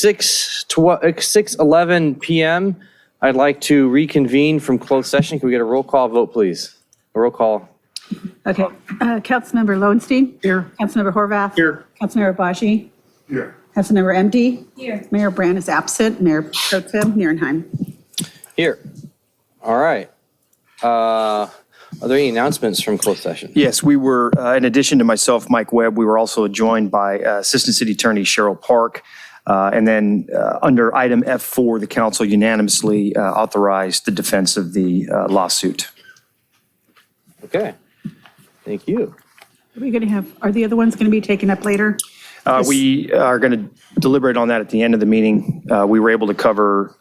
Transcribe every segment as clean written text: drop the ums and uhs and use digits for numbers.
6:11 p.m. I'd like to reconvene from closed session. Can we get a roll call vote, please? A roll call. Okay. Councilmember Lowenstein. Here. Councilmember Horvath. Here. Councilmember Baji. Here. Councilmember MD. Here. Mayor Brand is absent. Mayor Pro Tem Nierenheim. Here. All right. Are there any announcements from closed session? Yes, we were, in addition to myself, Mike Webb, we were also joined by Assistant City Attorney Cheryl Park. And then under item F4, the council unanimously authorized the defense of the lawsuit. Okay. Thank you. Are we going to have, are the other ones going to be taken up later? We are going to deliberate on that at the end of the meeting. We were able to cover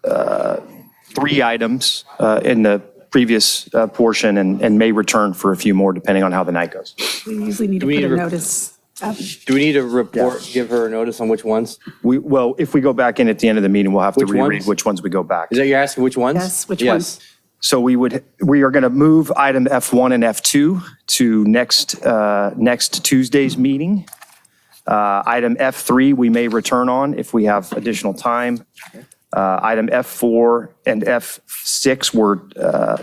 3 items in the previous portion and may return for a few more depending on how the night goes. We usually need to put a notice. Do we need to report, give her a notice on which ones? Well, if we go back in at the end of the meeting, we'll have to Which reread ones? which ones we go back. Is that you're asking which ones? Yes, which ones? So we are going to move item F1 and F2 to next Tuesday's meeting. Item F3, we may return on if we have additional time. Item F4 and F6 were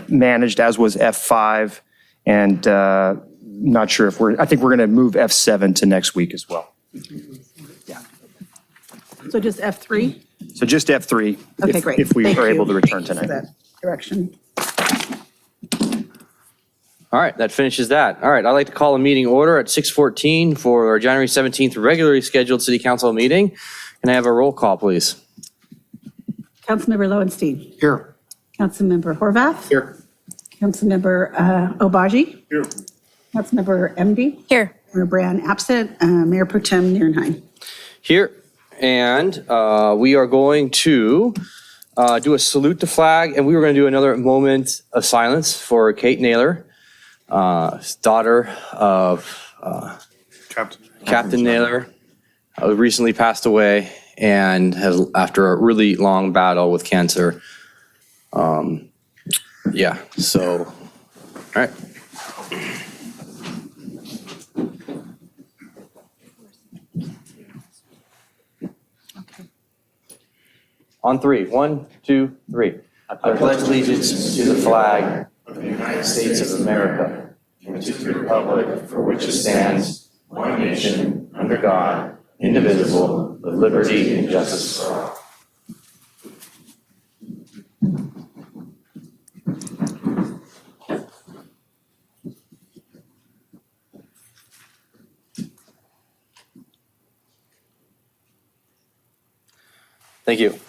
managed, as was F5. And not sure if I think we're going to move F7 to next week as well. Yeah. So just F3? So just F3. Okay, great. If we Thank are you. able to return Thank you for tonight. that direction. All right, that finishes that. All right, I'd like to call a meeting order at 6:14 for our January 17th regularly scheduled city council meeting. Can I have a roll call, please? Councilmember Lowenstein. Here. Councilmember Horvath. Here. Councilmember Obaji. Here. Councilmember MD. Here. Mayor Brand absent. Mayor Pro Tem Nierenheim. Here, and we are going to do a salute the flag, and we were going to do another moment of silence for Kate Naylor, daughter of Captain Naylor, who recently passed away and has, after a really long battle with cancer. Yeah, so, all right. On 3, 1, 2, 3. I pledge allegiance to the flag of the United States of America and to the republic for which it stands, one nation, under God, indivisible, with liberty and justice for all. Thank you.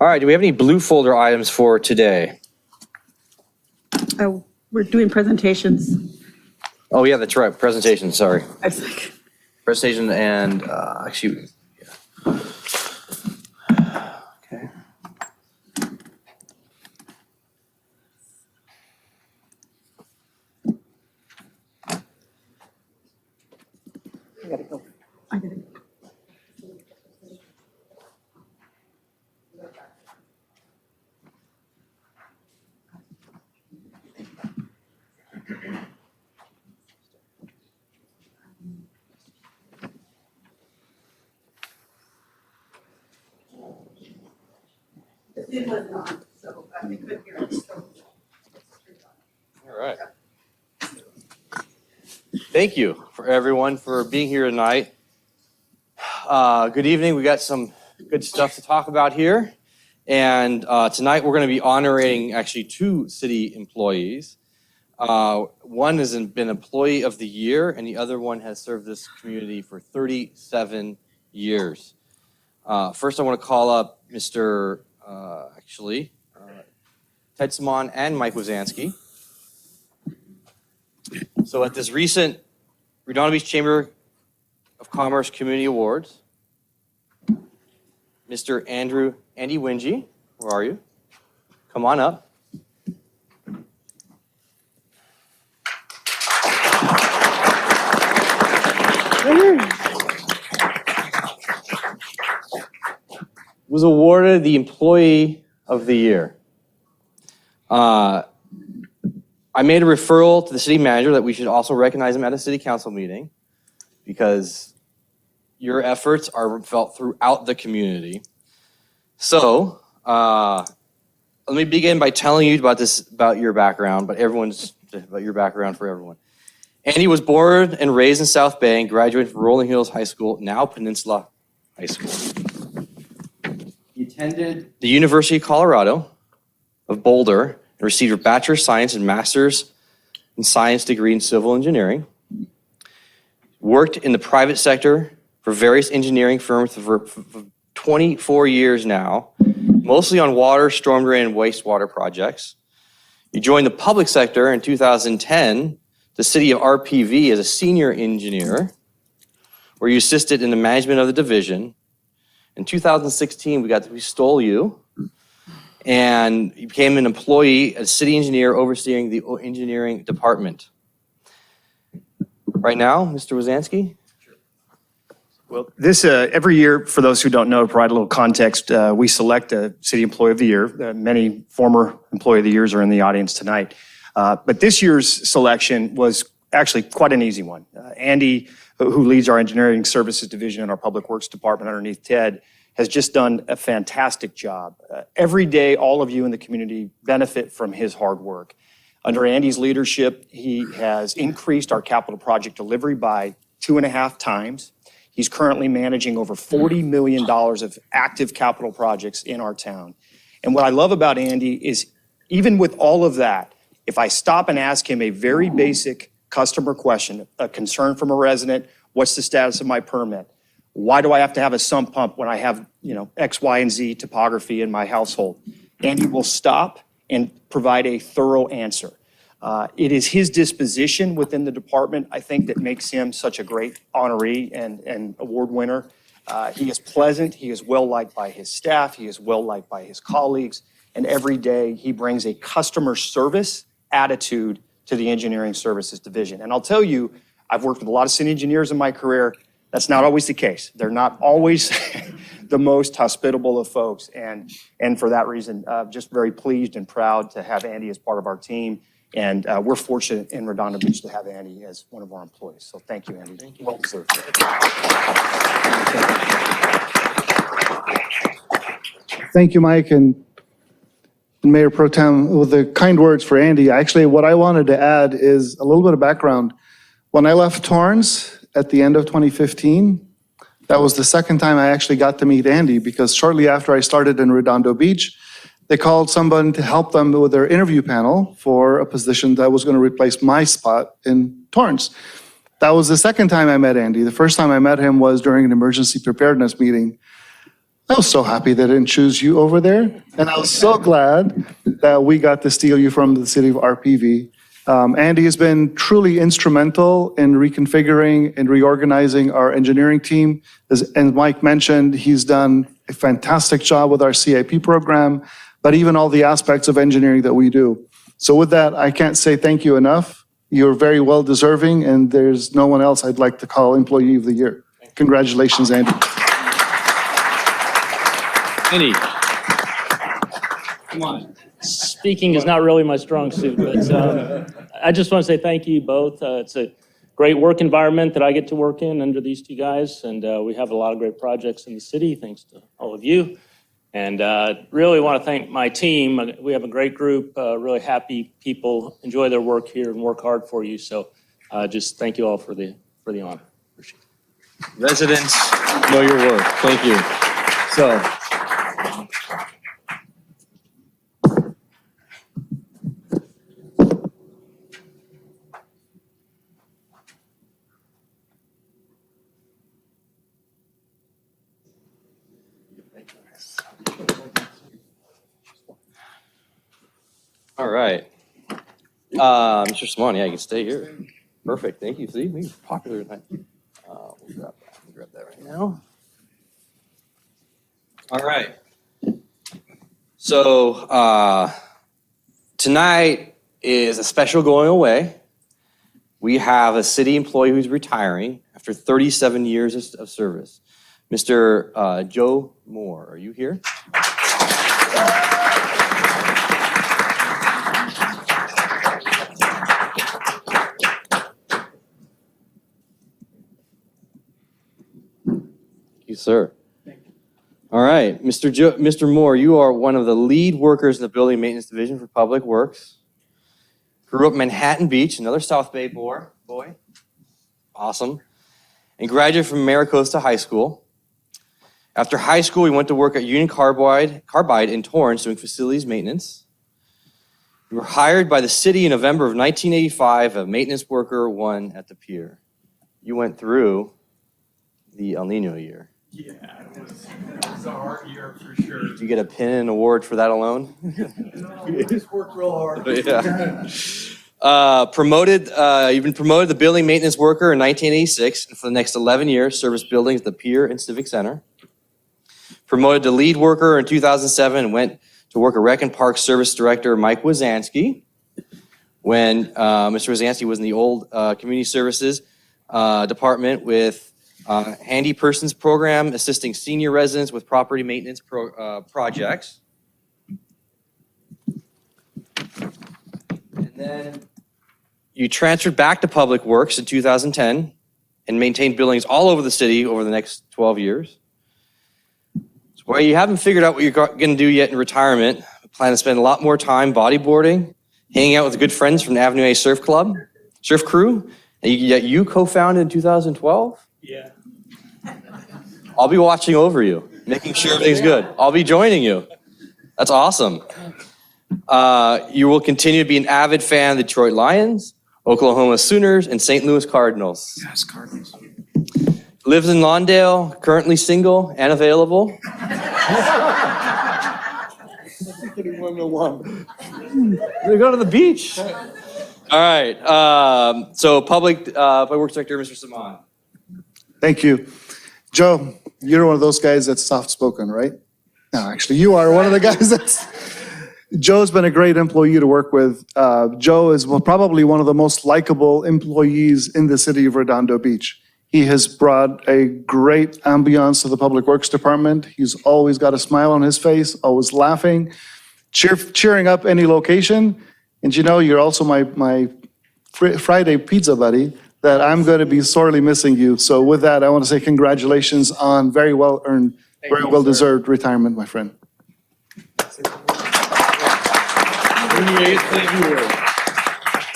All right, do we have any blue folder items for today? Oh, we're doing presentations. Oh, yeah, that's right, presentation, sorry. I was like, Presentation and, actually, yeah. Okay. I gotta go. I gotta go. It was not, so I couldn't hear it. All right. Thank you for everyone for being here tonight. Good evening. We got some good stuff to talk about here. And tonight we're going to be honoring actually 2 city employees. One has been Employee of the Year, and the other one has served this community for 37 years. First, I want to call up Mr. Ted Simon and Mike Wazanski. So at this recent Redondo Beach Chamber of Commerce Community Awards, Mr. Andy Wingy, where are you? Come on up. Was awarded the Employee of the Year. I made a referral to the city manager that we should also recognize him at a city council meeting because your efforts are felt throughout the community. So let me begin by telling you about your background, about your background for everyone. Andy was born and raised in South Bay and graduated from Rolling Hills High School, now Peninsula High School. He attended the University of Colorado of Boulder and received a Bachelor of Science and Master's in Science degree in Civil Engineering. Worked in the private sector for various engineering firms for 24 years now, mostly on water, storm drain, and wastewater projects. You joined the public sector in 2010, the city of RPV as a senior engineer, where you assisted in the management of the division. In 2016, we stole you, and you became an employee, a city engineer overseeing the engineering department. Right now, Mr. Wazanski? Well, this, every year, for those who don't know, to provide a little context, we select a City Employee of the Year. Many former Employee of the Years are in the audience tonight. But this year's selection was actually quite an easy one. Andy, who leads our Engineering Services Division in our Public Works Department underneath Ted, has just done a fantastic job. Every day, all of you in the community benefit from his hard work. Under Andy's leadership, he has increased our capital project delivery by 2.5 times. He's currently managing over $40 million of active capital projects in our town. And what I love about Andy is even with all of that, if I stop and ask him a very basic customer question, a concern from a resident, what's the status of my permit? Why do I have to have a sump pump when I have, X, Y, and Z topography in my household? Andy will stop and provide a thorough answer. It is his disposition within the department, I think, that makes him such a great honoree and award winner. He is pleasant, he is well-liked by his staff, he is well-liked by his colleagues, and every day he brings a customer service attitude to the Engineering Services Division. And I'll tell you, I've worked with a lot of city engineers in my career. That's not always the case. They're not always the most hospitable of folks. And for that reason, just very pleased and proud to have Andy as part of our team. And we're fortunate in Redondo Beach to have Andy as one of our employees. So thank you, Andy. Thank you. Well deserved. Thank you, Mike, and Mayor Pro Tem, with the kind words for Andy. Actually, what I wanted to add is a little bit of background. When I left Torrance at the end of 2015, that was the second time I actually got to meet Andy, because shortly after I started in Redondo Beach, they called someone to help them with their interview panel for a position that was going to replace my spot in Torrance. That was the second time I met Andy. The first time I met him was during an emergency preparedness meeting. I was so happy they didn't choose you over there. And I was so glad that we got to steal you from the city of RPV. Andy has been truly instrumental in reconfiguring and reorganizing our engineering team. As Mike mentioned, he's done a fantastic job with our CIP program, but even all the aspects of engineering that we do. So with that, I can't say thank you enough. You're very well deserving, and there's no one else I'd like to call Employee of the Year. Congratulations, Andy. Andy, come on. Speaking is not really my strong suit, but I just want to say thank you both. It's a great work environment that I get to work in under these two guys, and we have a lot of great projects in the city, thanks to all of you. And really want to thank my team. We have a great group, really happy people, enjoy their work here and work hard for you. So just thank you all for the honor. Appreciate it. Residents know your work. Thank you. So. All right. Mr. Simon, yeah, you can stay here. Perfect. Thank you. See, we're popular tonight. We'll grab that right now. All right. So tonight is a special going away. We have a city employee who's retiring after 37 years of service. Mr. Joe Moore, are you here? you, sir. All right, Mr. Moore, you are one of the lead workers in the Building Maintenance Division for Public Works. Grew up in Manhattan Beach, another South Bay boy. Awesome. And graduated from Maricosta High School. After high school, he went to work at Union Carbide in Torrance doing facilities maintenance. You were hired by the city in November of 1985, a maintenance worker 1 at the pier. You went through the El Nino year. Yeah, it was a hard year for sure. Did you get a pin and award for that alone? We just worked real hard. Yeah. You've been promoted to building maintenance worker in 1986, and for the next 11 years, serviced buildings at the Pier and Civic Center. Promoted to lead worker in 2007, and went to work at Rec and Park Service Director Mike Wazanski when Mr. Wazanski was in the old Community Services Department with Handy Persons Program, assisting senior residents with property maintenance projects. And then you transferred back to Public Works in 2010 and maintained buildings all over the city over the next 12 years. So while you haven't figured out what you're going to do yet in retirement, I plan to spend a lot more time bodyboarding, hanging out with good friends from the Avenue A Surf Crew, that you co-founded in 2012. Yeah. I'll be watching over you, making sure everything's good. I'll be joining you. That's awesome. You will continue to be an avid fan of the Detroit Lions, Oklahoma Sooners, and St. Louis Cardinals. Yes, Cardinals. Lives in Lawndale, currently single and available. They go to the beach. All right. So Public Works Director, Mr. Saman. Thank you. Joe, you're one of those guys that's soft-spoken, right? No, actually, you are one of the guys that's... Joe's been a great employee to work with. Joe is probably one of the most likable employees in the city of Redondo Beach. He has brought a great ambiance to the Public Works Department. He's always got a smile on his face, always laughing, cheering up any location. And you know, you're also my Friday pizza buddy that I'm going to be sorely missing you. So with that, I want to say congratulations on very well-earned, very well-deserved retirement, my friend.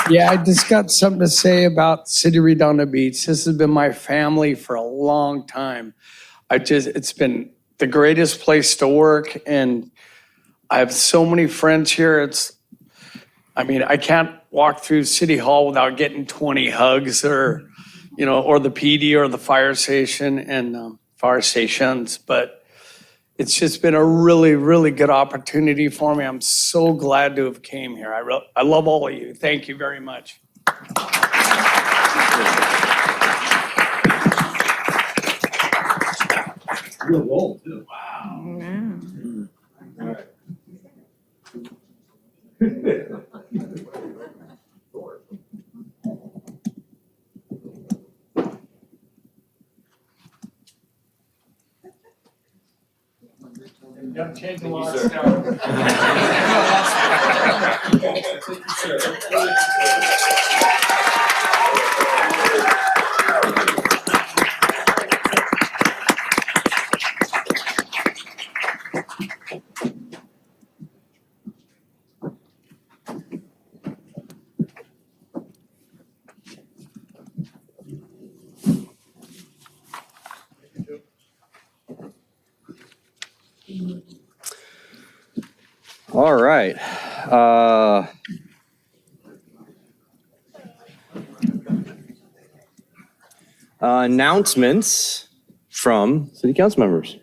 Yeah, I just got something to say about City Redondo Beach. This has been my family for a long time. It's been the greatest place to work, and I have so many friends here. I can't walk through City Hall without getting 20 hugs or the PD or the fire station and fire stations, but it's just been a really, really good opportunity for me. I'm so glad to have came here. I love all of you. Thank you very much. Real roll, too. Wow. All right. Change a lot of stuff. All right. Announcements from city council members.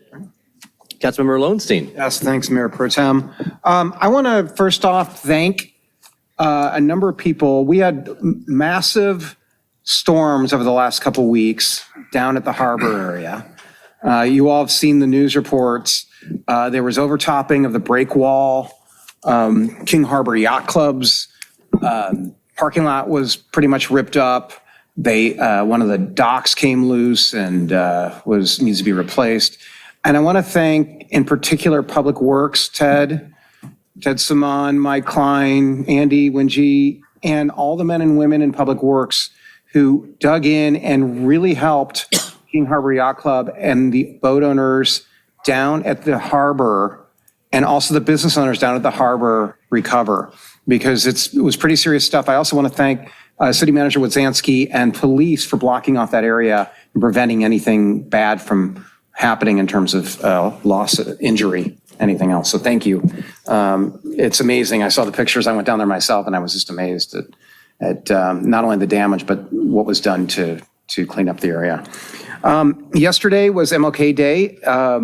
Councilmember Lowenstein. Yes, thanks, Mayor Pro Tem. I want to first off thank a number of people. We had massive storms over the last couple weeks down at the harbor area. You all have seen the news reports. There was overtopping of the break wall. King Harbor Yacht Club's parking lot was pretty much ripped up. One of the docks came loose and needs to be replaced. And I want to thank, in particular, Public Works, Ted Saman, Mike Klein, Andy Wingy, and all the men and women in Public Works who dug in and really helped King Harbor Yacht Club and the boat owners down at the harbor and also the business owners down at the harbor recover, because it was pretty serious stuff. I also want to thank City Manager Wodzansky and police for blocking off that area and preventing anything bad from happening in terms of loss, injury, anything else. So thank you. It's amazing. I saw the pictures. I went down there myself and I was just amazed at not only the damage, but what was done to clean up the area. Yesterday was MLK Day.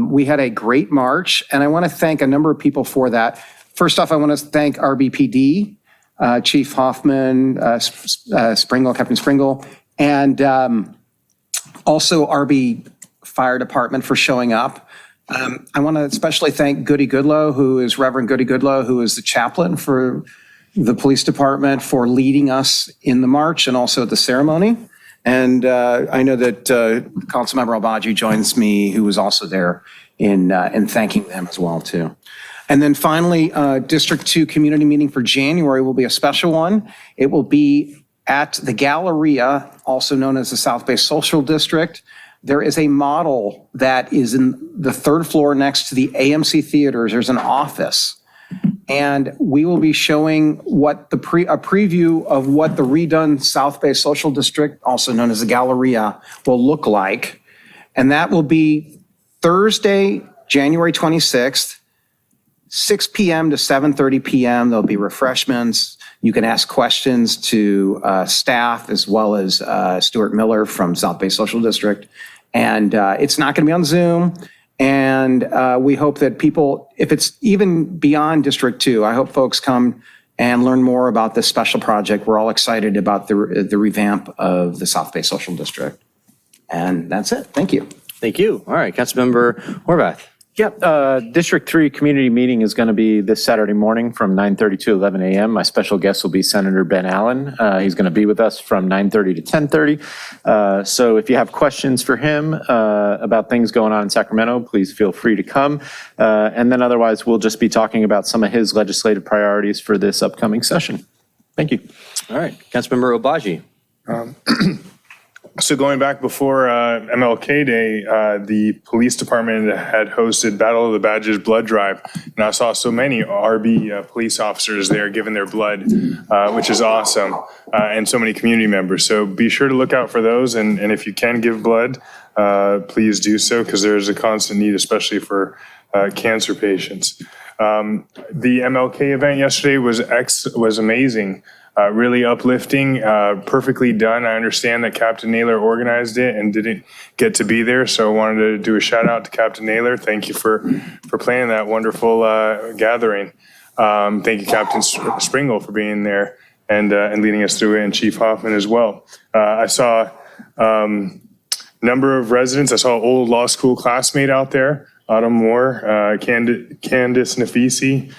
We had a great march, and I want to thank a number of people for that. First off, I want to thank RBPD, Chief Hoffman, Springle, Captain Springle, and also RB Fire Department for showing up. I want to especially thank Goody Goodlow, Reverend Goody Goodlow, who is the chaplain for the police department, for leading us in the march and also at the ceremony. And I know that Councilmember Albaji joins me, who was also there in thanking them as well, too. And then finally, District 2 community meeting for January will be a special one. It will be at the Galleria, also known as the South Bay Social District. There is a model that is in the third floor next to the AMC theaters. There's an office. And we will be showing what a preview of what the redone South Bay Social District, also known as the Galleria, will look like. And that will be Thursday, January 26th, 6 p.m. to 7:30 p.m. There'll be refreshments. You can ask questions to staff as well as Stuart Miller from South Bay Social District. And it's not going to be on Zoom. And we hope that people, if it's even beyond District 2, I hope folks come and learn more about this special project. We're all excited about the revamp of the South Bay Social District. And that's it. Thank you. Thank you. All right, Councilmember Horvath. Yep, District 3 community meeting is going to be this Saturday morning from 9:30 to 11 a.m. My special guest will be Senator Ben Allen. He's going to be with us from 9:30 to 10:30. So if you have questions for him about things going on in Sacramento, please feel free to come. And then otherwise, we'll just be talking about some of his legislative priorities for this upcoming session. Thank you. All right, Councilmember Obaji. So going back before MLK Day, the police department had hosted Battle of the Badges blood drive, and I saw so many RB police officers there giving their blood, which is awesome, and so many community members. So be sure to look out for those, and if you can give blood, please do so, because there is a constant need, especially for cancer patients. The MLK event yesterday was amazing. Really uplifting, perfectly done. I understand that Captain Naylor organized it and didn't get to be there, so I wanted to do a shout out to Captain Naylor. Thank you for planning that wonderful gathering. Thank you, Captain Springle, for being there and leading us through it, and Chief Hoffman as well. I saw number of residents. I saw an old law school classmate out there, Autumn Moore, Candace Nafisi,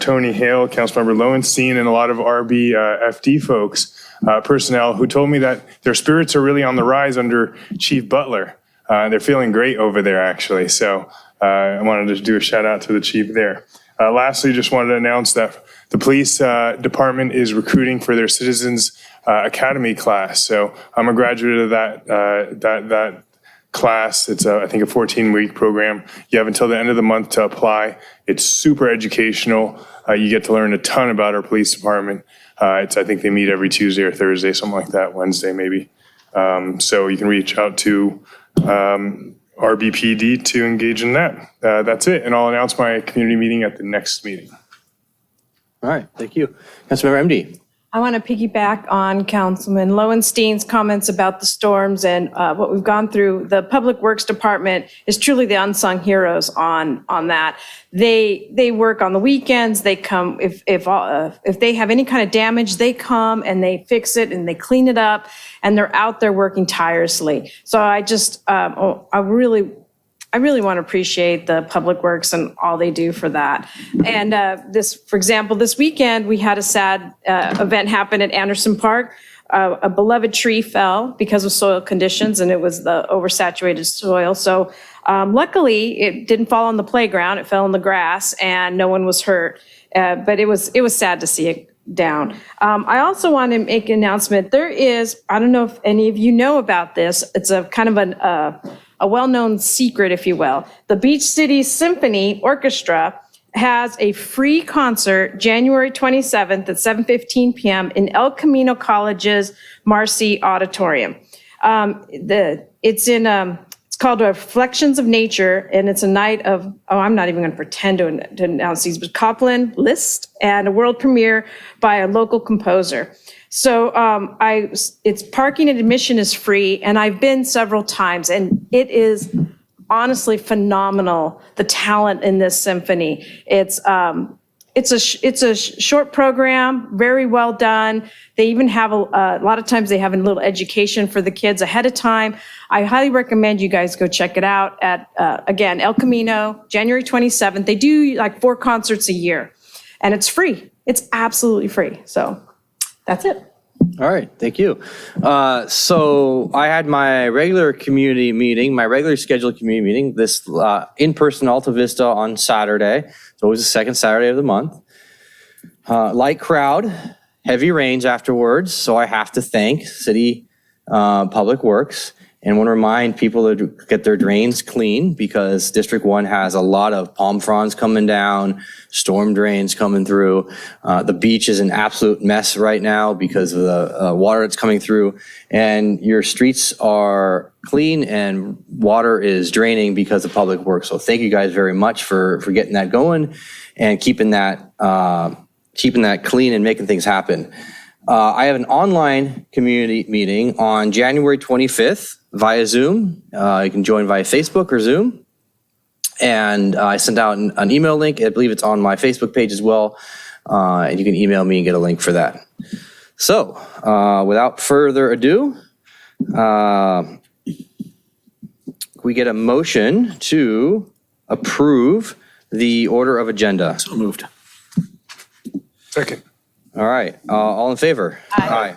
Tony Hale, Councilmember Lowenstein, and a lot of RB FD folks, personnel, who told me that their spirits are really on the rise under Chief Butler. They're feeling great over there, actually. So I wanted to do a shout out to the chief there. Lastly, just wanted to announce that the police department is recruiting for their Citizens Academy class. So I'm a graduate of that class. It's I think a 14-week program. You have until the end of the month to apply. It's super educational. You get to learn a ton about our police department. I think they meet every Tuesday or Thursday, something like that, Wednesday maybe. So you can reach out to RBPD to engage in that. That's it, and I'll announce my community meeting at the next meeting. All right, thank you. Councilmember MD. I want to piggyback on Councilman Lowenstein's comments about the storms and what we've gone through. The Public Works Department is truly the unsung heroes on that. They work on the weekends. They come if they have any kind of damage, they come and they fix it and they clean it up, and they're out there working tirelessly. So I just I really want to appreciate the Public Works and all they do for that. And for example, this weekend, we had a sad event happen at Anderson Park. A beloved tree fell because of soil conditions, and it was the oversaturated soil. So luckily, it didn't fall on the playground. It fell in the grass, and no one was hurt. But it was sad to see it down. I also want to make an announcement. There is, I don't know if any of you know about this, it's a kind of a well-known secret, if you will. The Beach City Symphony Orchestra has a free concert January 27th at 7:15 p.m. in El Camino College's Marcy Auditorium. It's called Reflections of Nature, and it's a night of, I'm not even going to pretend to announce these, but Copland, Liszt, and a world premiere by a local composer. So it's parking and admission is free, and I've been several times, and it is honestly phenomenal, the talent in this symphony. It's a short program, very well done. They even have a lot of times they have a little education for the kids ahead of time. I highly recommend you guys go check it out at, again, El Camino, January 27th. They do like 4 concerts a year, and it's free. It's absolutely free. So that's it. All right, thank you. So I had my regular community meeting, my regular scheduled community meeting, this in-person Alta Vista on Saturday. It's always the second Saturday of the month. Light crowd, heavy rains afterwards, so I have to thank City Public Works and want to remind people to get their drains clean because District 1 has a lot of palm fronds coming down, storm drains coming through. The beach is an absolute mess right now because of the water that's coming through, and your streets are clean and water is draining because of Public Works. So thank you guys very much for getting that going and keeping that clean and making things happen. I have an online community meeting on January 25th via Zoom. You can join via Facebook or Zoom. And I sent out an email link. I believe it's on my Facebook page as well. And you can email me and get a link for that. So without further ado, we get a motion to approve the order of agenda. So moved. Second. All right, all in favor? Aye.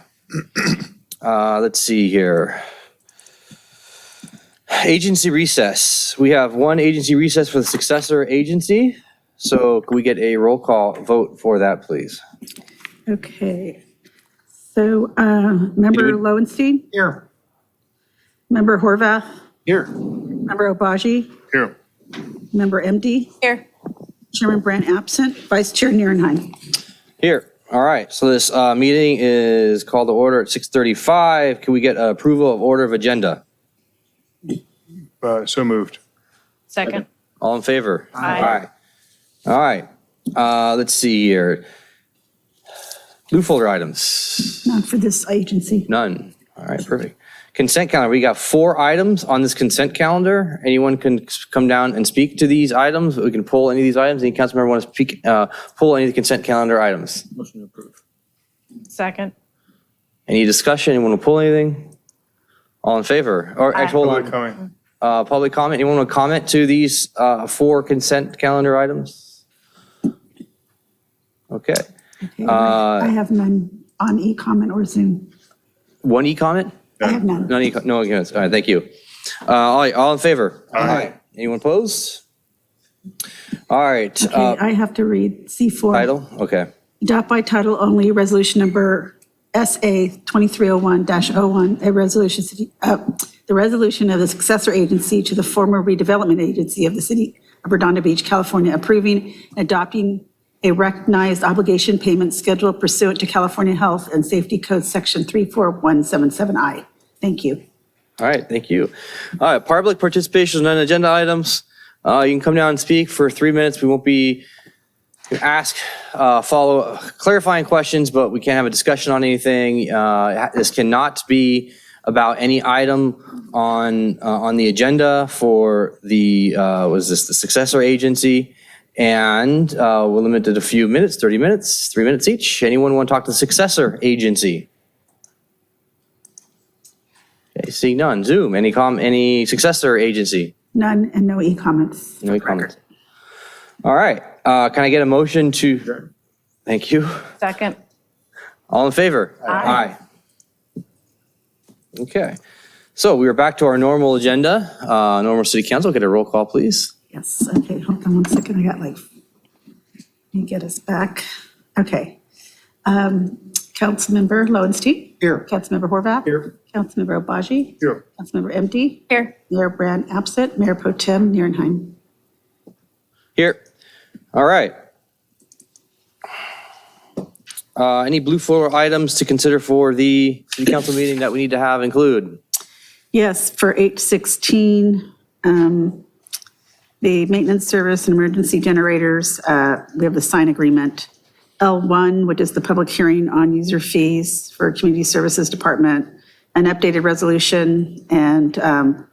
Let's see here. Agency recess. We have one agency recess for the successor agency. So can we get a roll call vote for that, please? Okay. So Member Lowenstein? Here. Member Horvath? Here. Member Obaji? Here. Member MD? Here. Chairman Brandt absent. Vice Chair Nierenheim. Here. All right, so this meeting is called to order at 6:35. Can we get approval of order of agenda? So moved. Second. All in favor? Aye. All right, let's see here. Blue folder items. Not for this agency. None. All right, perfect. Consent calendar. We got 4 items on this consent calendar. Anyone can come down and speak to these items. We can pull any of these items. Any council member want to speak, pull any of the consent calendar items? Motion to approve. Second. Any discussion? Anyone want to pull anything? All in favor? Or actually, hold Public on. comment. Public comment. Anyone want to comment to these 4 consent calendar items? Okay. Okay, I have none on e-comment or Zoom. 1 e-comment? I have none. No comments. All right, thank you. All in favor? Aye. Anyone opposed? All right. Okay, I have to read C4. Title? Okay. Adopt by title only, resolution number SA 2301-01, a resolution, the resolution of the successor agency to the former redevelopment agency of the city of Redondo Beach, California, approving and adopting a recognized obligation payment schedule pursuant to California Health and Safety Code Section 34177I. Thank you. All right, thank you. All right, public participation is non-agenda items. You can come down and speak for 3 minutes. We won't be ask follow clarifying questions, but we can't have a discussion on anything. This cannot be about any item on the agenda for the the successor agency. And we'll limit it a few minutes, 30 minutes, 3 minutes each. Anyone want to talk to the successor agency? Okay, seeing none. Zoom, any successor agency? None and no e-comments. No comments. All right. Can I get a motion to? Thank you. Second. All in favor? Aye. Okay. So we are back to our normal agenda. Normal city council. Get a roll call, please. Yes, okay, hold on one second. I got let me get us back. Okay. Councilmember Lowenstein. Here. Councilmember Horvath. Here. Councilmember Obaji. Here. Councilmember MD. Here. Mayor Brand absent. Mayor Pro Tem Nierenheim. Here. All right. Any blue floor items to consider for the city council meeting that we need to have include? Yes, for H16, the maintenance service and emergency generators, we have the sign agreement. L1, which is the public hearing on user fees for Community Services Department, an updated resolution and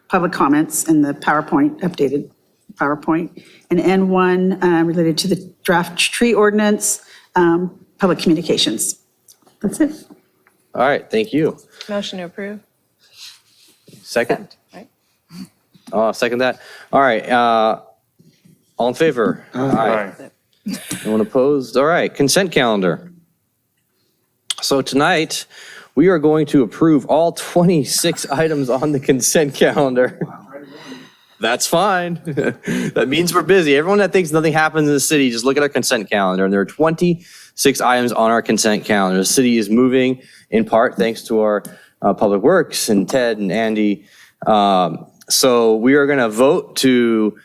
public comments in the PowerPoint, updated PowerPoint. And N1 related to the draft tree ordinance, public communications. That's it. All right, thank you. Motion to approve. Second? Right. Second that. All right, all in favor? Aye. Anyone opposed? All right, consent calendar. So tonight, we are going to approve all 26 items on the consent calendar. That's fine. That means we're busy. Everyone that thinks nothing happens in the city, just look at our consent calendar, and there are 26 items on our consent calendar. The city is moving in part thanks to our Public Works and Ted and Andy. So we are going to vote to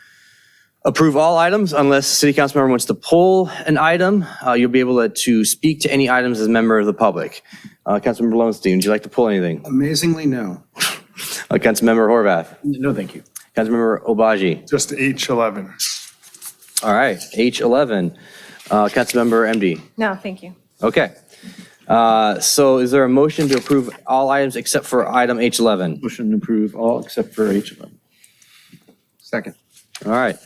approve all items unless the city council member wants to pull an item. You'll be able to speak to any items as a member of the public. Councilmember Lowenstein, would you like to pull anything? Amazingly, no. Councilmember Horvath. No, thank you. Councilmember Obaji. Just H11. All right, H11. Councilmember MD. No, thank you. Okay. So is there a motion to approve all items except for item H11? Motion to approve all except for H11. Second. All right.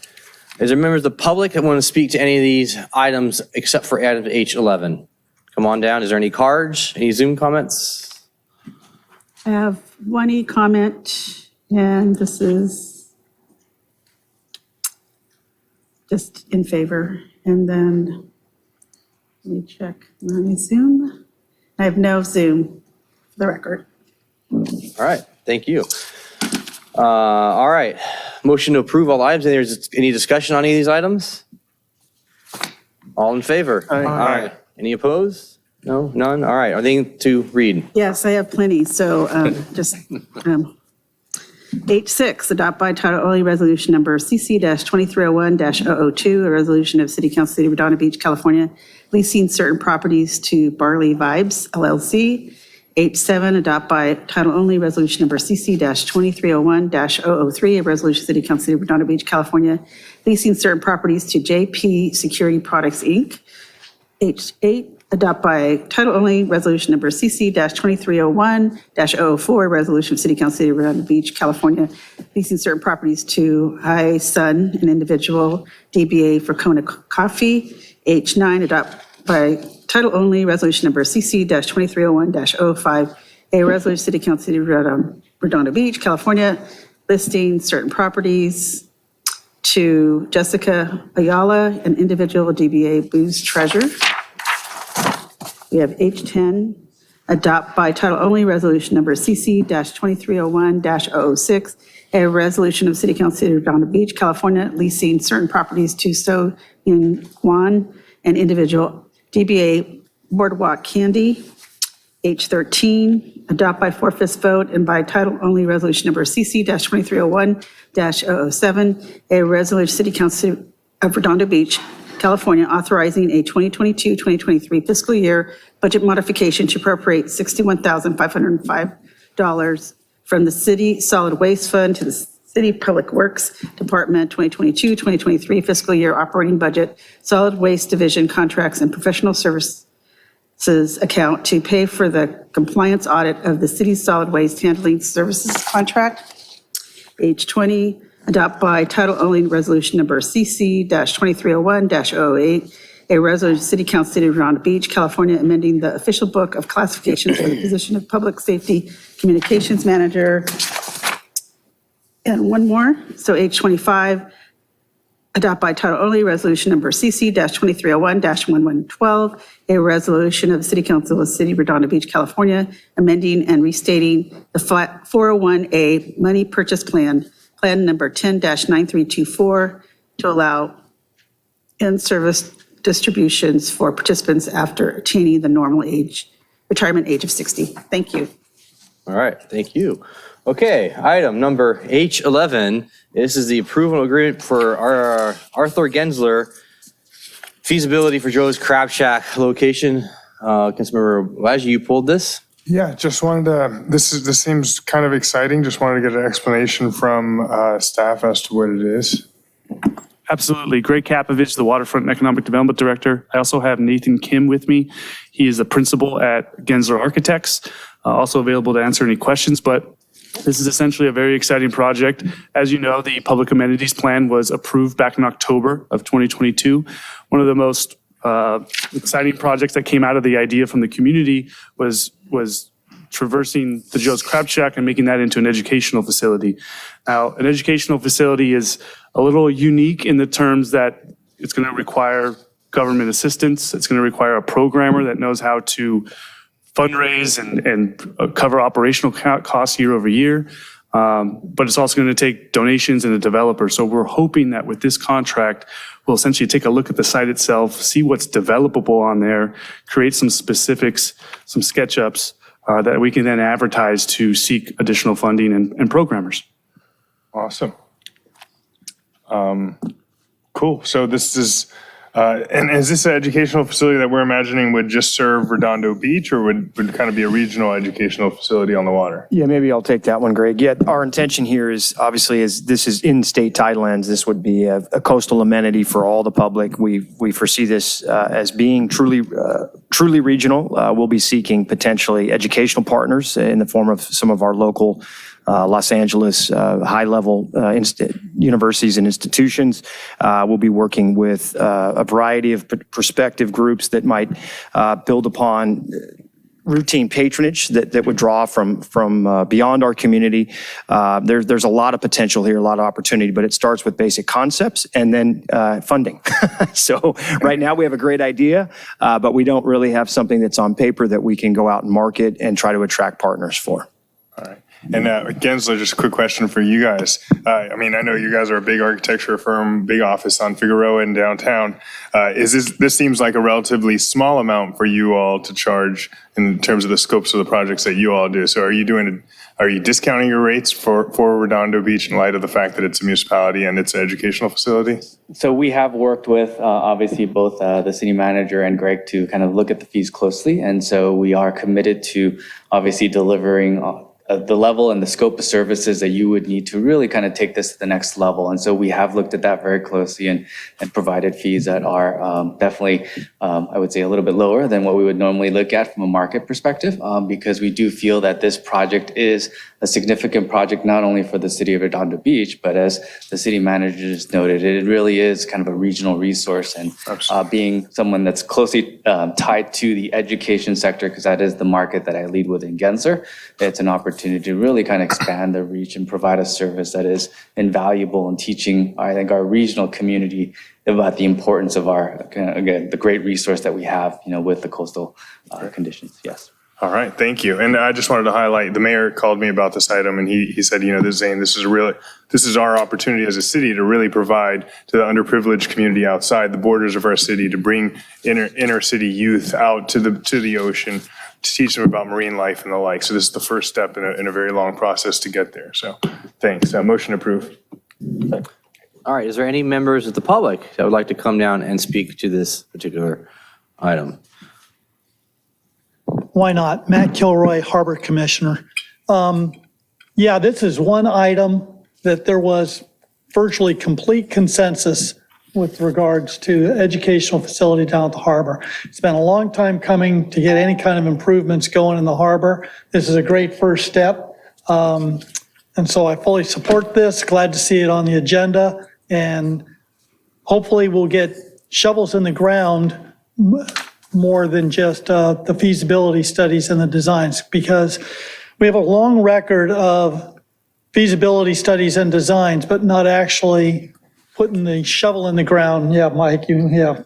Is there members of the public that want to speak to any of these items except for item H11? Come on down. Is there any cards? Any Zoom comments? I have one e-comment, and this is just in favor. And then let me check my Zoom. I have no Zoom for the record. All right. Thank you. All right. Motion to approve all items. Any discussion on any of these items? All in favor? Aye. Any opposed? No, none? All right. Are they to read? Yes, I have plenty. So just H6, adopt by title only resolution number CC-2301-002, a resolution of City Council City of Redondo Beach, California, leasing certain properties to Barley Vibes LLC. H7, adopt by title only resolution number CC-2301-003, a resolution of City Council City of Redondo Beach, California, leasing certain properties to JP Security Products, Inc. H8, adopt by title only resolution number CC-2301-004, a resolution of City Council City of Redondo Beach, California, leasing certain properties to High Sun, an individual, DBA for Kona Coffee. H9, adopt by title only resolution number CC-2301-05, a resolution of City Council City of Redondo Beach, California, listing certain properties to Jessica Ayala, an individual, DBA Booze Treasure. We have H10, adopt by title only resolution number CC-2301-006, a resolution of City Council City of Redondo Beach, California, leasing certain properties to So In Kwan, an individual, DBA Boardwalk Candy. H13, adopt by 4/5 vote and by title only resolution number CC-2301-007, a resolution City Council of Redondo Beach, California, authorizing a 2022-2023 fiscal year budget modification to appropriate $61,505 from the City Solid Waste Fund to the City Public Works Department 2022-2023 fiscal year operating budget, Solid Waste Division contracts and professional services account to pay for the compliance audit of the city's solid waste handling services contract. H20, adopt by title only resolution number CC-2301-008, a resolution of City Council City of Redondo Beach, California, amending the official book of classifications for the position of Public Safety Communications Manager. And one more, so H25, adopt by title only resolution number CC-2301-1112, a resolution of the City Council of the City of Redondo Beach, California, amending and restating the 401A money purchase plan, plan number 10-9324, to allow in-service distributions for participants after attaining the normal retirement age of 60. Thank you. All right, thank you. Okay, item number H11. This is the approval agreement for our Arthur Gensler feasibility for Joe's Crab Shack location. Councilmember Elijah, you pulled this? Yeah, just wanted to, this seems kind of exciting. Just wanted to get an explanation from staff as to what it is. Absolutely. Greg Kapovich, the Waterfront and Economic Development Director. I also have Nathan Kim with me. He is the principal at Gensler Architects, also available to answer any questions. But this is essentially a very exciting project. As you know, the Public Amenities Plan was approved back in October of 2022. One of the most exciting projects that came out of the idea from the community was traversing the Joe's Crab Shack and making that into an educational facility. Now, an educational facility is a little unique in the terms that it's going to require government assistance. It's going to require a programmer that knows how to fundraise and cover operational costs year over year. But it's also going to take donations and a developer. So we're hoping that with this contract, we'll essentially take a look at the site itself, see what's developable on there, create some specifics, some SketchUps that we can then advertise to seek additional funding and programmers. Awesome. Cool. So this is, and is this an educational facility that we're imagining would just serve Redondo Beach, or would kind of be a regional educational facility on the water? Yeah, maybe I'll take that one, Greg. Yeah, our intention here is obviously this is in state tidelands. This would be a coastal amenity for all the public. We foresee this as being truly regional. We'll be seeking potentially educational partners in the form of some of our local Los Angeles high-level universities and institutions. We'll be working with a variety of prospective groups that might build upon routine patronage that would draw from beyond our community. There's a lot of potential here, a lot of opportunity, but it starts with basic concepts and then funding. So right now we have a great idea, but we don't really have something that's on paper that we can go out and market and try to attract partners for. All right. And Gensler, just a quick question for you guys. I mean, I know you guys are a big architecture firm, big office on Figueroa in downtown. This seems like a relatively small amount for you all to charge in terms of the scopes of the projects that you all do. So are you discounting your rates for Redondo Beach in light of the fact that it's a municipality and it's an educational facility? So we have worked with obviously both the city manager and Greg to kind of look at the fees closely. And so we are committed to obviously delivering the level and the scope of services that you would need to really kind of take this to the next level. And so we have looked at that very closely and provided fees that are definitely, I would say, a little bit lower than what we would normally look at from a market perspective, because we do feel that this project is a significant project, not only for the city of Redondo Beach, but as the city manager just noted, it really is kind of a regional resource. And being someone that's closely tied to the education sector, because that is the market that I lead with in Gensler, it's an opportunity to really kind of expand the reach and provide a service that is invaluable in teaching, I think, our regional community about the importance of our, again, the great resource that we have, with the coastal conditions. Yes. All right, thank you. And I just wanted to highlight, the mayor called me about this item, and he said, this is our opportunity as a city to really provide to the underprivileged community outside the borders of our city, to bring inner city youth out to the ocean, to teach them about marine life and the like. So this is the first step in a very long process to get there. So thanks. Motion approved. All right, is there any members of the public that would like to come down and speak to this particular item? Why not? Matt Kilroy, Harbor Commissioner. Yeah, this is one item that there was virtually complete consensus with regards to educational facility down at the harbor. It's been a long time coming to get any kind of improvements going in the harbor. This is a great first step. And so I fully support this. Glad to see it on the agenda. And hopefully we'll get shovels in the ground more than just the feasibility studies and the designs, because we have a long record of feasibility studies and designs, but not actually putting the shovel in the ground. Yeah, Mike, yeah.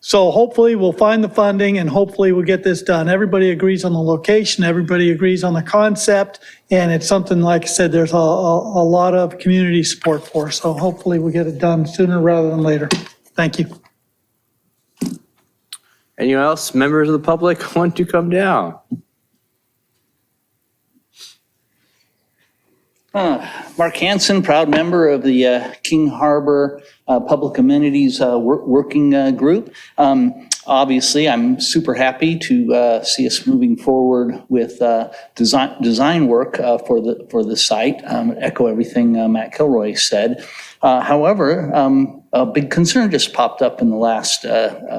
So hopefully we'll find the funding and hopefully we'll get this done. Everybody agrees on the location, everybody agrees on the concept, and it's something, like I said, there's a lot of community support for. So hopefully we'll get it done sooner rather than later. Thank you. Anyone else, members of the public, want to come down? Mark Hansen, proud member of the King Harbor Public Amenities Working Group. Obviously, I'm super happy to see us moving forward with design work for the site. Echo everything Matt Kilroy said. However, a big concern just popped up in the last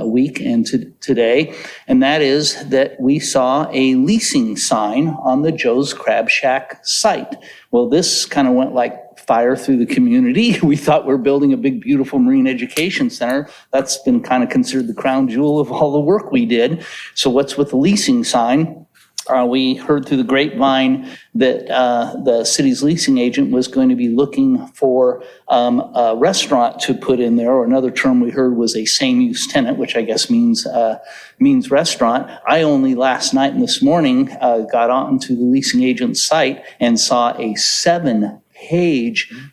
week and today, and that is that we saw a leasing sign on the Joe's Crab Shack site. Well, this kind of went like fire through the community. We thought we were building a big, beautiful marine education center. That's been kind of considered the crown jewel of all the work we did. So what's with the leasing sign? We heard through the grapevine that the city's leasing agent was going to be looking for a restaurant to put in there, or another term we heard was a same-use tenant, which I guess means restaurant. I only last night and this morning got onto the leasing agent's site and saw a 7-page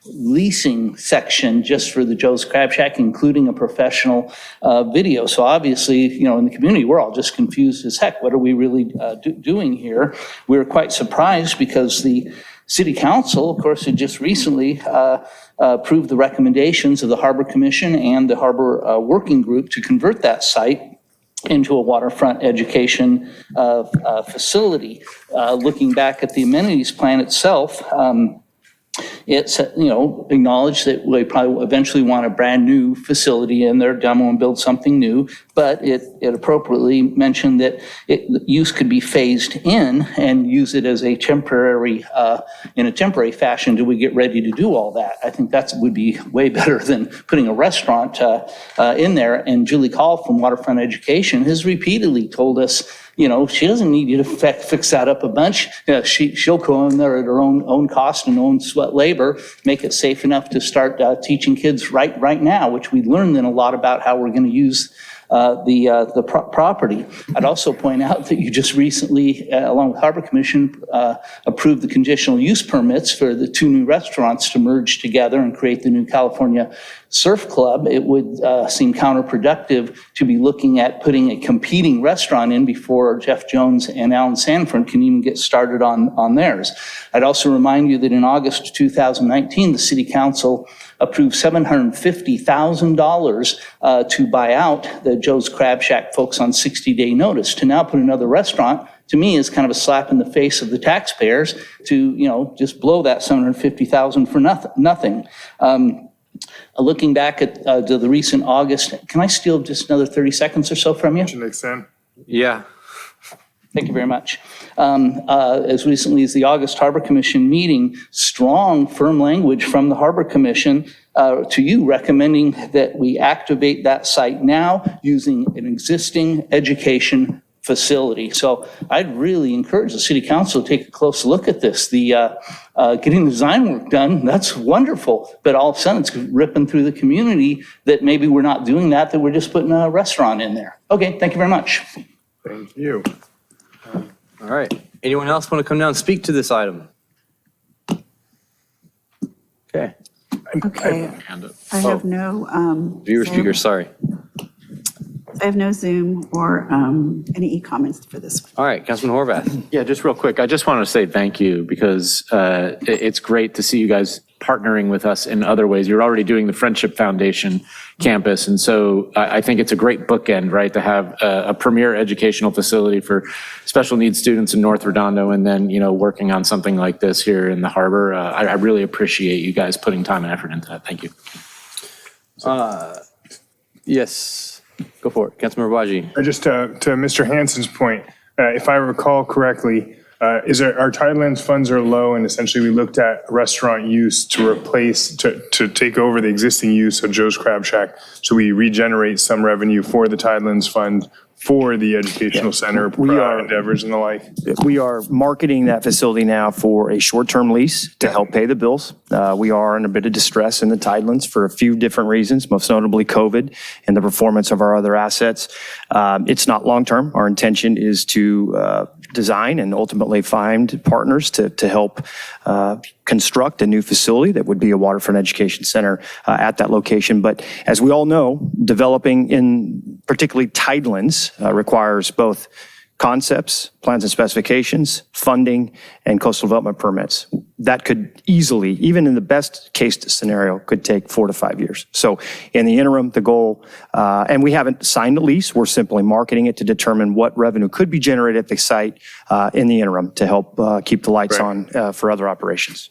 leasing section just for the Joe's Crab Shack, including a professional video. So obviously, in the community, we're all just confused as heck. What are we really doing here? We were quite surprised because the City Council, of course, had just recently approved the recommendations of the Harbor Commission and the Harbor Working Group to convert that site into a waterfront education facility. Looking back at the amenities plan itself, it's, acknowledged that we probably eventually want a brand new facility in there, demo and build something new, but it appropriately mentioned that use could be phased in and use it as a temporary, in a temporary fashion till we get ready to do all that. I think that would be way better than putting a restaurant in there. And Julie Call from Waterfront Education has repeatedly told us, she doesn't need you to fix that up a bunch. She'll go in there at her own cost and own sweat labor, make it safe enough to start teaching kids right now, which we learned then a lot about how we're going to use the property. I'd also point out that you just recently, along with Harbor Commission, approved the conditional use permits for the 2 new restaurants to merge together and create the new California Surf Club. It would seem counterproductive to be looking at putting a competing restaurant in before Jeff Jones and Alan Sanford can even get started on theirs. I'd also remind you that in August 2019, the City Council approved $750,000 to buy out the Joe's Crab Shack folks on 60-day notice. To now put another restaurant, to me, is kind of a slap in the face of the taxpayers to, just blow that $750,000 for nothing. Looking back at to the recent August, can I steal just another 30 seconds or so from you? Yeah. Thank you very much. As recently as the August Harbor Commission meeting, strong, firm language from the Harbor Commission to you recommending that we activate that site now using an existing education facility. So I'd really encourage the City Council to take a close look at this. The getting the design work done, that's wonderful, but all of a sudden it's ripping through the community that maybe we're not doing that we're just putting a restaurant in there. Okay, thank you very much. Thank you. All right. Anyone else want to come down and speak to this item? Okay. Okay, I have no. Viewer Zoom. speaker, sorry. I have no Zoom or any e-comments for this one. All right, Councilman Horvath. Yeah, just real quick, I just wanted to say thank you because it's great to see you guys partnering with us in other ways. You're already doing the Friendship Foundation campus, and so I think it's a great bookend, right, to have a premier educational facility for special needs students in North Redondo, and then, working on something like this here in the harbor. I really appreciate you guys putting time and effort into that. Thank you. Yes, go for it. Councilmember Baji. Just to Mr. Hansen's point, if I recall correctly, our Tidelands funds are low, and essentially we looked at restaurant use to replace, to take over the existing use of Joe's Crab Shack. So we regenerate some revenue for the Tidelands fund for the educational center endeavors and the like. We are marketing that facility now for a short-term lease to help pay the bills. We are in a bit of distress in the Tidelands for a few different reasons, most notably COVID and the performance of our other assets. It's not long-term. Our intention is to design and ultimately find partners to help construct a new facility that would be a waterfront education center at that location. But as we all know, developing in particularly tidelands requires both concepts, plans and specifications, funding, and coastal development permits. That could easily, even in the best case scenario, could take 4 to 5 years. So in the interim, the goal, and we haven't signed a lease, we're simply marketing it to determine what revenue could be generated at the site in the interim to help keep the lights on for other operations.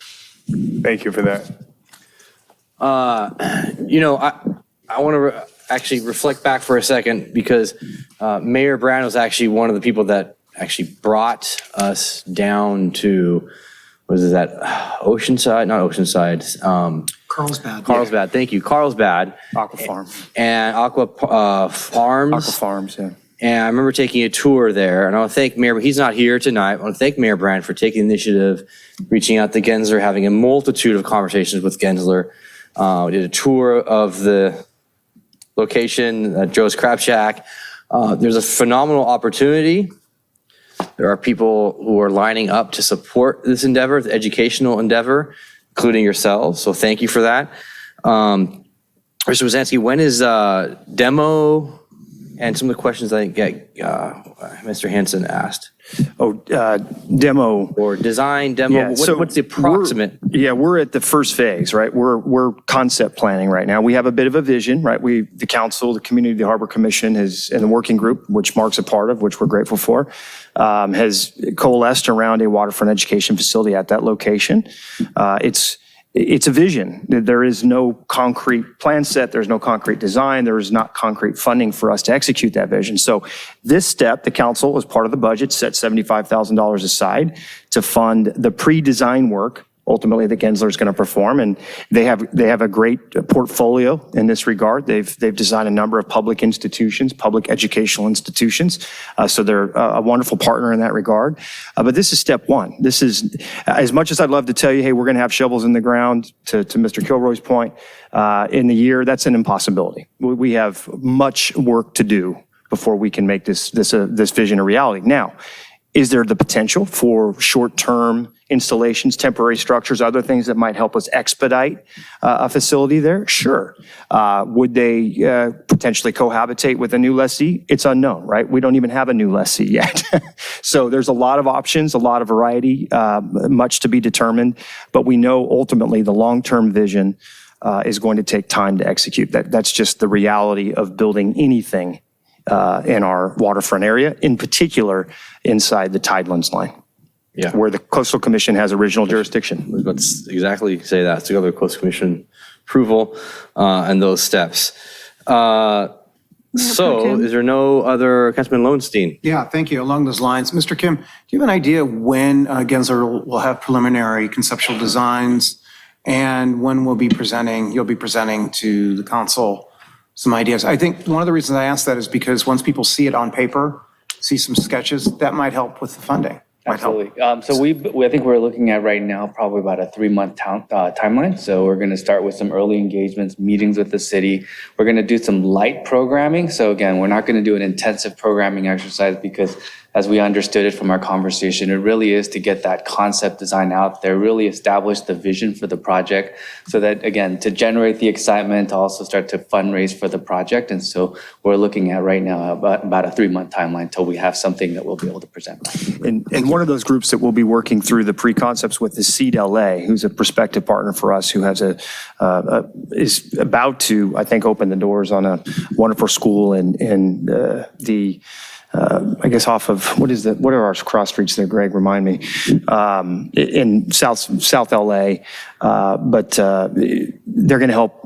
Thank you for that. I want to actually reflect back for a second because Mayor Brand was actually one of the people that actually brought us down to, what is that, Oceanside? Not Oceanside. Carlsbad. Carlsbad, thank you, Carlsbad. Aqua Farm. And Aqua Farms. Aqua Farms, yeah. And I remember taking a tour there, and I want to thank Mayor, he's not here tonight. I want to thank Mayor Brand for taking the initiative, reaching out to Gensler, having a multitude of conversations with Gensler. We did a tour of the location, Joe's Crab Shack. There's a phenomenal opportunity. There are people who are lining up to support this endeavor, the educational endeavor, including yourselves. So thank you for that. Mr. Wazansky, when is demo and some of the questions I get Mr. Hansen asked? Demo. Or design, demo, Yeah, so what's the approximate? We're at the first phase, right? We're concept planning right now. We have a bit of a vision, right? The council, the community, the Harbor Commission has, and the working group, which Mark's a part of, which we're grateful for, has coalesced around a waterfront education facility at that location. It's a vision. There is no concrete plan set. There's no concrete design. There is not concrete funding for us to execute that vision. So this step, the council, as part of the budget, set $75,000 aside to fund the pre-design work, ultimately that Gensler is going to perform. And they have a great portfolio in this regard. They've designed a number of public institutions, public educational institutions. So they're a wonderful partner in that regard. But this is step one. This is, as much as I'd love to tell you, hey, we're going to have shovels in the ground, to Mr. Kilroy's point, in the year, that's an impossibility. We have much work to do before we can make this vision a reality. Now, is there the potential for short-term installations, temporary structures, other things that might help us expedite a facility there? Sure. Would they potentially cohabitate with a new lessee? It's unknown, right? We don't even have a new lessee yet. So there's a lot of options, a lot of variety, much to be determined, but we know ultimately the long-term vision is going to take time to execute. That's just the reality of building anything in our waterfront area, in particular inside the Tidelands line. Yeah. Where the Coastal Commission has original jurisdiction. I was about to exactly say that, to go to the Coastal Commission approval and those steps. So is there no other, Councilman Lowenstein? Yeah, thank you. Along those lines, Mr. Kim, do you have an idea when Gensler will have preliminary conceptual designs and when you'll be presenting to the council some ideas? I think one of the reasons I ask that is because once people see it on paper, see some sketches, that might help with the funding. Absolutely. So I think we're looking at right now probably about a 3-month timeline. So we're going to start with some early engagements, meetings with the city. We're going to do some light programming. So again, we're not going to do an intensive programming exercise because as we understood it from our conversation, it really is to get that concept design out there, really establish the vision for the project so that, again, to generate the excitement, to also start to fundraise for the project. And so we're looking at right now about a 3-month timeline until we have something that we'll be able to present. And one of those groups that we'll be working through the pre-concepts with is Seed LA, who's a prospective partner for us, who has is about to, I think, open the doors on a wonderful school in I guess off of, what are our cross streets there, Greg? Remind me. In South LA. But they're going to help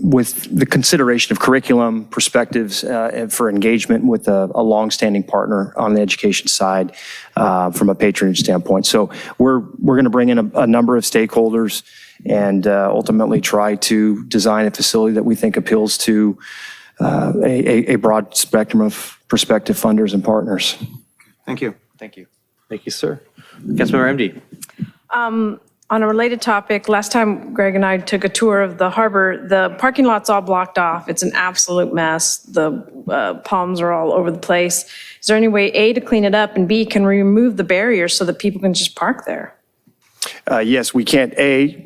with the consideration of curriculum, perspectives for engagement with a longstanding partner on the education side from a patronage standpoint. So we're going to bring in a number of stakeholders and ultimately try to design a facility that we think appeals to a broad spectrum of prospective funders and partners. Thank you. Thank you. Thank you, sir. Councilmember MD. On a related topic, last time Greg and I took a tour of the harbor, the parking lot's all blocked off. It's an absolute mess. The palms are all over the place. Is there any way, A, to clean it up, and B, can we remove the barriers so that people can just park there? Yes, we can,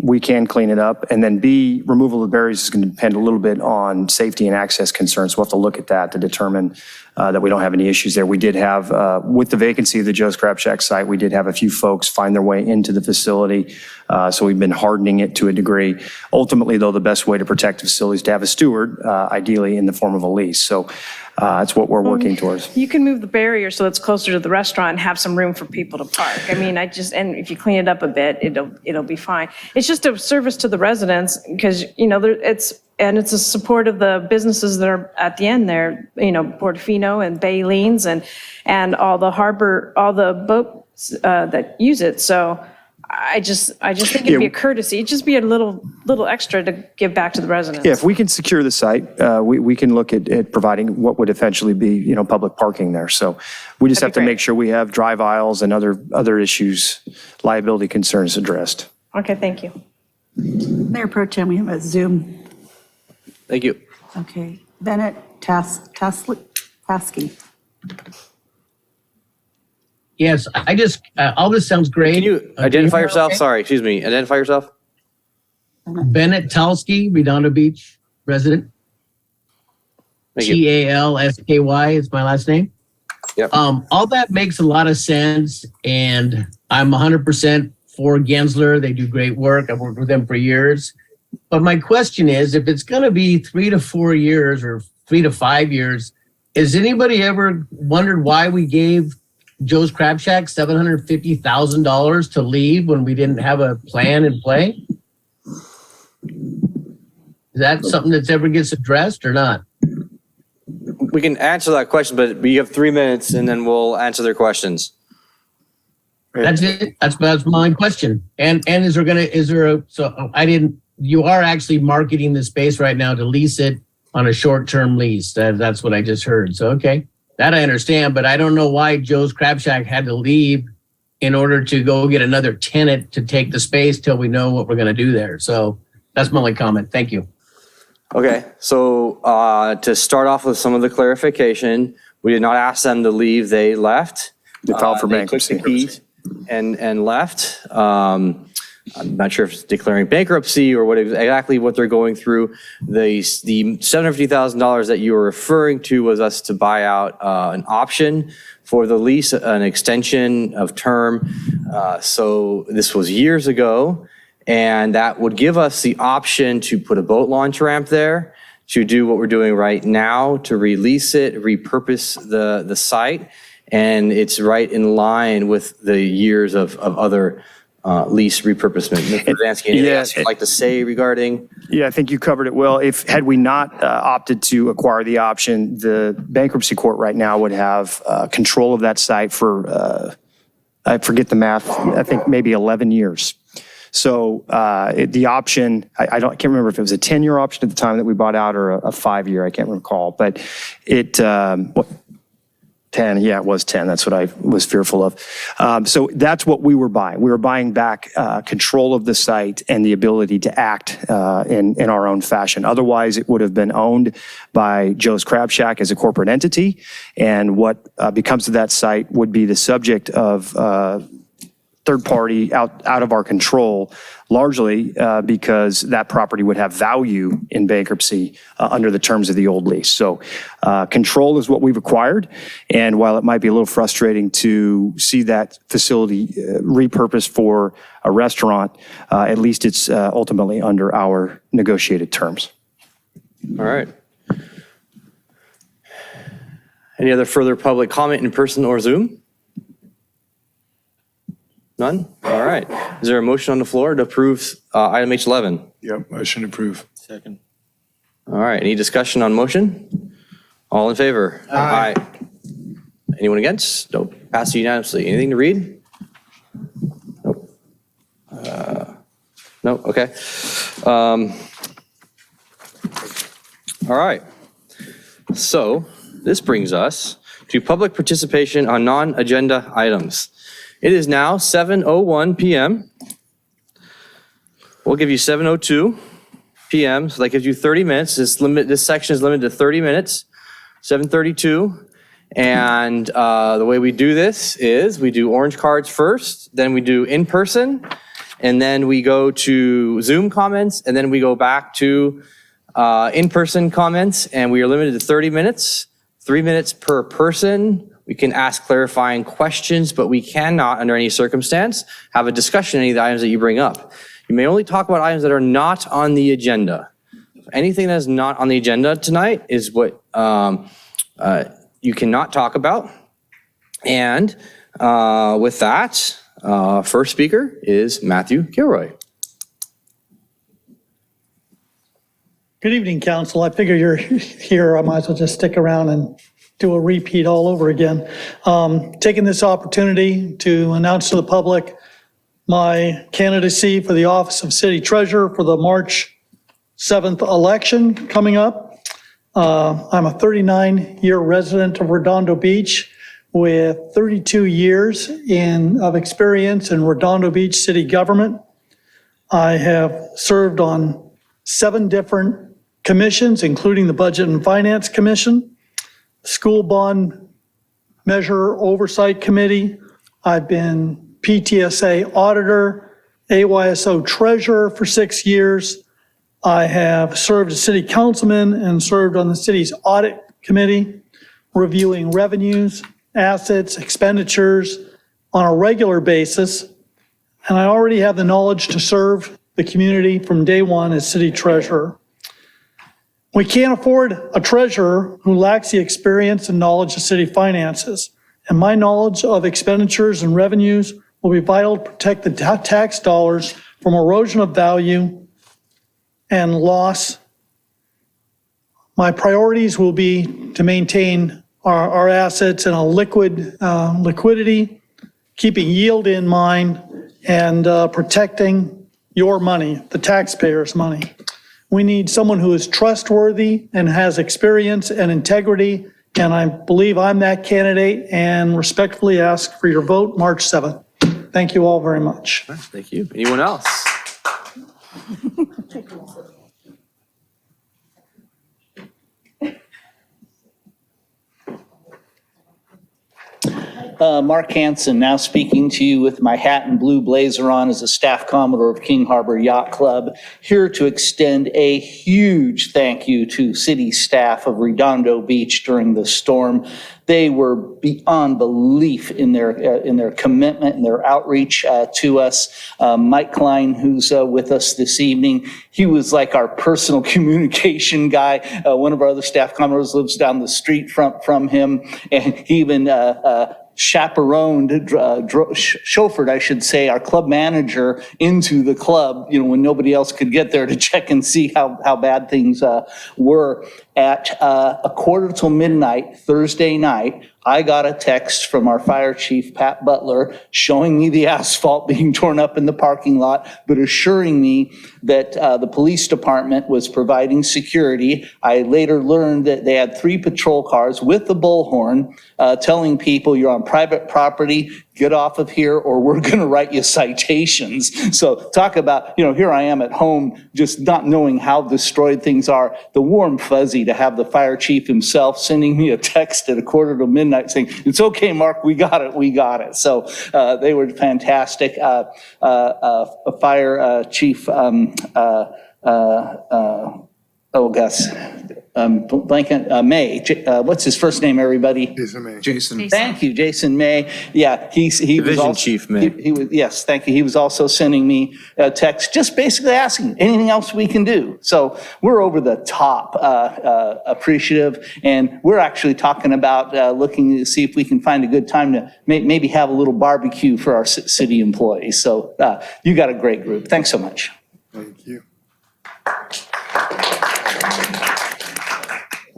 we can clean it up, and then B, removal of barriers is going to depend a little bit on safety and access concerns. We'll have to look at that to determine that we don't have any issues there. We did have, with the vacancy of the Joe's Crab Shack site, we did have a few folks find their way into the facility, so we've been hardening it to a degree. Ultimately, though, the best way to protect the facility is to have a steward, ideally in the form of a lease. So that's what we're working towards. You can move the barrier so it's closer to the restaurant and have some room for people to park. I mean, and if you clean it up a bit, it'll be fine. It's just a service to the residents because, it's a support of the businesses that are at the end there, Portofino and Baylene's and all the harbor, all the boats that use it. So I just think it'd be a courtesy. It'd just be a little extra to give back to the residents. Yeah, if we can secure the site, we can look at providing what would eventually be, public parking there. So we just have to make sure we have drive aisles and other issues, liability concerns addressed. Okay, thank you. Mayor Pro Tem, we have a Zoom. Thank you. Okay. Bennett Taskey. Yes, I just, all this sounds great. Can you identify yourself? Sorry, excuse me. Identify yourself. Bennett Talsky, Redondo Beach resident. Thank you. Talsky is my last name. Yep. All that makes a lot of sense, and I'm 100% for Gensler. They do great work. I've worked with them for years. But my question is, if it's going to be 3 to 4 years or 3 to 5 years, has anybody ever wondered why we gave Joe's Crab Shack $750,000 to leave when we didn't have a plan in play? Is that something that's ever gets addressed or not? We can answer that question, but you have 3 minutes and then we'll answer their questions. That's it. That's my question. And you are actually marketing the space right now to lease it on a short-term lease. That's what I just heard. So, okay, that I understand, but I don't know why Joe's Crab Shack had to leave in order to go get another tenant to take the space till we know what we're going to do there. So that's my only comment. Thank you. Okay, so to start off with some of the clarification, we did not ask them to leave. They left. They filed for bankruptcy. They took the keys and left. I'm not sure if it's declaring bankruptcy or exactly what they're going through. The $750,000 that you were referring to was us to buy out an option for the lease, an extension of term. So this was years ago, and that would give us the option to put a boat launch ramp there, to do what we're doing right now, to release it, repurpose the site, and it's right in line with the years of other lease repurposement. Mr. Zansky, anything else you'd like to say regarding? Yeah, I think you covered it well. Had we not opted to acquire the option, the bankruptcy court right now would have control of that site for, I forget the math, I think maybe 11 years. So the option, I can't remember if it was a 10-year option at the time that we bought out or a 5-year, I can't recall, but it, 10, yeah, it was 10. That's what I was fearful of. So that's what we were buying. We were buying back control of the site and the ability to act in our own fashion. Otherwise, it would have been owned by Joe's Crab Shack as a corporate entity. And what becomes of that site would be the subject of third party out of our control, largely because that property would have value in bankruptcy under the terms of the old lease. So control is what we've acquired. And while it might be a little frustrating to see that facility repurposed for a restaurant, at least it's ultimately under our negotiated terms. All right. Any other further public comment in person or Zoom? None? All right. Is there a motion on the floor to approve item H11? Yep, motion to approve. Second. All right. Any discussion on motion? All in favor? Aye. Anyone against? Nope. Passed unanimously. Anything to read? Nope. Nope. Okay. All right. So this brings us to public participation on non-agenda items. It is now 7:01 p.m. We'll give you 7:02 PM, so that gives you 30 minutes. This section is limited to 30 minutes, 7:32. And the way we do this is we do orange cards first, then we do in-person, and then we go to Zoom comments, and then we go back to in-person comments, and we are limited to 30 minutes, 3 minutes per person. We can ask clarifying questions, but we cannot, under any circumstance, have a discussion on any of the items that you bring up. You may only talk about items that are not on the agenda. Anything that is not on the agenda tonight is what you cannot talk about. And with that, first speaker is Matthew Kilroy. Good evening, council. I figure you're here. I might as well just stick around and do a repeat all over again. Taking this opportunity to announce to the public my candidacy for the office of city treasurer for the March 7th election coming up. I'm a 39-year resident of Redondo Beach with 32 years of experience in Redondo Beach city government. I have served on 7 different commissions, including the Budget and Finance Commission, School Bond Measure Oversight Committee. I've been PTSA auditor, AYSO treasurer for 6 years. I have served as city councilman and served on the city's audit committee, reviewing revenues, assets, expenditures on a regular basis. And I already have the knowledge to serve the community from day one as city treasurer. We can't afford a treasurer who lacks the experience and knowledge of city finances. And my knowledge of expenditures and revenues will be vital to protect the tax dollars from erosion of value and loss. My priorities will be to maintain our assets in a liquidity, keeping yield in mind, and protecting your money, the taxpayers' money. We need someone who is trustworthy and has experience and integrity, and I believe I'm that candidate, and respectfully ask for your vote March 7th. Thank you all very much. Thank you. Anyone else? Mark Hansen, now speaking to you with my hat and blue blazer on as a staff commodore of King Harbor Yacht Club, here to extend a huge thank you to city staff of Redondo Beach during the storm. They were beyond belief in their commitment and their outreach to us. Mike Klein, who's with us this evening, he was like our personal communication guy. One of our other staff commodores lives down the street from him, and he even chaperoned, chauffeured, I should say, our club manager into the club, when nobody else could get there to check and see how bad things were. At 1:45 Thursday night, I got a text from our fire chief, Pat Butler, showing me the asphalt being torn up in the parking lot, but assuring me that the police department was providing security. I later learned that they had 3 patrol cars with the bullhorn telling people, you're on private property, get off of here or we're going to write you citations. So talk about, here I am at home just not knowing how destroyed things are. The warm fuzzy to have the fire chief himself sending me a text at 1:45 saying, it's okay, Mark, we got it. So they were fantastic. Fire chief, May. What's his first name, everybody? Jason May. Jason. Thank you, Jason May. Yeah, he Division was also, Chief May. He was, yes, thank you. He was also sending me a text, just basically asking anything else we can do. So we're over the top appreciative, and we're actually talking about looking to see if we can find a good time to maybe have a little barbecue for our city employees. So you got a great group. Thanks so much. Thank you.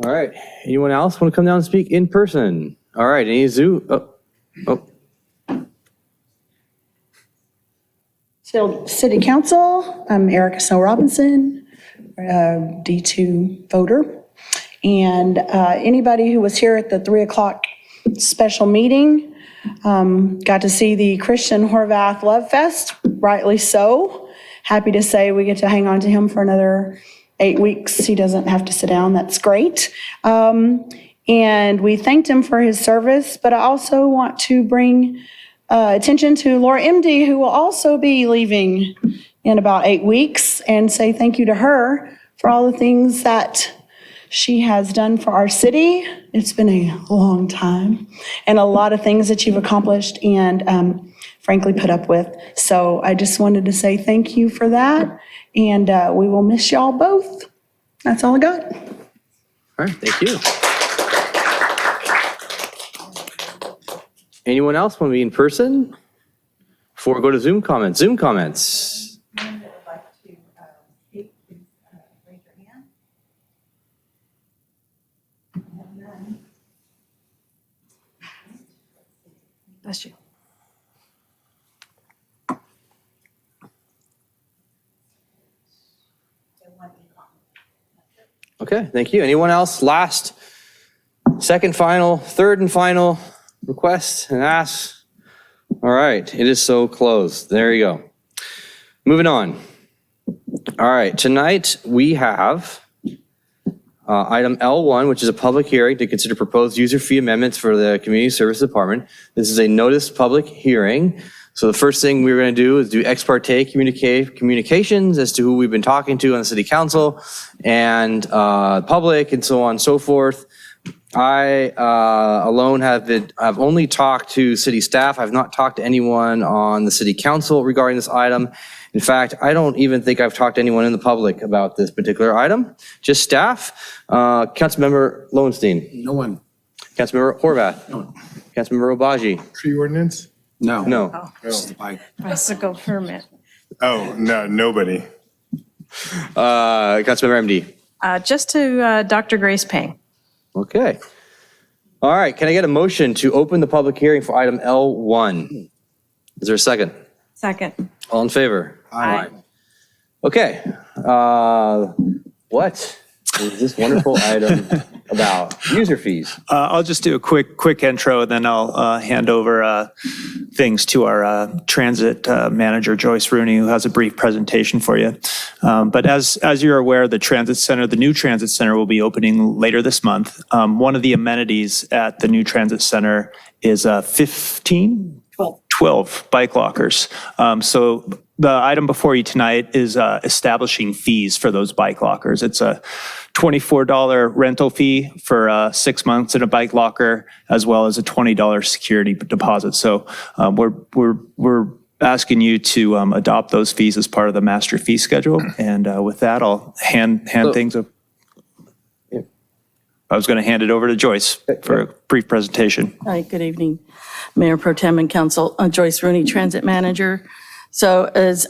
All right. Anyone else want to come down and speak in person? All right. Any Zoom? Oh. So, City Council, I'm Erica Snow Robinson, D2 voter. And anybody who was here at the 3 o'clock special meeting got to see the Christian Horvath Love Fest, rightly so. happy to say we get to hang on to him for another 8 weeks. He doesn't have to sit down. That's great. And we thanked him for his service, but I also want to bring attention to Laura MD, who will also be leaving in about 8 weeks, and say thank you to her for all the things that she has done for our city. It's been a long time, and a lot of things that you've accomplished and frankly put up with. So I just wanted to say thank you for that, and we will miss y'all both. That's all I got. All right, thank you. Anyone else want to be in person? Before we go to Zoom comments. Zoom comments. Bless you. Okay, thank you. Anyone else? Last, second final, third and final requests and asks? All right, it is so closed. There you go. Moving on. All right, tonight we have item L1, which is a public hearing to consider proposed user fee amendments for the Community Services Department. This is a notice public hearing. So the first thing we're going to do is do ex parte communications as to who we've been talking to on the city council and public and so on and so forth. I alone have only talked to city staff. I've not talked to anyone on the city council regarding this item. In fact, I don't even think I've talked to anyone in the public about this particular item, just staff. Councilmember Lowenstein. No one. Councilmember Horvath. No one. Councilmember Obaji. Tree ordinance? No. No. Bicycle permit. Oh, no, nobody. Councilmember MD. Just to Dr. Grace Payne. Okay. All right, can I get a motion to open the public hearing for item L1? Is there a second? Second. All in favor? Aye. Okay. What is this wonderful item about? User fees. I'll just do a quick intro, and then I'll hand over things to our transit manager, Joyce Rooney, who has a brief presentation for you. But as you're aware, the new transit center will be opening later this month. One of the amenities at the new transit center is 12 bike lockers. So the item before you tonight is establishing fees for those bike lockers. It's a $24 rental fee for 6 months in a bike locker, as well as a $20 security deposit. So we're asking you to adopt those fees as part of the master fee schedule. And with that, I'll hand things up. I was going to hand it over to Joyce for a brief presentation. Hi, good evening, Mayor Pro Tem and Council. Joyce Rooney, Transit Manager. So as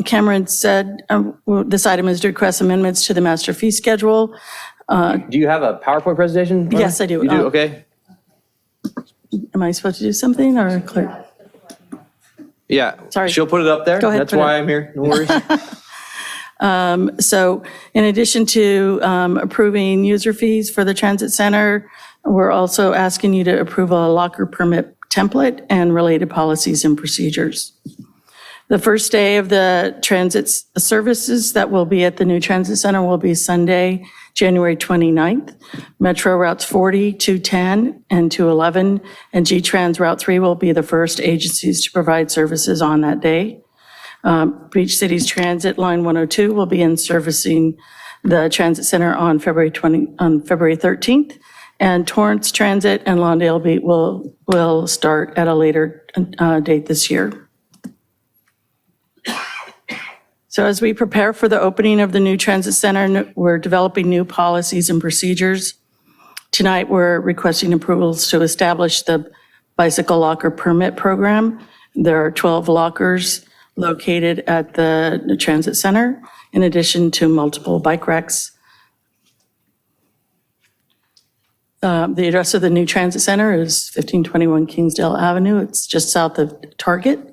Cameron said, this item is to request amendments to the master fee schedule. Do you have a PowerPoint presentation? Yes, I do. You do, okay. Am I supposed to do something or clear? Yeah, Sorry. She'll put it up there. Go ahead, That's put it why up. I'm here, no worries. So in addition to approving user fees for the transit center, we're also asking you to approve a locker permit template and related policies and procedures. The first day of the transit services that will be at the new transit center will be Sunday, January 29th. Metro routes 40, 210, and 211, and G-Trans Route 3 will be the first agencies to provide services on that day. Beach Cities Transit Line 102 will begin servicing the transit center on February 13th, and Torrance Transit and Lawndale Beat will start at a later date this year. So as we prepare for the opening of the new transit center, we're developing new policies and procedures. Tonight, we're requesting approvals to establish the bicycle locker permit program. There are 12 lockers located at the transit center, in addition to multiple bike racks. The address of the new transit center is 1521 Kingsdale Avenue. It's just south of Target.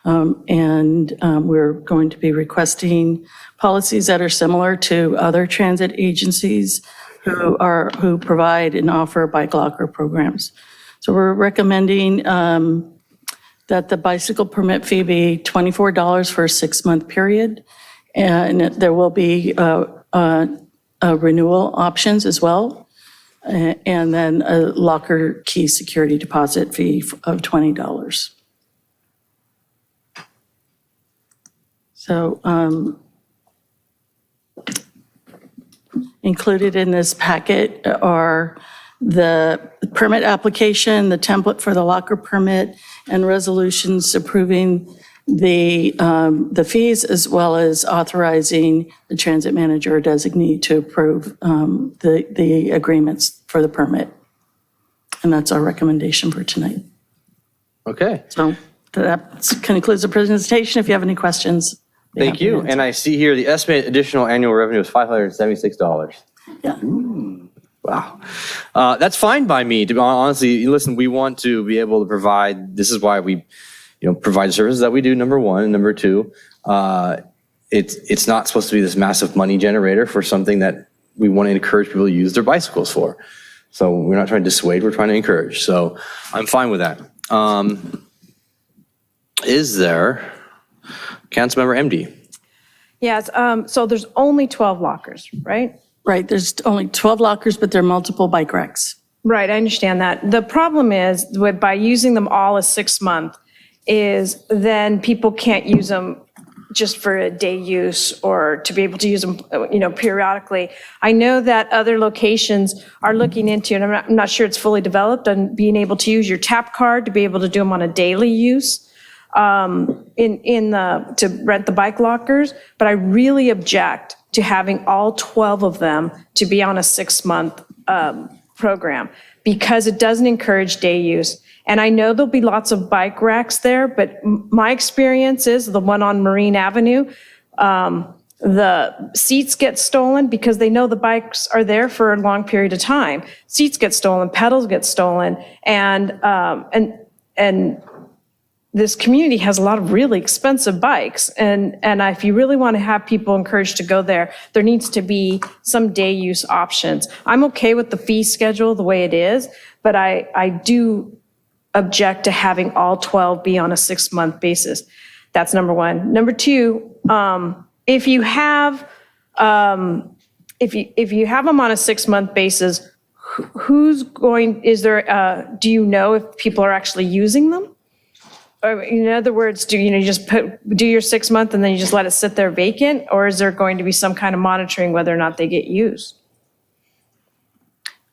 We're going to be requesting policies that are similar to other transit agencies who provide and offer bike locker programs. So we're recommending that the bicycle permit fee be $24 for a 6-month period, and there will be renewal options as well, and then a locker key security deposit fee of $20. So included in this packet are the permit application, the template for the locker permit, and resolutions approving the fees, as well as authorizing the transit manager or designee to approve the agreements for the permit. And that's our recommendation for tonight. Okay. So that concludes the presentation. If you have any questions. Thank you. And I see here the estimated additional annual revenue is $576. Yeah. Wow. That's fine by me, to be honestly. Listen, we want to be able to provide, this is why we provide services that we do, number one. And number two, it's not supposed to be this massive money generator for something that we want to encourage people to use their bicycles for. So we're not trying to dissuade, we're trying to encourage. So I'm fine with that. Is there, Councilmember MD? Yes, so there's only 12 lockers, right? Right, there's only 12 lockers, but there are multiple bike racks. Right, I understand that. The problem is by using them all as 6 month is then people can't use them just for a day use or to be able to use them, periodically. I know that other locations are looking into, and I'm not sure it's fully developed, on being able to use your tap card to be able to do them on a daily use to rent the bike lockers. But I really object to having all 12 of them to be on a 6-month program because it doesn't encourage day use. And I know there'll be lots of bike racks there, but my experience is the one on Marine Avenue, the seats get stolen because they know the bikes are there for a long period of time. Seats get stolen, pedals get stolen, and this community has a lot of really expensive bikes. And if you really want to have people encouraged to go there, there needs to be some day use options. I'm okay with the fee schedule the way it is, but I do object to having all 12 be on a 6-month basis. That's number one. Number two, if you have them on a 6-month basis, do you know if people are actually using them? Or in other words, do you just do your 6 month and then you just let it sit there vacant? Or is there going to be some kind of monitoring whether or not they get used?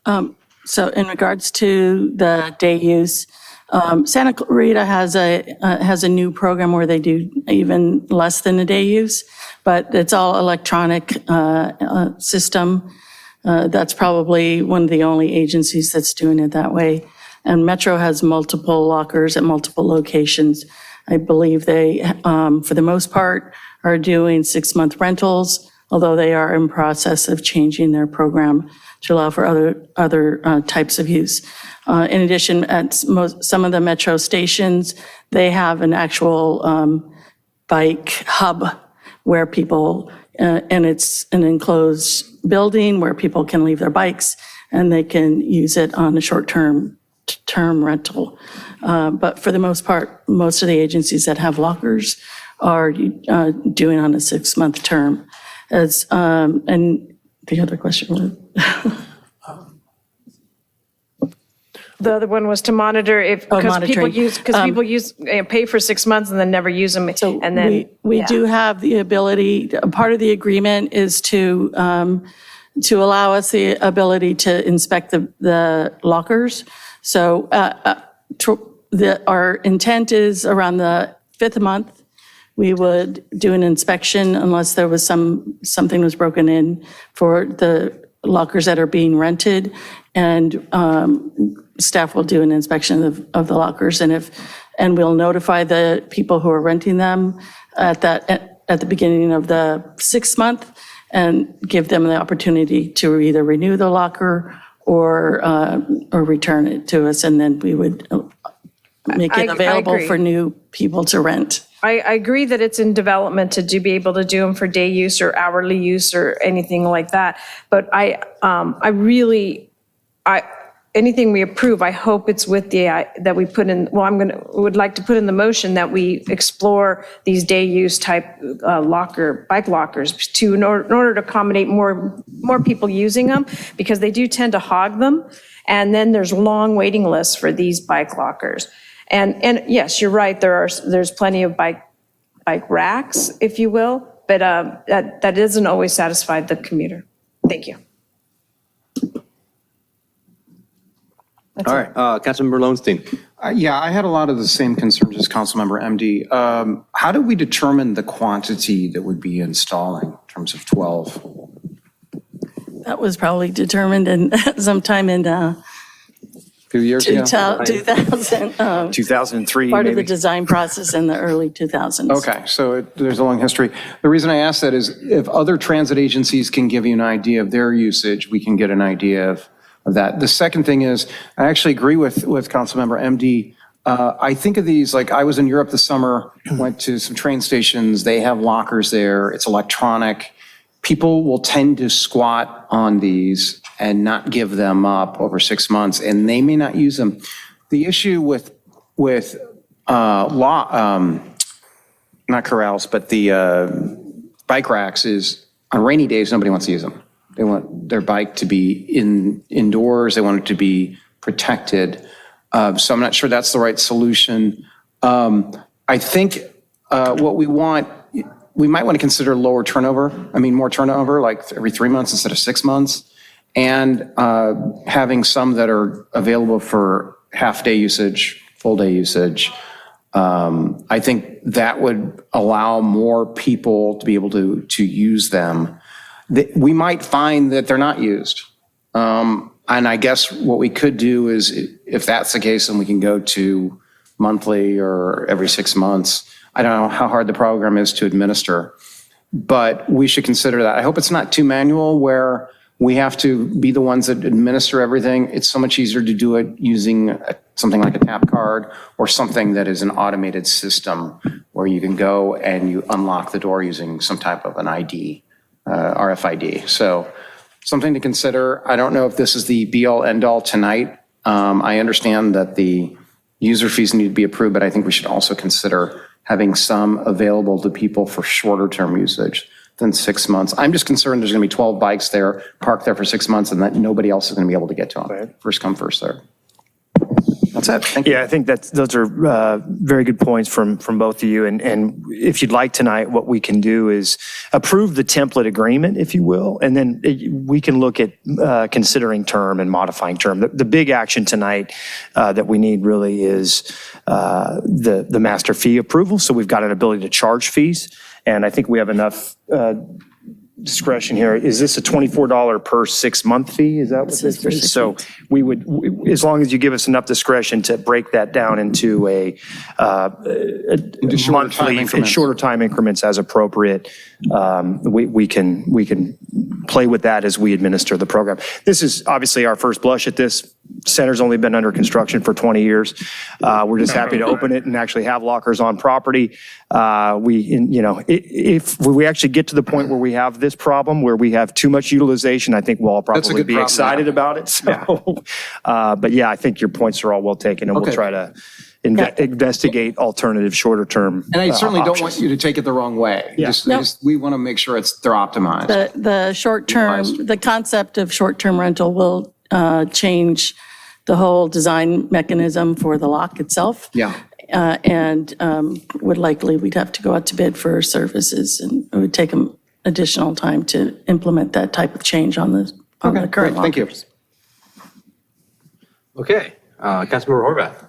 So in regards to the day use, Santa Clarita has a new program where they do even less than a day use, but it's all electronic system. That's probably one of the only agencies that's doing it that way. And Metro has multiple lockers at multiple locations. I believe they, for the most part, are doing 6-month rentals, although they are in process of changing their program to allow for other types of use. In addition, at some of the Metro stations, they have an actual bike hub where people, and it's an enclosed building where people can leave their bikes and they can use it on a short-term rental. But for the most part, most of the agencies that have lockers are doing on a 6-month term. And the other question was? The other one was to monitor because people pay for 6 months and then never use them. So we do have the ability, part of the agreement is to allow us the ability to inspect the lockers. So our intent is around the 5th month, we would do an inspection unless there was something was broken in for the lockers that are being rented, and staff will do an inspection of the lockers, and we'll notify the people who are renting them at the beginning of the 6th month and give them the opportunity to either renew the locker or return it to us, and then we would make it available for new people to rent. I agree that it's in development to be able to do them for day use or hourly use or anything like that. But I anything we approve, I hope it's with that we put in, well, would like to put in the motion that we explore these day use type bike lockers in order to accommodate more people using them, because they do tend to hog them. And then there's long waiting lists for these bike lockers. And yes, you're right, there's plenty of bike racks, if you will, but that doesn't always satisfy the commuter. Thank you. All right, Councilmember Lowenstein. Yeah, I had a lot of the same concerns as Councilmember MD. How do we determine the quantity that would be installing in terms of 12? That was probably determined sometime in A few years ago? 2000. 2003, Part of the maybe. design process in the early 2000s. Okay, so there's a long history. The reason I ask that is if other transit agencies can give you an idea of their usage, we can get an idea of that. The second thing is, I actually agree with Councilmember MD. I think of these, like I was in Europe this summer, went to some train stations, they have lockers there, it's electronic. People will tend to squat on these and not give them up over 6 months, and they may not use them. The issue with not corrals, but the bike racks is on rainy days, nobody wants to use them. They want their bike to be indoors. They want it to be protected. So I'm not sure that's the right solution. I think what we might want to consider lower turnover. I mean, more turnover, like every 3 months instead of 6 months. And having some that are available for half-day usage, full-day usage. I think that would allow more people to be able to use them. We might find that they're not used. And I guess what we could do is, if that's the case, then we can go to monthly or every 6 months. I don't know how hard the program is to administer, but we should consider that. I hope it's not too manual where we have to be the ones that administer everything. It's so much easier to do it using something like a tap card or something that is an automated system where you can go and you unlock the door using some type of an ID. RFID. So something to consider. I don't know if this is the be-all, end-all tonight. I understand that the user fees need to be approved, but I think we should also consider having some available to people for shorter term usage than 6 months. I'm just concerned there's going to be 12 bikes there, parked there for 6 months, and that nobody else is going to be able to get to them. First come, first served. That's it. Thank you. Yeah, I think those are very good points from both of you. And if you'd like tonight, what we can do is approve the template agreement, if you will, and then we can look at considering term and modifying term. The big action tonight that we need really is the master fee approval. So we've got an ability to charge fees, and I think we have enough discretion here. Is this a $24 per 6 month fee? Is that what this is? So we would, as long as you give us enough discretion to break that down into a monthly, in shorter time increments as appropriate, we can play with that as we administer the program. This is obviously our first blush at this. Center's only been under construction for 20 years. We're just happy to open it and actually have lockers on property. If we actually get to the point where we have this problem, where we have too much utilization, I think we'll all probably be excited about it. So, but yeah, I think your points are all well taken, and we'll try to investigate alternative shorter term. And I certainly don't options. want you to take it the wrong way. Yeah. We want to make sure they're optimized. The short term, the concept of short term rental will change the whole design mechanism for the lock itself. Yeah. And we'd have to go out to bid for services, and it would take them additional time to implement that type of change on the current lockers. Thank you. Okay, Councilmember Horvath.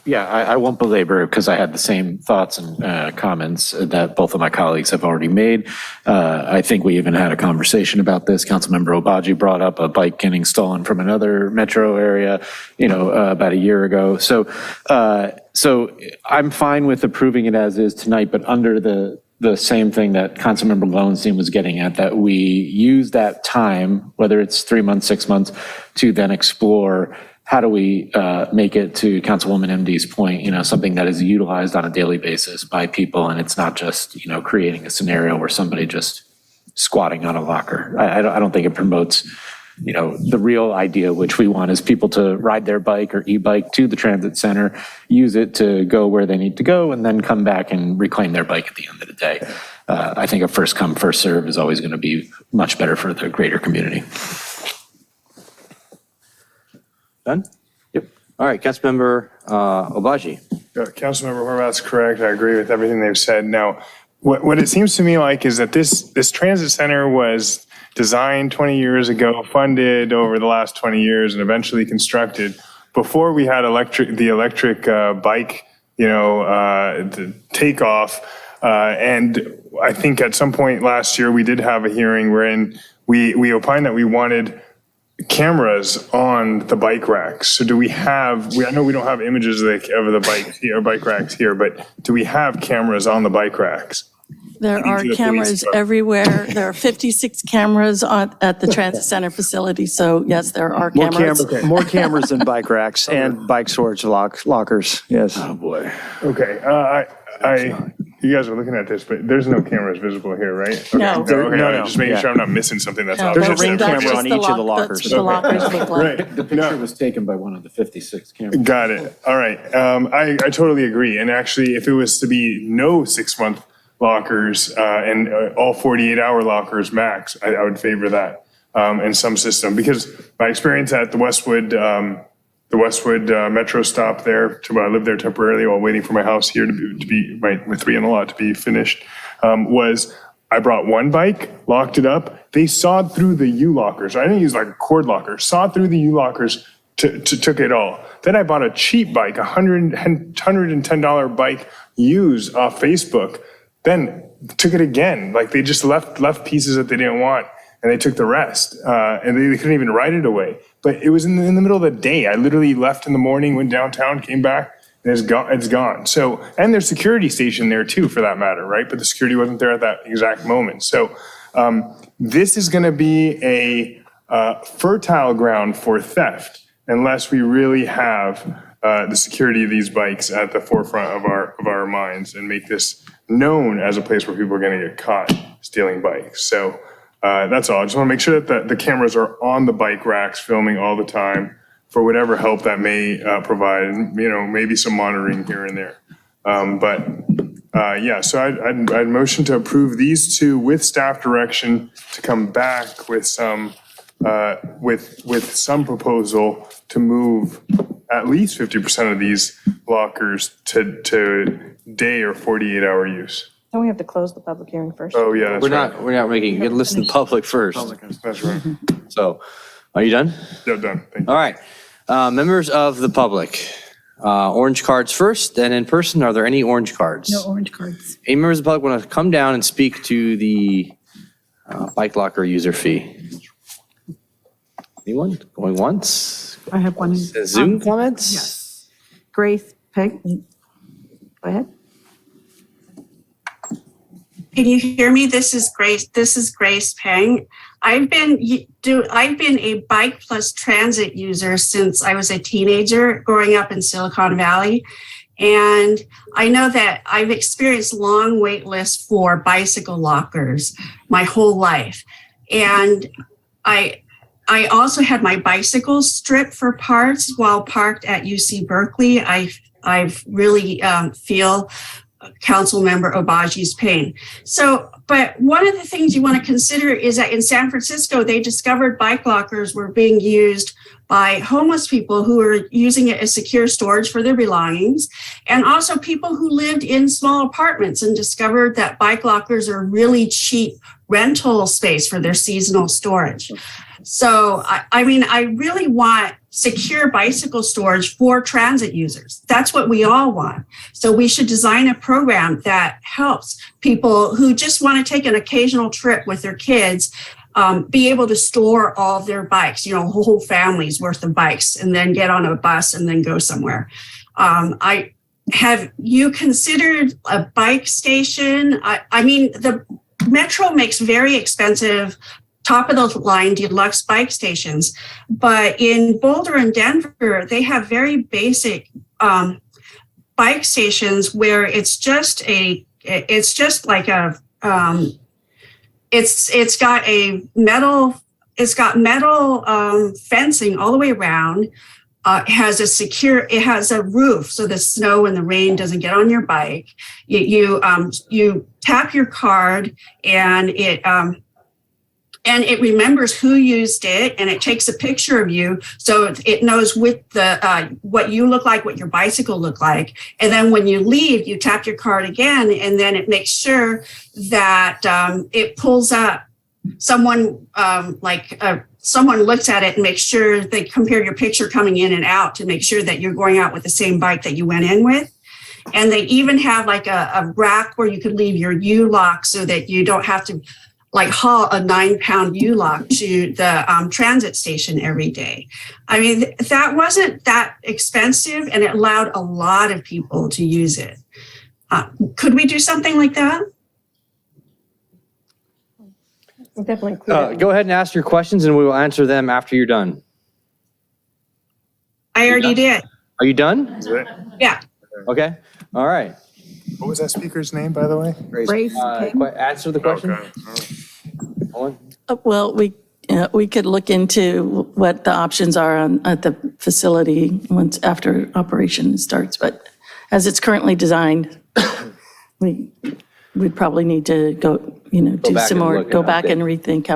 Yeah, I won't belabor it because I had the same thoughts and comments that both of my colleagues have already made. I think we even had a conversation about this. Councilmember Obaji brought up a bike getting stolen from another metro area, about a year ago. So I'm fine with approving it as is tonight, but under the same thing that Councilmember Lowenstein was getting at, that we use that time, whether it's 3 months, 6 months, to then explore how do we make it, to Councilwoman MD's point, something that is utilized on a daily basis by people, and it's not just, creating a scenario where somebody just squatting on a locker. I don't think it promotes the real idea, which we want is people to ride their bike or e-bike to the transit center, use it to go where they need to go, and then come back and reclaim their bike at the end of the day. I think a first come, first serve is always going to be much better for the greater community. Done? Yep. All right, Councilmember Obaji. Councilmember Horvath's correct. I agree with everything they've said. Now, what it seems to me like is that this transit center was designed 20 years ago, funded over the last 20 years, and eventually constructed before we had the electric bike, the takeoff. And I think at some point last year we did have a hearing wherein we opined that we wanted cameras on the bike racks. So do we have, I know we don't have images of the bike racks here, but do we have cameras on the bike racks? There are cameras everywhere. There are 56 cameras at the transit center facility. So yes, there are cameras. More cameras than bike racks and bike storage lockers. Yes. Oh, boy. Okay. You guys are looking at this, but there's no cameras visible here, right? Okay. No. Okay. Just making sure I'm not missing something that's No, obvious. There's a ring that's camera just on the each of the lock- lockers. That's what the lockers look like. Right. The picture was taken by one of the 56 cameras. Got it. All right. I totally agree. And actually, if it was to be no 6-month lockers and all 48-hour lockers max, I would favor that in some system, because my experience at the Westwood Metro stop there, I lived there temporarily while waiting for my house here to be with 3 in the lot to be finished, was I brought one bike, locked it up. They sawed through the U-lockers. I didn't use like a cord locker, sawed through the U-lockers, took it all. Then I bought a cheap bike, $110 bike used off Facebook. Then took it again. Like they just left pieces that they didn't want, and they took the rest. And they couldn't even write it away. But it was in the middle of the day. I literally left in the morning, went downtown, came back, and it's gone. So, and there's security station there too, for that matter, right? But the security wasn't there at that exact moment. So this is going to be a fertile ground for theft unless we really have the security of these bikes at the forefront of our minds and make this known as a place where people are going to get caught stealing bikes. So that's all. I just want to make sure that the cameras are on the bike racks, filming all the time for whatever help that may provide, maybe some monitoring here and there. So I'd motion to approve these two with staff direction to come back with some proposal to move at least 50% of these lockers to day or 48-hour use. Don't we have to close the public hearing first? Oh, yeah, that's right. We're not making, you gotta listen to public first. That's right. So, are you done? Yeah, done. Thank you. All right. Members of the public, orange cards first, and in person, are there any orange cards? No orange cards. Any members of the public want to come down and speak to the bike locker user fee? Anyone going once? I have one. Zoom comments? Yes. Grace, Peg, go ahead. Can you hear me? This is Grace Peng. I've been a Bike Plus Transit user since I was a teenager growing up in Silicon Valley. And I know that I've experienced long wait lists for bicycle lockers my whole life. And I also had my bicycle stripped for parts while parked at UC Berkeley. I really feel Councilmember Obaji's pain. So, but one of the things you want to consider is that in San Francisco, they discovered bike lockers were being used by homeless people who were using it as secure storage for their belongings, and also people who lived in small apartments and discovered that bike lockers are really cheap rental space for their seasonal storage. So, I mean, I really want secure bicycle storage for transit users. That's what we all want. So we should design a program that helps people who just want to take an occasional trip with their kids be able to store all of their bikes, whole families worth of bikes, and then get on a bus and then go somewhere. Have you considered a bike station? I mean, the Metro makes very expensive top of the line deluxe bike stations, but in Boulder and Denver, they have very basic bike stations where it's got a metal it's got metal fencing all the way around. It has a roof so the snow and the rain doesn't get on your bike. You tap your card and it remembers who used it, and it takes a picture of you, so it knows what you look like, what your bicycle looked like. And then when you leave, you tap your card again, and then it makes sure that it pulls up someone someone looks at it and makes sure they compare your picture coming in and out to make sure that you're going out with the same bike that you went in with. And they even have like a rack where you could leave your U-lock so that you don't have to haul a 9-pound U-lock to the transit station every day. I mean, that wasn't that expensive, and it allowed a lot of people to use it. Could we do something like that? We'll definitely include it. Go ahead and ask your questions, and we will answer them after you're done. I already did. Are you done? Is it? Yeah. Okay. All right. What was that speaker's name, by the way? Grace. Answer the question. Okay. Hold Well, we could look into what the options are at the facility once after operation starts, but as it's currently designed, we'd probably need to go, do back some and more, look go at back it. and rethink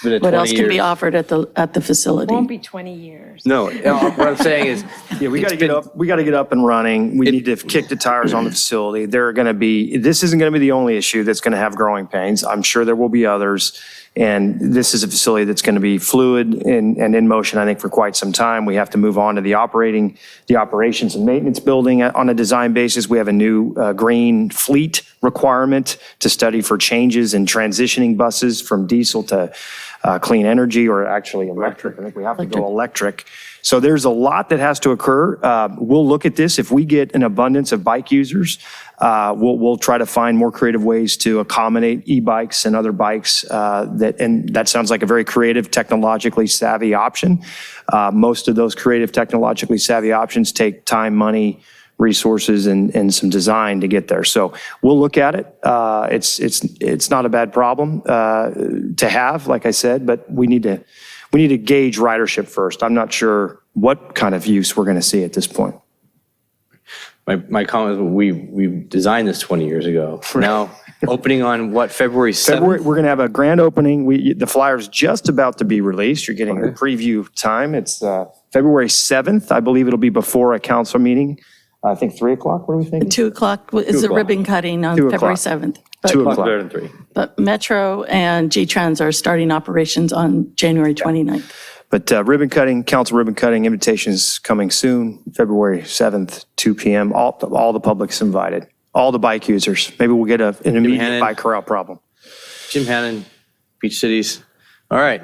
Been at what 20 else can be years. offered at the facility. Won't be 20 years. No, what I'm saying is, Yeah, we got to get up. We got to get up and running. We need to kick the tires on the facility. This isn't going to be the only issue that's going to have growing pains. I'm sure there will be others. And this is a facility that's going to be fluid and in motion, I think, for quite some time. We have to move on to the operations and maintenance building on a design basis. We have a new green fleet requirement to study for changes in transitioning buses from diesel to clean energy, or actually electric. I think we have to go electric. So there's a lot that has to occur. We'll look at this. If we get an abundance of bike users, we'll try to find more creative ways to accommodate e-bikes and other bikes. And that sounds like a very creative, technologically savvy option. Most of those creative, technologically savvy options take time, money, resources, and some design to get there. So we'll look at it. It's not a bad problem to have, like I said, but we need to gauge ridership first. I'm not sure what kind of use we're going to see at this point. my comment is we designed this 20 years ago. Now, opening on what, February 7th? We're going to have a grand opening. The flyer's just about to be released. You're getting a preview time. It's February 7th. I believe it'll be before a council meeting. I think 3 o'clock. What do we think? 2 o'clock is the ribbon cutting on 2 February o'clock. 7th. 2 Much o'clock. better than 3. But Metro and G-Trans are starting operations on January 29th. But ribbon cutting, council ribbon cutting, invitations coming soon, February 7th, 2 p.m. All the public's invited, all the bike users. Maybe we'll get an immediate Hannon. bike corral problem. Jim Hannon, Beach Cities. All right.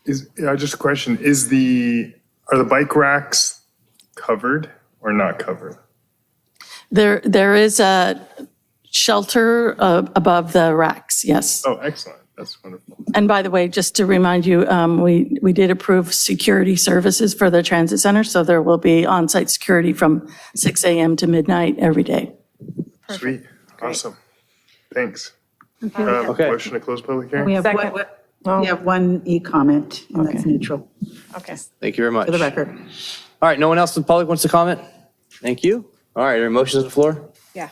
Just a question, are the bike racks covered or not covered? There is a shelter above the racks, yes. Oh, excellent. That's wonderful. And by the way, just to remind you, we did approve security services for the transit center, so there will be on-site security from 6 a.m. to midnight every day. Sweet. Awesome. Thanks. Okay. Motion to close public hearing? We have one e-comment, and that's neutral, Okay. Thank you very much. for the record. All right, no one else in the public wants to comment? Thank you. All right, are there motions on the floor? Yeah.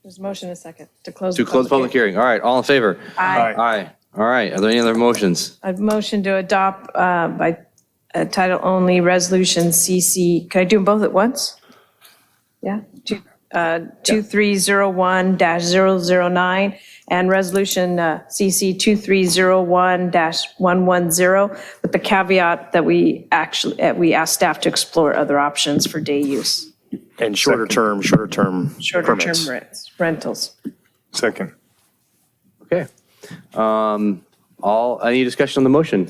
There's a motion in a second to close. To close the public hearing. All right, all in favor? Aye. Aye. All right, are there any other motions? A motion to adopt by title only resolution CC, can I do them both at once? Yeah, 2301-009 and resolution CC 2301-110 with the caveat that we asked staff to explore other options for day use. And shorter term permits. Shorter-term rentals. Second. Okay. Any discussion on the motion?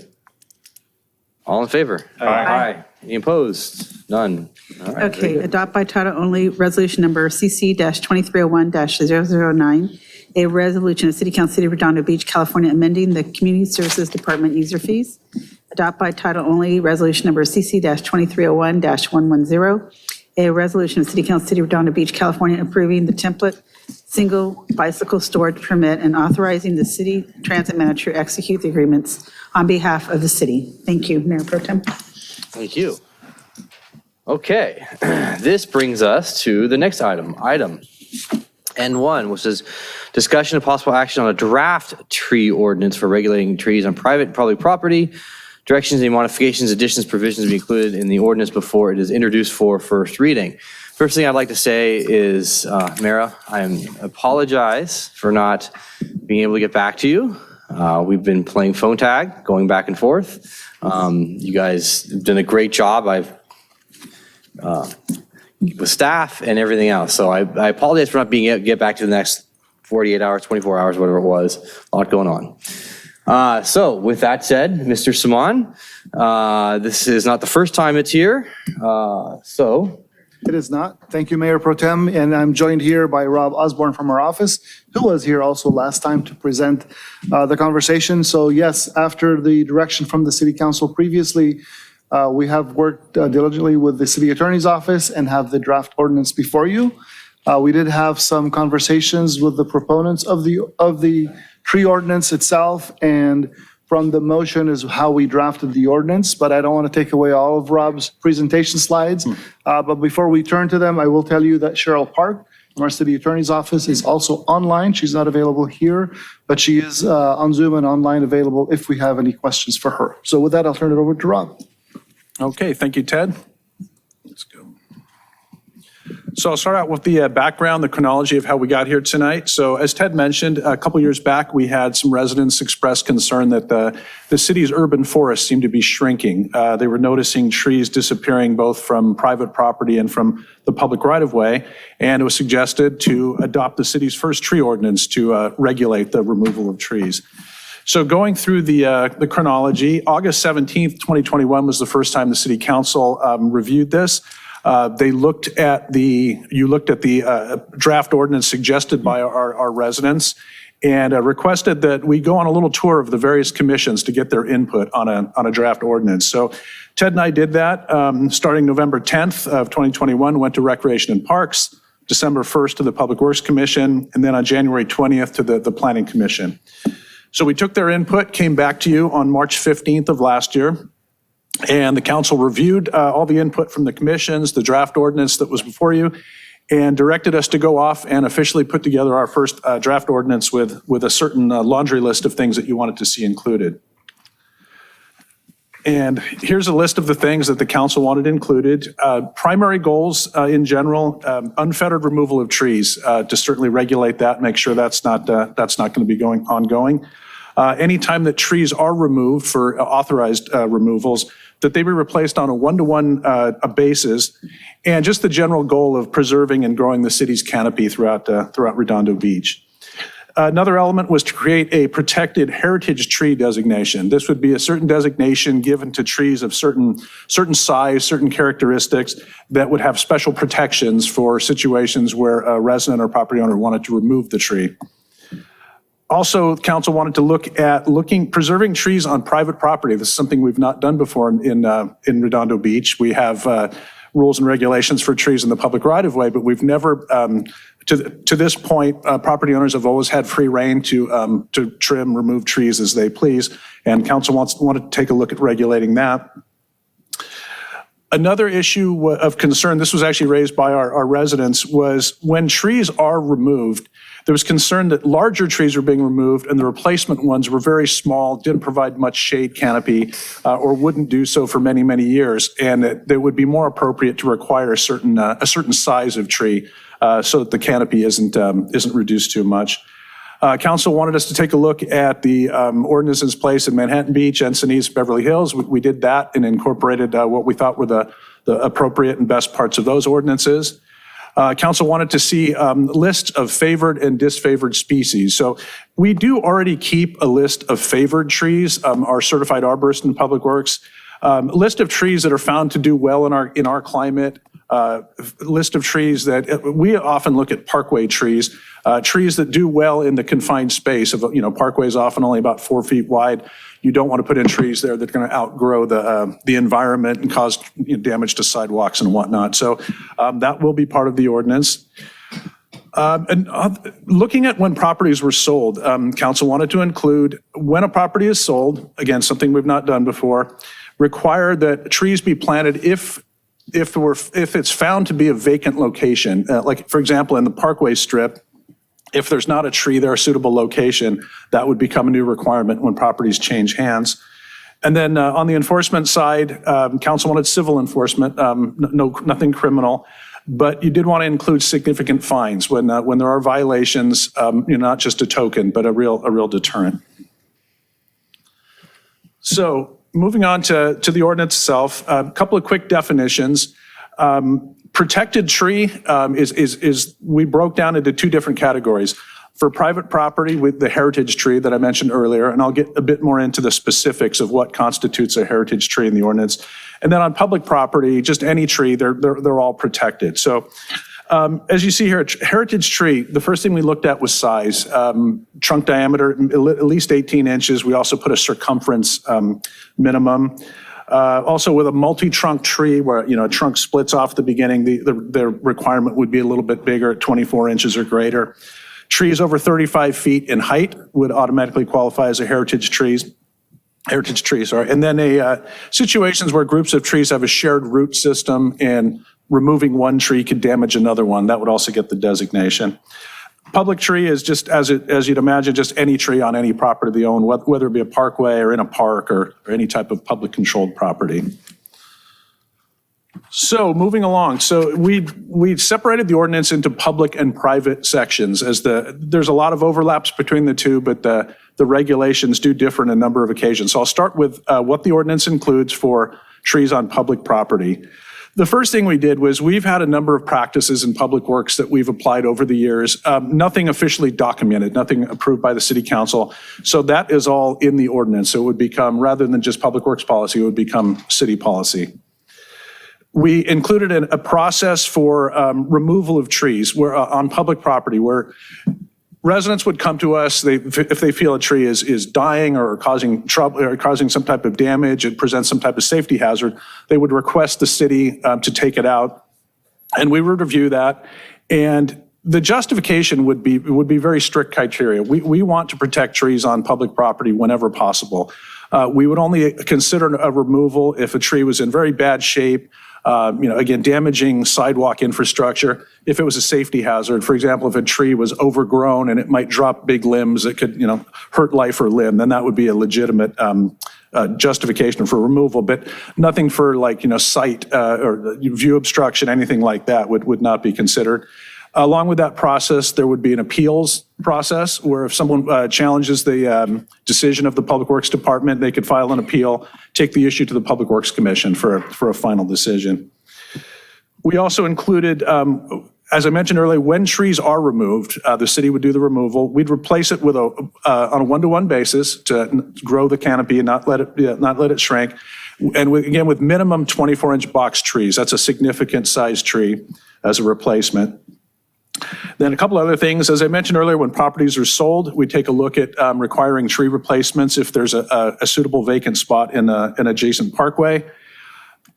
All in favor? Aye. Any opposed? None. All right, very Okay, good. adopt by title only, resolution number CC-2301-009, a resolution of City Council, City of Redondo Beach, California, amending the Community Services Department user fees. Adopt by title only, resolution number CC-2301-110, a resolution of City Council, City of Redondo Beach, California, approving the template single bicycle storage permit and authorizing the city transit manager to execute the agreements on behalf of the city. Thank you, Mayor Pro Tem. Thank you. Okay, this brings us to the next item N1, which is discussion of possible action on a draft tree ordinance for regulating trees on private and public property. Directions and modifications, additions, provisions be included in the ordinance before it is introduced for first reading. First thing I'd like to say is, Mara, I apologize for not being able to get back to you. We've been playing phone tag, going back and forth. You guys have done a great job. With staff and everything else. So I apologize for not being able to get back to the next 48 hours, 24 hours, whatever it was. A lot going on. So with that said, Mr. Saman, this is not the first time it's here. It is not. Thank you, Mayor Pro Tem. And I'm joined here by Rob Osborne from our office, who was here also last time to present the conversation. So yes, after the direction from the City Council previously, we have worked diligently with the City Attorney's Office and have the draft ordinance before you. We did have some conversations with the proponents of the tree ordinance itself, and from the motion is how we drafted the ordinance, but I don't want to take away all of Rob's presentation slides. But before we turn to them, I will tell you that Cheryl Park from our City Attorney's Office is also online. She's not available here, but she is on Zoom and online available if we have any questions for her. So with that, I'll turn it over to Rob. Okay, thank you, Ted. Let's go. So I'll start out with the background, the chronology of how we got here tonight. So as Ted mentioned, a couple years back, we had some residents express concern that the city's urban forests seemed to be shrinking. They were noticing trees disappearing both from private property and from the public right-of-way, and it was suggested to adopt the city's first tree ordinance to regulate the removal of trees. So going through the chronology, August 17th, 2021 was the first time the City Council reviewed this. You looked at the draft ordinance suggested by our residents and requested that we go on a little tour of the various commissions to get their input on a draft ordinance. So Ted and I did that starting November 10th of 2021, went to Recreation and Parks, December 1st to the Public Works Commission, and then on January 20th to the Planning Commission. So we took their input, came back to you on March 15th of last year, and the council reviewed all the input from the commissions, the draft ordinance that was before you, and directed us to go off and officially put together our first draft ordinance with a certain laundry list of things that you wanted to see included. And here's a list of the things that the council wanted included. Primary goals in general, unfettered removal of trees to certainly regulate that, make sure that's not going to be ongoing. Anytime that trees are removed for authorized removals, that they be replaced on a one-to-one basis, and just the general goal of preserving and growing the city's canopy throughout Redondo Beach. Another element was to create a protected heritage tree designation. This would be a certain designation given to trees of certain size, certain characteristics that would have special protections for situations where a resident or property owner wanted to remove the tree. Also, council wanted to look at preserving trees on private property. This is something we've not done before in Redondo Beach. We have rules and regulations for trees in the public right-of-way, but we've never, to this point, property owners have always had free reign to trim, remove trees as they please, and council wanted to take a look at regulating that. Another issue of concern, this was actually raised by our residents, was when trees are removed, there was concern that larger trees were being removed and the replacement ones were very small, didn't provide much shade canopy, or wouldn't do so for many, many years. And it would be more appropriate to require a certain size of tree so that the canopy isn't reduced too much. Council wanted us to take a look at the ordinances in place in Manhattan Beach, Encinitas, Beverly Hills. We did that and incorporated what we thought were the appropriate and best parts of those ordinances. Council wanted to see lists of favored and disfavored species. So we do already keep a list of favored trees, our certified arborist in Public Works, list of trees that are found to do well in our climate, list of trees that we often look at parkway trees. Trees that do well in the confined space of, parkway is often only about 4 feet wide. You don't want to put in trees there that are going to outgrow the environment and cause damage to sidewalks and whatnot. So that will be part of the ordinance. Looking at when properties were sold, council wanted to include when a property is sold, again, something we've not done before, require that trees be planted if it's found to be a vacant location. Like, for example, in the Parkway Strip, if there's not a tree there, a suitable location, that would become a new requirement when properties change hands. And then on the enforcement side, council wanted civil enforcement, nothing criminal. But you did want to include significant fines when there are violations, not just a token, but a real deterrent. So moving on to the ordinance itself, a couple of quick definitions. Protected tree is we broke down into two different categories. For private property with the heritage tree that I mentioned earlier, and I'll get a bit more into the specifics of what constitutes a heritage tree in the ordinance. And then on public property, just any tree, they're all protected. So as you see here, heritage tree, the first thing we looked at was size, trunk diameter, at least 18 inches. We also put a circumference minimum. Also with a multi-trunk tree where, a trunk splits off the beginning, the requirement would be a little bit bigger at 24 inches or greater. Trees over 35 feet in height would automatically qualify as a heritage tree. And then situations where groups of trees have a shared root system and removing one tree could damage another one, that would also get the designation. Public tree is just, as you'd imagine, just any tree on any property they own, whether it be a parkway or in a park or any type of public controlled property. So moving along, so we separated the ordinance into public and private sections as there's a lot of overlaps between the two, but the regulations do differ in a number of occasions. So I'll start with what the ordinance includes for trees on public property. The first thing we did was we've had a number of practices in public works that we've applied over the years, nothing officially documented, nothing approved by the city council. So that is all in the ordinance. So it would become, rather than just public works policy, it would become city policy. We included a process for removal of trees on public property where residents would come to us if they feel a tree is dying or causing trouble or causing some type of damage, it presents some type of safety hazard, they would request the city to take it out, and we would review that. And the justification would be very strict criteria. We want to protect trees on public property whenever possible. We would only consider a removal if a tree was in very bad shape, again, damaging sidewalk infrastructure. If it was a safety hazard, for example, if a tree was overgrown and it might drop big limbs that could, hurt life or limb, then that would be a legitimate justification for removal. But nothing for sight or view obstruction, anything like that would not be considered. Along with that process, there would be an appeals process where if someone challenges the decision of the Public Works Department, they could file an appeal, take the issue to the Public Works Commission for a final decision. We also included, as I mentioned earlier, when trees are removed, the city would do the removal. We'd replace it with on a one-to-one basis to grow the canopy and not let it shrink. And with minimum 24-inch box trees, that's a significant size tree as a replacement. Then a couple other things, as I mentioned earlier, when properties are sold, we take a look at requiring tree replacements if there's a suitable vacant spot in an adjacent parkway.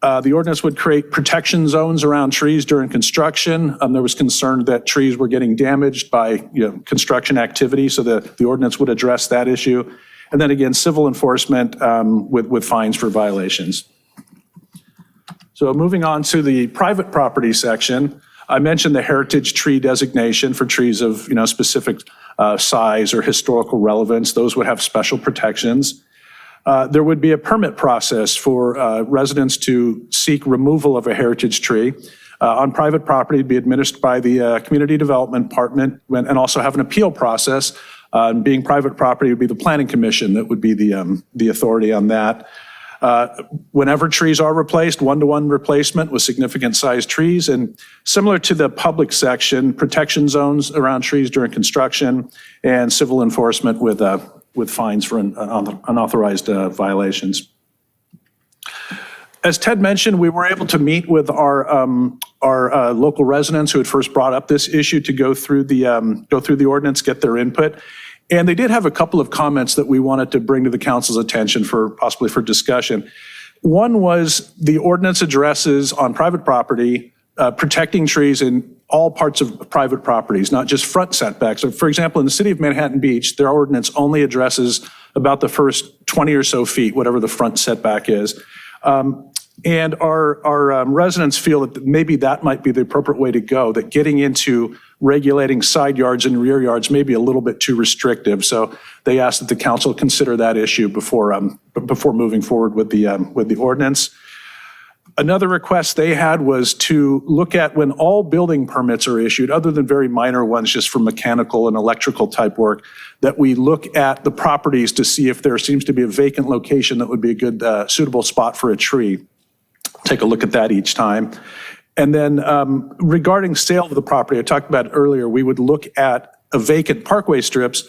The ordinance would create protection zones around trees during construction. There was concern that trees were getting damaged by construction activity, so the ordinance would address that issue. And then again, civil enforcement with fines for violations. So moving on to the private property section, I mentioned the heritage tree designation for trees of specific size or historical relevance. Those would have special protections. There would be a permit process for residents to seek removal of a heritage tree. On private property, it'd be administered by the Community Development Department and also have an appeal process. Being private property would be the Planning Commission that would be the authority on that. Whenever trees are replaced, one-to-one replacement with significant sized trees, and similar to the public section, protection zones around trees during construction and civil enforcement with fines for unauthorized violations. As Ted mentioned, we were able to meet with our local residents who had first brought up this issue to go through the ordinance, get their input. And they did have a couple of comments that we wanted to bring to the council's attention possibly for discussion. One was the ordinance addresses on private property, protecting trees in all parts of private properties, not just front setbacks. So for example, in the city of Manhattan Beach, their ordinance only addresses about the first 20 or so feet, whatever the front setback is. And our residents feel that maybe that might be the appropriate way to go, that getting into regulating side yards and rear yards may be a little bit too restrictive. So they asked that the council consider that issue before moving forward with the ordinance. Another request they had was to look at when all building permits are issued, other than very minor ones just for mechanical and electrical type work, that we look at the properties to see if there seems to be a vacant location that would be a good suitable spot for a tree. Take a look at that each time. And then regarding sale of the property, I talked about it earlier, we would look at a vacant parkway strips.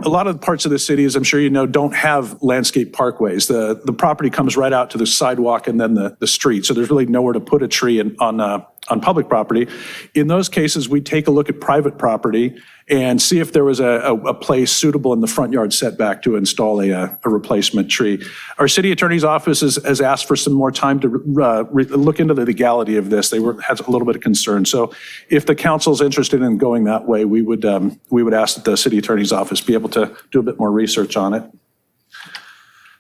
A lot of parts of the city, as I'm sure you know, don't have landscape parkways. The property comes right out to the sidewalk and then the street. So there's really nowhere to put a tree on public property. In those cases, we take a look at private property and see if there was a place suitable in the front yard setback to install a replacement tree. Our city attorney's office has asked for some more time to look into the legality of this. They had a little bit of concern. So if the council's interested in going that way, we would ask that the city attorney's office be able to do a bit more research on it.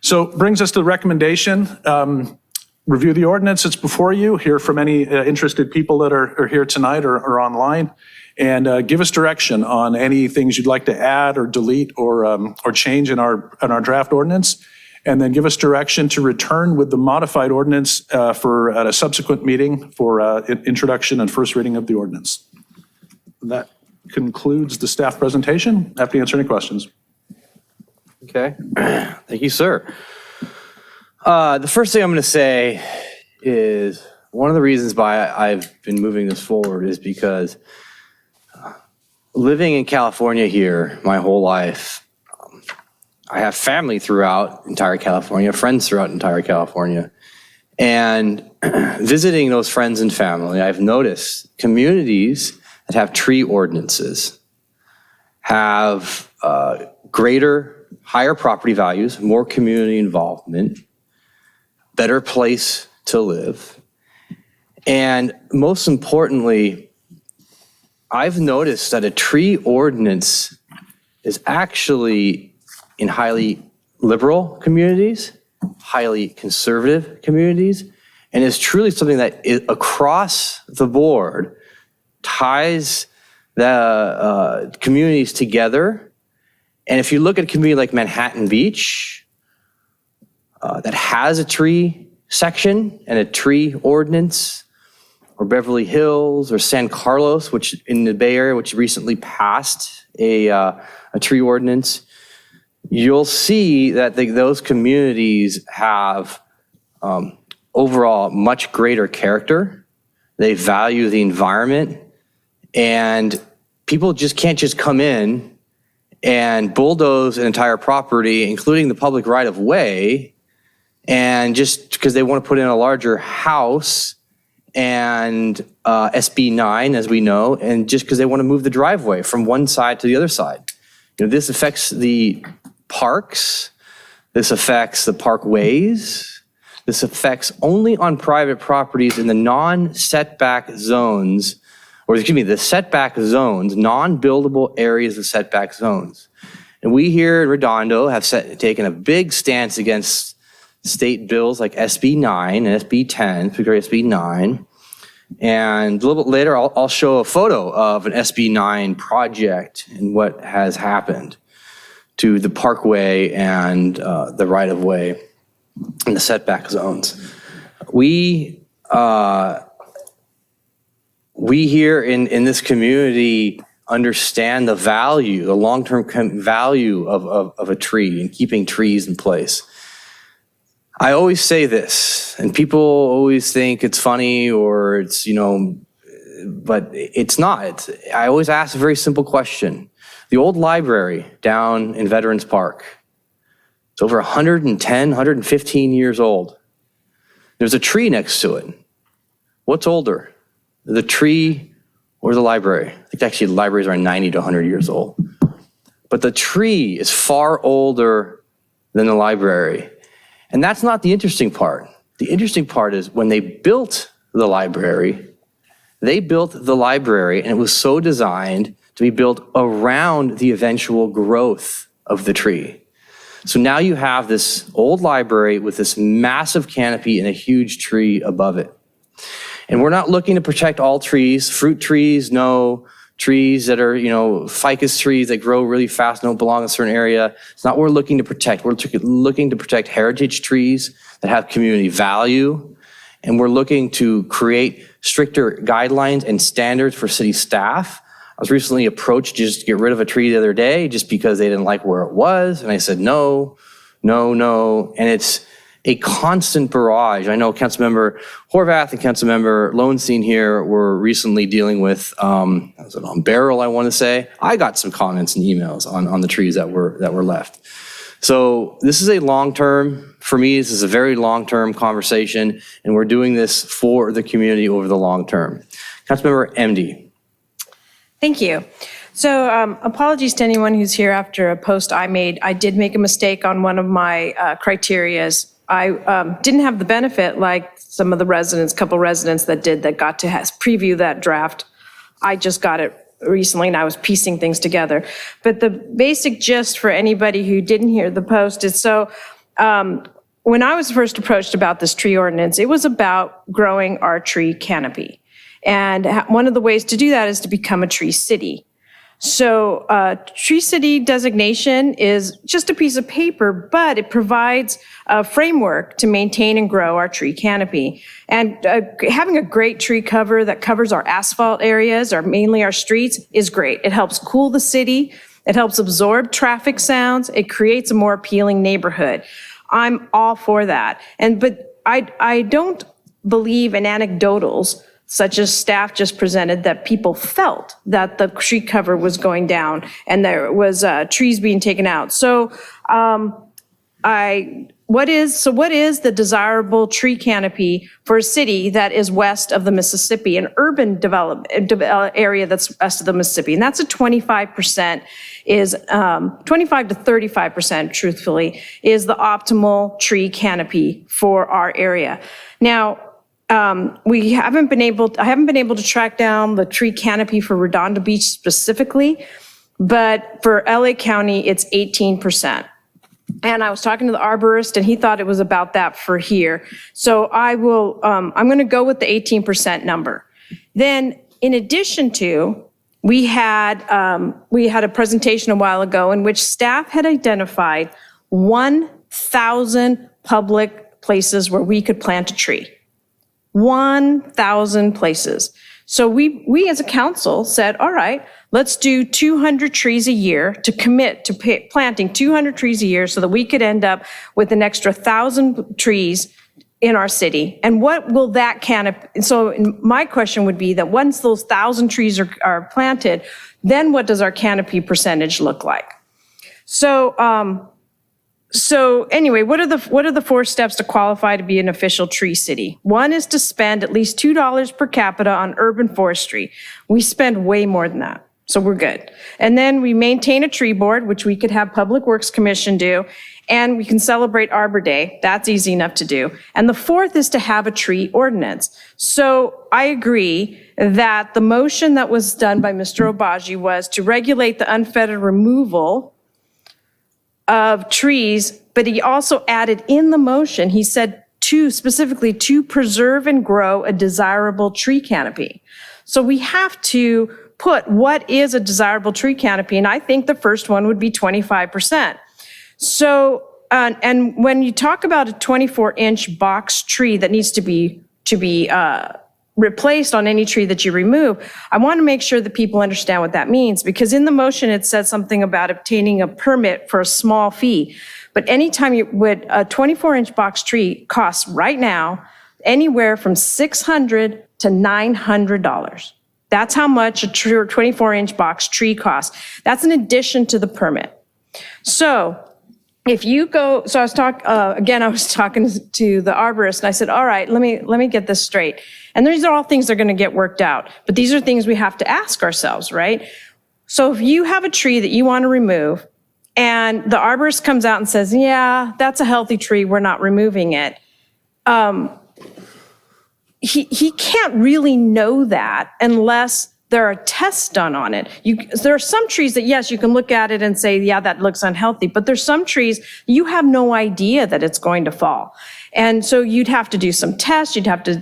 So brings us to the recommendation. Review the ordinance that's before you, hear from any interested people that are here tonight or online, and give us direction on any things you'd like to add or delete or change in our draft ordinance, and then give us direction to return with the modified ordinance for at a subsequent meeting for introduction and first reading of the ordinance. That concludes the staff presentation. Happy to answer any questions. Okay, thank you, sir. The first thing I'm going to say is one of the reasons why I've been moving this forward is because living in California here my whole life, I have family throughout entire California, friends throughout entire California, and visiting those friends and family, I've noticed communities that have tree ordinances have higher property values, more community involvement, better place to live. And most importantly, I've noticed that a tree ordinance is actually in highly liberal communities, highly conservative communities, and is truly something that across the board ties the communities together. And if you look at a community like Manhattan Beach, that has a tree section and a tree ordinance, or Beverly Hills or San Carlos, which in the Bay Area, which recently passed a tree ordinance, you'll see that those communities have overall much greater character. They value the environment, and people just can't just come in and bulldoze an entire property, including the public right of way, and just because they want to put in a larger house and SB 9, as we know, and just because they want to move the driveway from one side to the other side. This affects the parks. This affects the parkways. This affects only on private properties in the non-setback zones, or excuse me, the setback zones, non-buildable areas of setback zones. And we here in Redondo have taken a big stance against state bills like SB 9 and SB 10, particularly SB 9. And a little bit later, I'll show a photo of an SB 9 project and what has happened to the parkway and the right-of-way in the setback zones. We here in this community understand the value, the long-term value of a tree and keeping trees in place. I always say this, and people always think it's funny or it's, but it's not. I always ask a very simple question. The old library down in Veterans Park, it's over 110, 115 years old. There's a tree next to it. What's older, the tree or the library? I think actually libraries are 90 to 100 years old. But the tree is far older than the library. And that's not the interesting part. The interesting part is when they built the library and it was so designed to be built around the eventual growth of the tree. So now you have this old library with this massive canopy and a huge tree above it. And we're not looking to protect all trees. Fruit trees, no. Trees that are, ficus trees that grow really fast and don't belong in a certain area. It's not what we're looking to protect. We're looking to protect heritage trees that have community value. And we're looking to create stricter guidelines and standards for city staff. I was recently approached just to get rid of a tree the other day just because they didn't like where it was. And I said, no. And it's a constant barrage. I know Councilmember Horvath and Councilmember Lowenstein here were recently dealing with, was it on Barrel, I want to say? I got some comments and emails on the trees that were left. So this is a long-term, for me, this is a very long-term conversation, and we're doing this for the community over the long term. Councilmember MD. Thank you. So apologies to anyone who's here after a post I made. I did make a mistake on one of my criterias. I didn't have the benefit like some of the couple residents that got to preview that draft. I just got it recently and I was piecing things together. But the basic gist for anybody who didn't hear the post is when I was first approached about this tree ordinance, it was about growing our tree canopy. And one of the ways to do that is to become a tree city. So tree city designation is just a piece of paper, but it provides a framework to maintain and grow our tree canopy. And having a great tree cover that covers our asphalt areas, or mainly our streets, is great. It helps cool the city. It helps absorb traffic sounds. It creates a more appealing neighborhood. I'm all for that. But I don't believe in anecdotals such as staff just presented, that people felt that the tree cover was going down and there was trees being taken out. So what is the desirable tree canopy for a city that is west of the Mississippi, an urban area that's west of the Mississippi? And that's 25 to 35%, truthfully, is the optimal tree canopy for our area. Now, I haven't been able to track down the tree canopy for Redondo Beach specifically, but for LA County, it's 18%. And I was talking to the arborist and he thought it was about that for here. So I'm going to go with the 18% number. Then in addition to, we had a presentation a while ago in which staff had identified 1,000 public places where we could plant a tree. 1,000 places. So we as a council said, all right, let's do 200 trees a year to commit to planting 200 trees a year so that we could end up with an extra 1,000 trees in our city. And what will that canopy, so my question would be that once those 1,000 trees are planted, then what does our canopy percentage look like? So anyway, what are the 4 steps to qualify to be an official tree city? One is to spend at least $2 per capita on urban forestry. We spend way more than that, so we're good. And then we maintain a tree board, which we could have Public Works Commission do, and we can celebrate Arbor Day. That's easy enough to do. And the 4th is to have a tree ordinance. So I agree that the motion that was done by Mr. Obagi was to regulate the unfettered removal of trees, but he also added in the motion, he said specifically to preserve and grow a desirable tree canopy. So we have to put what is a desirable tree canopy, and I think the first one would be 25%. So, and when you talk about a 24-inch box tree that needs to be replaced on any tree that you remove, I want to make sure that people understand what that means, because in the motion it says something about obtaining a permit for a small fee. But anytime a 24-inch box tree costs right now anywhere from $600 to $900. That's how much a 24-inch box tree costs. That's in addition to the permit. So if you go, so I was talking to the arborist, and I said, all right, let me get this straight. And these are all things that are going to get worked out, but these are things we have to ask ourselves, right? So if you have a tree that you want to remove, and the arborist comes out and says, yeah, that's a healthy tree, we're not removing it. He can't really know that unless there are tests done on it. There are some trees that, yes, you can look at it and say, yeah, that looks unhealthy, but there's some trees you have no idea that it's going to fall. And so you'd have to do some tests, you'd have to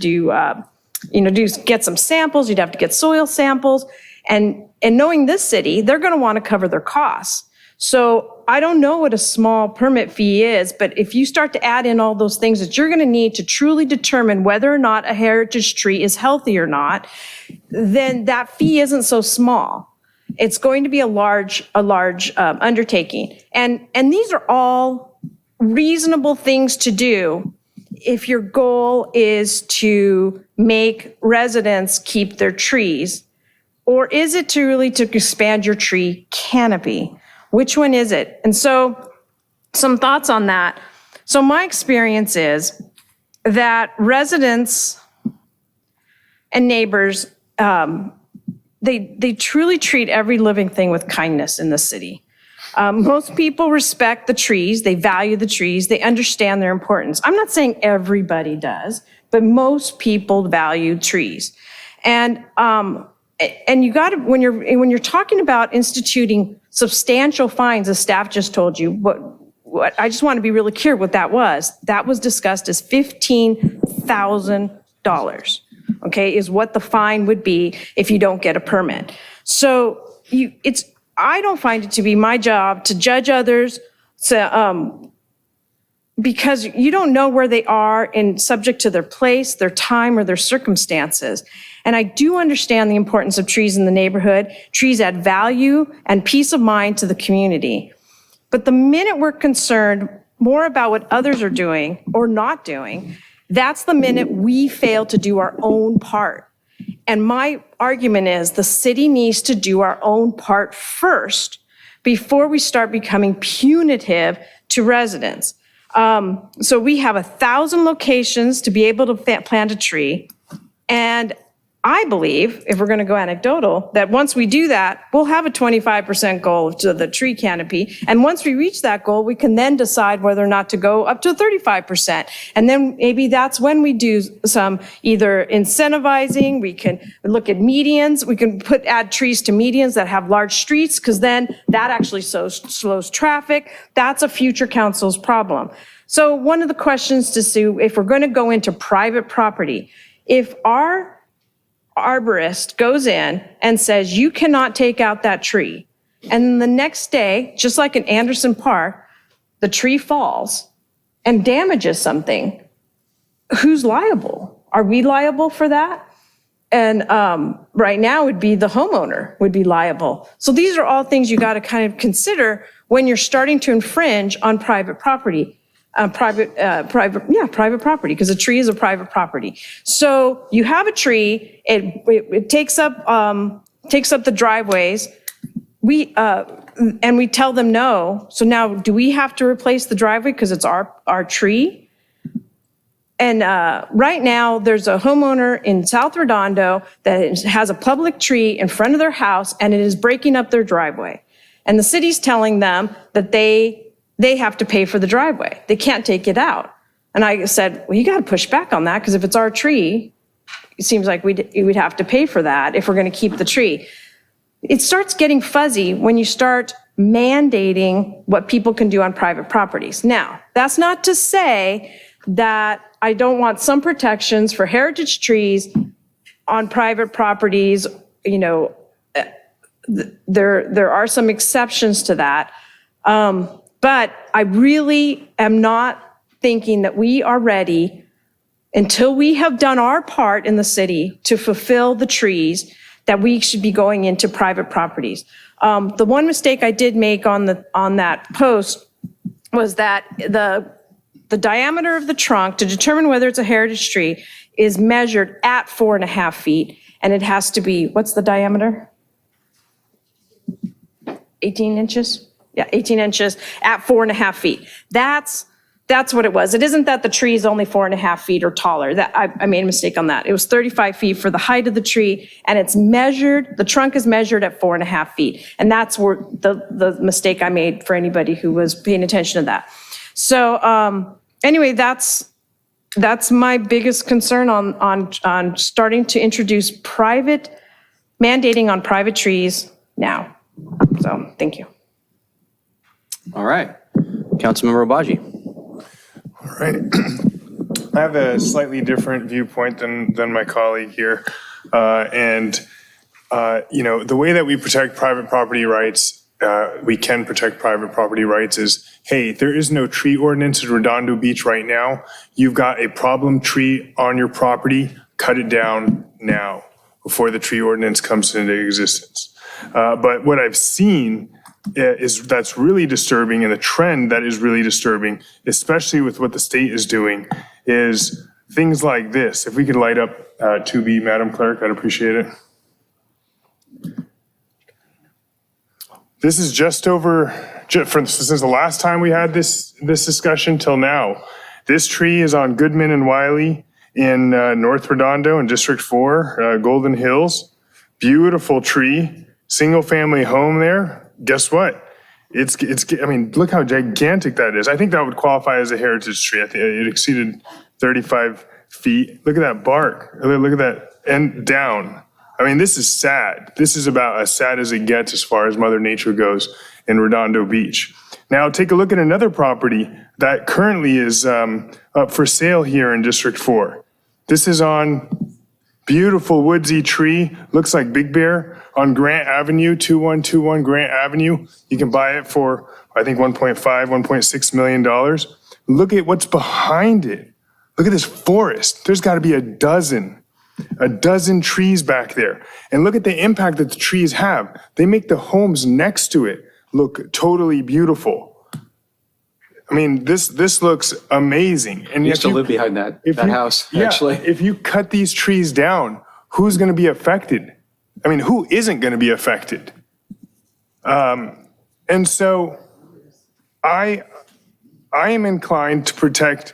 get some samples, you'd have to get soil samples. And knowing this city, they're gonna wanna cover their costs. So I don't know what a small permit fee is, but if you start to add in all those things that you're going to need to truly determine whether or not a heritage tree is healthy or not, then that fee isn't so small. It's going to be a large undertaking. And these are all reasonable things to do if your goal is to make residents keep their trees, or is it to really to expand your tree canopy? Which one is it? And so some thoughts on that. So my experience is that residents and neighbors, they truly treat every living thing with kindness in the city. Most people respect the trees, they value the trees, they understand their importance. I'm not saying everybody does, but most people value trees. And you got to, when you're talking about instituting substantial fines, as staff just told you, what I just want to be really clear what that was. That was discussed as $15,000, okay, is what the fine would be if you don't get a permit. So I don't find it to be my job to judge others, because you don't know where they are and subject to their place, their time, or their circumstances. And I do understand the importance of trees in the neighborhood. Trees add value and peace of mind to the community. But the minute we're concerned more about what others are doing or not doing, that's the minute we fail to do our own part. And my argument is the city needs to do our own part first before we start becoming punitive to residents. So we have 1,000 locations to be able to plant a tree. And I believe, if we're going to go anecdotal, that once we do that, we'll have a 25% goal to the tree canopy. And once we reach that goal, we can then decide whether or not to go up to 35%. And then maybe that's when we do some either incentivizing, we can look at medians, we can add trees to medians that have large streets, because then that actually slows traffic. That's a future council's problem. So one of the questions to see if we're going to go into private property, if our arborist goes in and says, you cannot take out that tree, and then the next day, just like in Anderson Park, the tree falls and damages something, who's liable? Are we liable for that? And right now it would be the homeowner would be liable. So these are all things you got to kind of consider when you're starting to infringe on private property. Private property, because a tree is a private property. So you have a tree, it takes up the driveways. And we tell them no. So now, do we have to replace the driveway because it's our tree? And right now, there's a homeowner in South Redondo that has a public tree in front of their house, and it is breaking up their driveway. And the city's telling them that they have to pay for the driveway. They can't take it out. And I said, well, you got to push back on that, because if it's our tree, it seems like we'd have to pay for that if we're going to keep the tree. It starts getting fuzzy when you start mandating what people can do on private properties. Now, that's not to say that I don't want some protections for heritage trees on private properties. You know, there are some exceptions to that. But I really am not thinking that we are ready until we have done our part in the city to fulfill the trees, that we should be going into private properties. The one mistake I did make on that post was that the diameter of the trunk to determine whether it's a heritage tree is measured at 4.5 feet, and it has to be, what's the diameter? 18 inches? Yeah, 18 inches at 4.5 feet. That's what it was. It isn't that the tree is only 4.5 feet or taller. That I made a mistake on that. It was 35 feet for the height of the tree, and it's measured, the trunk is measured at 4.5 feet. And that's where the mistake I made for anybody who was paying attention to that. So anyway, that's my biggest concern on starting to introduce mandating on private trees now. So thank you. All right. Councilmember Obaji. All right. I have a slightly different viewpoint than my colleague here. The way that we protect private property rights, we can protect private property rights is, hey, there is no tree ordinance at Redondo Beach right now. You've got a problem tree on your property, cut it down now before the tree ordinance comes into existence. But what I've seen is that's really disturbing, and the trend that is really disturbing, especially with what the state is doing, is things like this. If we could light up 2B, Madam Clerk, I'd appreciate it. This is just over, since the last time we had this discussion till now. This tree is on Goodman and Wiley in North Redondo in District 4, Golden Hills. Beautiful tree, single family home there. Guess what? I mean, look how gigantic that is. I think that would qualify as a heritage tree. I think it exceeded 35 feet. Look at that bark. Look at that, and down. I mean, this is sad. This is about as sad as it gets as far as Mother Nature goes in Redondo Beach. Now, take a look at another property that currently is up for sale here in District 4. This is on beautiful woodsy tree, looks like Big Bear on Grant Avenue, 2121 Grant Avenue. You can buy it for, I think, $1.6 million. Look at what's behind it. Look at this forest. There's got to be a dozen trees back there. And look at the impact that the trees have. They make the homes next to it look totally beautiful. I mean, this looks amazing. And I used to live behind that house, actually. If you cut these trees down, who's going to be affected? I mean, who isn't going to be affected? And so I am inclined to protect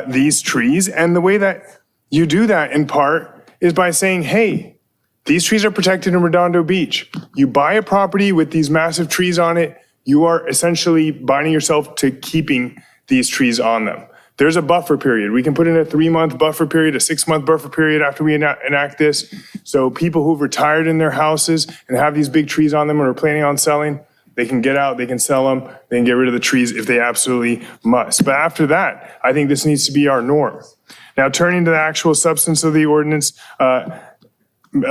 these trees. And the way that you do that in part is by saying, hey, these trees are protected in Redondo Beach. You buy a property with these massive trees on it, you are essentially binding yourself to keeping these trees on them. There's a buffer period. We can put in a 3-month buffer period, a 6-month buffer period after we enact this. So people who've retired in their houses and have these big trees on them and are planning on selling, they can get out, they can sell them, they can get rid of the trees if they absolutely must. But after that, I think this needs to be our norm. Now, turning to the actual substance of the ordinance,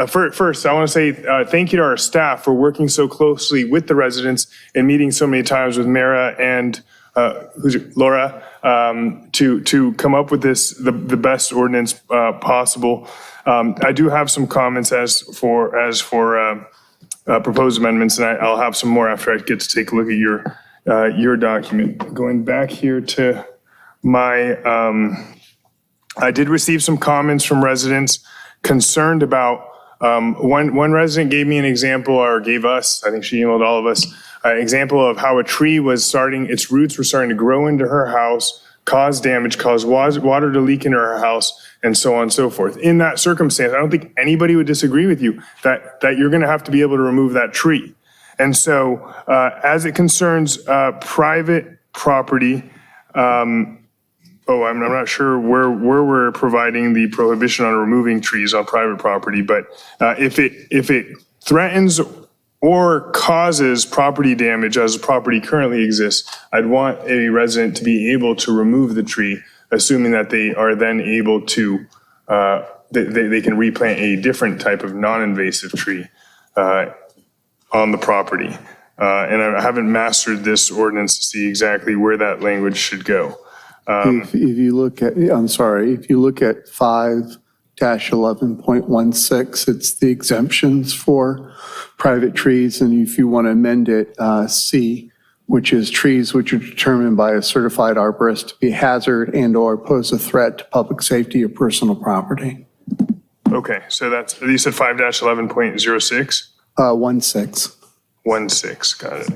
first, I want to say thank you to our staff for working so closely with the residents and meeting so many times with Mara and Laura to come up with the best ordinance possible. I do have some comments as for proposed amendments, and I'll have some more after I get to take a look at your document. Going back here to my, I did receive some comments from residents concerned about, one resident gave me an example, or gave us, I think she emailed all of us, an example of how a tree was its roots were starting to grow into her house, cause damage, cause water to leak into her house, and so on and so forth. In that circumstance, I don't think anybody would disagree with you that you're going to have to be able to remove that tree. And so as it concerns private property, I'm not sure where we're providing the prohibition on removing trees on private property, but if it threatens or causes property damage as the property currently exists, I'd want a resident to be able to remove the tree, assuming that they are then able to, they can replant a different type of non-invasive tree on the property. And I haven't mastered this ordinance to see exactly where that language should go. If you look at, I'm sorry, if you look at 5-11.16, it's the exemptions for private trees. And if you want to amend it, C, which is trees which are determined by a certified arborist to be hazard and or pose a threat to public safety or personal property. Okay, so that's, you said 5-11.06? 16. 16, got it.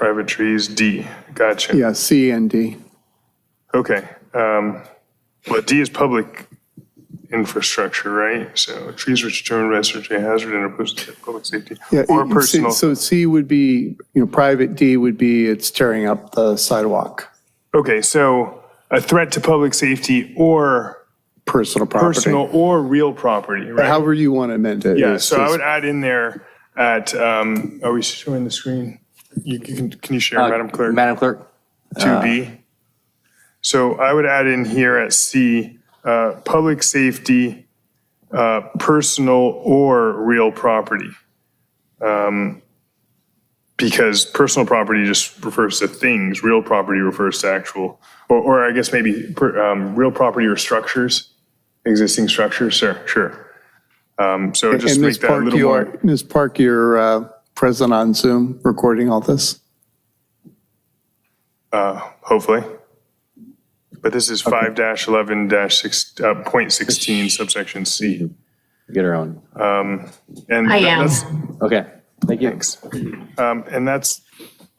private trees, D. Gotcha. Yeah, C and D. Okay. Well, D is public infrastructure, right? So trees which determine residential hazard and oppose to public safety Yeah, or personal. So C would be, private, D would be it's tearing up the sidewalk. Okay, so a threat to public safety or Personal property. personal or real property, right? However you want to amend it. Yeah, It's so I just- would add in there at, are we showing the screen? Can you share, Madam Clerk? Madam Clerk? 2B. So I would add in here at C, public safety, personal or real property. Because personal property just refers to things, real property refers to actual, or I guess maybe real property or structures, existing structures, sure. So just And make that a little more. Ms. Park, you're present on Zoom recording all this? Hopefully. But this is 5-11-6.16 subsection C. Get her on. And I am. that's, Okay, thank you. thanks. And that's,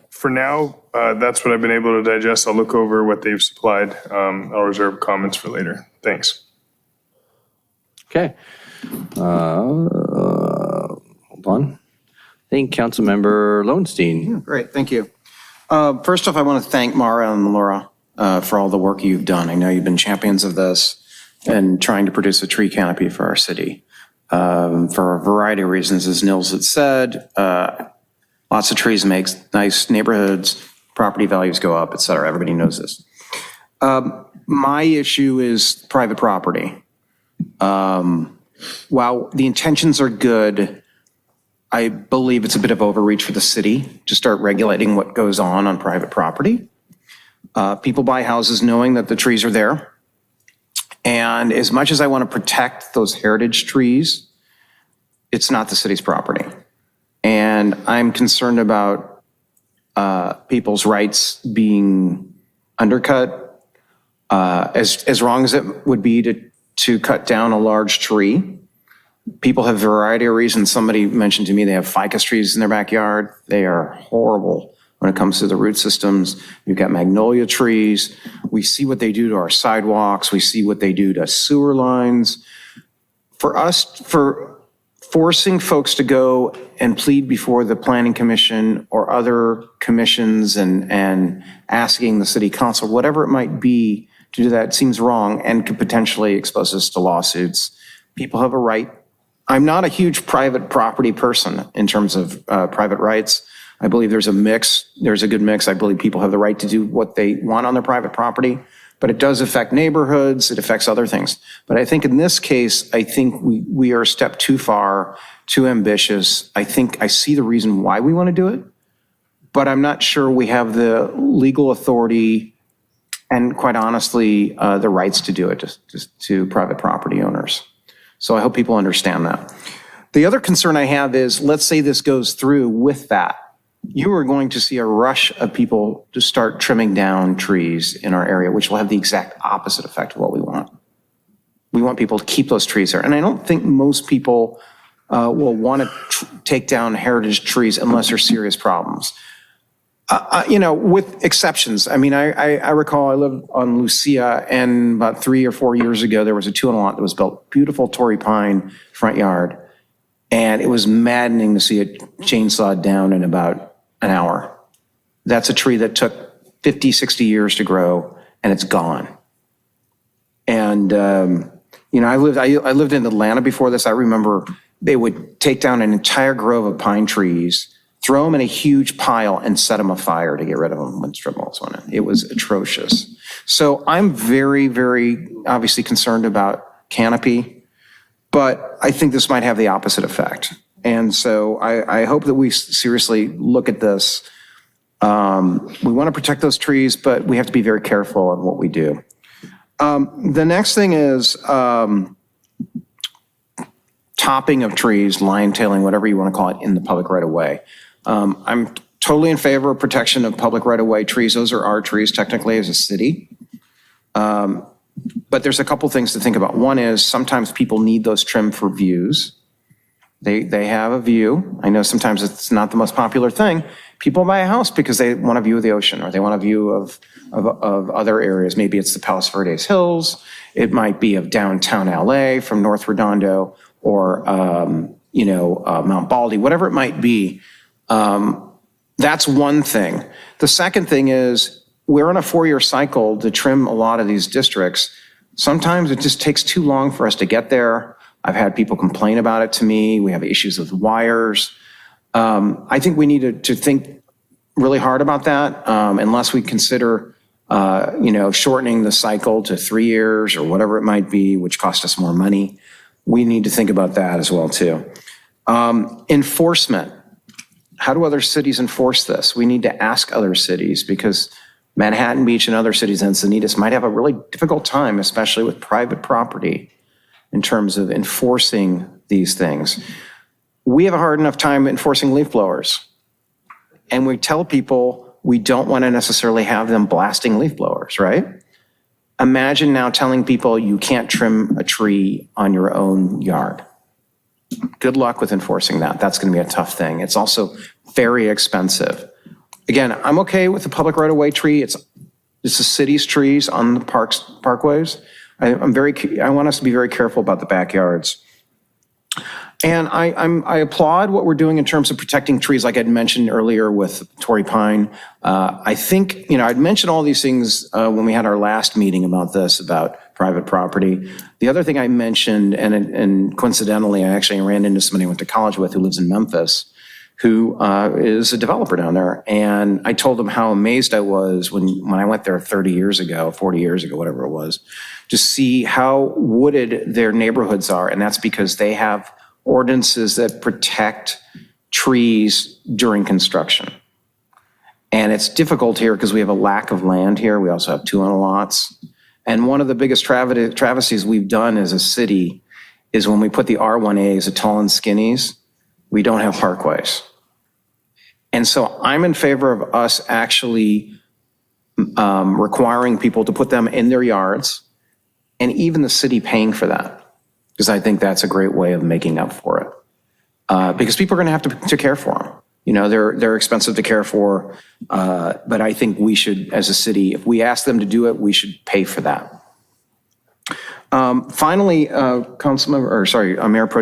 for now, that's what I've been able to digest. I'll look over what they've supplied. I'll reserve comments for later. Thanks. Okay. Hold on. I think Councilmember Lowenstein. Great, thank you. First off, I want to thank Mara and Laura for all the work you've done. I know you've been champions of this and trying to produce a tree canopy for our city. For a variety of reasons, as Nils had said, lots of trees makes nice neighborhoods, property values go up, et cetera. Everybody knows this. My issue is private property. While the intentions are good, I believe it's a bit of overreach for the city to start regulating what goes on private property. People buy houses knowing that the trees are there. And as much as I want to protect those heritage trees, it's not the city's property. And I'm concerned about people's rights being undercut. As wrong as it would be to cut down a large tree, people have a variety of reasons. Somebody mentioned to me they have ficus trees in their backyard. They are horrible when it comes to the root systems. You've got magnolia trees. We see what they do to our sidewalks. We see what they do to sewer lines. For forcing folks to go and plead before the Planning Commission or other commissions and asking the city council, whatever it might be, to do that seems wrong and could potentially expose us to lawsuits. People have a right. I'm not a huge private property person in terms of private rights. I believe there's a mix. There's a good mix. I believe people have the right to do what they want on their private property, but it does affect neighborhoods. It affects other things. But I think in this case, I think we are a step too far, too ambitious. I think I see the reason why we want to do it, but I'm not sure we have the legal authority and quite honestly, the rights to do it to private property owners. So I hope people understand that. The other concern I have is, let's say this goes through with that. You are going to see a rush of people to start trimming down trees in our area, which will have the exact opposite effect of what we want. We want people to keep those trees there. And I don't think most people will want to take down heritage trees unless there's serious problems. With exceptions. I mean, I recall I lived on Lucia, and about 3 or 4 years ago, there was a 2-in-1 lot that was built, beautiful Torrey pine front yard. And it was maddening to see it chainsawed down in about an hour. That's a tree that took 50, 60 years to grow, and it's gone. And, I lived in Atlanta before this. I remember they would take down an entire grove of pine trees, throw them in a huge pile and set them afire to get rid of them when strip malls went in. It was atrocious. So I'm very, very obviously concerned about canopy, but I think this might have the opposite effect. And so I hope that we seriously look at this. We want to protect those trees, but we have to be very careful on what we do. The next thing is topping of trees, line tailing, whatever you want to call it, in the public right of way. I'm totally in favor of protection of public right-of-way trees. Those are our trees technically as a city. But there's a couple things to think about. One is sometimes people need those trimmed for views. They have a view. I know sometimes it's not the most popular thing. people buy a house because they want a view of the ocean, or they want a view of other areas. Maybe it's the Palos Verdes Hills. It might be of downtown LA from North Redondo, or, Mount Baldy, whatever it might be. That's one thing. The second thing is, we're on a 4-year cycle to trim a lot of these districts. Sometimes it just takes too long for us to get there. I've had people complain about it to me. We have issues with wires. I think we need to think really hard about that, unless we consider, shortening the cycle to 3 years or whatever it might be, which costs us more money. We need to think about that as well, too. Enforcement. How do other cities enforce this? We need to ask other cities, because Manhattan Beach and other cities in Encinitas might have a really difficult time, especially with private property, in terms of enforcing these things. We have a hard enough time enforcing leaf blowers. And we tell people we don't want to necessarily have them blasting leaf blowers, right? Imagine now telling people you can't trim a tree on your own yard. Good luck with enforcing that. That's going to be a tough thing. It's also very expensive. Again, I'm okay with the public right-of-way tree. It's the city's trees on the parkways. I want us to be very careful about the backyards. And I applaud what we're doing in terms of protecting trees, like I'd mentioned earlier with Torrey Pine. I think, I'd mentioned all these things when we had our last meeting about this, about private property. The other thing I mentioned, and coincidentally, I actually ran into somebody I went to college with who lives in Memphis, who is a developer down there. And I told him how amazed I was when I went there 30 years ago, 40 years ago, whatever it was, to see how wooded their neighborhoods are. And that's because they have ordinances that protect trees during construction. And it's difficult here because we have a lack of land here. We also have 2 lots. And one of the biggest travesties we've done as a city is when we put the R1As, the tall and skinnies, we don't have parkways. And so I'm in favor of us actually requiring people to put them in their yards, and even the city paying for that, because I think that's a great way of making up for it. Because people are going to have to care for them. They're expensive to care for, but I think we should, as a city, if we ask them to do it, we should pay for that. Finally, Mayor Pro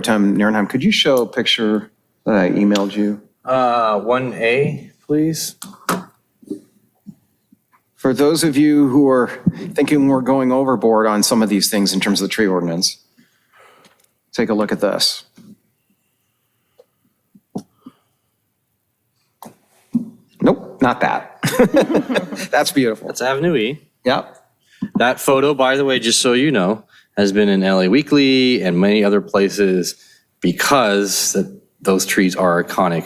Tem Nierenheim, could you show a picture that I emailed you? 1A, please. For those of you who are thinking we're going overboard on some of these things in terms of the tree ordinance, take a look at this. Nope, not that. That's beautiful. That's Avenue E. Yep. That photo, by the way, just so you know, has been in LA Weekly and many other places because those trees are iconic.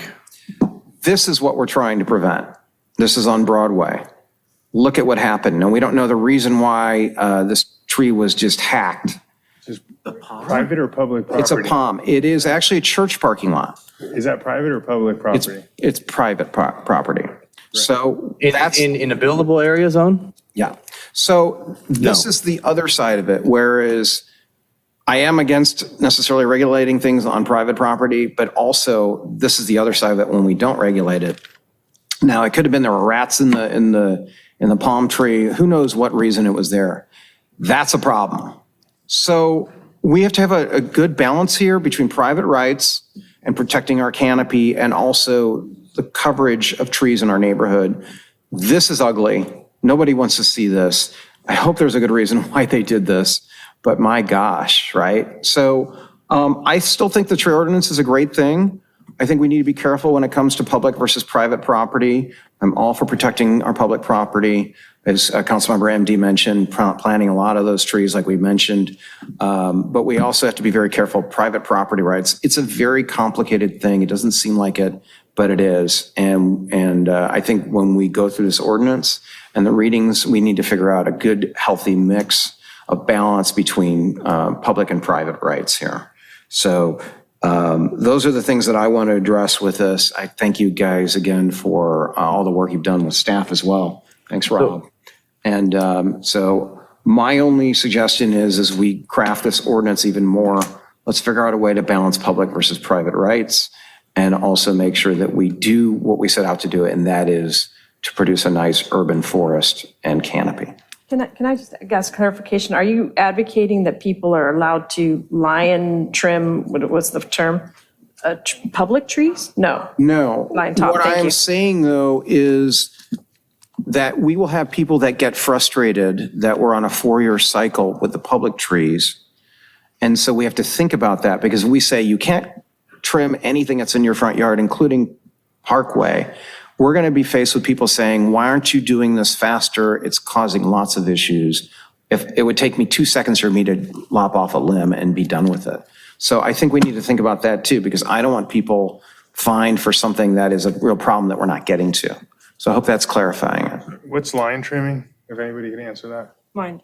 This is what we're trying to prevent. This is on Broadway. Look at what happened. And we don't know the reason why this tree was just hacked. Private or public property? It's a palm. It is actually a church parking lot. Is that private or public property? It's private property. Right. So that's in a buildable area zone? Yeah. So this is the other side of it, whereas I am against necessarily regulating things on private property, but also this is the other side of it when we don't regulate it. Now, it could have been there were rats in the palm tree. Who knows what reason it was there? That's a problem. So we have to have a good balance here between private rights and protecting our canopy and also the coverage of trees in our neighborhood. This is ugly. Nobody wants to see this. I hope there's a good reason why they did this, but my gosh, right? So I still think the tree ordinance is a great thing. I think we need to be careful when it comes to public versus private property. I'm all for protecting our public property. As Councilmember MD mentioned, planting a lot of those trees like we mentioned. But we also have to be very careful of private property rights. It's a very complicated thing. It doesn't seem like it, but it is. And I think when we go through this ordinance and the readings, we need to figure out a good, healthy mix of balance between public and private rights here. So those are the things that I want to address with this. I thank you guys again for all the work you've done with staff as well. Thanks, Rob. And so my only suggestion is, as we craft this ordinance even more, let's figure out a way to balance public versus private rights. and also make sure that we do what we set out to do, and that is to produce a nice urban forest and canopy. Can I just ask clarification? Are you advocating that people are allowed to lion trim, what was the term? Public trees? No. No. Lion top, What thank I'm you. saying, though, is that we will have people that get frustrated that we're on a 4-year cycle with the public trees. And so we have to think about that, because we say you can't trim anything that's in your front yard, including Parkway. We're going to be faced with people saying, why aren't you doing this faster? It's causing lots of issues. If it would take me 2 seconds for me to lop off a limb and be done with it. So I think we need to think about that too, because I don't want people fined for something that is a real problem that we're not getting to. So I hope that's clarifying it. What's line trimming, if anybody can answer that? Mine.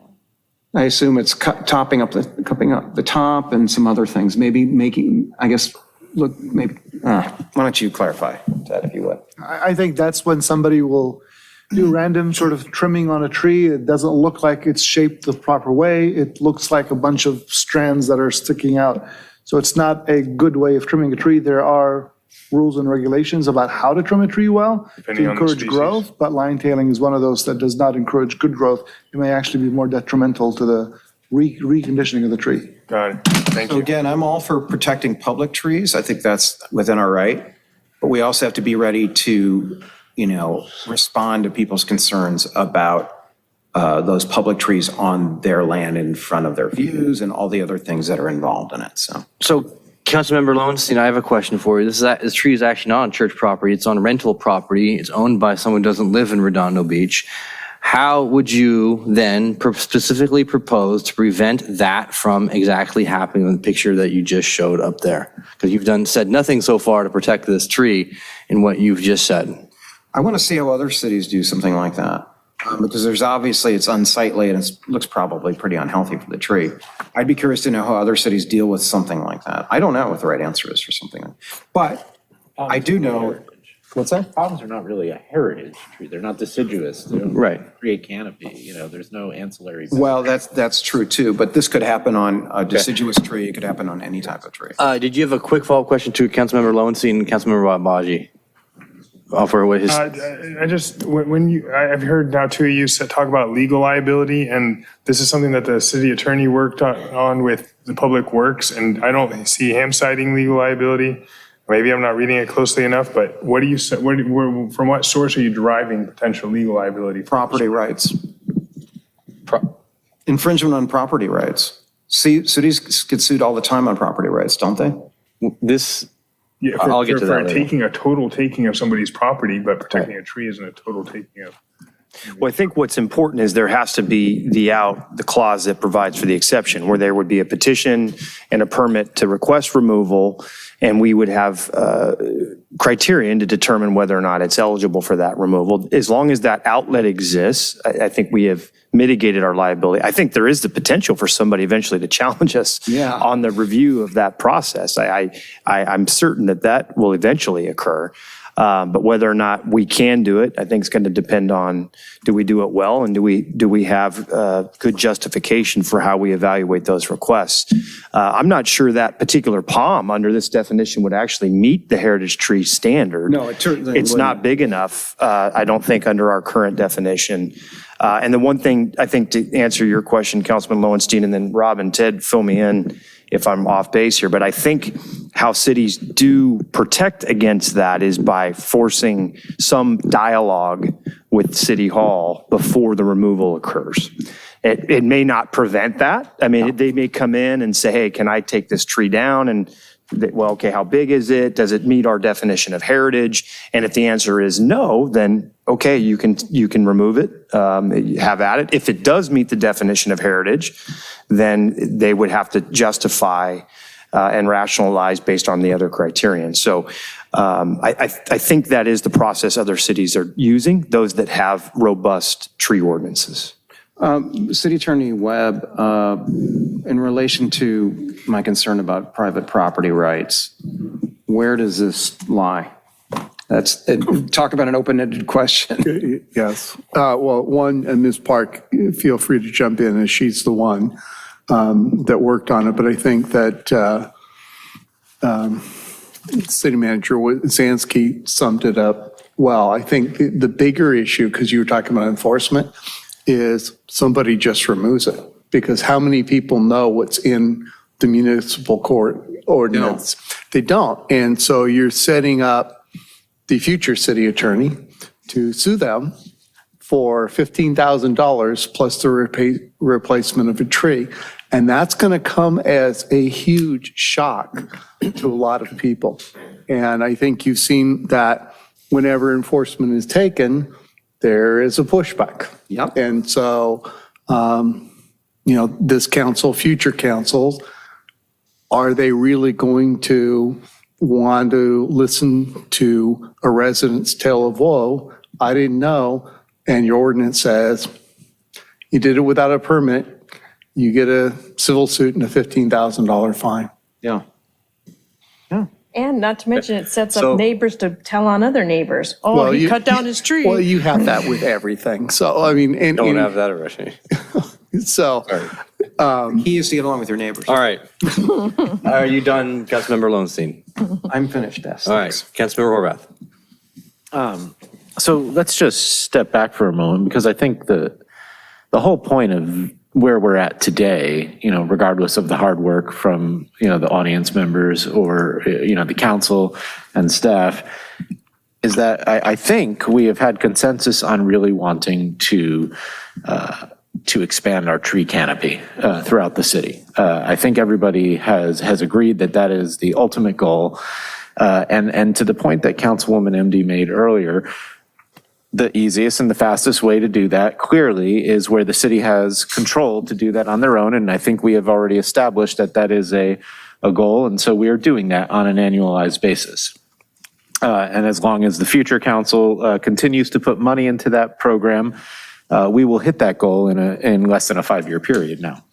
I assume it's cupping up the top and some other things, maybe making, I guess, look, maybe, why don't you clarify that if you would? I think that's when somebody will do random sort of trimming on a tree. It doesn't look like it's shaped the proper way. It looks like a bunch of strands that are sticking out. So it's not a good way of trimming a tree. There are rules and regulations about how to trim a tree well Depending to on the encourage species. growth, but line tailing is one of those that does not encourage good growth. It may actually be more detrimental to the reconditioning of the tree. Got it. Thank So you. again, I'm all for protecting public trees. I think that's within our right. But we also have to be ready to, respond to people's concerns about those public trees on their land in front of their views and all the other things that are involved in it, so. So, Councilmember Lowenstein, I have a question for you. This tree is actually not on church property. It's on rental property. It's owned by someone who doesn't live in Redondo Beach. How would you then specifically propose to prevent that from exactly happening in the picture that you just showed up there? Because you've said nothing so far to protect this tree in what you've just said. I want to see how other cities do something like that. Because there's obviously, it's unsightly and it looks probably pretty unhealthy for the tree. I'd be curious to know how other cities deal with something like that. I don't know what the right answer is for something like that. But I do know. What's that? Palms are not really a heritage tree. They're not deciduous. They don't create canopy. There's no ancillary. Well, that's true too, but this could happen on a deciduous tree. It could happen on any type of tree. Did you have a quick follow-up question to Councilmember Lowenstein and Councilmember Baji? For what his. I've heard now two of you talk about legal liability, and this is something that the city attorney worked on with the Public Works, and I don't see him citing legal liability. Maybe I'm not reading it closely enough, but what do you say? From what source are you deriving potential legal liability? Property rights. Infringement on property rights. Cities get sued all the time on property rights, don't they? Yeah, I'll get to that later. Taking a total taking of somebody's property, but protecting a tree isn't a total taking of. Well, I think what's important is there has to be the clause that provides for the exception, where there would be a petition and a permit to request removal, and we would have criterion to determine whether or not it's eligible for that removal. As long as that outlet exists, I think we have mitigated our liability. I think there is the potential for somebody eventually to challenge us on the review of that process. I'm certain that will eventually occur. But whether or not we can do it, I think it's going to depend on, do we do it well, and do we have good justification for how we evaluate those requests? I'm not sure that particular palm under this definition would actually meet the heritage tree standard. No, it certainly It's not big enough, I don't think, under our current definition. And the one thing, I think, to answer your question, Councilman Lowenstein, and then Rob and Ted, fill me in if I'm off base here, but I think how cities do protect against that is by forcing some dialogue with City Hall before the removal occurs. It may not prevent that. I mean, they may come in and say, hey, can I take this tree down? And well, okay, how big is it? Does it meet our definition of heritage? And if the answer is no, then okay, you can remove it, have at it. If it does meet the definition of heritage, then they would have to justify and rationalize based on the other criterion. So I think that is the process other cities are using, those that have robust tree ordinances. City Attorney Webb, in relation to my concern about private property rights, where does this lie? Talk about an open-ended question. Yes. Well, one, and Ms. Park, feel free to jump in, as she's the one that worked on it. But I think that City Manager Zansky summed it up well. I think the bigger issue, because you were talking about enforcement, is somebody just removes it. Because how many people know what's in the municipal court ordinance? They don't. And so you're setting up the future city attorney to sue them for $15,000 plus the replacement of a tree. And that's going to come as a huge shock to a lot of people. And I think you've seen that whenever enforcement is taken, there is a pushback. Yep. And so, this council, future councils, are they really going to want to listen to a resident's tale of woe? I didn't know. And your ordinance says you did it without a permit, you get a civil suit and a $15,000 fine. Yeah. And not to mention, it sets So- up neighbors to tell on other neighbors. Oh, Well, he you- cut down his tree. Well, you have that with everything. So, I mean, and, Don't have that already. so, He used to get along with your neighbors. All right. Are you done, Councilmember Lowenstein? I'm finished, yes. All right, Councilmember Horvath. So let's just step back for a moment, because I think the whole point of where we're at today, regardless of the hard work from, the audience members or, the council and staff, is that I think we have had consensus on really wanting to expand our tree canopy throughout the city. I think everybody has agreed that that is the ultimate goal. And to the point that Councilwoman MD made earlier, the easiest and the fastest way to do that clearly is where the city has control to do that on their own. And I think we have already established that that is a goal. And so we are doing that on an annualized basis. And as long as the future council continues to put money into that program, we will hit that goal in less than a 5-year period now.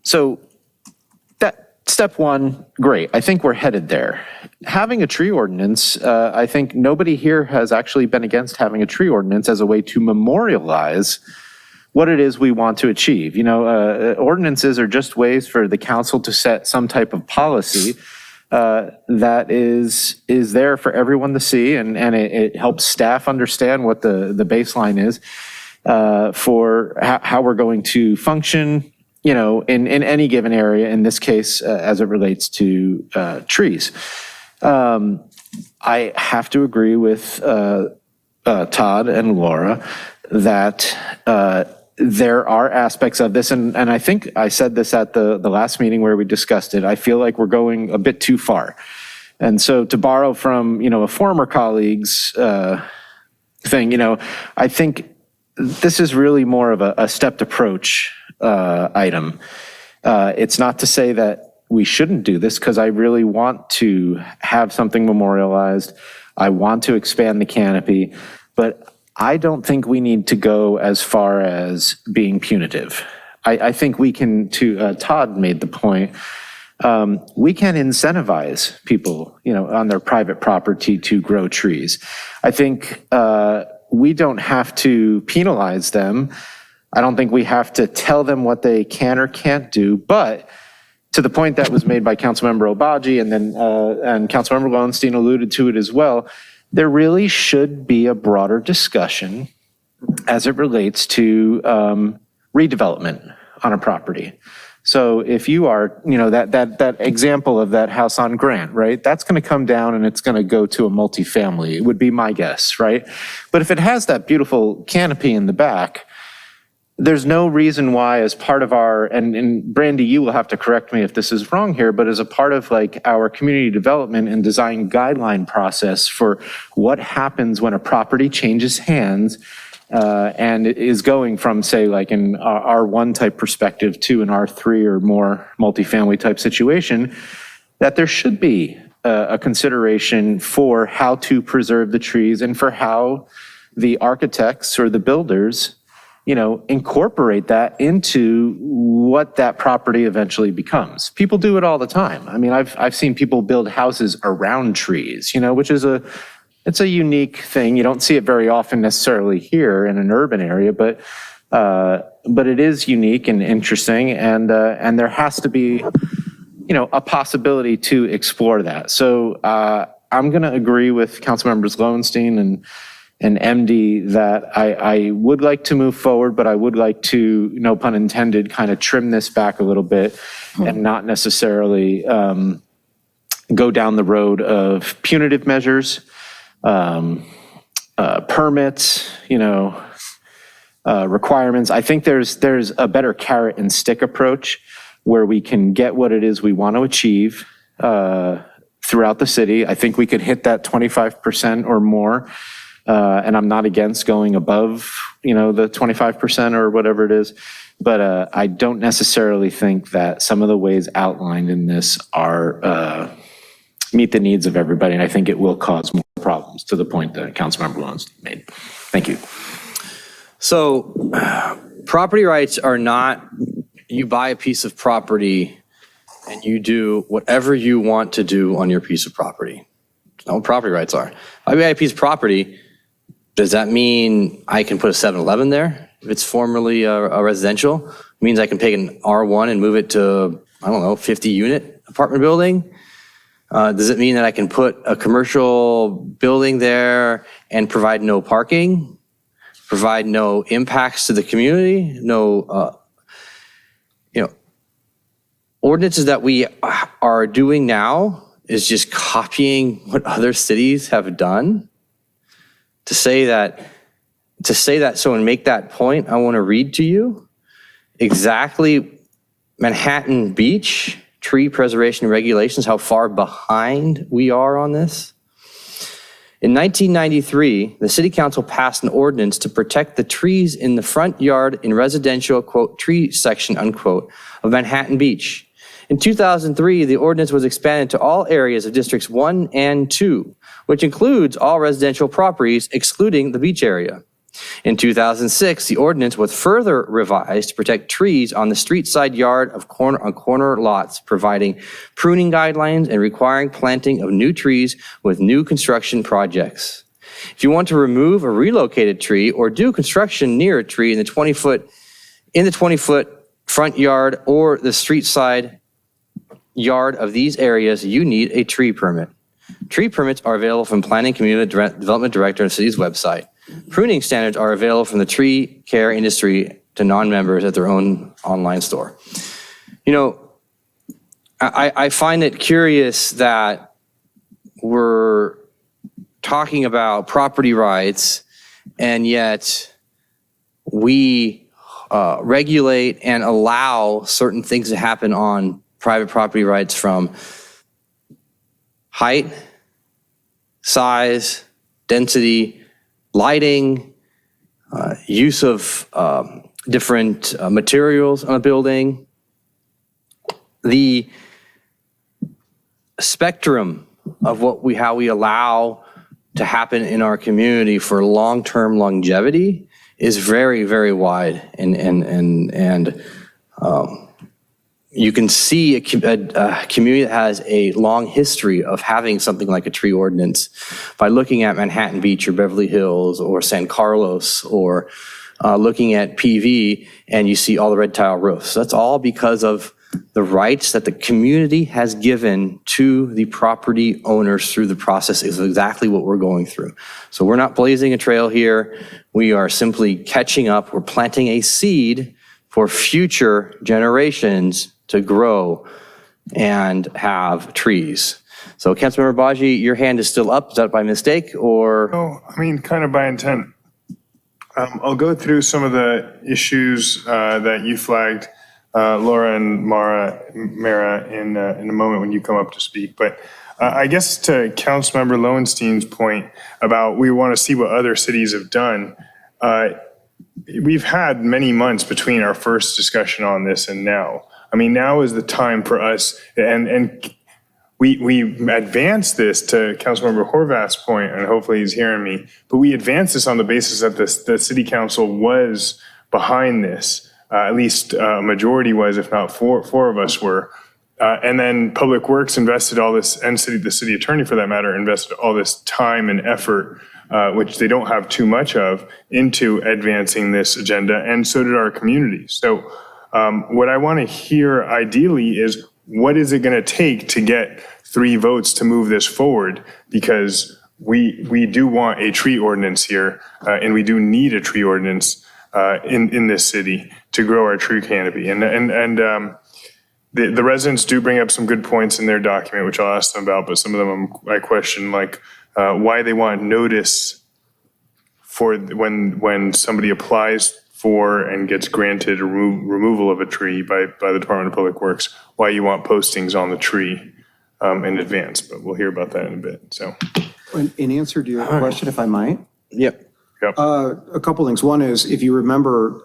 So that step one, great. I think we're headed there. Having a tree ordinance, I think nobody here has actually been against having a tree ordinance as a way to memorialize what it is we want to achieve. Ordinances are just ways for the council to set some type of policy that is there for everyone to see, and it helps staff understand what the baseline is for how we're going to function, in any given area, in this case, as it relates to trees. I have to agree with Todd and Laura that there are aspects of this, and I think I said this at the last meeting where we discussed it. I feel like we're going a bit too far. And so to borrow from, a former colleague's thing, I think this is really more of a stepped approach item. It's not to say that we shouldn't do this, because I really want to have something memorialized. I want to expand the canopy, but I don't think we need to go as far as being punitive. I think we can, Todd made the point, we can incentivize people, on their private property to grow trees. I think we don't have to penalize them. I don't think we have to tell them what they can or can't do, but to the point that was made by Councilmember Obaji, and then and Councilmember Lowenstein alluded to it as well, there really should be a broader discussion as it relates to redevelopment on a property. So if you are, that example of that house on Grant, right? That's going to come down and it's going to go to a multifamily. It would be my guess, right? But if it has that beautiful canopy in the back, there's no reason why, as part of our, and Brandy, you will have to correct me if this is wrong here, but as a part of our community development and design guideline process for what happens when a property changes hands and it is going from, say, like an R1 type perspective to an R3 or more multifamily type situation, that there should be a consideration for how to preserve the trees and for how the architects or the builders incorporate that into what that property eventually becomes. People do it all the time. I mean, I've seen people build houses around trees, which is it's a unique thing. You don't see it very often necessarily here in an urban area, but it is unique and interesting. And there has to be, a possibility to explore that. So I'm going to agree with Councilmembers Lowenstein and MD that I would like to move forward, but I would like to, no pun intended, kind of trim this back a little bit and not necessarily go down the road of punitive measures, permits, requirements. I think there's a better carrot and stick approach where we can get what it is we want to achieve throughout the city. I think we could hit that 25% or more. And I'm not against going above, the 25% or whatever it is. But I don't necessarily think that some of the ways outlined in this are meet the needs of everybody. And I think it will cause more problems, to the point that Councilmember Lowenstein made. Thank you. So property rights are not, you buy a piece of property and you do whatever you want to do on your piece of property. That's not what property rights are. I buy a piece of property, does that mean I can put a 7-Eleven there? If it's formerly a residential, it means I can take an R1 and move it to, 50-unit apartment building? Does it mean that I can put a commercial building there and provide no parking, provide no impacts to the community, no, ordinances that we are doing now is just copying what other cities have done? To say that, so and make that point, I want to read to you exactly Manhattan Beach tree preservation regulations, how far behind we are on this. In 1993, the City Council passed an ordinance to protect the trees in the front yard in residential, quote, tree section, unquote, of Manhattan Beach. In 2003, the ordinance was expanded to all areas of Districts 1 and 2, which includes all residential properties excluding the beach area. In 2006, the ordinance was further revised to protect trees on the street side yard on corner lots, providing pruning guidelines and requiring planting of new trees with new construction projects. If you want to remove a relocated tree or do construction near a tree in the 20-foot front yard or the street side yard of these areas, you need a tree permit. Tree permits are available from Planning Community Development Director on the city's website. Pruning standards are available from the tree care industry to non-members at their own online store. I find it curious that we're talking about property rights and yet we regulate and allow certain things to happen on private property rights, from height, size, density, lighting, use of different materials on a building. The spectrum of how we allow to happen in our community for long-term longevity is very, very wide, and you can see a community that has a long history of having something like a tree ordinance by looking at Manhattan Beach or Beverly Hills or San Carlos, or looking at PV, and you see all the red tile roofs. That's all because of the rights that the community has given to the property owners through the process. Is exactly what we're going through. So we're not blazing a trail here. We are simply catching up. We're planting a seed for future generations to grow and have trees. So Councilmember Baji, your hand is still up. Is that by mistake or? No, kind of by intent. I'll go through some of the issues that you flagged, Laura and Mara, in a moment when you come up to speak. But I guess to Councilmember Lowenstein's point about we want to see what other cities have done, we've had many months between our first discussion on this and now. Now is the time for us, and we advanced this, to Councilmember Horvath's point, and hopefully he's hearing me, but we advanced this on the basis that the city council was behind this. At least a majority was, if not four of us were. And then Public Works invested all this, and the city attorney for that matter, invested all this time and effort, which they don't have too much of, into advancing this agenda, and so did our community. So what I want to hear ideally is, what is it going to take to get 3 votes to move this forward? Because we do want a tree ordinance here, and we do need a tree ordinance in this city to grow our tree canopy. And the residents do bring up some good points in their document, which I'll ask them about, but some of them I question, like why they want notice for when somebody applies for and gets granted a removal of a tree by the Department of Public Works, why you want postings on the tree in advance, but we'll hear about that in a bit, so. In answer to your question, if I might. Yep. A couple things. One is, if you remember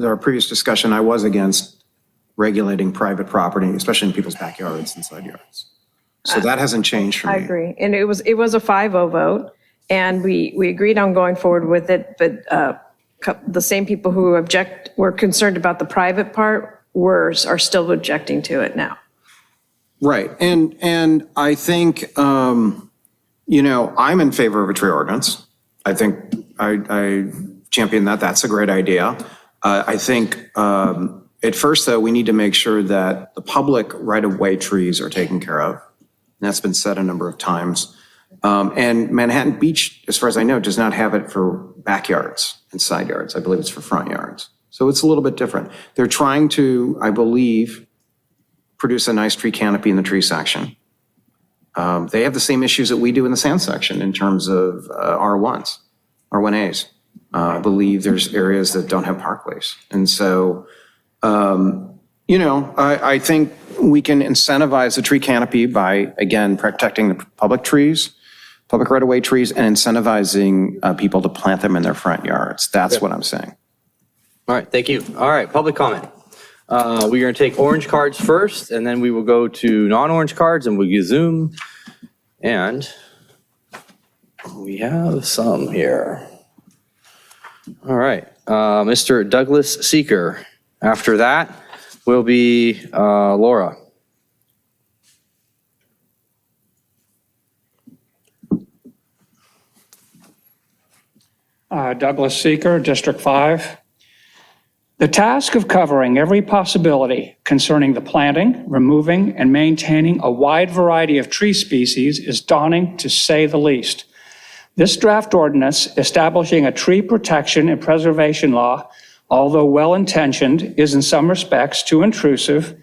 our previous discussion, I was against regulating private property, especially in people's backyards and side yards. So that hasn't changed for me. I agree. And it was a 5-0 vote, and we agreed on going forward with it, but the same people who were concerned about the private part are still objecting to it now. Right. And I think, I'm in favor of a tree ordinance. I think I champion that. That's a great idea. I think at first, though, we need to make sure that the public right-of-way trees are taken care of. And that's been said a number of times. And Manhattan Beach, as far as I know, does not have it for backyards and side yards. I believe it's for front yards. So it's a little bit different. They're trying to, I believe, produce a nice tree canopy in the tree section. They have the same issues that we do in the sand section in terms of R1s, R1As. I believe there's areas that don't have parkways. And so, I think we can incentivize the tree canopy by, again, protecting the public trees, public right-of-way trees, and incentivizing people to plant them in their front yards. That's what I'm saying. All right, thank you. All right, public comment. We're going to take orange cards first, and then we will go to non-orange cards, and we'll use Zoom. And we have some here. All right, Mr. Douglas Seeker. After that will be Laura. Douglas Seeker, District 5. The task of covering every possibility concerning the planting, removing, and maintaining a wide variety of tree species is daunting, to say the least. This draft ordinance establishing a tree protection and preservation law, although well-intentioned, is in some respects too intrusive,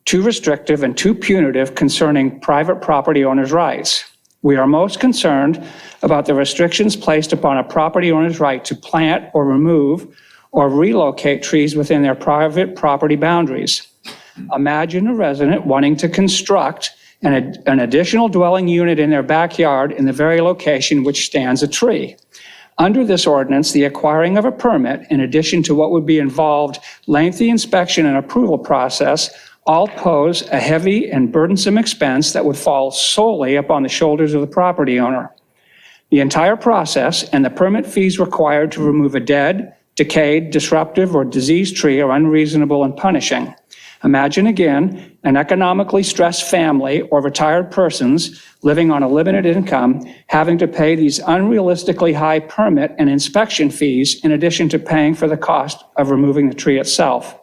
too restrictive, and too punitive concerning private property owners' rights. We are most concerned about the restrictions placed upon a property owner's right to plant or remove or relocate trees within their private property boundaries. Imagine a resident wanting to construct an additional dwelling unit in their backyard in the very location which stands a tree. Under this ordinance, the acquiring of a permit, in addition to what would be involved lengthy inspection and approval process, all pose a heavy and burdensome expense that would fall solely upon the shoulders of the property owner. The entire process and the permit fees required to remove a dead, decayed, disruptive, or diseased tree are unreasonable and punishing. Imagine again an economically stressed family or retired persons living on a limited income having to pay these unrealistically high permit and inspection fees in addition to paying for the cost of removing the tree itself.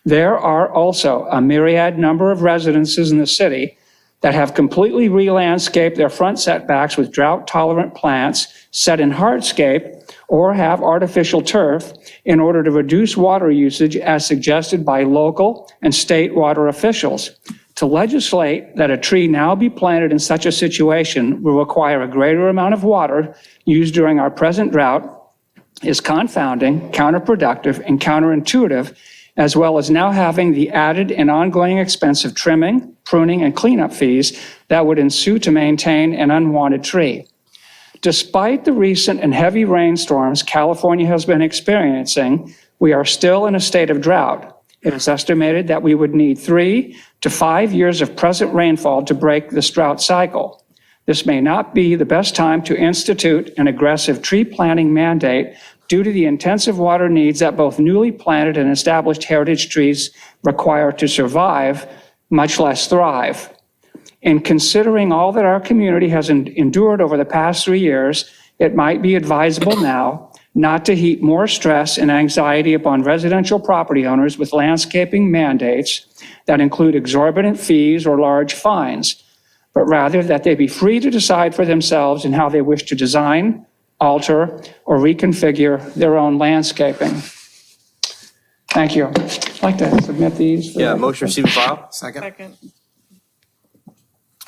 There are also a myriad number of residences in the city that have completely re-landscaped their front setbacks with drought-tolerant plants set in hardscape or have artificial turf in order to reduce water usage as suggested by local and state water officials. To legislate that a tree now be planted in such a situation will require a greater amount of water used during our present drought is confounding, counterproductive, and counterintuitive, as well as now having the added and ongoing expense of trimming, pruning, and cleanup fees that would ensue to maintain an unwanted tree. Despite the recent and heavy rainstorms California has been experiencing, we are still in a state of drought. It is estimated that we would need 3 to 5 years of present rainfall to break this drought cycle. This may not be the best time to institute an aggressive tree planting mandate due to the intensive water needs that both newly planted and established heritage trees require to survive, much less thrive. In considering all that our community has endured over the past 3 years, it might be advisable now not to heap more stress and anxiety upon residential property owners with landscaping mandates that include exorbitant fees or large fines, but rather that they be free to decide for themselves in how they wish to design, alter, or reconfigure their own landscaping. Thank you. I'd like to submit these. Yeah, motion received and file. Second.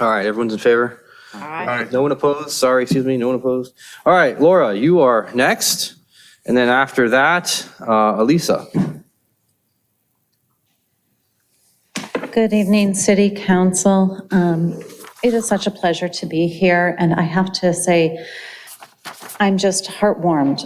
All right, everyone's in favor? Aye. No one opposed? Sorry, excuse me, no one opposed? All right, Laura, you are next. And then after that, Elisa. Good evening, City Council. It is such a pleasure to be here, and I have to say, I'm just heartwarmed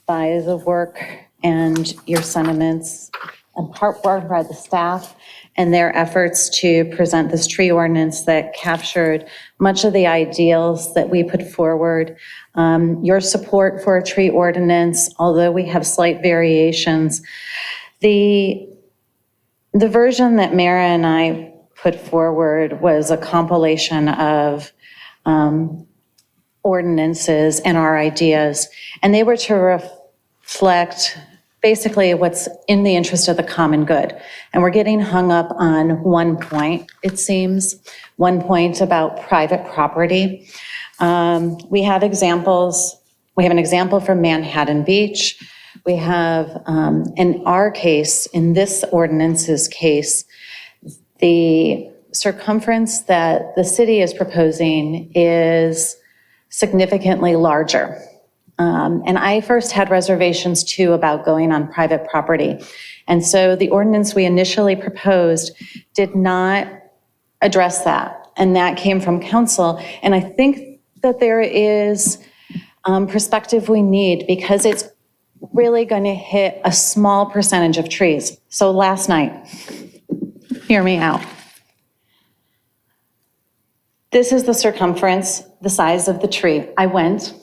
by the work and your sentiments. I'm heartwarmed by the staff and their efforts to present this tree ordinance that captured much of the ideals that we put forward. Your support for a tree ordinance, although we have slight variations, the version that Mara and I put forward was a compilation of ordinances and our ideas, and they were to reflect basically what's in the interest of the common good. And we're getting hung up on one point, it seems, one point about private property. We have examples. We have an example from Manhattan Beach. We have, in our case, in this ordinance's case, the circumference that the city is proposing is significantly larger. And I first had reservations too about going on private property. And so the ordinance we initially proposed did not address that. And that came from council. And I think that there is perspective we need because it's really going to hit a small percentage of trees. So last night, hear me out. This is the circumference, the size of the tree. I went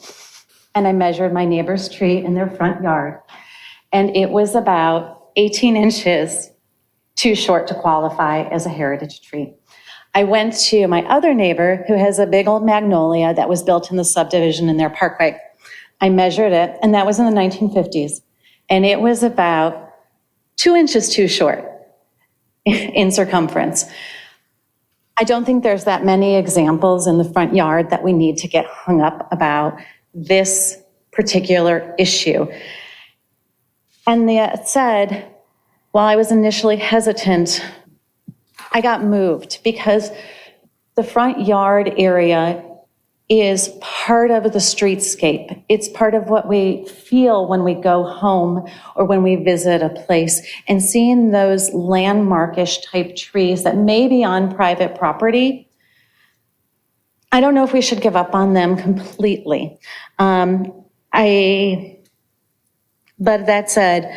and I measured my neighbor's tree in their front yard, and it was about 18 inches too short to qualify as a heritage tree. I went to my other neighbor who has a big old magnolia that was built in the subdivision in their parkway. I measured it, and that was in the 1950s, and it was about 2 inches too short in circumference. I don't think there's that many examples in the front yard that we need to get hung up about this particular issue. And that said, while I was initially hesitant, I got moved because the front yard area is part of the streetscape. It's part of what we feel when we go home or when we visit a place. And seeing those landmarkish type trees that may be on private property, I don't know if we should give up on them completely. But that said,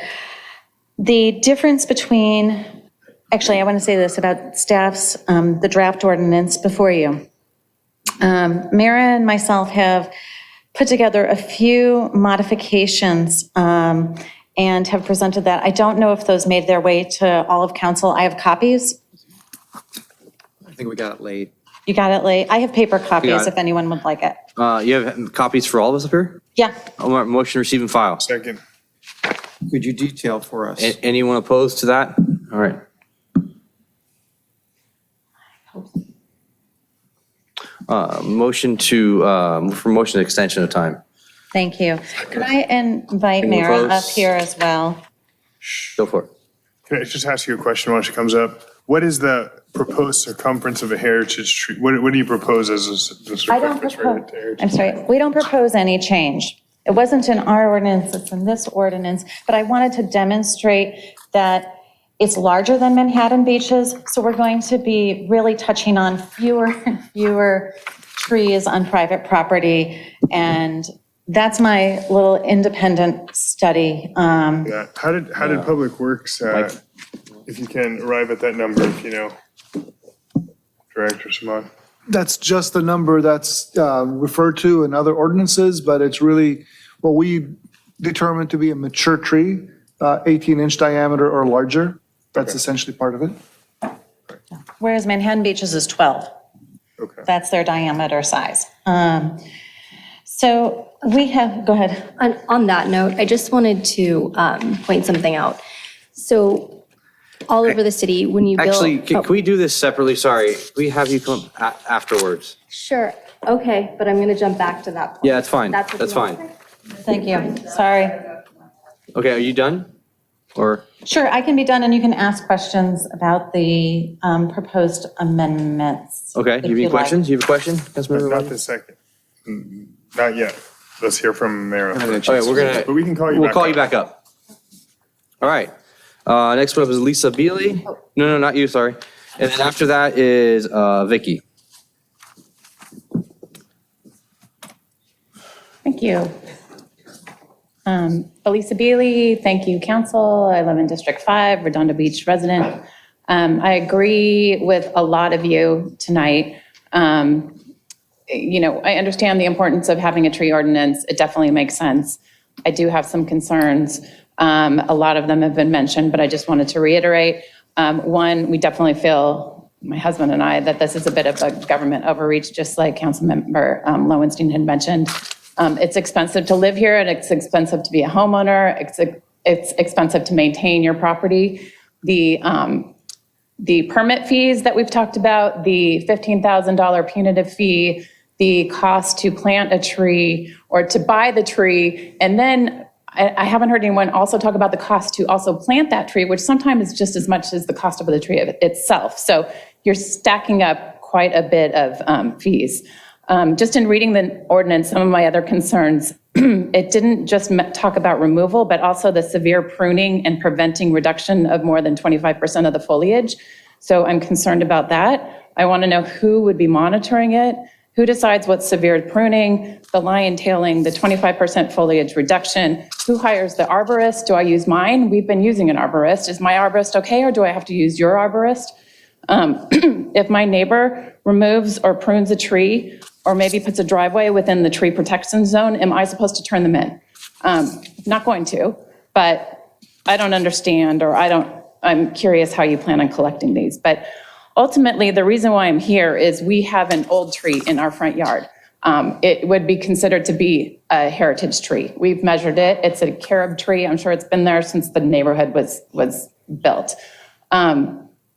the difference between, actually, I want to say this about staff's, the draft ordinance before you. Mara and myself have put together a few modifications and have presented that. I don't know if those made their way to all of council. I have copies. I think we got it late. You got it late. I have paper Got copies it. if anyone would like it. You have copies for all of us up here? Yeah. Motion receive and file. Second. Could you detail for us? Anyone opposed to that? All right. Motion to extension of time. Thank you. Could I invite Anyone Mara up opposed? here as well? Go for it. Can I just ask you a question while she comes up? What is the proposed circumference of a heritage tree? What do you propose as the I don't circumference for propose, a heritage? I'm sorry, we don't propose any change. It wasn't in our ordinance, it's in this ordinance, but I wanted to demonstrate that it's larger than Manhattan Beaches, so we're going to be really touching on fewer and fewer trees on private property, and that's my little independent study. Yeah. How did Public Works, if you can arrive at that number, if you know, Director Simon? That's just the number that's referred to in other ordinances, but it's really what we determined to be a mature tree, 18-inch diameter or larger. That's essentially part of it. Whereas Manhattan Beaches is 12. Okay. That's their diameter size. So we have, go ahead. On that note, I just wanted to point something out. So all over the city, when you build. Actually, can we do this separately? Sorry. Can we have you come afterwards? Sure. Okay, but I'm going to jump back to that point. Yeah, that's fine. That's what That's you want fine. to say? Thank you. Sorry. Okay, are you done? Or? Sure, I can be done, and you can ask questions about the proposed amendments. Okay, if you have any like. questions? You have a question? Councilmember Not Rodgers? this second. Not yet. Let's hear from Mayor. Okay, we're gonna. But we can call you We'll back call up. you back up. All right. Next one up is Lisa Beely. No, not you, sorry. And then after that is Vicky. Thank you. Elisa Beely, thank you, council. I live in District 5, Redondo Beach resident. I agree with a lot of you tonight. I understand the importance of having a tree ordinance. It definitely makes sense. I do have some concerns. A lot of them have been mentioned, but I just wanted to reiterate. One, we definitely feel, my husband and I, that this is a bit of a government overreach, just like Councilmember Lowenstein had mentioned. It's expensive to live here, and it's expensive to be a homeowner. It's expensive to maintain your property. The permit fees that we've talked about, the $15,000 punitive fee, the cost to plant a tree or to buy the tree, and then I haven't heard anyone also talk about the cost to also plant that tree, which sometimes is just as much as the cost of the tree itself. So you're stacking up quite a bit of fees. Just in reading the ordinance, some of my other concerns, it didn't just talk about removal, but also the severe pruning and preventing reduction of more than 25% of the foliage. So I'm concerned about that. I want to know who would be monitoring it, who decides what's severe pruning, the lion tailing, the 25% foliage reduction, who hires the arborist? Do I use mine? We've been using an arborist. Is my arborist okay, or do I have to use your arborist? If my neighbor removes or prunes a tree, or maybe puts a driveway within the tree protection zone, am I supposed to turn them in? Not going to, but I don't understand, or I'm curious how you plan on collecting these. But ultimately, the reason why I'm here is we have an old tree in our front yard. It would be considered to be a heritage tree. We've measured it. It's a carob tree. I'm sure it's been there since the neighborhood was built.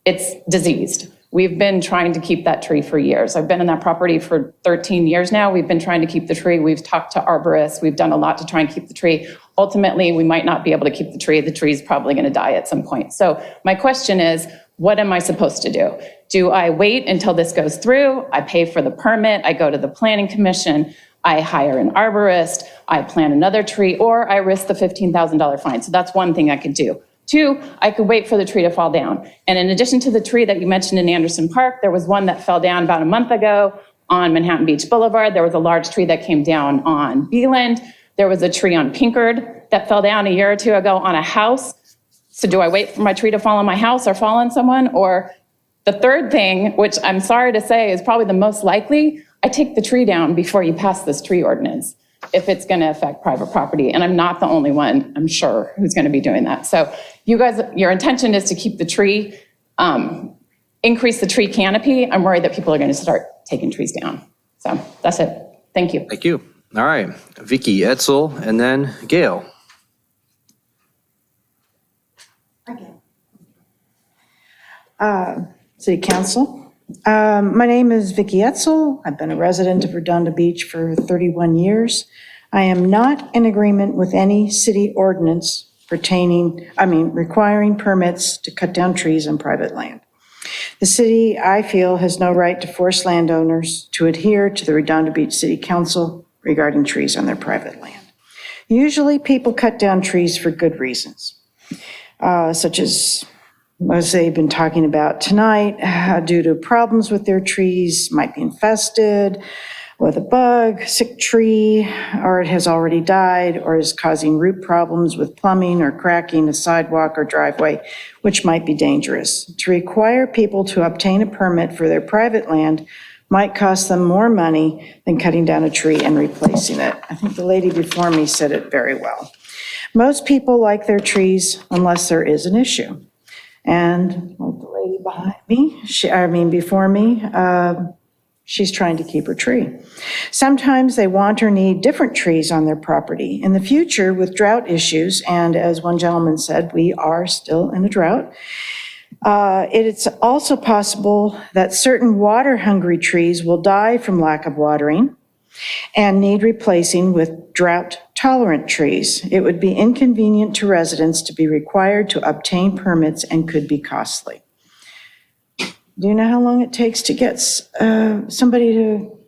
It's diseased. We've been trying to keep that tree for years. I've been in that property for 13 years now. We've been trying to keep the tree. We've talked to arborists. We've done a lot to try and keep the tree. Ultimately, we might not be able to keep the tree. The tree's probably going to die at some point. So my question is, what am I supposed to do? Do I wait until this goes through? I pay for the permit. I go to the planning commission. I hire an arborist. I plant another tree, or I risk the $15,000 fine. So that's one thing I could do. Two, I could wait for the tree to fall down. And in addition to the tree that you mentioned in Anderson Park, there was one that fell down about a month ago on Manhattan Beach Boulevard. There was a large tree that came down on Beeland. There was a tree on Pinkard that fell down a year or two ago on a house. So do I wait for my tree to fall on my house or fall on someone? Or the third thing, which I'm sorry to say is probably the most likely, I take the tree down before you pass this tree ordinance, if it's going to affect private property. And I'm not the only one, I'm sure, who's going to be doing that. So you guys, your intention is to keep the tree, increase the tree canopy. I'm worried that people are going to start taking trees down. So that's it. Thank you. Thank you. All right. Vicky, Etzel, and then Gail. City Council. My name is Vicki Etzel. I've been a resident of Redondo Beach for 31 years. I am not in agreement with any city ordinance requiring permits to cut down trees on private land. The city, I feel, has no right to force landowners to adhere to the Redondo Beach City Council regarding trees on their private land. Usually, people cut down trees for good reasons, such as they've been talking about tonight, due to problems with their trees, might be infested with a bug, sick tree, or it has already died, or is causing root problems with plumbing or cracking a sidewalk or driveway, which might be dangerous. To require people to obtain a permit for their private land might cost them more money than cutting down a tree and replacing it. I think the lady before me said it very well. Most people like their trees unless there is an issue. And like the lady behind me, before me, she's trying to keep her tree. Sometimes they want or need different trees on their property. In the future, with drought issues, and as one gentleman said, we are still in a drought, it's also possible that certain water-hungry trees will die from lack of watering and need replacing with drought-tolerant trees. It would be inconvenient to residents to be required to obtain permits and could be costly. Do you know how long it takes to get somebody to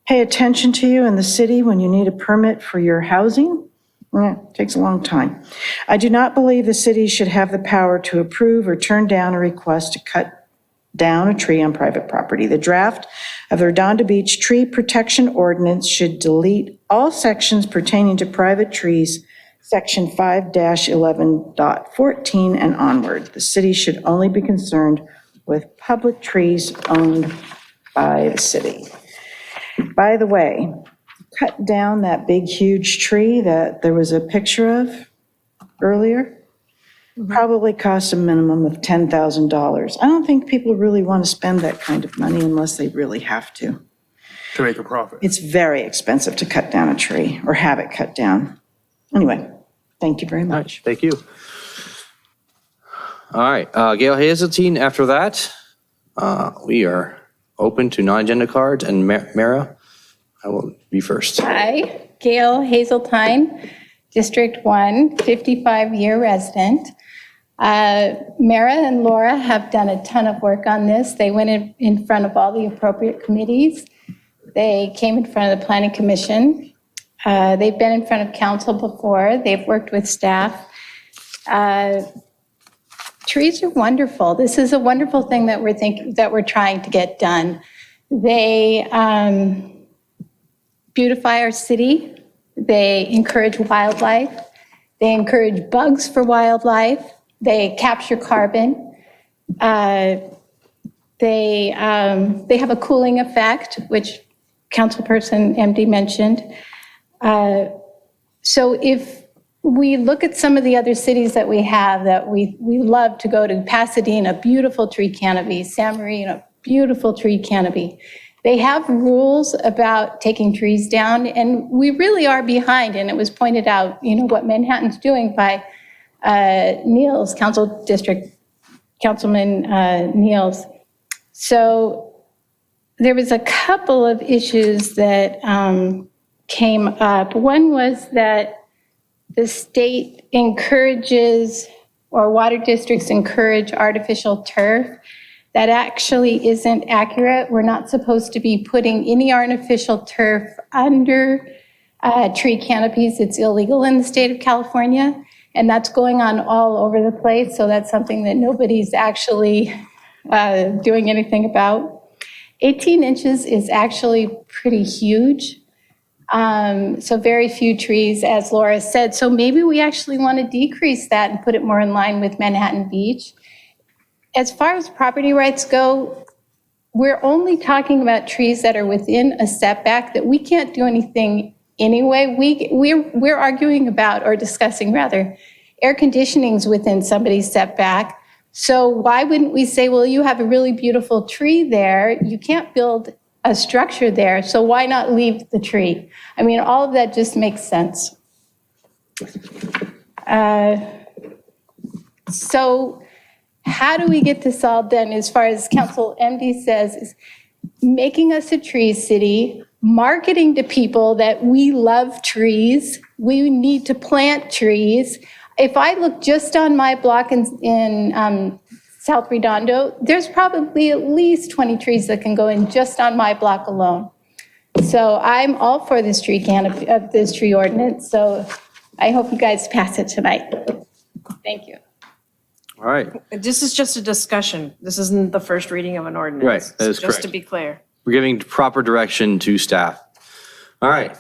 pay attention to you in the city when you need a permit for your housing? It takes a long time. I do not believe the city should have the power to approve or turn down a request to cut down a tree on private property. The draft of the Redondo Beach Tree Protection Ordinance should delete all sections pertaining to private trees, section 5-11.14 and onward. The city should only be concerned with public trees owned by the city. By the way, cut down that big, huge tree that there was a picture of earlier, probably costs a minimum of $10,000. I don't think people really want to spend that kind of money unless they really have to. To make a profit. It's very expensive to cut down a tree or have it cut down. Anyway, thank you very much. Thank you. All right, Gail Hazeltine, after that, we are open to non-agenda cards, and Mara, I will be first. Hi, Gail Hazeltine, District 1, 55-year resident. Mara and Laura have done a ton of work on this. They went in front of all the appropriate committees. They came in front of the Planning Commission. They've been in front of council before. They've worked with staff. Trees are wonderful. This is a wonderful thing that we're trying to get done. They beautify our city. They encourage wildlife. They encourage bugs for wildlife. They capture carbon. They have a cooling effect, which Councilperson MD mentioned. So if we look at some of the other cities that we have that we love to go to, Pasadena, beautiful tree canopy, San Marino, beautiful tree canopy. They have rules about taking trees down, and we really are behind. And it was pointed out, what Manhattan's doing by Neal's, Councilman Neal's. So there was a couple of issues that came up. One was that the state encourages, or water districts encourage, artificial turf. That actually isn't accurate. We're not supposed to be putting any artificial turf under tree canopies. It's illegal in the state of California, and that's going on all over the place. So that's something that nobody's actually doing anything about. 18 inches is actually pretty huge. So very few trees, as Laura said. So maybe we actually want to decrease that and put it more in line with Manhattan Beach. As far as property rights go, we're only talking about trees that are within a setback that we can't do anything anyway. We're arguing about, or discussing rather, air conditioning's within somebody's setback. So why wouldn't we say, well, you have a really beautiful tree there. You can't build a structure there, so why not leave the tree? I mean, all of that just makes sense. So how do we get this all done? As far as Council MD says, is making us a tree city, marketing to people that we love trees, we need to plant trees. If I look just on my block in South Redondo, there's probably at least 20 trees that can go in just on my block alone. So I'm all for this tree canopy, this tree ordinance. So I hope you guys pass it tonight. Thank you. All right. This is just a discussion. This isn't the first reading of an ordinance. Right, that is Just to correct. be clear. We're giving proper direction to staff. All right,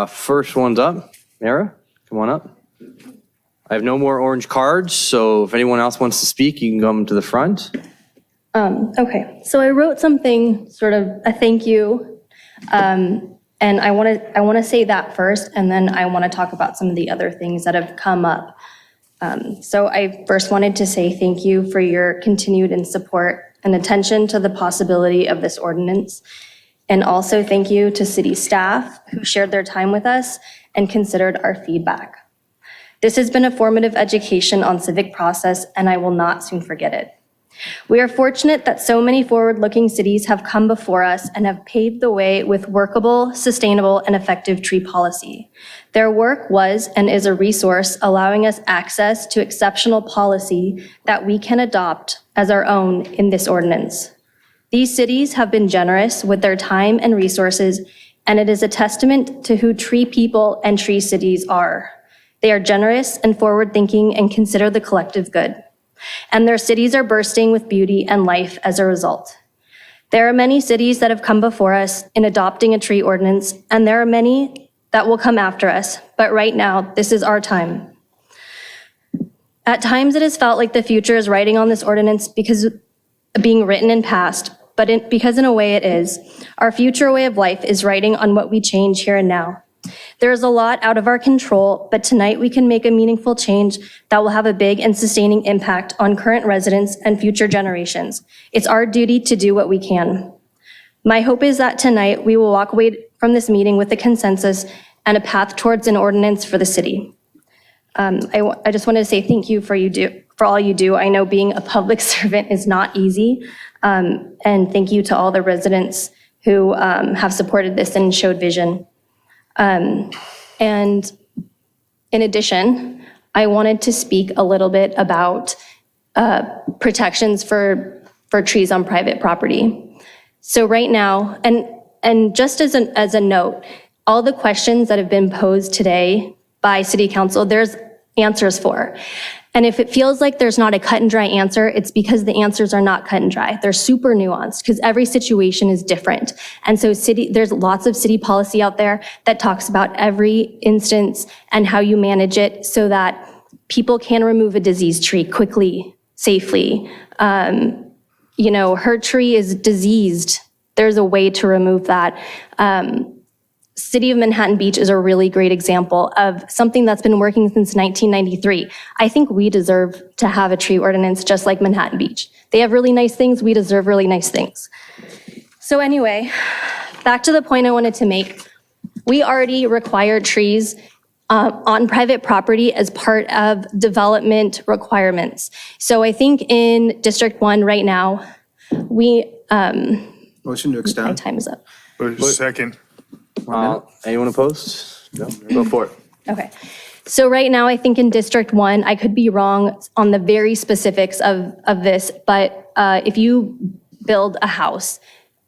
first one's up. Mara, come on up. I have no more orange cards, so if anyone else wants to speak, you can come to the front. Okay, so I wrote something, sort of a thank you, and I want to say that first, and then I want to talk about some of the other things that have come up. So I first wanted to say thank you for your continued support and attention to the possibility of this ordinance. And also thank you to city staff who shared their time with us and considered our feedback. This has been a formative education on civic process, and I will not soon forget it. We are fortunate that so many forward-looking cities have come before us and have paved the way with workable, sustainable, and effective tree policy. Their work was and is a resource allowing us access to exceptional policy that we can adopt as our own in this ordinance. These cities have been generous with their time and resources, and it is a testament to who tree people and tree cities are. They are generous and forward-thinking and consider the collective good. And their cities are bursting with beauty and life as a result. There are many cities that have come before us in adopting a tree ordinance, and there are many that will come after us, but right now, this is our time. At times, it has felt like the future is writing on this ordinance because being written and passed, but because in a way it is. Our future way of life is writing on what we change here and now. There is a lot out of our control, but tonight we can make a meaningful change that will have a big and sustaining impact on current residents and future generations. It's our duty to do what we can. My hope is that tonight we will walk away from this meeting with a consensus and a path towards an ordinance for the city. I just wanted to say thank you for all you do. I know being a public servant is not easy, and thank you to all the residents who have supported this and showed vision. And in addition, I wanted to speak a little bit about protections for trees on private property. So right now, and just as a note, all the questions that have been posed today by City Council, there's answers for. And if it feels like there's not a cut and dry answer, it's because the answers are not cut and dry. They're super nuanced because every situation is different. And so there's lots of city policy out there that talks about every instance and how you manage it so that people can remove a diseased tree quickly, safely. Her tree is diseased. There's a way to remove that. City of Manhattan Beach is a really great example of something that's been working since 1993. I think we deserve to have a tree ordinance just like Manhattan Beach. They have really nice things, we deserve really nice things. So anyway, back to the point I wanted to make. We already require trees on private property as part of development requirements. So I think in District 1 right now, Motion to extend. my time is up. Second. Anyone opposed? No, go for it. Okay. So right now, I think in District 1, I could be wrong on the very specifics of this, but if you build a house,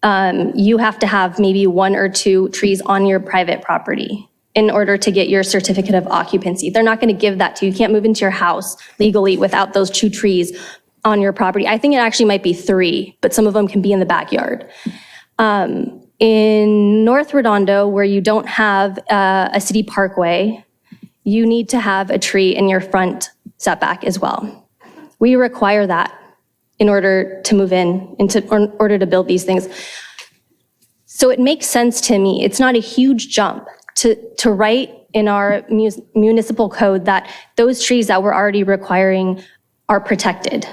you have to have maybe 1 or 2 trees on your private property in order to get your certificate of occupancy. They're not going to give that to you. You can't move into your house legally without those 2 trees on your property. I think it actually might be 3, but some of them can be in the backyard. In North Redondo, where you don't have a city parkway, you need to have a tree in your front setback as well. We require that in order to move in order to build these things. So it makes sense to me. It's not a huge jump to write in our municipal code that those trees that we're already requiring are protected.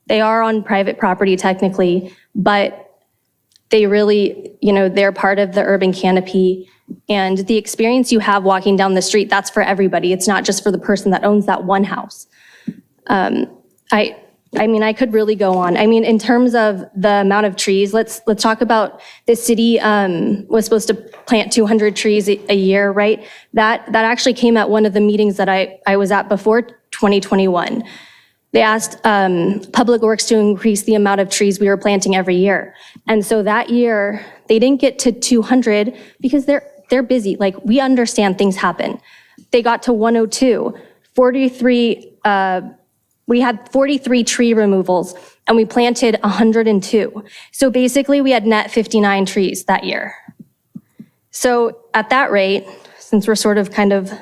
They are on private property technically, but they really, they're part of the urban canopy. And the experience you have walking down the street, that's for everybody. It's not just for the person that owns that one house. I could really go on. In terms of the amount of trees, let's talk about the city was supposed to plant 200 trees a year, right? That actually came at one of the meetings that I was at before 2021. They asked Public Works to increase the amount of trees we were planting every year. And so that year, they didn't get to 200 because they're busy. Like, we understand things happen. They got to 102, 43, we had 43 tree removals and we planted 102. So basically we had net 59 trees that year. So at that rate, since we're sort of kind of,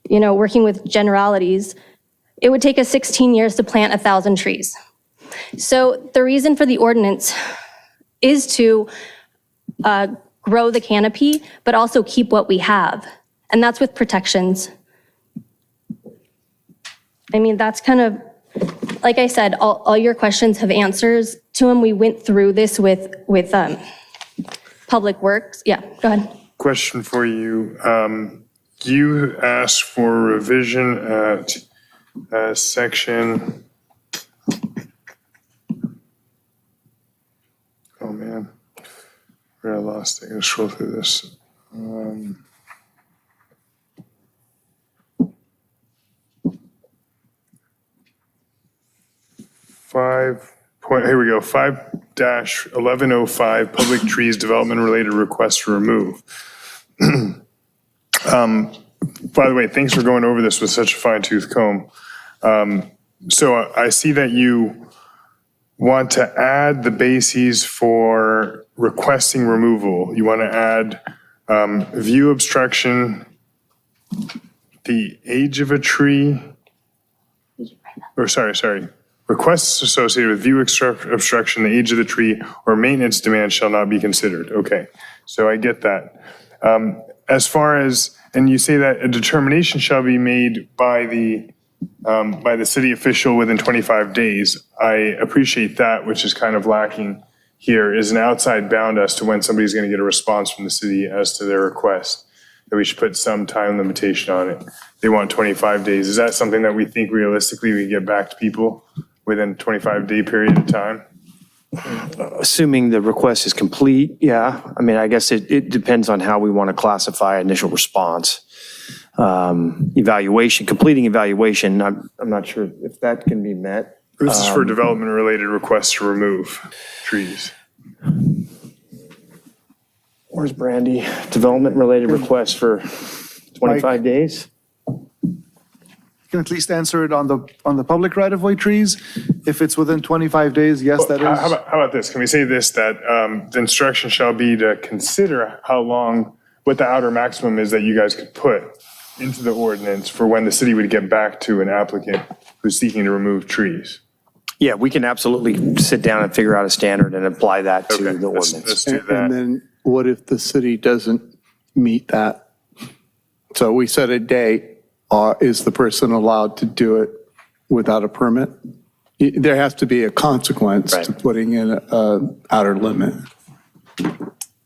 working with generalities, it would take us 16 years to plant 1,000 trees. So the reason for the ordinance is to grow the canopy, but also keep what we have. And that's with protections. That's kind of, like I said, all your questions have answers to them. We went through this with Public Works, yeah, go ahead. Question for you. You asked for revision at section. Oh man, where I lost it. I'm gonna scroll through this. 5-1105 public trees development related requests to remove. By the way, thanks for going over this with such a fine tooth comb. So I see that you want to add the bases for requesting removal. You want to add view obstruction, the age of a tree, or sorry. Requests associated with view obstruction, the age of the tree, or maintenance demand shall not be considered. Okay, so I get that. As far as, and you say that a determination shall be made by the city official within 25 days. I appreciate that, which is kind of lacking here, is an outside bound as to when somebody's going to get a response from the city as to their request. That we should put some time limitation on it. They want 25 days. Is that something that we think realistically we get back to people within a 25-day period of time? Assuming the request is complete, yeah. I mean, I guess it depends on how we want to classify initial response. Evaluation, completing evaluation, I'm not sure if that can be met. This is for development-related requests to remove trees. Where's Brandy? Development-related requests for 25 days? You can at least answer it on the public right-of-way trees. If it's within 25 days, yes, that is. How about this? Can we say this, that the instruction shall be to consider how long, what the outer maximum is that you guys could put into the ordinance for when the city would get back to an applicant who's seeking to remove trees? Yeah, we can absolutely sit down and figure out a standard and apply that to the ordinance. Let's do that. And then what if the city doesn't meet that? So we set a date. Is the person allowed to do it without a permit? There has to be a consequence to putting in an outer limit.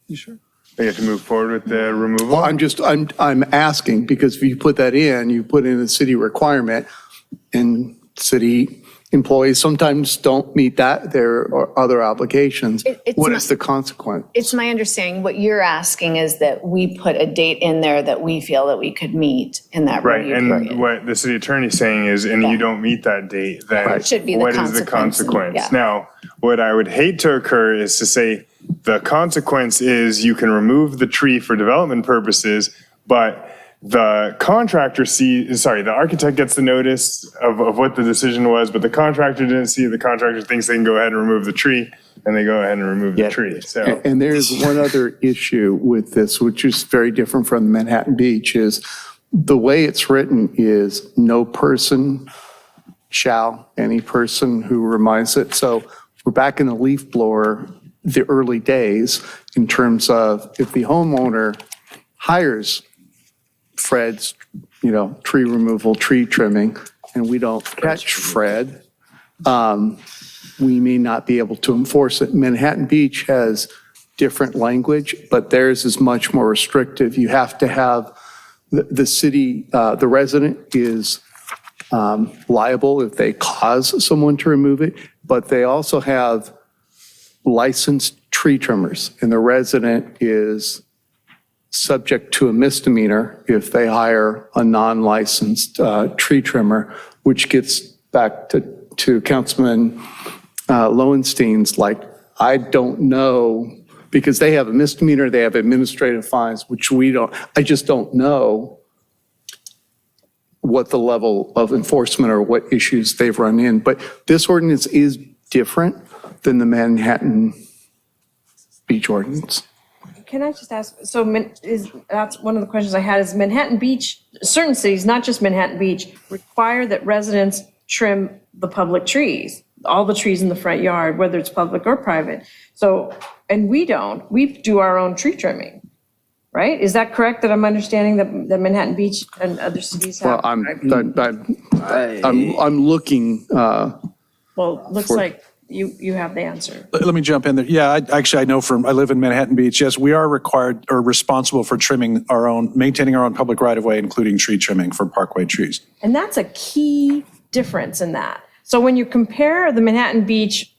You sure? You have to move forward with the removal? Well, I'm asking, because if you put that in, you put in a city requirement, and city employees sometimes don't meet that. There are other obligations. What is the consequence? It's my understanding, what you're asking is that we put a date in there that we feel that we could meet in that review period. Right, and what the city attorney's saying is, and you don't meet that date, then It should be the what is the consequence? Yeah. Now, what I would hate to occur is to say, the consequence is you can remove the tree for development purposes, but the the architect gets the notice of what the decision was, but the contractor didn't see it. The contractor thinks they can go ahead and remove the tree, and they go ahead and remove the tree. So, And there's one other issue with this, which is very different from Manhattan Beach, is the way it's written is no person shall, any person who reminds it. So we're back in the leaf blower, the early days, in terms of if the homeowner hires Fred's, tree removal, tree trimming, and we don't catch Fred, we may not be able to enforce it. Manhattan Beach has different language, but theirs is much more restrictive. You have to have the city, the resident is liable if they cause someone to remove it, but they also have licensed tree trimmers, and the resident is subject to a misdemeanor if they hire a non-licensed tree trimmer, which gets back to Councilman Lowenstein's, I don't know, because they have a misdemeanor, they have administrative fines, which we don't, I just don't know what the level of enforcement or what issues they've run in. But this ordinance is different than the Manhattan Beach ordinance. Can I just ask, so that's one of the questions I had, is Manhattan Beach, certain cities, not just Manhattan Beach, require that residents trim the public trees, all the trees in the front yard, whether it's public or private. So, and we don't, we do our own tree trimming, right? Is that correct, that I'm understanding that Manhattan Beach and other cities have? Well, I'm looking. Well, it looks like you have the answer. Let me jump in there. Yeah, I know I live in Manhattan Beach. Yes, we are required or responsible for maintaining our own public right-of-way, including tree trimming for parkway trees. And that's a key difference in that. So when you compare the Manhattan Beach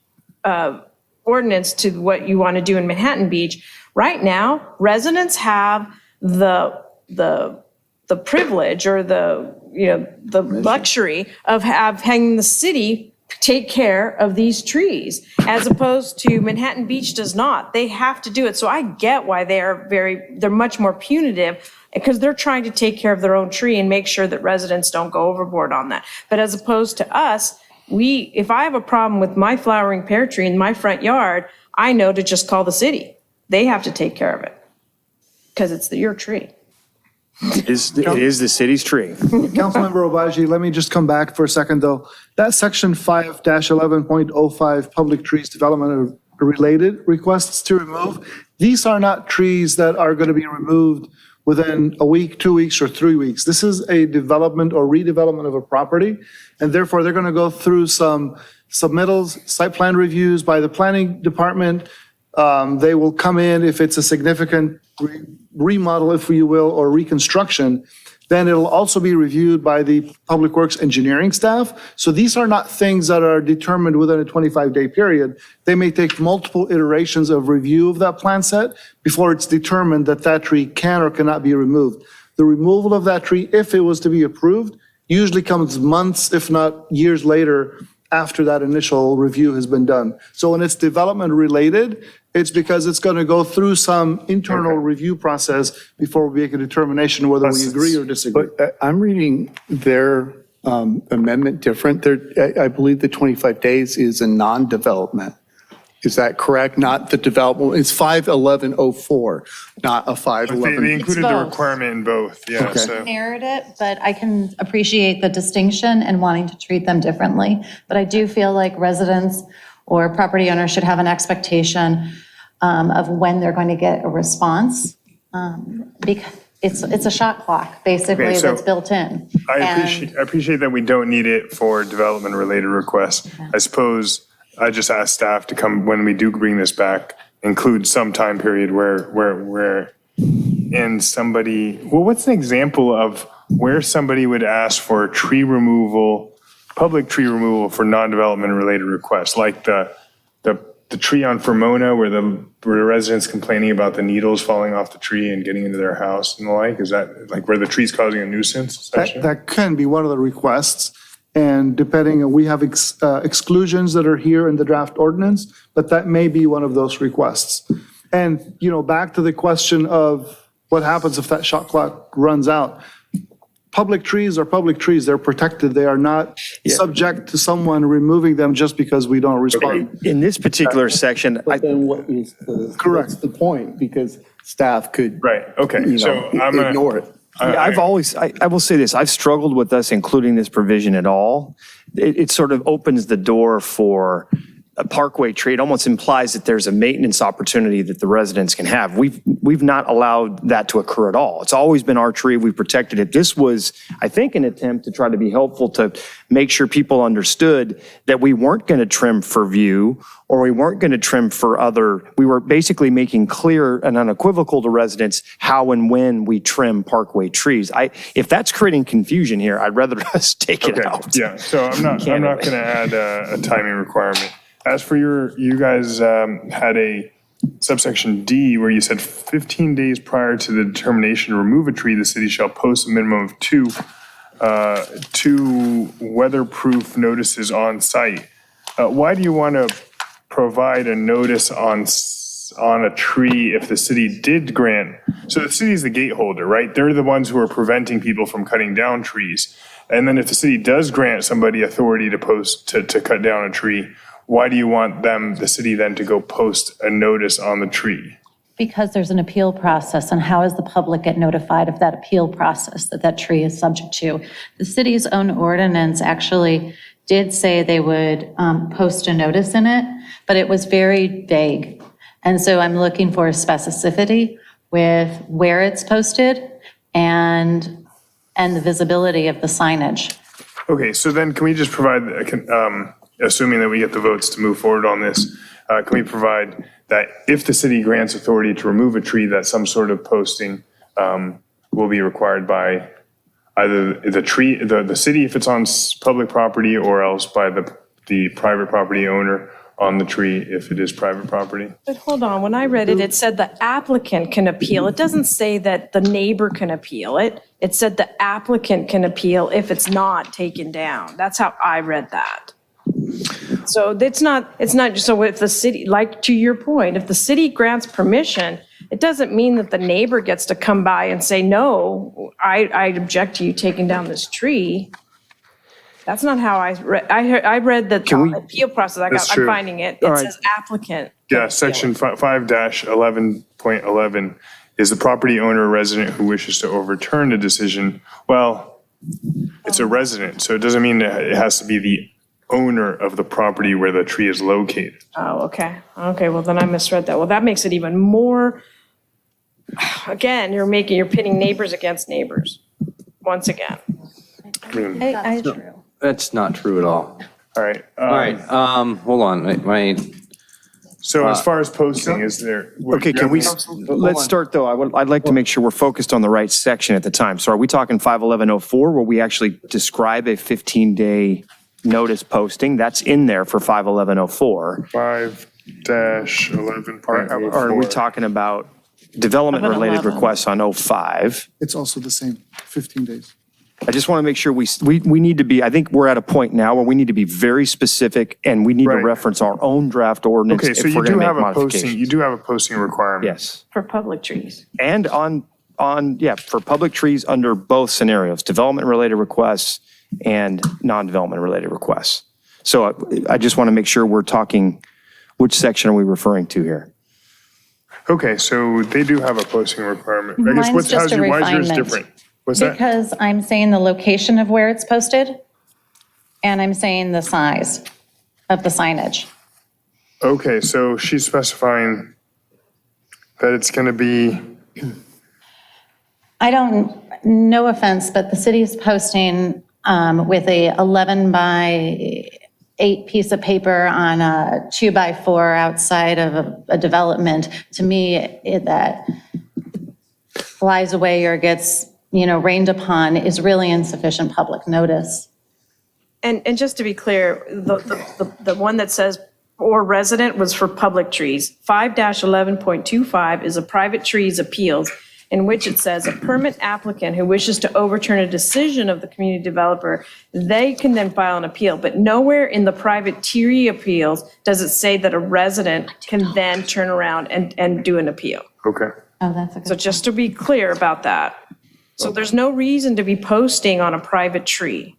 ordinance to what you want to do in Manhattan Beach, right now, residents have the privilege or the luxury of having the city take care of these trees, as opposed to Manhattan Beach does not. They have to do it. So I get why they're much more punitive, because they're trying to take care of their own tree and make sure that residents don't go overboard on that. But as opposed to us, if I have a problem with my flowering pear tree in my front yard, I know to just call the city. They have to take care of it because it's your tree. It is the city's tree. Councilmember Obaji, let me just come back for a second, though. That section 5-11.05, public trees development of related requests to remove, these are not trees that are going to be removed within a week, 2 weeks, or 3 weeks. This is a development or redevelopment of a property, and therefore they're going to go through some submittals, site plan reviews by the planning department. They will come in if it's a significant remodel, if you will, or reconstruction. Then it'll also be reviewed by the Public Works engineering staff. So these are not things that are determined within a 25-day period. They may take multiple iterations of review of that plan set before it's determined that that tree can or cannot be removed. The removal of that tree, if it was to be approved, usually comes months, if not years later, after that initial review has been done. So when it's development related, it's because it's going to go through some internal review process before we make a determination whether we agree or disagree. But I'm reading their amendment different. I believe the 25 days is a non-development. Is that correct? Not the development. It's 5-1104, not a 5-11. They included the requirement in both, yeah. Okay. So. Inherit it, but I can appreciate the distinction and wanting to treat them differently. But I do feel like residents or property owners should have an expectation of when they're going to get a response. Because it's a shot clock, basically, Okay, so that's built in. I appreciate that we don't need it for development-related requests. I suppose I just asked staff to come, when we do bring this back, include some time period where and somebody, well, what's an example of where somebody would ask for tree removal, public tree removal for non-development related requests, like the tree on Fermona where the residents complaining about the needles falling off the tree and getting into their house and the like? Is that like where the tree's causing a nuisance? That can be one of the requests. And depending, we have exclusions that are here in the draft ordinance, but that may be one of those requests. And, back to the question of what happens if that shot clock runs out. Public trees are public trees. They're protected. They are not subject to someone removing them just because we don't respond. In this particular section, But then what is Correct. what's the point? Because staff could Right, okay. So ignore it. I will say this, I've struggled with us including this provision at all. It sort of opens the door for a parkway tree. It almost implies that there's a maintenance opportunity that the residents can have. We've not allowed that to occur at all. It's always been our tree. We've protected it. This was, I think, an attempt to try to be helpful to make sure people understood that we weren't going to trim for view or we weren't going to trim for we were basically making clear and unequivocal to residents how and when we trim parkway trees. If that's creating confusion here, I'd rather us take it out. Yeah, so I'm not going to add a timing requirement. As for you guys had a subsection D where you said 15 days prior to the determination to remove a tree, the city shall post a minimum of two weatherproof notices on site. Why do you want to provide a notice on a tree if the city did grant? So the city is the gate holder, right? They're the ones who are preventing people from cutting down trees. And then if the city does grant somebody authority to cut down a tree, why do you want the city then to go post a notice on the tree? Because there's an appeal process, and how does the public get notified of that appeal process that tree is subject to? The city's own ordinance actually did say they would post a notice in it, but it was very vague. And so I'm looking for a specificity with where it's posted and the visibility of the signage. Okay, so then can we just provide assuming that we get the votes to move forward on this, can we provide that if the city grants authority to remove a tree, that some sort of posting will be required by either the city if it's on public property, or else by the private property owner on the tree if it is private property? But hold on, when I read it, it said the applicant can appeal. It doesn't say that the neighbor can appeal it. It said the applicant can appeal if it's not taken down. That's how I read that. So it's not, so if the city, like to your point, if the city grants permission, it doesn't mean that the neighbor gets to come by and say, no, I object to you taking down this tree. That's not how I read. I read that the appeal process. I'm finding it. It says applicant. Yeah, section 5-11.11 is the property owner or resident who wishes to overturn a decision. Well, it's a resident, so it doesn't mean that it has to be the owner of the property where the tree is located. Oh, okay. Okay, well then I misread that. Well, that makes it even more, again, you're pitting neighbors against neighbors, once again. That's true. That's not true at all. All right. Hold on. So as far as posting, is there? Okay, let's start though. I'd like to make sure we're focused on the right section at the time. So are we talking 51104 where we actually describe a 15-day notice posting? That's in there for 51104. 5-11.04. Or are we talking about development-related requests on 05? It's also the same, 15 days. I just want to make sure we need to be, I think we're at a point now where we need to be very specific and we need to reference our own draft ordinance Okay, so if we're you going do to make have a posting. modifications. You do have a posting requirement. Yes. For public trees. And for public trees under both scenarios, development-related requests and non-development-related requests. So I just want to make sure we're talking, which section are we referring to here? Okay, so they do have a posting requirement. I guess Mine's just a why is yours refinement. different? What's that? Because I'm saying the location of where it's posted, and I'm saying the size of the signage. Okay, so she's specifying that it's going to be, no offense, but the city's posting with a 11 by 8 piece of paper on a 2 by 4 outside of a development. To me, that flies away or gets, rained upon is really insufficient public notice. And just to be clear, the one that says or resident was for public trees. 5-11.25 is a private trees appeals, in which it says a permit applicant who wishes to overturn a decision of the community developer, they can then file an appeal. But nowhere in the private tree appeals does it say that a resident can then turn around and do an appeal. okay. Oh, that's a good. So just to be clear about that. So there's no reason to be posting on a private tree.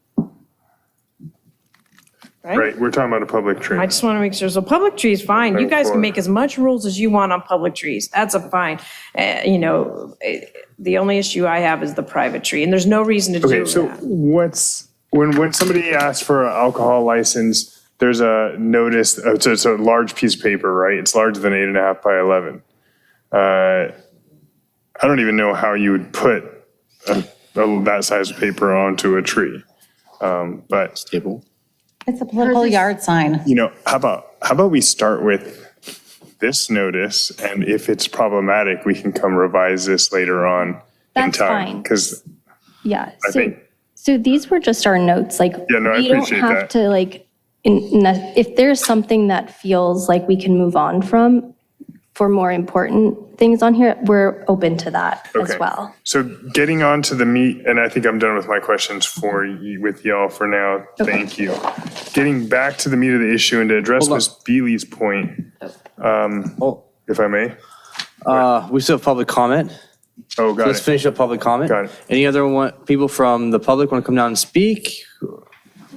Right, we're talking about a public tree. I just want to make sure. So public trees, fine. You guys can make as much rules as you want on public trees. That's a fine. The only issue I have is the private tree, and there's no reason to do Okay, so that. when somebody asks for an alcohol license, there's a notice, it's a large piece of paper, right? It's larger than 8.5 by 11. I don't even know how you would put that size of paper onto a tree. But Stable. It's a political yard sign. how about we start with this notice, and if it's problematic, we can come revise this later on in That's time. fine. Because Yeah, I think, so these were just our notes, like, Yeah, no, I we don't appreciate have that. to, like, if there's something that feels like we can move on from for more important things on here, we're open to that as Okay. well. So getting on to the meat, and I think I'm done with my questions with y'all for now. Thank you. Getting back to the meat of the issue and to address Hold on. Ms. Beely's point, if I may. We still have public comment. Oh, got Let's it. finish up public comment. Got it. Any other people from the public want to come down and speak?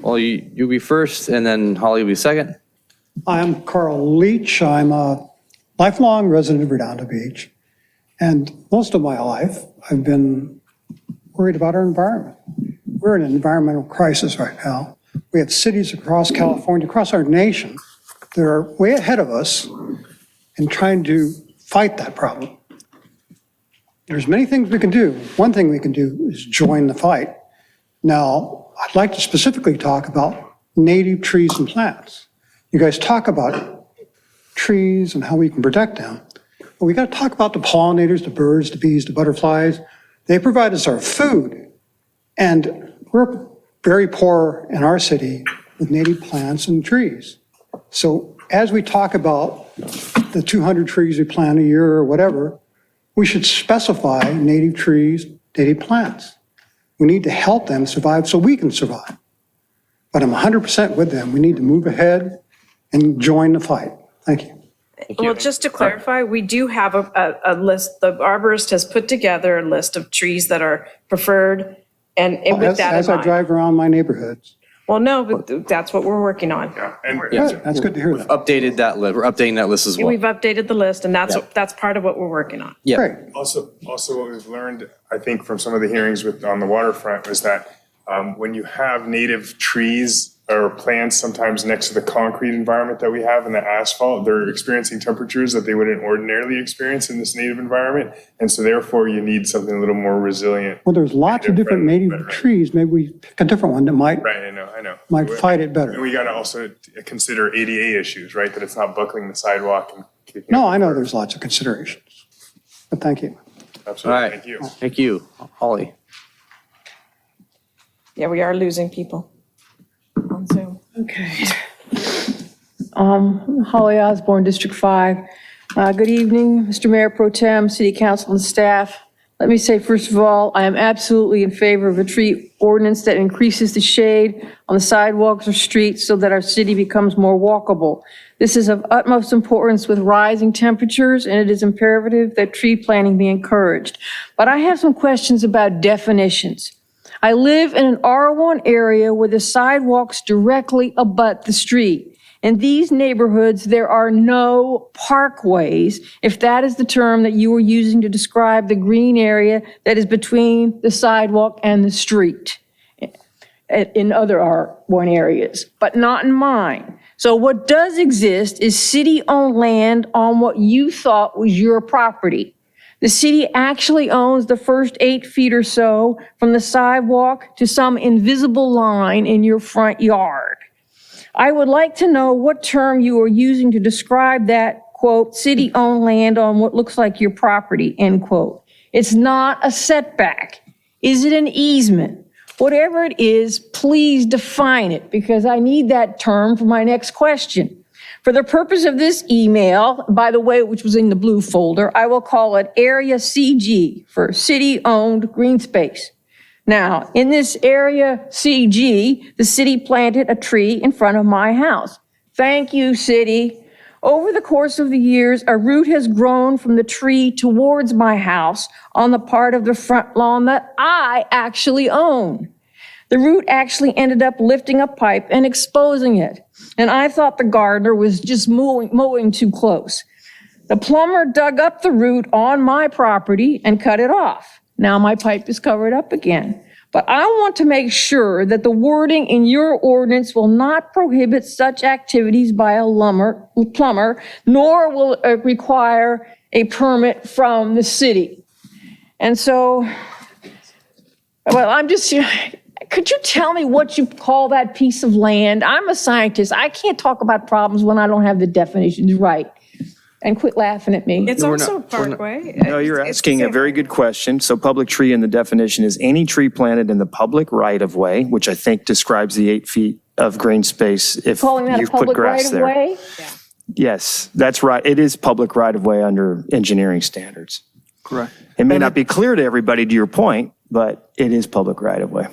Well, you'll be first, and then Holly will be second. I'm Carl Leach. I'm a lifelong resident of Redondo Beach. And most of my life, I've been worried about our environment. We're in an environmental crisis right now. We have cities across California, across our nation, that are way ahead of us in trying to fight that problem. There's many things we can do. One thing we can do is join the fight. Now, I'd like to specifically talk about native trees and plants. You guys talk about trees and how we can protect them, but we got to talk about the pollinators, the birds, the bees, the butterflies. They provide us our food, and we're very poor in our city with native plants and trees. So as we talk about the 200 trees we plant a year or whatever, we should specify native trees, native plants. We need to help them survive so we can survive. But I'm 100% with them. We need to move ahead and join the fight. Thank you. Well, just to clarify, we do have a list, the arborist has put together a list of trees that are preferred and with that in As I mind. drive around my neighborhoods. Well, no, but that's what we're working on. Good, that's good to hear that. Updated that list, we're updating that list as well. We've updated the list, and that's part of what we're working on. Yeah. Great. Also, what we've learned, I think, from some of the hearings on the waterfront was that when you have native trees or plants sometimes next to the concrete environment that we have and the asphalt, they're experiencing temperatures that they wouldn't ordinarily experience in this native environment. And so therefore you need something a little more resilient. Well, there's lots of different native trees. Maybe we pick a different one that might Right, I know. might fight it better. And we got to also consider ADA issues, right? That it's not buckling the sidewalk and kicking. No, I know there's lots of considerations. But thank you. All Absolutely, right. thank you. Thank you. Holly. Yeah, we are losing people on Zoom. Okay. Holly Osborne, District 5. Good evening, Mr. Mayor Pro Tem, City Council, and staff. Let me say, first of all, I am absolutely in favor of a tree ordinance that increases the shade on the sidewalks or streets so that our city becomes more walkable. This is of utmost importance with rising temperatures, and it is imperative that tree planting be encouraged. But I have some questions about definitions. I live in an R1 area where the sidewalks directly abut the street. In these neighborhoods, there are no parkways, if that is the term that you were using to describe the green area that is between the sidewalk and the street in other R1 areas, but not in mine. So what does exist is city-owned land on what you thought was your property. The city actually owns the first 8 feet or so from the sidewalk to some invisible line in your front yard. I would like to know what term you are using to describe that, quote, city-owned land on what looks like your property, end quote. It's not a setback. Is it an easement? Whatever it is, please define it, because I need that term for my next question. For the purpose of this email, by the way, which was in the blue folder, I will call it Area CG for City-Owned Green Space. Now, in this area CG, the city planted a tree in front of my house. Thank you, city. Over the course of the years, a root has grown from the tree towards my house on the part of the front lawn that I actually own. The root actually ended up lifting a pipe and exposing it. And I thought the gardener was just mowing too close. The plumber dug up the root on my property and cut it off. Now my pipe is covered up again. But I want to make sure that the wording in your ordinance will not prohibit such activities by a plumber, nor will it require a permit from the city. And so, well, could you tell me what you call that piece of land? I'm a scientist. I can't talk about problems when I don't have the definitions right. And quit laughing at me. It's also a parkway. No, you're asking a very good question. So public tree in the definition is any tree planted in the public right-of-way, which I think describes the 8 feet of green space if Calling that a you've put public grass there. right-of-way? Yes, that's right. It is public right-of-way under engineering standards. Correct. It may not be clear to everybody, to your point, but it is public right-of-way.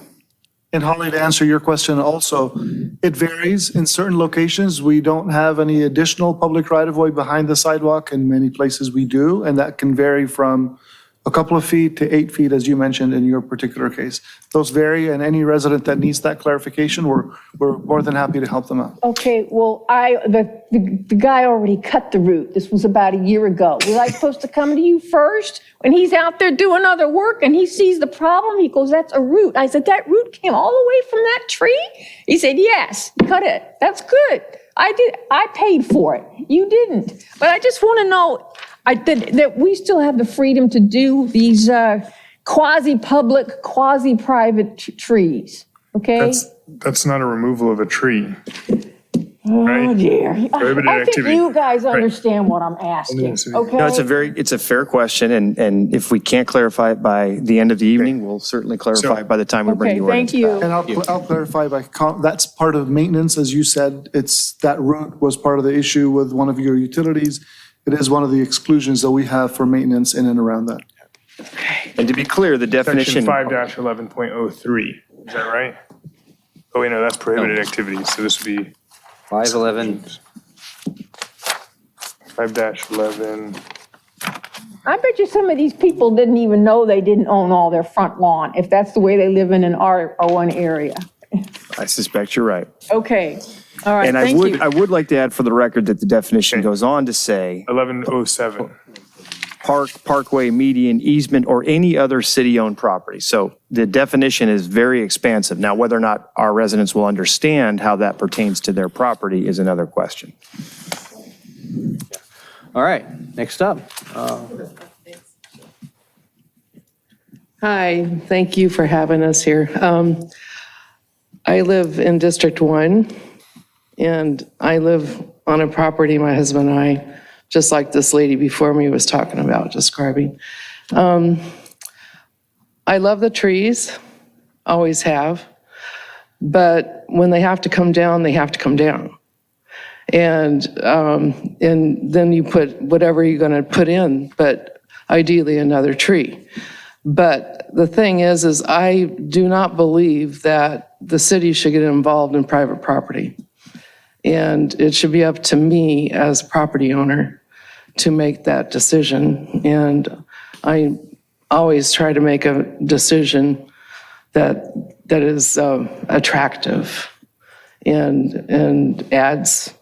And Holly, to answer your question also, it varies. In certain locations, we don't have any additional public right-of-way behind the sidewalk. In many places we do, and that can vary from a couple of feet to 8 feet, as you mentioned in your particular case. Those vary, and any resident that needs that clarification, we're more than happy to help them out. Okay, well, the guy already cut the root. This was about a year ago. Was I supposed to come to you first? When he's out there doing other work and he sees the problem, he goes, that's a root. I said, that root came all the way from that tree? He said, yes, cut it. That's good. I paid for it. You didn't. But I just want to know that we still have the freedom to do these quasi-public, quasi-private trees, okay? that's not a removal of a tree. Oh, Right. dear. Prohibited I think activity. you guys understand what I'm asking, okay? No, it's a fair question, and if we can't clarify it by the end of the evening, we'll certainly clarify it by the time we bring Okay, the thank ordinance you. And I'll clarify that's part of maintenance, as you said. It's that route was part of the issue with one of your utilities. It is one of the exclusions that we have for maintenance in and around that. And to be clear, the definition. Section 5-11.03, is that right? Oh, wait, no, that's prohibited activities, so this would be 511. 5-11. I bet you some of these people didn't even know they didn't own all their front lawn, if that's the way they live in an R1 area. I suspect you're right. Okay, all right, And thank you. I would like to add for the record that the definition goes on to say 1107. park, parkway, median, easement, or any other city-owned property. So the definition is very expansive. Now, whether or not our residents will understand how that pertains to their property is another question. All right, next up. Hi, thank you for having us here. I live in District 1, and I live on a property, my husband and I, just like this lady before me was talking about, describing. I love the trees, always have, but when they have to come down, they have to come down. And then you put whatever you're going to put in, but ideally another tree. But the thing is I do not believe that the city should get involved in private property. And it should be up to me as a property owner to make that decision. And I always try to make a decision that is attractive and adds,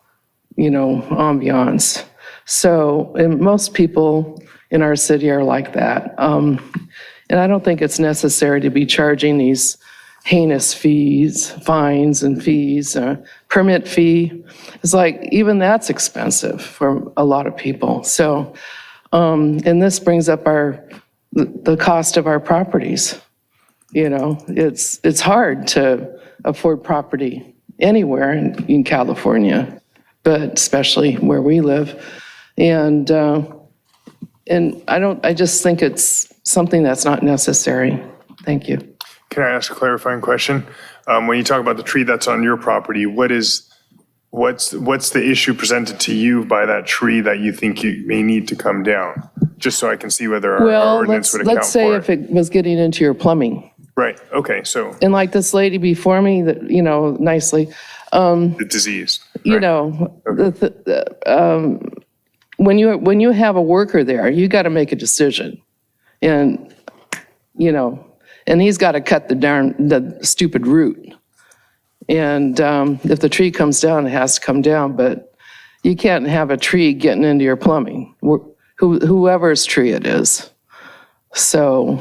ambiance. So, and most people in our city are like that. And I don't think it's necessary to be charging these heinous fees, fines and fees, permit fee. It's like, even that's expensive for a lot of people. So, and this brings up the cost of our properties. It's hard to afford property anywhere in California, but especially where we live. And I just think it's something that's not necessary. Thank you. Can I ask a clarifying question? When you talk about the tree that's on your property, what's the issue presented to you by that tree that you think you may need to come down? Just so I can see whether our ordinance would account for it. Let's say if it was getting into your plumbing. Right, okay, so And like this lady before me that, nicely. the disease. When you have a worker there, you got to make a decision. And, and he's got to cut the stupid root. And if the tree comes down, it has to come down, but you can't have a tree getting into your plumbing, whoever's tree it is. So,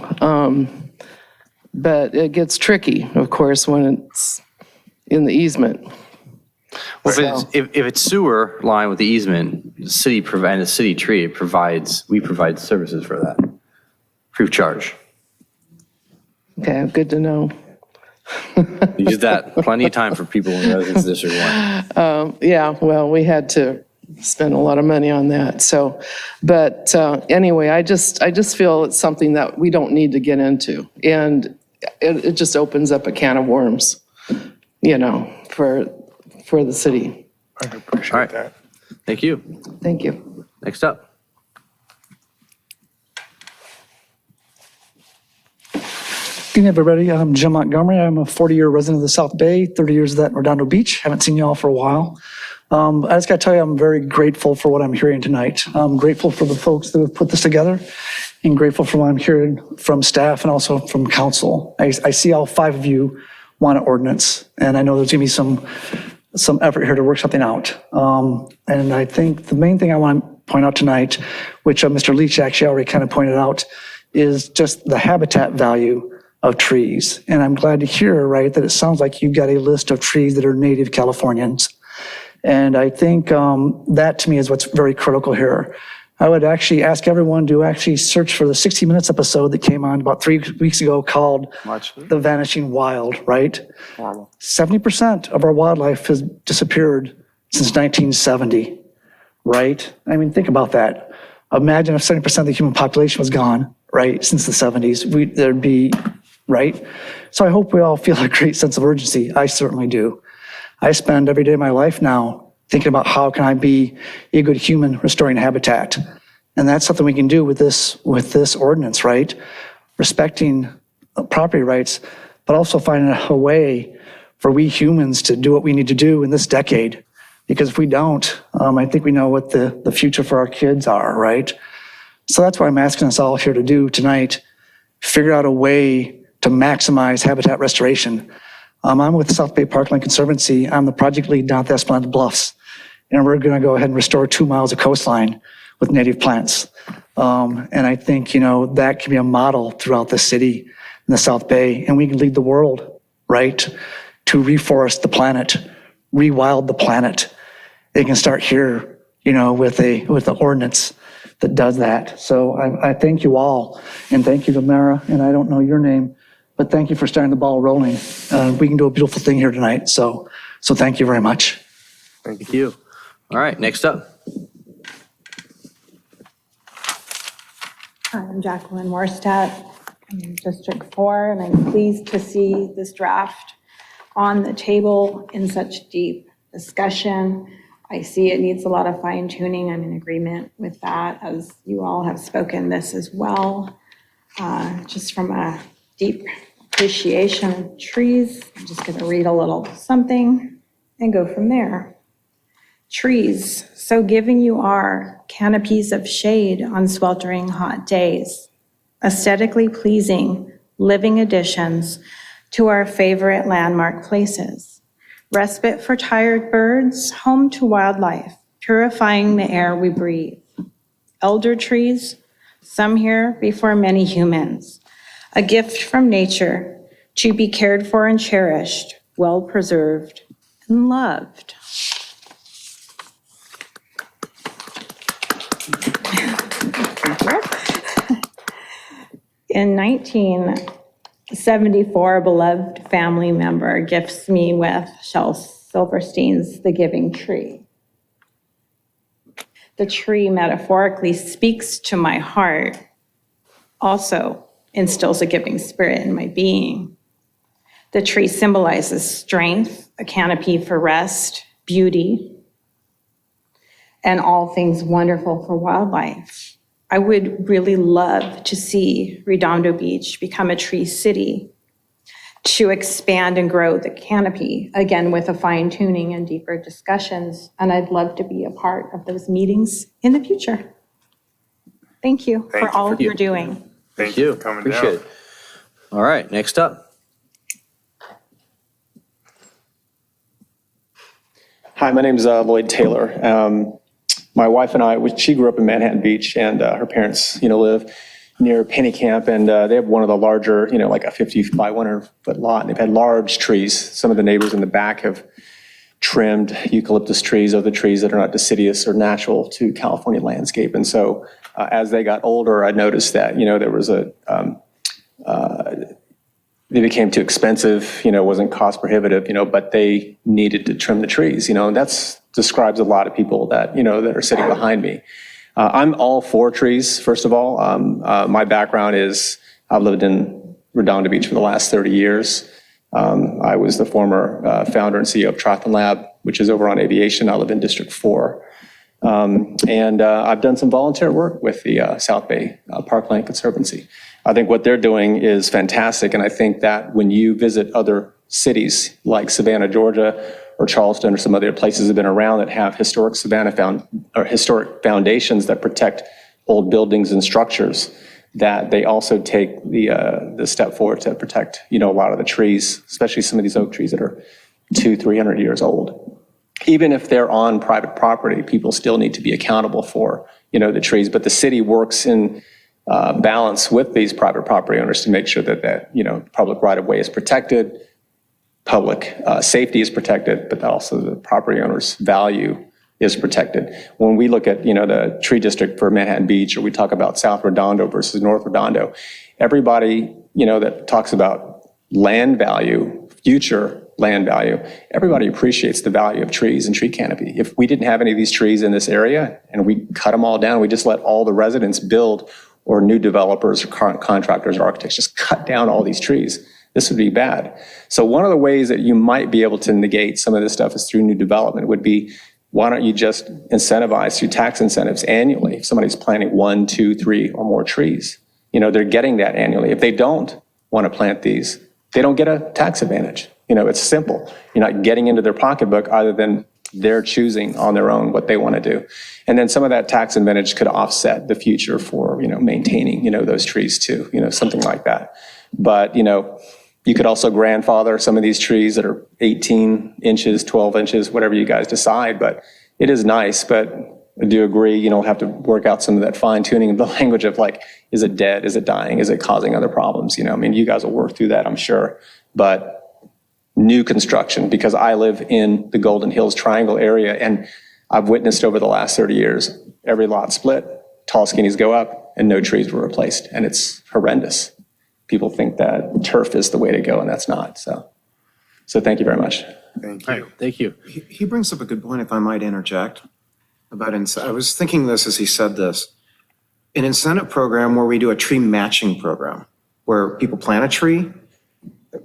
but it gets tricky, of course, when it's in the easement. Well, if it's sewer line with the easement, the city and the city tree, we provide services for that, free of charge. Okay, good to know. We use that plenty of time for people in Residence District 1. Yeah, well, we had to spend a lot of money on that. So, but anyway, I just feel it's something that we don't need to get into, and it just opens up a can of worms, for the city. I appreciate that. Thank you. Thank you. Next up. Good evening, everybody. I'm Jim Montgomery. I'm a 40-year resident of the South Bay, 30 years of that in Redondo Beach. Haven't seen you all for a while. I just got to tell you, I'm very grateful for what I'm hearing tonight. I'm grateful for the folks that have put this together and grateful for what I'm hearing from staff and also from council. I see all 5 of you want an ordinance, and I know there's going to be some effort here to work something out. And I think the main thing I want to point out tonight, which Mr. Leach actually already kind of pointed out, is just the habitat value of trees. And I'm glad to hear, right, that it sounds like you've got a list of trees that are native Californians. And I think that to me is what's very critical here. I would actually ask everyone to actually search for the 60 Minutes episode that came on about 3 weeks ago called The Vanishing Wild, right? 70% of our wildlife has disappeared since 1970, right? I mean, think about that. Imagine if 70% of the human population was gone, right, since the 70s, there'd be, right? So I hope we all feel a great sense of urgency. I certainly do. I spend every day of my life now thinking about how can I be a good human restoring habitat. And that's something we can do with this ordinance, right? Respecting property rights, but also finding a way for we humans to do what we need to do in this decade. Because if we don't, I think we know what the future for our kids are, right? So that's what I'm asking us all here to do tonight, figure out a way to maximize habitat restoration. I'm with South Bay Parkland Conservancy. I'm the project lead down at the Esplanade Bluffs. And we're gonna go ahead and restore 2 miles of coastline with native plants. And I think, that can be a model throughout the city in the South Bay, and we can lead the world, right? To reforest the planet, rewild the planet. It can start here, with the ordinance that does that. So I thank you all, and thank you to Mara, and I don't know your name, but thank you for starting the ball rolling. We can do a beautiful thing here tonight, so thank you very much. Thank you. All right, next up. Hi, I'm Jacqueline Morstadt. I'm in District 4, and I'm pleased to see this draft on the table in such deep discussion. I see it needs a lot of fine tuning. I'm in agreement with that, as you all have spoken this as well. Just from a deep appreciation of trees, I'm just going to read a little something and go from there. Trees, so giving you are, canopies of shade on sweltering hot days, aesthetically pleasing, living additions to our favorite landmark places. Respite for tired birds, home to wildlife, purifying the air we breathe. Elder trees, some here before many humans, a gift from nature to be cared for and cherished, well preserved and loved. In 1974, a beloved family member gifts me with Shel Silverstein's The Giving Tree. The tree metaphorically speaks to my heart, also instills a giving spirit in my being. The tree symbolizes strength, a canopy for rest, beauty, and all things wonderful for wildlife. I would really love to see Redondo Beach become a tree city, to expand and grow the canopy, again, with a fine tuning and deeper discussions. And I'd love to be a part of those meetings in the future. Thank you for all you're doing. Thank you for coming down. Appreciate it. All right, next up. Hi, my name is Lloyd Taylor. My wife and I, she grew up in Manhattan Beach, and her parents, live near Penny Camp, and they have one of the larger, like a 50 by 100 foot lot, and they've had large trees. Some of the neighbors in the back have trimmed eucalyptus trees, other trees that are not deciduous or natural to California landscape. And so as they got older, I noticed that, there was they became too expensive, wasn't cost prohibitive, but they needed to trim the trees, and that describes a lot of people that, that are sitting behind me. I'm all for trees, first of all. My background is I've lived in Redondo Beach for the last 30 years. I was the former founder and CEO of Triathlon Lab, which is over on aviation. I live in District 4. And I've done some volunteer work with the South Bay Parkland Conservancy. I think what they're doing is fantastic, and I think that when you visit other cities like Savannah, Georgia, or Charleston, or some other places that have been around that have historic historic foundations that protect old buildings and structures, that they also take the step forward to protect, a lot of the trees, especially some of these oak trees that are 200-300 years old. Even if they're on private property, people still need to be accountable for, the trees. But the city works in balance with these private property owners to make sure that public right-of-way is protected, public safety is protected, but also the property owners value is protected. When we look at, the tree district for Manhattan Beach, or we talk about South Redondo versus North Redondo, everybody, that talks about land value, future land value, everybody appreciates the value of trees and tree canopy. If we didn't have any of these trees in this area and we cut them all down, we just let all the residents build, or new developers or contractors or architects just cut down all these trees, this would be bad. So one of the ways that you might be able to negate some of this stuff is through new development would be, why don't you just incentivize through tax incentives annually? If somebody's planting 1, 2, 3 or more trees, they're getting that annually. If they don't want to plant these, they don't get a tax advantage. It's simple. You're not getting into their pocketbook other than they're choosing on their own what they want to do. And then some of that tax advantage could offset the future for, maintaining, those trees too, something like that. But, you could also grandfather some of these trees that are 18 inches, 12 inches, whatever you guys decide. But it is nice, but I do agree, have to work out some of that fine tuning of the language of like, is it dead? Is it dying? Is it causing other problems? You guys will work through that, I'm sure. But new construction, because I live in the Golden Hills Triangle area, and I've witnessed over the last 30 years, every lot split, tall skinnies go up, and no trees were replaced, and it's horrendous. People think that turf is the way to go, and that's not. So thank you very much. Thank you. He brings up a good point, if I might interject, about, I was thinking this as he said this, an incentive program where we do a tree matching program, where people plant a tree,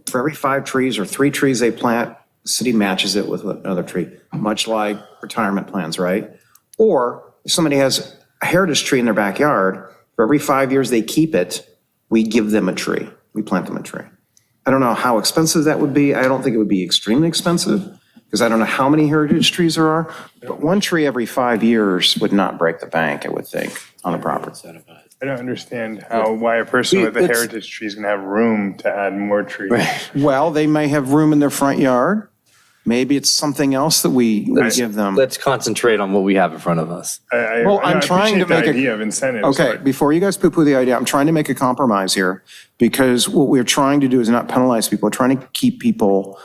for every 5 trees or 3 trees they plant, the city matches it with another tree, much like retirement plans, right? Or if somebody has a heritage tree in their backyard, for every 5 years they keep it, we give them a tree. We plant them a tree. I don't know how expensive that would be. I don't think it would be extremely expensive, because I don't know how many heritage trees there are, but 1 tree every 5 years would not break the bank, I would think, on the property. I don't understand why a person with a heritage tree is going to have room to add more trees. Well, they may have room in their front yard. Maybe it's something else that we give them. Let's concentrate on what we have in front of us. I'm trying to make the idea of incentives. Okay, before you guys poo-poo the idea, I'm trying to make a compromise here, because what we're trying to do is not penalize people. We're trying to keep people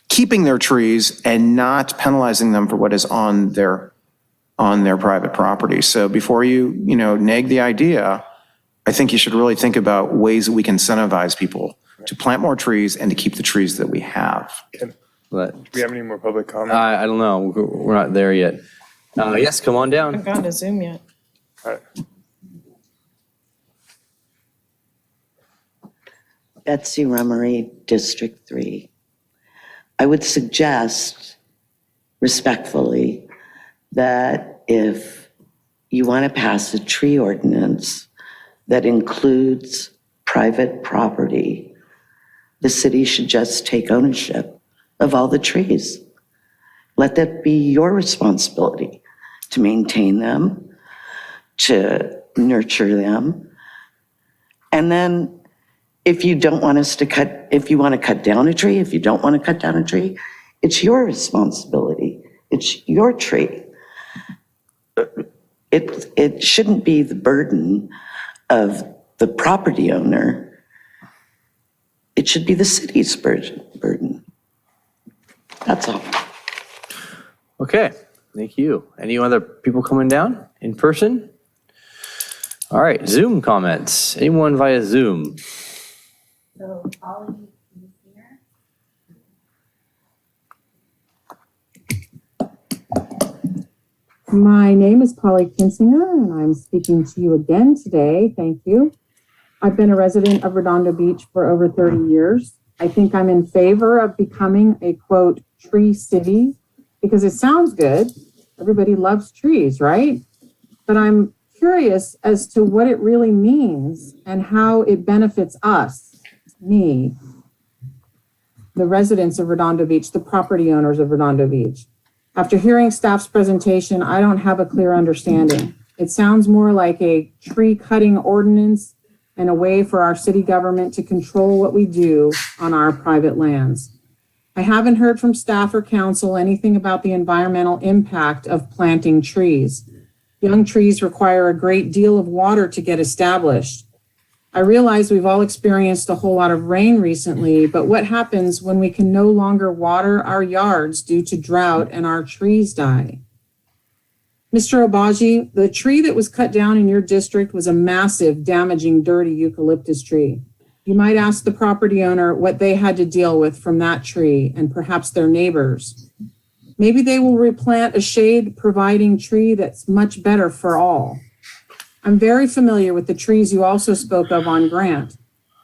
keeping their trees and not penalizing them for what is on their private property. So before you, neg the idea, I think you should really think about ways that we can incentivize people to plant more trees and to keep the trees that we have. Do we have any more public comment? I don't know. We're not there yet. Yes, come on I down. haven't gone to Zoom yet. Betsy Rummery, District 3. I would suggest respectfully that if you want to pass a tree ordinance that includes private property, the city should just take ownership of all the trees. Let that be your responsibility to maintain them, to nurture them. And then if you don't want us to cut, if you want to cut down a tree, if you don't want to cut down a tree, it's your responsibility. It's your tree. It shouldn't be the burden of the property owner. It should be the city's burden. That's all. Okay, thank you. Any other people coming down in person? All right, Zoom comments. Anyone via Zoom? So, Polly, My name is Polly Kinsinger, and I'm speaking to you again today. Thank you. I've been a resident of Redondo Beach for over 30 years. I think I'm in favor of becoming a, quote, tree city, because it sounds good. Everybody loves trees, right? But I'm curious as to what it really means and how it benefits us, me, the residents of Redondo Beach, the property owners of Redondo Beach. After hearing staff's presentation, I don't have a clear understanding. It sounds more like a tree cutting ordinance and a way for our city government to control what we do on our private lands. I haven't heard from staff or council anything about the environmental impact of planting trees. Young trees require a great deal of water to get established. I realize we've all experienced a whole lot of rain recently, but what happens when we can no longer water our yards due to drought and our trees die? Mr. Obaji, the tree that was cut down in your district was a massive, damaging, dirty eucalyptus tree. You might ask the property owner what they had to deal with from that tree and perhaps their neighbors. Maybe they will replant a shade-providing tree that's much better for all. I'm very familiar with the trees you also spoke of on Grant.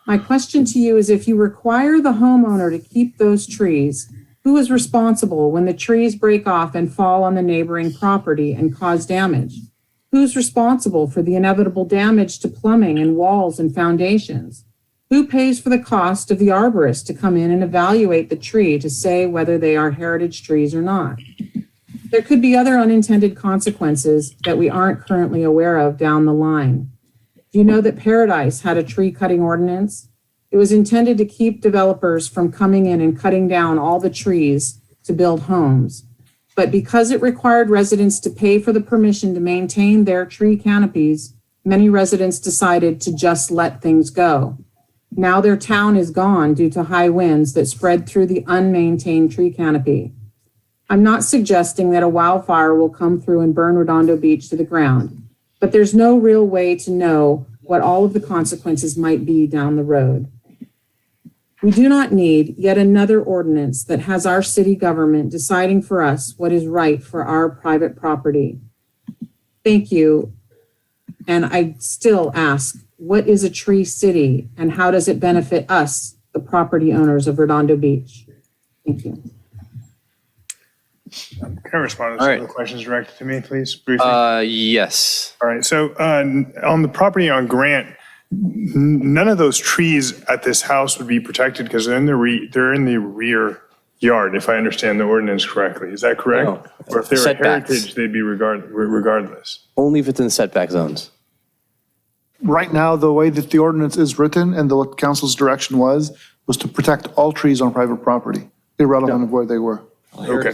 My question to you is if you require the homeowner to keep those trees, who is responsible when the trees break off and fall on the neighboring property and cause damage? Who's responsible for the inevitable damage to plumbing and walls and foundations? Who pays for the cost of the arborist to come in and evaluate the tree to say whether they are heritage trees or not? There could be other unintended consequences that we aren't currently aware of down the line. Do you know that Paradise had a tree cutting ordinance? It was intended to keep developers from coming in and cutting down all the trees to build homes. But because it required residents to pay for the permission to maintain their tree canopies, many residents decided to just let things go. Now their town is gone due to high winds that spread through the unmaintained tree canopy. I'm not suggesting that a wildfire will come through and burn Redondo Beach to the ground, but there's no real way to know what all of the consequences might be down the road. We do not need yet another ordinance that has our city government deciding for us what is right for our private property. Thank you. And I still ask, what is a tree city and how does it benefit us, the property owners of Redondo Beach? Thank you. Can I respond to All some right. of the questions directed to me, please, briefly? Yes. All right, so on the property on Grant, none of those trees at this house would be protected because they're in the rear yard, if I understand the ordinance correctly. Is that correct? No. Or if they were Setbacks. heritage, they'd be regardless? Only if it's in setback zones. Right now, the way that the ordinance is written and what council's direction was to protect all trees on private property, irrelevant of where they were. Okay.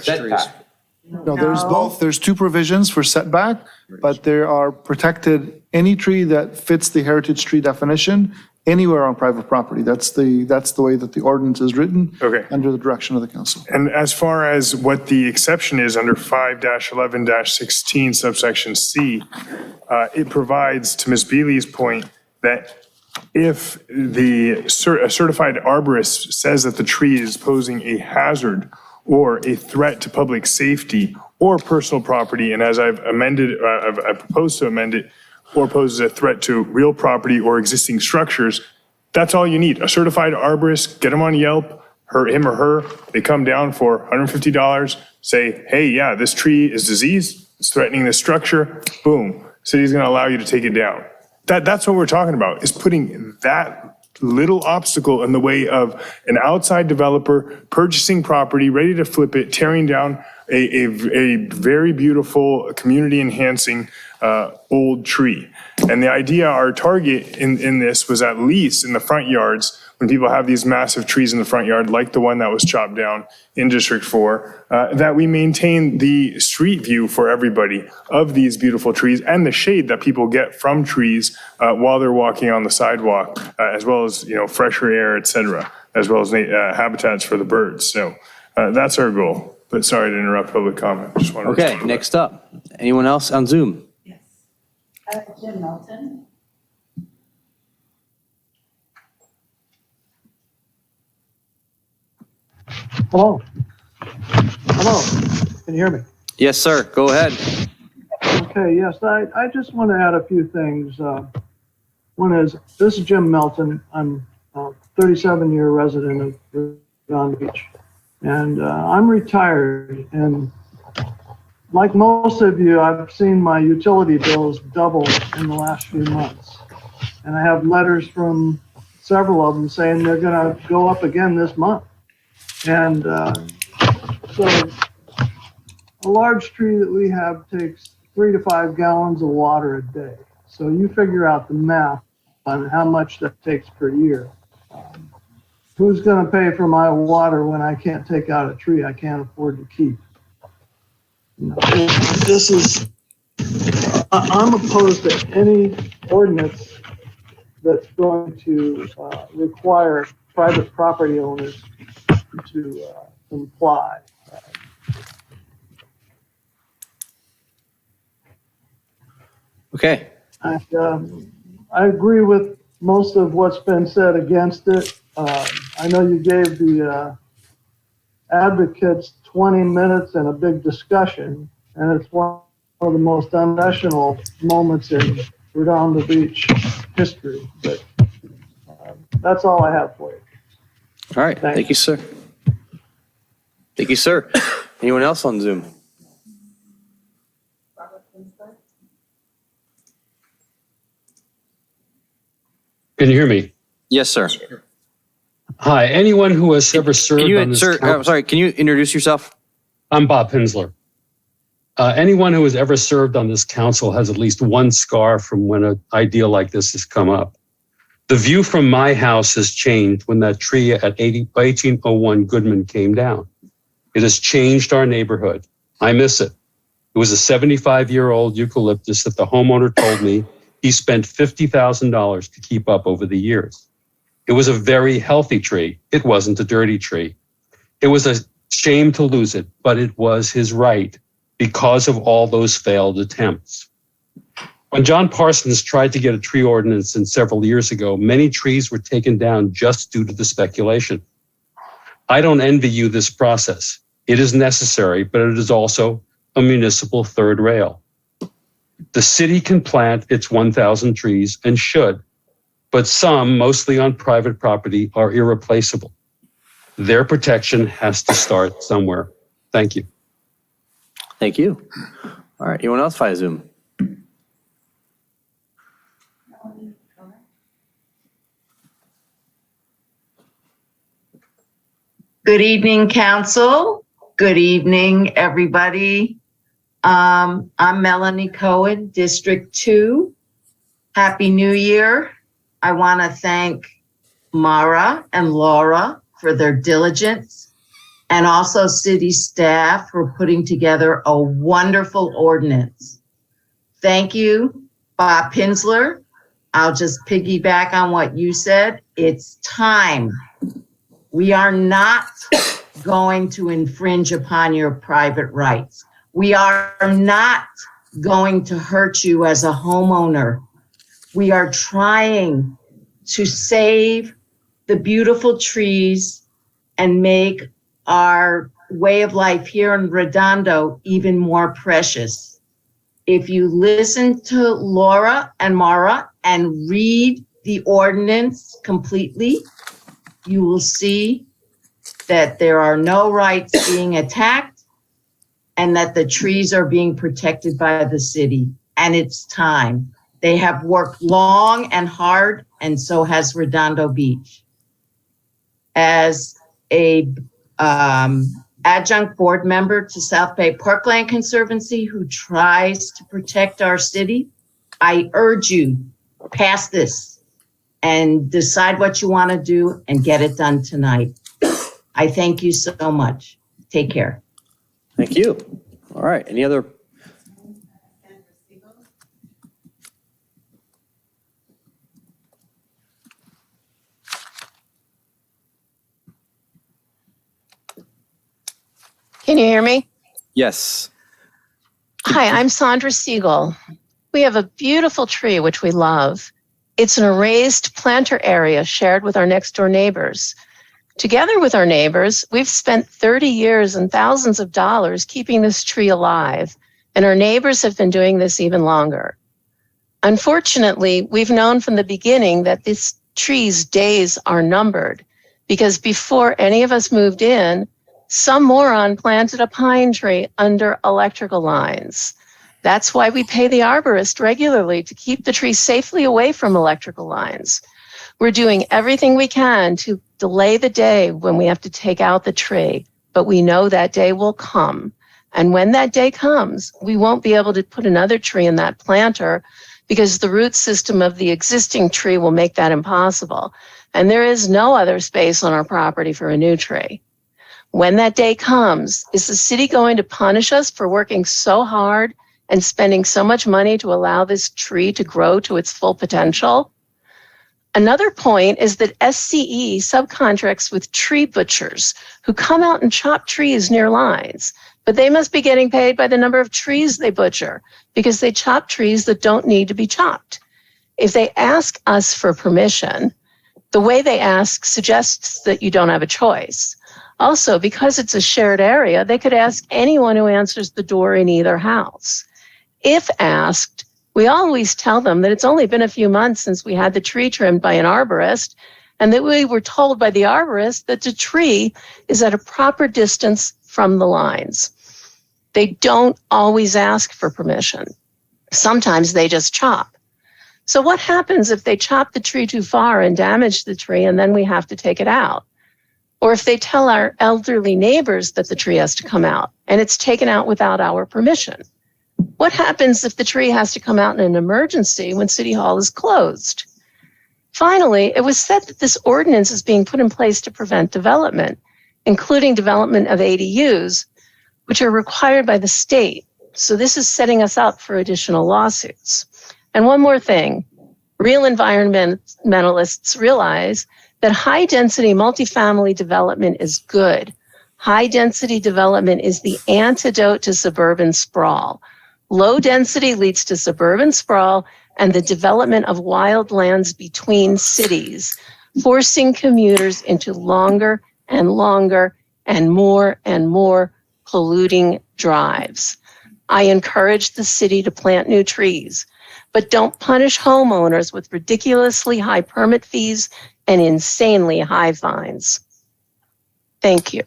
No, there's both. There's two provisions for setback, but there are protected any tree that fits the heritage tree definition anywhere on private property. That's the way that the ordinance is written. Okay. Under the direction of the council. And as far as what the exception is under 5-11-16 subsection C, it provides, to Ms. Bealey's point, that if a certified arborist says that the tree is posing a hazard or a threat to public safety or personal property, and as I've proposed to amend it, or poses a threat to real property or existing structures, that's all you need. A certified arborist, get them on Yelp, him or her, they come down for $150, say, hey, yeah, this tree is diseased, it's threatening this structure, boom, city's gonna allow you to take it down. That's what we're talking about, is putting that little obstacle in the way of an outside developer purchasing property, ready to flip it, tearing down a very beautiful, community-enhancing old tree. And the idea, our target in this was at least in the front yards, when people have these massive trees in the front yard, like the one that was chopped down in District 4, that we maintain the street view for everybody of these beautiful trees and the shade that people get from trees while they're walking on the sidewalk, as well as, fresher air, et cetera, as well as habitats for the birds. So that's our goal. But sorry to interrupt public comment. Just wanted to Okay, respond to that. next up. Anyone else on Zoom? Jim Melton. Hello. Can you hear me? Yes, sir. Go ahead. Okay, yes, I just want to add a few things. One is, this is Jim Melton. I'm a 37-year resident of Redondo Beach. And I'm retired. And like most of you, I've seen my utility bills double in the last few months. And I have letters from several of them saying they're going to go up again this month. And so a large tree that we have takes 3 to 5 gallons of water a day. So you figure out the math on how much that takes per year. Who's going to pay for my water when I can't take out a tree I can't afford to keep? This is, I'm opposed to any ordinance that's going to require private property owners to comply. Okay. I agree with most of what's been said against it. I know you gave the advocates 20 minutes and a big discussion, and it's one of the most unemotional moments in Redondo Beach history. But that's all I have for you. All right. Thank you, sir. Thank you, sir. Anyone else on Zoom? Can you hear me? Yes, sir. Hi, anyone who has ever served on this sir, I'm sorry, can you introduce yourself? I'm Bob Pinsler. Anyone who has ever served on this council has at least one scar from when an idea like this has come up. The view from my house has changed when that tree at 1801 Goodman came down. It has changed our neighborhood. I miss it. It was a 75-year-old eucalyptus that the homeowner told me he spent $50,000 to keep up over the years. It was a very healthy tree. It wasn't a dirty tree. It was a shame to lose it, but it was his right because of all those failed attempts. When John Parsons tried to get a tree ordinance in several years ago, many trees were taken down just due to the speculation. I don't envy you this process. It is necessary, but it is also a municipal third rail. The city can plant its 1,000 trees and should, but some, mostly on private property, are irreplaceable. Their protection has to start somewhere. Thank you. Thank you. All right. Anyone else via Zoom? Good evening, council. Good evening, everybody. I'm Melanie Cohen, District 2. Happy New Year. I want to thank Mara and Laura for their diligence, and also city staff for putting together a wonderful ordinance. Thank you, Bob Pinsler. I'll just piggyback on what you said. It's time. We are not going to infringe upon your private rights. We are not going to hurt you as a homeowner. We are trying to save the beautiful trees and make our way of life here in Redondo even more precious. If you listen to Laura and Mara and read the ordinance completely, you will see that there are no rights being attacked and that the trees are being protected by the city. And it's time. They have worked long and hard, and so has Redondo Beach. As a adjunct board member to South Bay Parkland Conservancy who tries to protect our city, I urge you, pass this and decide what you want to do and get it done tonight. I thank you so much. Take care. Thank you. All right. Any other? Can you hear me? Yes. Hi, I'm Sandra Siegel. We have a beautiful tree, which we love. It's an raised planter area shared with our next door neighbors. Together with our neighbors, we've spent 30 years and thousands of dollars keeping this tree alive, and our neighbors have been doing this even longer. Unfortunately, we've known from the beginning that this tree's days are numbered, because before any of us moved in, some moron planted a pine tree under electrical lines. That's why we pay the arborist regularly to keep the tree safely away from electrical lines. We're doing everything we can to delay the day when we have to take out the tree, but we know that day will come. And when that day comes, we won't be able to put another tree in that planter because the root system of the existing tree will make that impossible. And there is no other space on our property for a new tree. When that day comes, is the city going to punish us for working so hard and spending so much money to allow this tree to grow to its full potential? Another point is that SCE subcontracts with tree butchers who come out and chop trees near lines, but they must be getting paid by the number of trees they butcher because they chop trees that don't need to be chopped. If they ask us for permission, the way they ask suggests that you don't have a choice. Also, because it's a shared area, they could ask anyone who answers the door in either house. If asked, we always tell them that it's only been a few months since we had the tree trimmed by an arborist, and that we were told by the arborist that the tree is at a proper distance from the lines. They don't always ask for permission. Sometimes they just chop. So what happens if they chop the tree too far and damage the tree and then we have to take it out? Or if they tell our elderly neighbors that the tree has to come out and it's taken out without our permission? What happens if the tree has to come out in an emergency when City Hall is closed? Finally, it was said that this ordinance is being put in place to prevent development, including development of ADUs, which are required by the state. So this is setting us up for additional lawsuits. And one more thing, real environmentalists realize that high-density multifamily development is good. High-density development is the antidote to suburban sprawl. Low density leads to suburban sprawl and the development of wild lands between cities, forcing commuters into longer and longer and more polluting drives. I encourage the city to plant new trees, but don't punish homeowners with ridiculously high permit fees and insanely high fines. Thank you.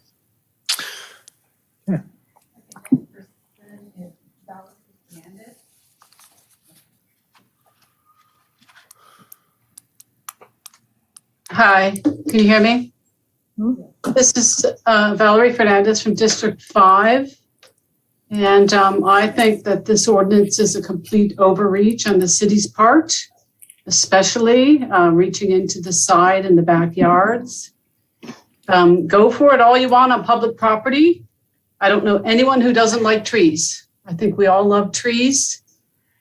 Hi, can you hear me? This is Valerie Fernandez from District 5. And I think that this ordinance is a complete overreach on the city's part, especially reaching into the side and the backyards. Go for it all you want on public property. I don't know anyone who doesn't like trees. I think we all love trees.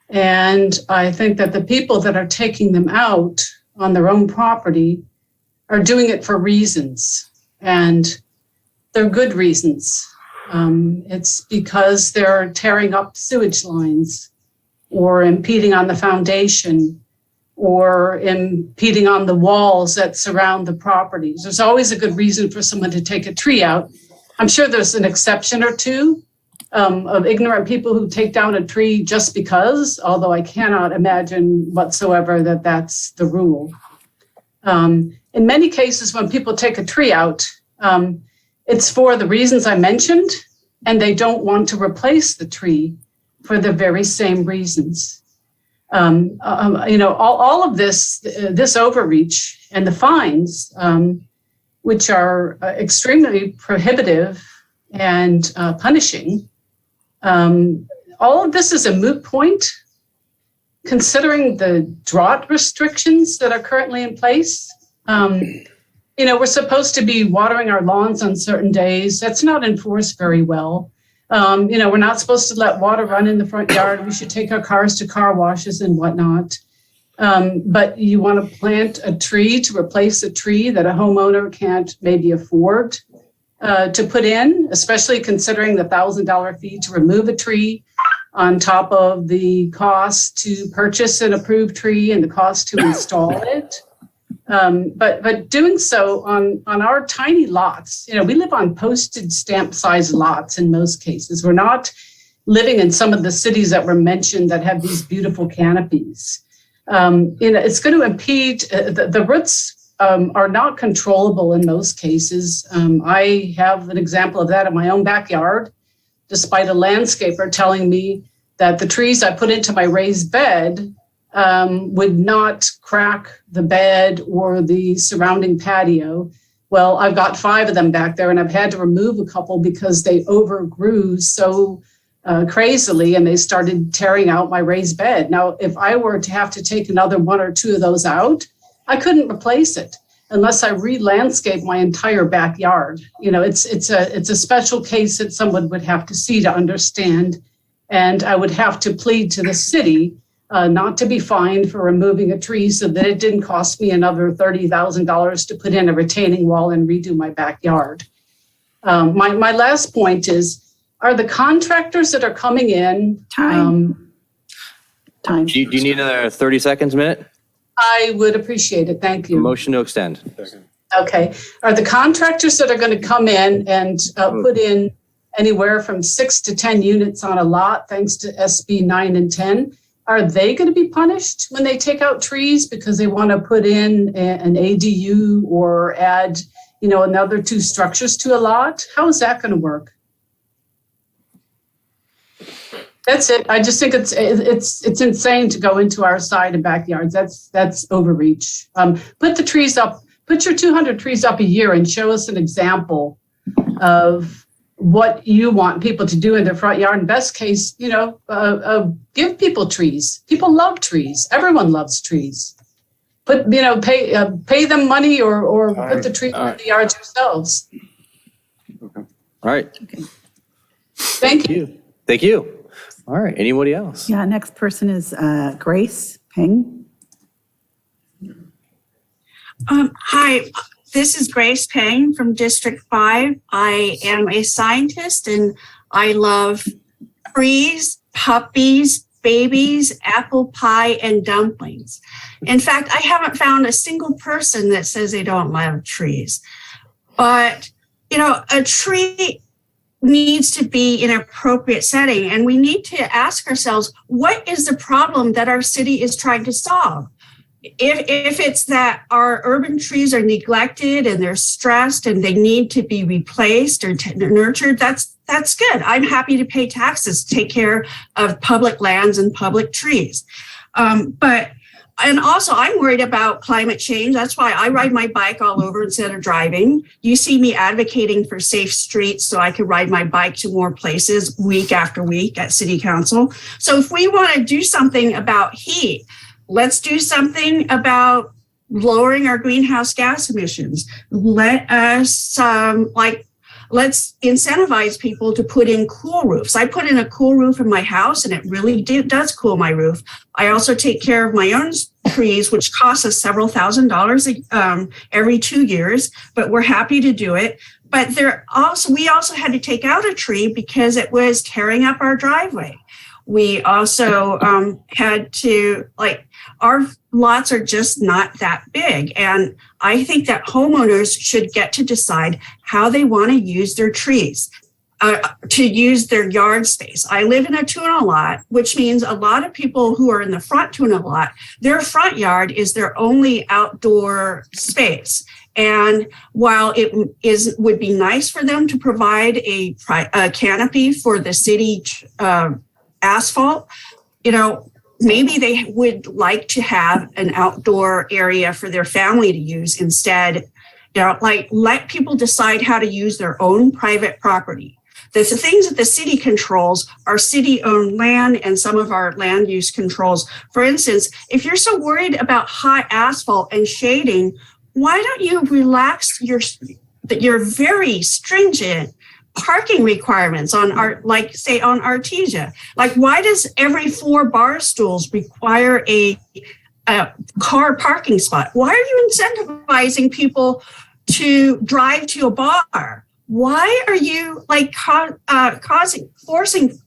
And I think that the people that are taking them out on their own property are doing it for reasons, and they're good reasons. It's because they're tearing up sewage lines or impeding on the foundation or impeding on the walls that surround the properties. There's always a good reason for someone to take a tree out. I'm sure there's an exception or two of ignorant people who take down a tree just because, although I cannot imagine whatsoever that that's the rule. In many cases, when people take a tree out, it's for the reasons I mentioned, and they don't want to replace the tree for the very same reasons. All of this overreach and the fines, which are extremely prohibitive and punishing, all of this is a moot point, considering the drought restrictions that are currently in place. We're supposed to be watering our lawns on certain days. That's not enforced very well. We're not supposed to let water run in the front yard. We should take our cars to car washes and whatnot. But you want to plant a tree to replace a tree that a homeowner can't maybe afford to put in, especially considering the $1,000 fee to remove a tree on top of the cost to purchase an approved tree and the cost to install it. But doing so on our tiny lots, we live on postage stamp size lots in most cases. We're not living in some of the cities that were mentioned that have these beautiful canopies. It's going to impede, the roots are not controllable in most cases. I have an example of that in my own backyard, despite a landscaper telling me that the trees I put into my raised bed would not crack the bed or the surrounding patio. Well, I've got 5 of them back there, and I've had to remove a couple because they overgrew so crazily and they started tearing out my raised bed. Now, if I were to have to take another 1 or 2 of those out, I couldn't replace it unless I re-landscape my entire backyard. It's a special case that someone would have to see to understand, and I would have to plead to the city not to be fined for removing a tree so that it didn't cost me another $30,000 to put in a retaining wall and redo my backyard. My last point is, are the contractors that are coming in? Time. Do you need another 30 seconds, minute? I would appreciate it. Thank you. Motion to extend. Okay. Are the contractors that are going to come in and put in anywhere from 6 to 10 units on a lot, thanks to SB 9 and 10, are they going to be punished when they take out trees because they want to put in an ADU or add, another 2 structures to a lot? How is that going to work? That's it. I just think it's insane to go into our side and backyards. That's overreach. Put the trees up. Put your 200 trees up a year and show us an example of what you want people to do in their front yard. In best case, give people trees. People love trees. Everyone loves trees. Put pay them money or put the trees in the yards yourselves. All right. Okay. Thank you. Thank you. All right. Anybody else? Yeah, next person is Grace Peng. Hi, this is Grace Peng from District 5. I am a scientist and I love trees, puppies, babies, apple pie, and dumplings. In fact, I haven't found a single person that says they don't love trees. But, a tree needs to be in an appropriate setting, and we need to ask ourselves, what is the problem that our city is trying to solve? If it's that our urban trees are neglected and they're stressed and they need to be replaced or nurtured, that's good. I'm happy to pay taxes to take care of public lands and public trees. And also, I'm worried about climate change. That's why I ride my bike all over instead of driving. You see me advocating for safe streets so I could ride my bike to more places week after week at City Council. So if we want to do something about heat, let's do something about lowering our greenhouse gas emissions. Let us let's incentivize people to put in cool roofs. I put in a cool roof in my house and it really does cool my roof. I also take care of my own trees, which costs us several $1,000s every 2 years, but we're happy to do it. But we also had to take out a tree because it was tearing up our driveway. We also had to, our lots are just not that big. And I think that homeowners should get to decide how they want to use their trees, to use their yard space. I live in a tuna lot, which means a lot of people who are in the front tuna lot, their front yard is their only outdoor space. And while it would be nice for them to provide a canopy for the city asphalt, maybe they would like to have an outdoor area for their family to use instead. Let people decide how to use their own private property. The things that the city controls are city-owned land and some of our land use controls. For instance, if you're so worried about hot asphalt and shading, why don't you relax your very stringent parking requirements on on Artesia? Why does every 4 bar stools require a car parking spot? Why are you incentivizing people to drive to a bar? Why are you forcing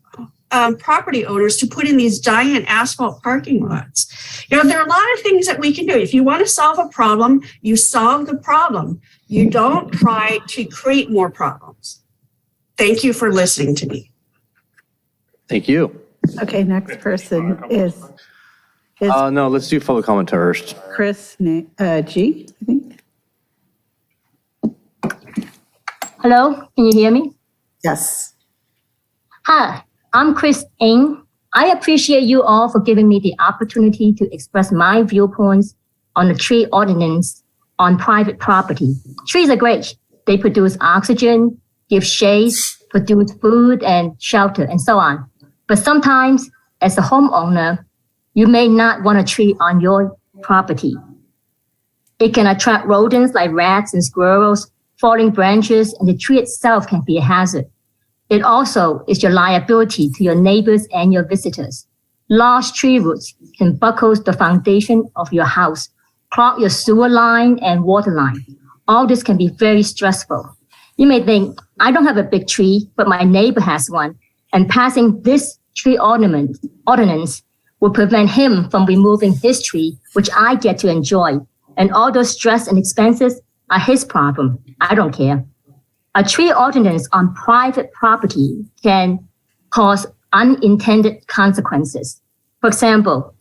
property owners to put in these giant asphalt parking lots? There are a lot of things that we can do. If you want to solve a problem, you solve the problem. You don't try to create more problems. Thank you for listening to me. Thank you. Okay, next person is No, let's do public comment first. Chris G, I think. Hello, can you hear me? Yes. Hi, I'm Chris Ng. I appreciate you all for giving me the opportunity to express my viewpoints on the tree ordinance on private property. Trees are great. They produce oxygen, give shade, produce food and shelter, and so on. But sometimes, as a homeowner, you may not want a tree on your property. It can attract rodents like rats and squirrels, falling branches, and the tree itself can be a hazard. It also is your liability to your neighbors and your visitors. Large tree roots can buckle the foundation of your house, clog your sewer line and water line. All this can be very stressful. You may think, I don't have a big tree, but my neighbor has one, and passing this tree ordinance will prevent him from removing his tree, which I get to enjoy. And all those stress and expenses are his problem. I don't care. A tree ordinance on private property can cause unintended consequences. For example,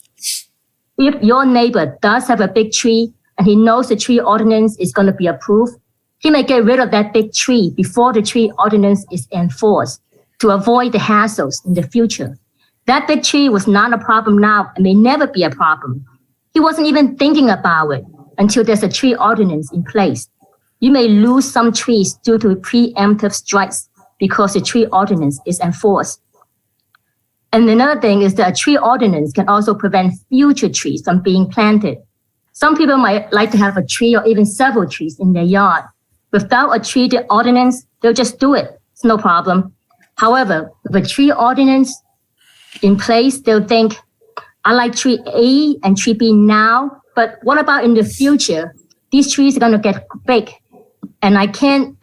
if your neighbor does have a big tree and he knows the tree ordinance is going to be approved, he may get rid of that big tree before the tree ordinance is enforced to avoid the hassles in the future. That big tree was not a problem now and may never be a problem. He wasn't even thinking about it until there's a tree ordinance in place. You may lose some trees due to preemptive strikes because the tree ordinance is enforced. And another thing is that a tree ordinance can also prevent future trees from being planted. Some people might like to have a tree or even several trees in their yard. Without a tree ordinance, they'll just do it. It's no problem. However, with a tree ordinance in place, they'll think, I like tree A and tree B now, but what about in the future? These trees are going to get big, and I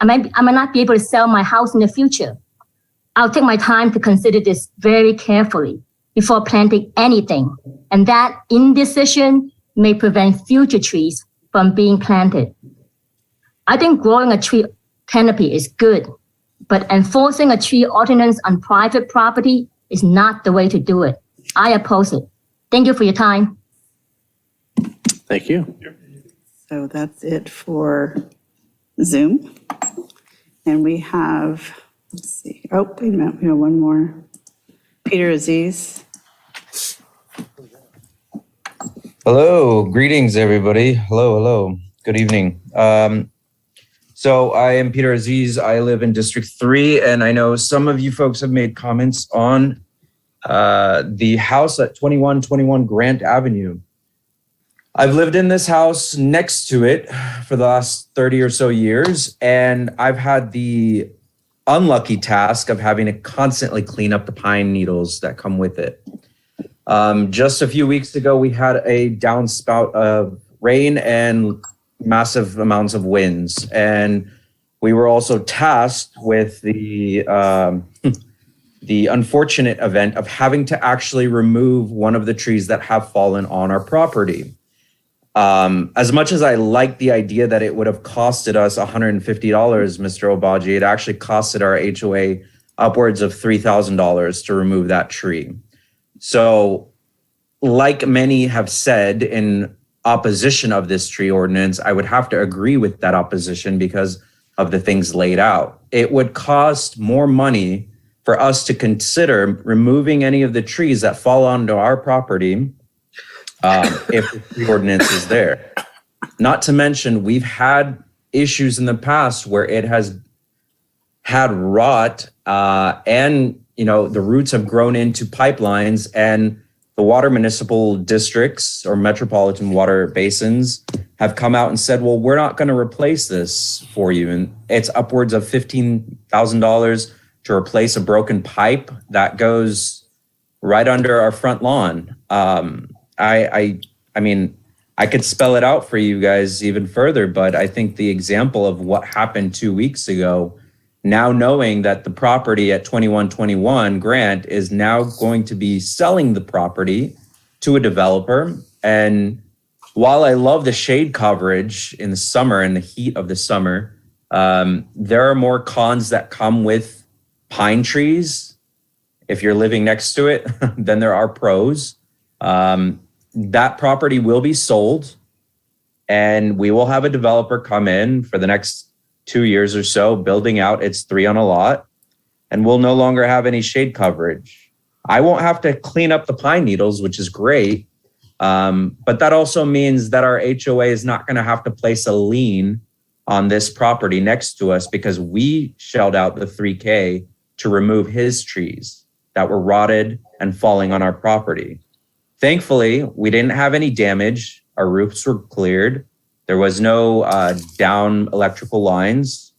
might not be able to sell my house in the future. I'll take my time to consider this very carefully before planting anything, and that indecision may prevent future trees from being planted. I think growing a tree canopy is good, but enforcing a tree ordinance on private property is not the way to do it. I oppose it. Thank you for your time. Thank you. So that's it for Zoom. And we have, let's see, oh, wait a minute, we have one more. Peter Aziz. Hello, greetings, everybody. Hello. Good evening. So I am Peter Aziz. I live in District 3, and I know some of you folks have made comments on the house at 2121 Grant Avenue. I've lived in this house next to it for the last 30 or so years, and I've had the unlucky task of having to constantly clean up the pine needles that come with it. Just a few weeks ago, we had a downspout of rain and massive amounts of winds, and we were also tasked with the unfortunate event of having to actually remove one of the trees that have fallen on our property. As much as I like the idea that it would have costed us $150, Mr. Obaji, it actually costed our HOA upwards of $3,000 to remove that tree. So, like many have said in opposition of this tree ordinance, I would have to agree with that opposition because of the things laid out. It would cost more money for us to consider removing any of the trees that fall onto our property if the tree ordinance is there. Not to mention, we've had issues in the past where it has had rot and the roots have grown into pipelines, and the water municipal districts or metropolitan water basins have come out and said, well, we're not going to replace this for you. And it's upwards of $15,000 to replace a broken pipe that goes right under our front lawn. I mean, I could spell it out for you guys even further, but I think the example of what happened 2 weeks ago, now knowing that the property at 2121 Grant is now going to be selling the property to a developer. And while I love the shade coverage in the summer and the heat of the summer, there are more cons that come with pine trees if you're living next to it than there are pros. That property will be sold, and we will have a developer come in for the next 2 years or so, building out its 3 on a lot, and we'll no longer have any shade coverage. I won't have to clean up the pine needles, which is great. But that also means that our HOA is not going to have to place a lien on this property next to us because we shelled out the $3K to remove his trees that were rotted and falling on our property. Thankfully, we didn't have any damage. Our roofs were cleared. There was no down electrical lines,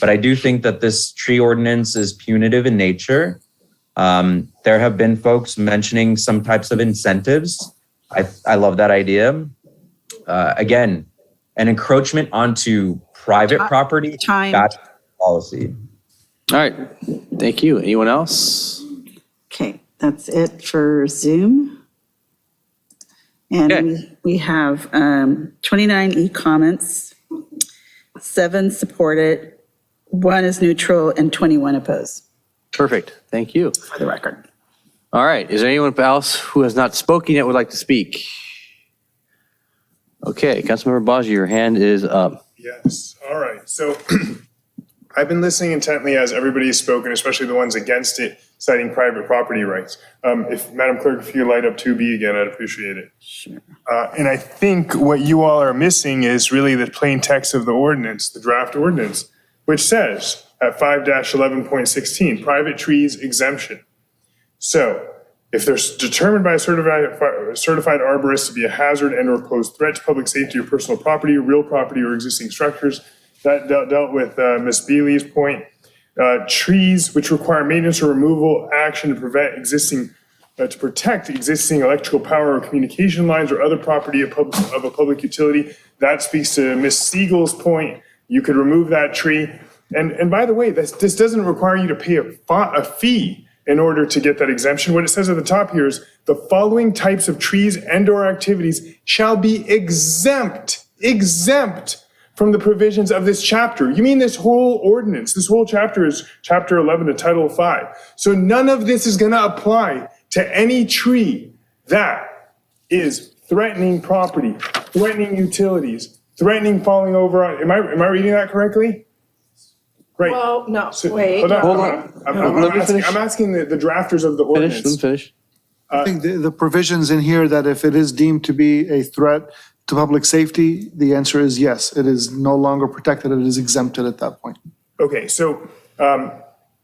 but I do think that this tree ordinance is punitive in nature. There have been folks mentioning some types of incentives. I love that idea. Again, an encroachment onto private property, that's policy. All right, thank you. Anyone else? Okay, that's it for Zoom. And we have 29 e-comments, 7 supported, 1 is neutral, and 21 opposed. Perfect, thank you. For the record. All right, is there anyone else who has not spoken yet would like to speak? Okay, Councilmember Baji, your hand is up. Yes, all right. So I've been listening intently as everybody has spoken, especially the ones against it, citing private property rights. If Madam Clerk, if you light up 2B again, I'd appreciate it. Sure. And I think what you all are missing is really the plain text of the ordinance, the draft ordinance, which says at 5-11.16, private trees exemption. So if they're determined by a certified arborist to be a hazard and or pose threat to public safety or personal property, real property, or existing structures, that dealt with Ms. Bealey's point. Trees which require maintenance or removal action to prevent to protect existing electrical power or communication lines or other property of a public utility. That speaks to Ms. Siegel's point. You could remove that tree. And by the way, this doesn't require you to pay a fee in order to get that exemption. What it says at the top here is the following types of trees and or activities shall be exempt from the provisions of this chapter. You mean this whole ordinance, this whole chapter is chapter 11 to title 5. So none of this is gonna apply to any tree that is threatening property, threatening utilities, threatening falling over on, am I reading that correctly? Great. Well, no, So- wait. Hold Hold on. on. I'm asking the drafters of the ordinance. Let me finish. I think the provisions in here that if it is deemed to be a threat to public safety, the answer is yes. It is no longer protected. It is exempted at that point. Okay, so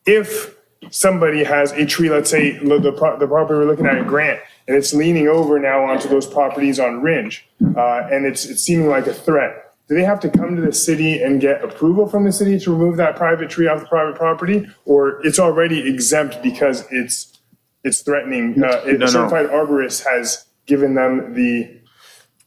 if somebody has a tree, let's say the property we're looking at Grant, and it's leaning over now onto those properties on Ringe, and it's seeming like a threat, do they have to come to the city and get approval from the city to remove that private tree off the private property? Or it's already exempt because it's threatening, a certified arborist has given them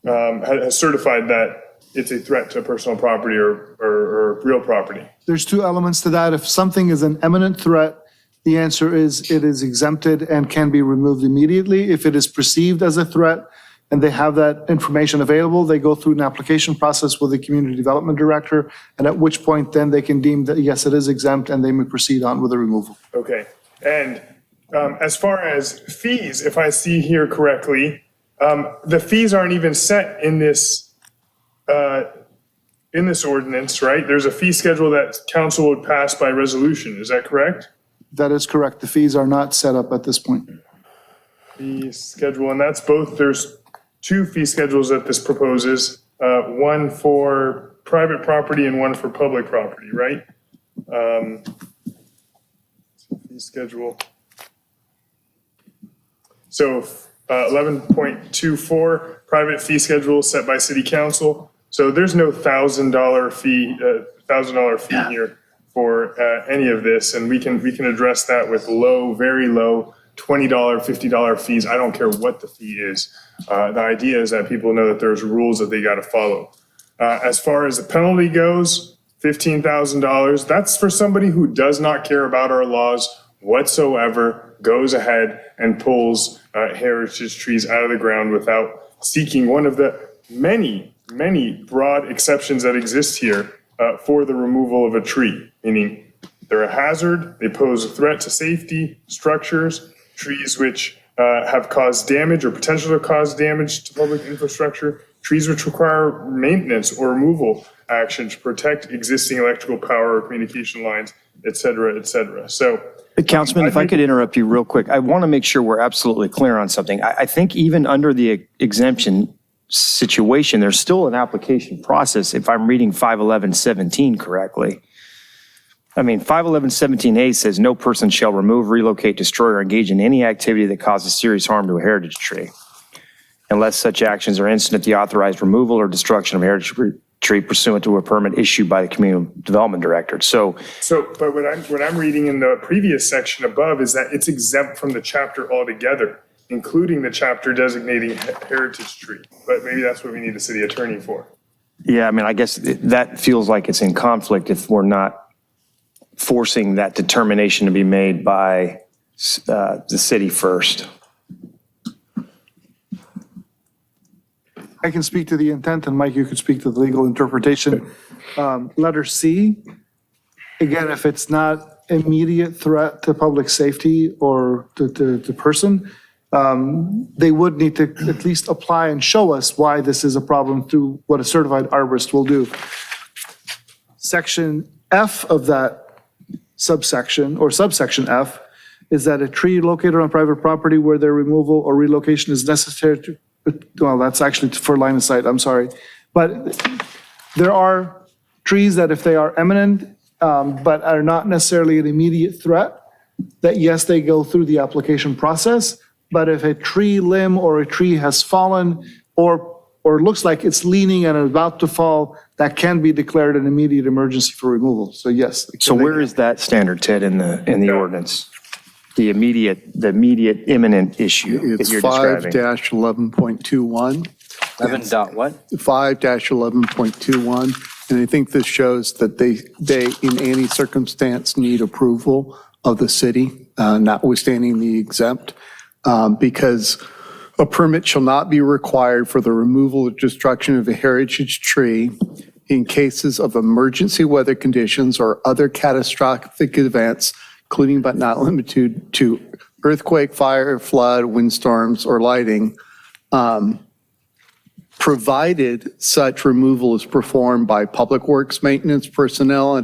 has certified that it's a threat to personal property or real property? There's 2 elements to that. If something is an imminent threat, the answer is it is exempted and can be removed immediately. If it is perceived as a threat and they have that information available, they go through an application process with the community development director, and at which point then they can deem that, yes, it is exempt, and they may proceed on with the removal. Okay, and as far as fees, if I see here correctly, the fees aren't even set in this ordinance, right? There's a fee schedule that council would pass by resolution, is that correct? That is correct. The fees are not set up at this point. Fee schedule, and that's both, there's 2 fee schedules that this proposes, one for private property and one for public property, right? Fee schedule. So 11.24, private fee schedule set by city council. So there's no $1,000 fee, here for any of this, and we can address that with low, very low $20, $50 fees. I don't care what the fee is. The idea is that people know that there's rules that they got to follow. As far as the penalty goes, $15,000. That's for somebody who does not care about our laws whatsoever, goes ahead and pulls heritage trees out of the ground without seeking one of the many, many broad exceptions that exist here for the removal of a tree, meaning they're a hazard, they pose a threat to safety, structures, trees which have caused damage or potential to cause damage to public infrastructure, trees which require maintenance or removal action to protect existing electrical power or communication lines, et cetera, et cetera. So, Councilman, if I could interrupt you real quick, I want to make sure we're absolutely clear on something. I think even under the exemption situation, there's still an application process, if I'm reading 511.17 correctly. I mean, 511.17A says no person shall remove, relocate, destroy, or engage in any activity that causes serious harm to a heritage tree, unless such actions are instant at the authorized removal or destruction of tree pursuant to a permit issued by the community development director. So But what I'm reading in the previous section above is that it's exempt from the chapter altogether, including the chapter designating heritage tree. But maybe that's what we need the city attorney for. yeah, I mean, I guess that feels like it's in conflict if we're not forcing that determination to be made by the city first. I can speak to the intent, and Mike, you could speak to the legal interpretation. Letter C, again, if it's not immediate threat to public safety or to person, they would need to at least apply and show us why this is a problem through what a certified arborist will do. Section F of that subsection, or subsection F, is that a tree located on private property where their removal or relocation is necessary to, well, that's actually for line of sight, I'm sorry. But there are trees that if they are eminent, but are not necessarily an immediate threat, that yes, they go through the application process. But if a tree limb or a tree has fallen or looks like it's leaning and about to fall, that can be declared an immediate emergency for removal. So yes. So where is that standard, Ted, in the ordinance? The immediate imminent issue that you're describing? It's 5-11.21. 11 dot what? 5-11.21. And I think this shows that they in any circumstance need approval of the city, notwithstanding the exempt, because a permit shall not be required for the removal or destruction of a heritage tree in cases of emergency weather conditions or other catastrophic events, including but not limited to earthquake, fire, flood, windstorms, or lighting, provided such removal is performed by public works maintenance personnel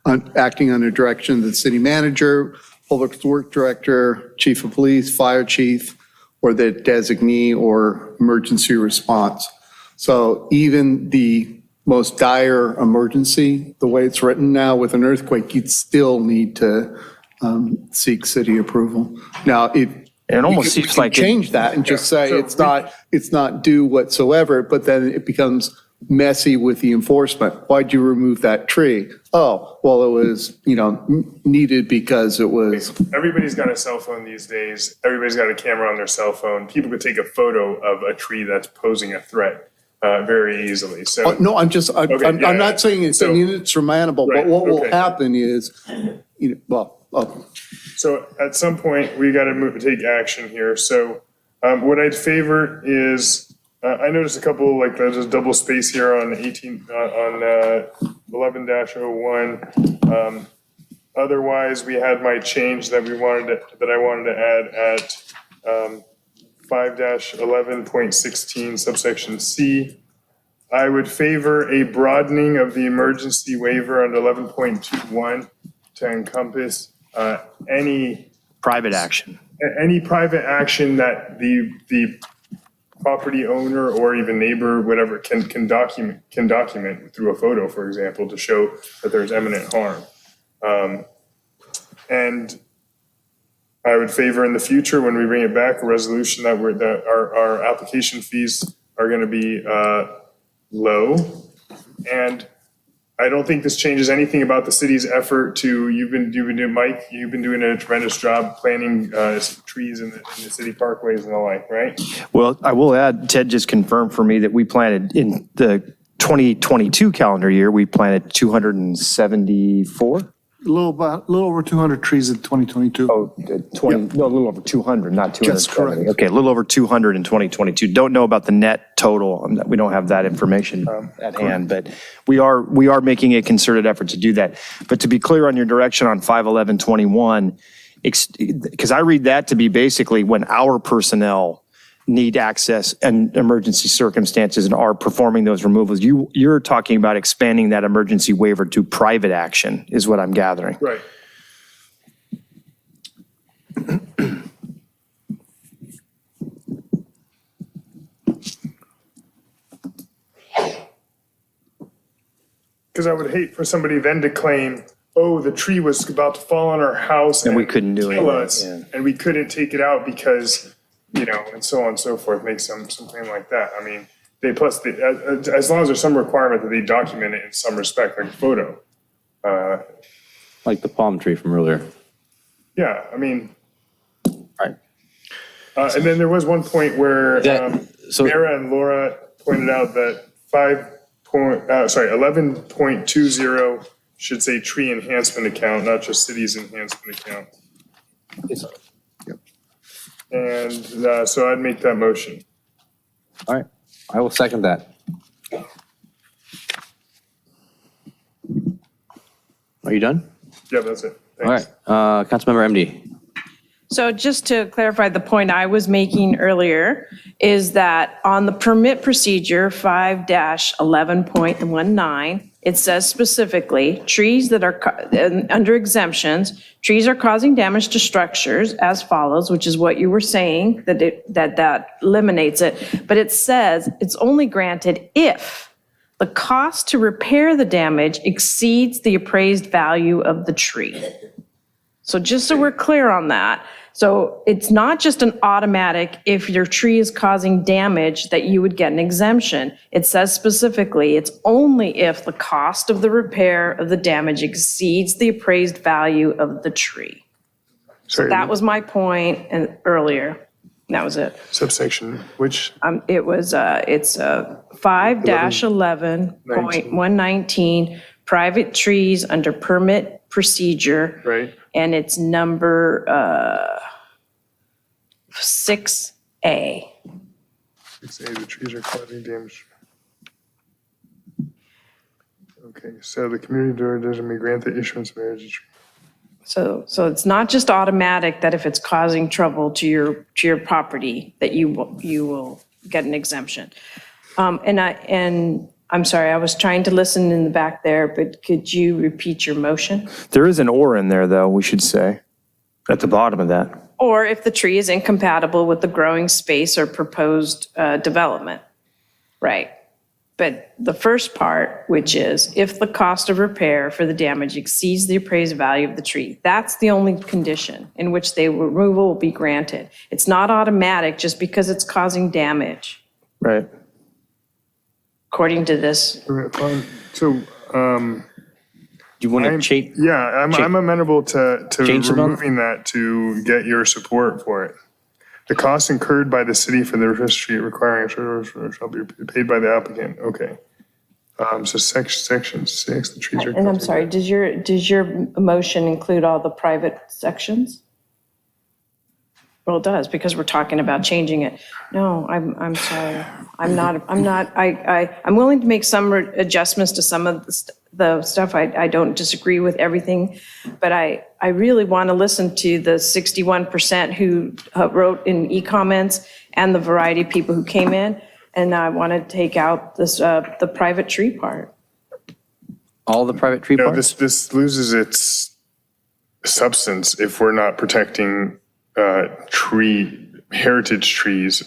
and acting under direction of the city manager, public works director, chief of police, fire chief, or the designee or emergency response. So even the most dire emergency, the way it's written now with an earthquake, you'd still need to seek city approval. Now, it almost seems like change that and just say it's not due whatsoever, but then it becomes messy with the enforcement. Why'd you remove that tree? Oh, well, it was, needed because it was. Everybody's got a cell phone these days. Everybody's got a camera on their cell phone. People could take a photo of a tree that's posing a threat very easily. So no, I'm not saying it's insurmountable, but what will happen is, So at some point, we got to take action here. So what I'd favor is, I noticed a couple, like there's a double space here on 11-01. Otherwise, we had my change that I wanted to add at 5-11.16 subsection C. I would favor a broadening of the emergency waiver under 11.21 to encompass any private action. Any private action that the property owner or even neighbor, whatever, can document through a photo, for example, to show that there's imminent harm. And I would favor in the future, when we bring it back, a resolution that our application fees are going to be low. And I don't think this changes anything about the city's effort to, Mike, you've been doing a tremendous job planting trees in the city parkways and the like, right? Well, I will add, Ted just confirmed for me that we planted in the 2022 calendar year, we planted 274. A little over 200 trees in 2022. Oh, no, a little over 200, not 200. That's correct. Okay, a little over 200 in 2022. Don't know about the net total. We don't have that information at hand, but we are making a concerted effort to do that. But to be clear on your direction on 5-11-21, because I read that to be basically when our personnel need access and emergency circumstances and are performing those removals. You're talking about expanding that emergency waiver to private action, is what I'm gathering. Right. Because I would hate for somebody then to claim, oh, the tree was about to fall on our house and we couldn't do it, and we couldn't take it out because, and so on and so forth, make some claim like that. I mean, as long as there's some requirement that they document it in some respect, like a photo. Like the palm tree from earlier. Yeah, I mean. Right. And then there was one point where so- Mara and Laura pointed out that 11.20 should say tree enhancement account, not just cities enhancement account. And so I'd make that motion. All right, I will second that. Are you done? Yeah, that's it. All right, Councilmember MD. So just to clarify, the point I was making earlier is that on the permit procedure 5-11.19, it says specifically, trees that are, under exemptions, trees are causing damage to structures as follows, which is what you were saying, that eliminates it. But it says it's only granted if the cost to repair the damage exceeds the appraised value of the tree. So just so we're clear on that. So it's not just an automatic, if your tree is causing damage, that you would get an exemption. It says specifically, it's only if the cost of the repair of the damage exceeds the appraised value of the tree. So that was my point earlier. That was it. Subsection, which? It's 5-11.119, private trees under permit procedure. Right. And it's number 6A. 6A, the trees are causing damage. Okay, so the community director may grant the issuance of marriage. So it's not just automatic that if it's causing trouble to your property, that you will get an exemption. And I'm sorry, I was trying to listen in the back there, but could you repeat your motion? There is an or in there, though, we should say, at the bottom of that. Or if the tree is incompatible with the growing space or proposed development. Right. But the first part, which is if the cost of repair for the damage exceeds the appraised value of the tree, that's the only condition in which the removal will be granted. It's not automatic just because it's causing damage. Right. According to this. So, you want to change? Yeah, I'm amenable to Change removing that to get your support for it. The costs incurred by the city for the registry requiring shall be paid by the applicant. Okay. So section 6, the trees are. And I'm sorry, does your motion include all the private sections? Well, it does, because we're talking about changing it. No, I'm sorry. I'm willing to make some adjustments to some of the stuff. I don't disagree with everything, but I really want to listen to the 61% who wrote in e-comments and the variety of people who came in. And I want to take out this, the private tree part. All the private tree parts? This loses its substance if we're not protecting heritage trees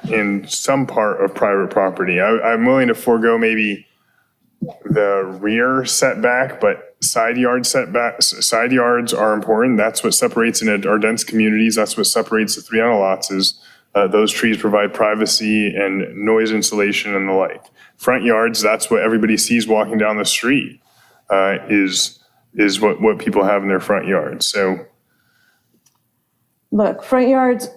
in some part of private property. I'm willing to forego maybe the rear setback, but side yards are important. That's what separates in our dense communities. That's what separates the 3 lots is those trees provide privacy and noise insulation and the like. Front yards, that's what everybody sees walking down the street, is what people have in their front yards. So. Look, front yards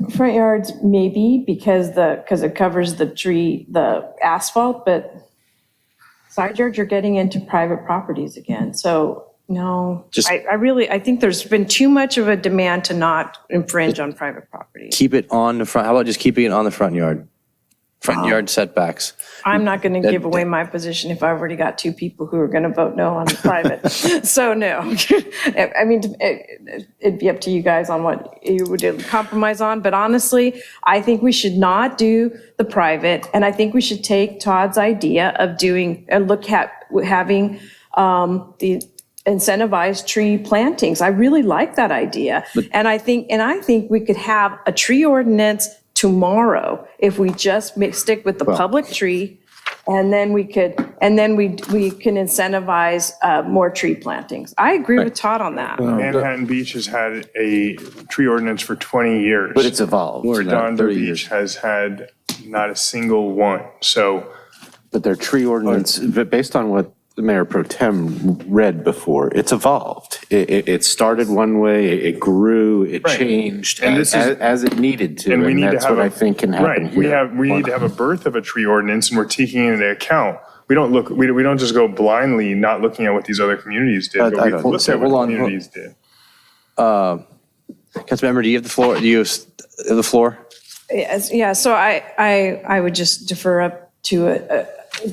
maybe because it covers the asphalt, but side yards, you're getting into private properties again. So no, I think there's been too much of a demand to not infringe on private property. Keep it on the front. How about just keeping it on the front yard? Front yard setbacks. I'm not going to give away my position if I've already got 2 people who are going to vote no on private. So no. I mean, it'd be up to you guys on what you would compromise on. But honestly, I think we should not do the private. And I think we should take Todd's idea of having the incentivized tree plantings. I really like that idea. And I think we could have a tree ordinance tomorrow if we just stick with the public tree, and then we can incentivize more tree plantings. I agree with Todd on that. Manhattan Beach has had a tree ordinance for 20 years. But it's evolved. Redondo Beach has had not a single one. So, But their tree ordinance, but based on what the Mayor Pro Tem read before, it's evolved. It started one way, it grew, it Right. changed And this is- as it needed to. and we need to that's have what I think can happen right. here. We need to have a birth of a tree ordinance, and we're taking into account. We don't just go blindly not looking at what these other communities did, but we look at what the communities did. Councilmember, do you have the floor? Do you have the floor? Yes, yeah, so I would just defer up to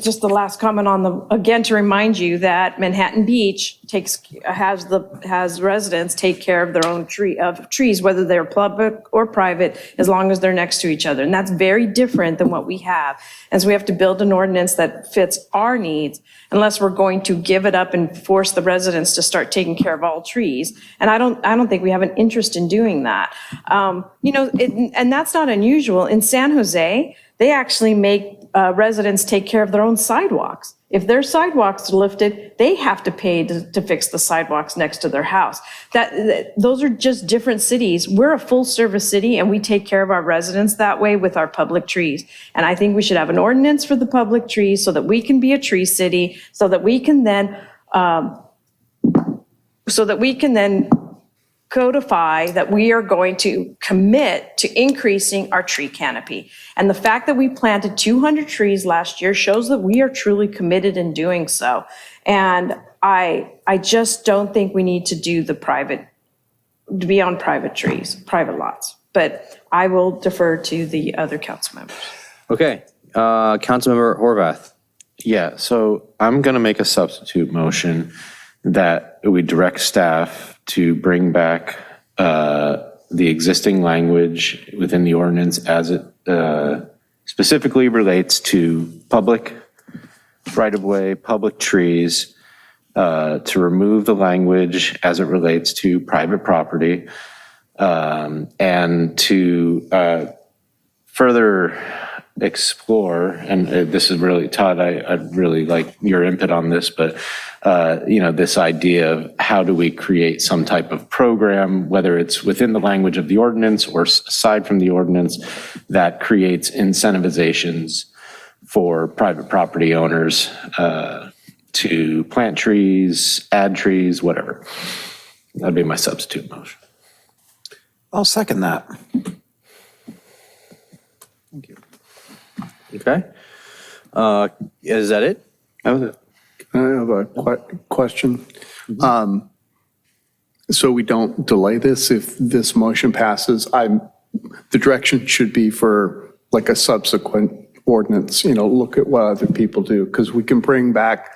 just the last comment on again, to remind you that Manhattan Beach has residents take care of their own trees, whether they're public or private, as long as they're next to each other. And that's very different than what we have. And so we have to build an ordinance that fits our needs, unless we're going to give it up and force the residents to start taking care of all trees. And I don't think we have an interest in doing that. And that's not unusual. In San Jose, they actually make residents take care of their own sidewalks. If their sidewalks are lifted, they have to pay to fix the sidewalks next to their house. Those are just different cities. We're a full-service city, and we take care of our residents that way with our public trees. And I think we should have an ordinance for the public trees so that we can be a tree city, so that we can then codify that we are going to commit to increasing our tree canopy. And the fact that we planted 200 trees last year shows that we are truly committed in doing so. And I just don't think we need to do to be on private trees, private lots. But I will defer to the other council members. Okay, Councilmember Horvath. Yeah, so I'm going to make a substitute motion that we direct staff to bring back the existing language within the ordinance as it specifically relates to public right-of-way, public trees, to remove the language as it relates to private property, and to further explore, and this is really, Todd, I'd really like your input on this, but this idea of how do we create some type of program, whether it's within the language of the ordinance or aside from the ordinance, that creates incentivizations for private property owners to plant trees, add trees, whatever. That'd be my substitute motion. I'll second that. Okay. Is that it? That was it. I have a question. So we don't delay this if this motion passes. The direction should be for like a subsequent ordinance, look at what other people do, because we can bring back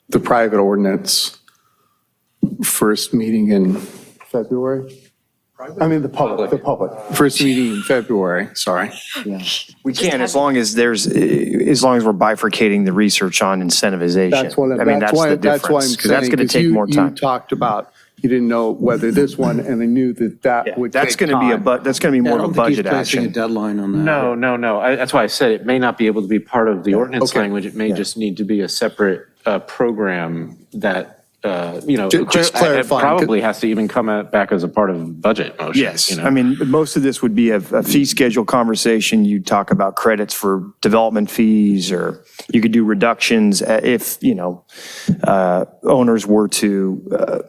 the private ordinance first meeting in February. I mean, the public. First meeting in February, sorry. We can, as long as we're bifurcating the research on incentivization. That's the difference. That's why I'm saying, because that's going to take more time. You talked about, you didn't know whether this one, and I knew that would That's take going to be time. that's going to be more of a budget action. A deadline on that. No. That's why I said it may not be able to be part of the ordinance Okay. language. It may just need to be a separate program that, Just clarifying. probably has to even come back as a part of budget motion. Yes, I mean, most of this would be a fee schedule conversation. You talk about credits for development fees, or you could do reductions if, owners were to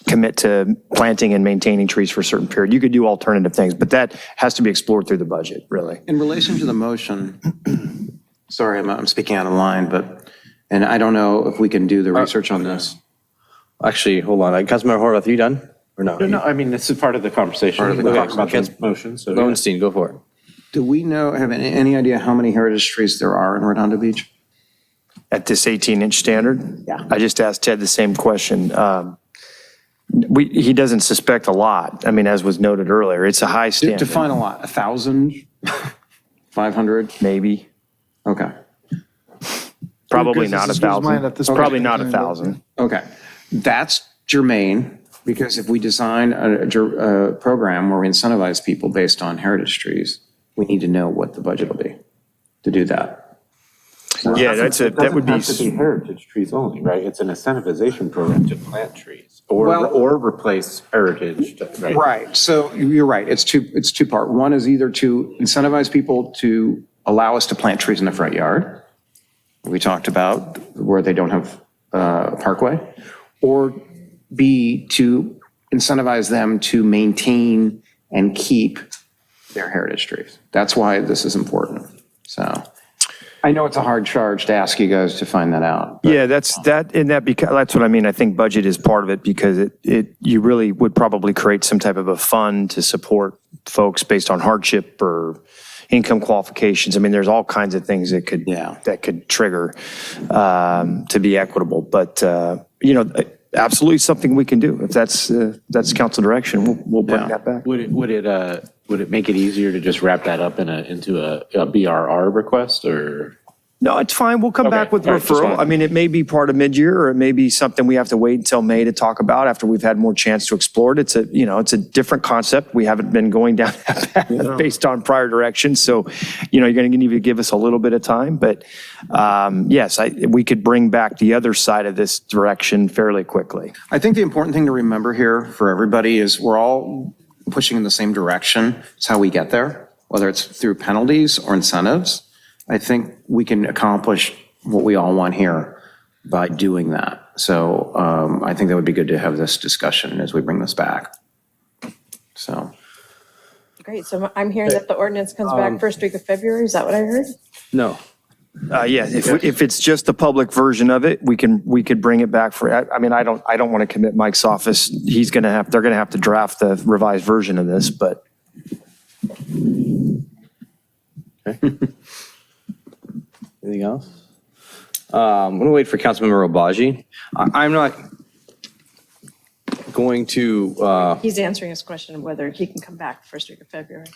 commit to planting and maintaining trees for a certain period. You could do alternative things, but that has to be explored through the budget, really. In relation to the motion, sorry, I'm speaking out of line, and I don't know if we can do the research on this. Actually, hold on. Councilmember Horvath, are you done or no? No, I mean, this is part of the conversation. Part of the We're talking conversation. about this motion, so. Lowenstein, go for it. Do we have any idea how many heritage trees there are in Redondo Beach? At this 18-inch standard? Yeah. I just asked Ted the same question. He doesn't suspect a lot. I mean, as was noted earlier, it's a high standard. Define a lot. 1,000? 500? Maybe. Okay. Probably Because not this was mine 1,000. at this Probably point. not 1,000. Okay. That's germane, because if we design a program where we incentivize people based on heritage trees, we need to know what the budget will be to do that. Yeah, that would be. It doesn't have to be heritage trees only, right? It's an incentivization program to plant trees or replace heritage, right? Right. So you're right. It's two part. One is either to incentivize people to allow us to plant trees in the front yard. We talked about where they don't have a parkway. Or B, to incentivize them to maintain and keep their heritage trees. That's why this is important. So I know it's a hard charge to ask you guys to find that out. Yeah, that's what I mean. I think budget is part of it because you really would probably create some type of a fund to support folks based on hardship or income qualifications. I mean, there's all kinds of things that could trigger to be equitable. But absolutely something we can do if that's council direction. We'll bring that back. Would it make it easier to just wrap that up into a BRR request, or? No, it's fine. We'll come back with the referral. I mean, it may be part of mid-year, or it may be something we have to wait until May to talk about after we've had more chance to explore it. It's a different concept. We haven't been going down that path based on prior directions. So, you're going to need to give us a little bit of time. But yes, we could bring back the other side of this direction fairly quickly. I think the important thing to remember here for everybody is we're all pushing in the same direction. It's how we get there, whether it's through penalties or incentives. I think we can accomplish what we all want here by doing that. So I think that would be good to have this discussion as we bring this back. So. Great. So I'm hearing that the ordinance comes back first week of February. Is that what I heard? No. Yeah, if it's just the public version of it, we could bring it back for, I mean, I don't want to commit Mike's office. They're going to have to draft the revised version of this, but. Okay. Anything else? I'm going to wait for Councilmember Obaji. I'm not going to. He's answering his question of whether he can come back first week of February.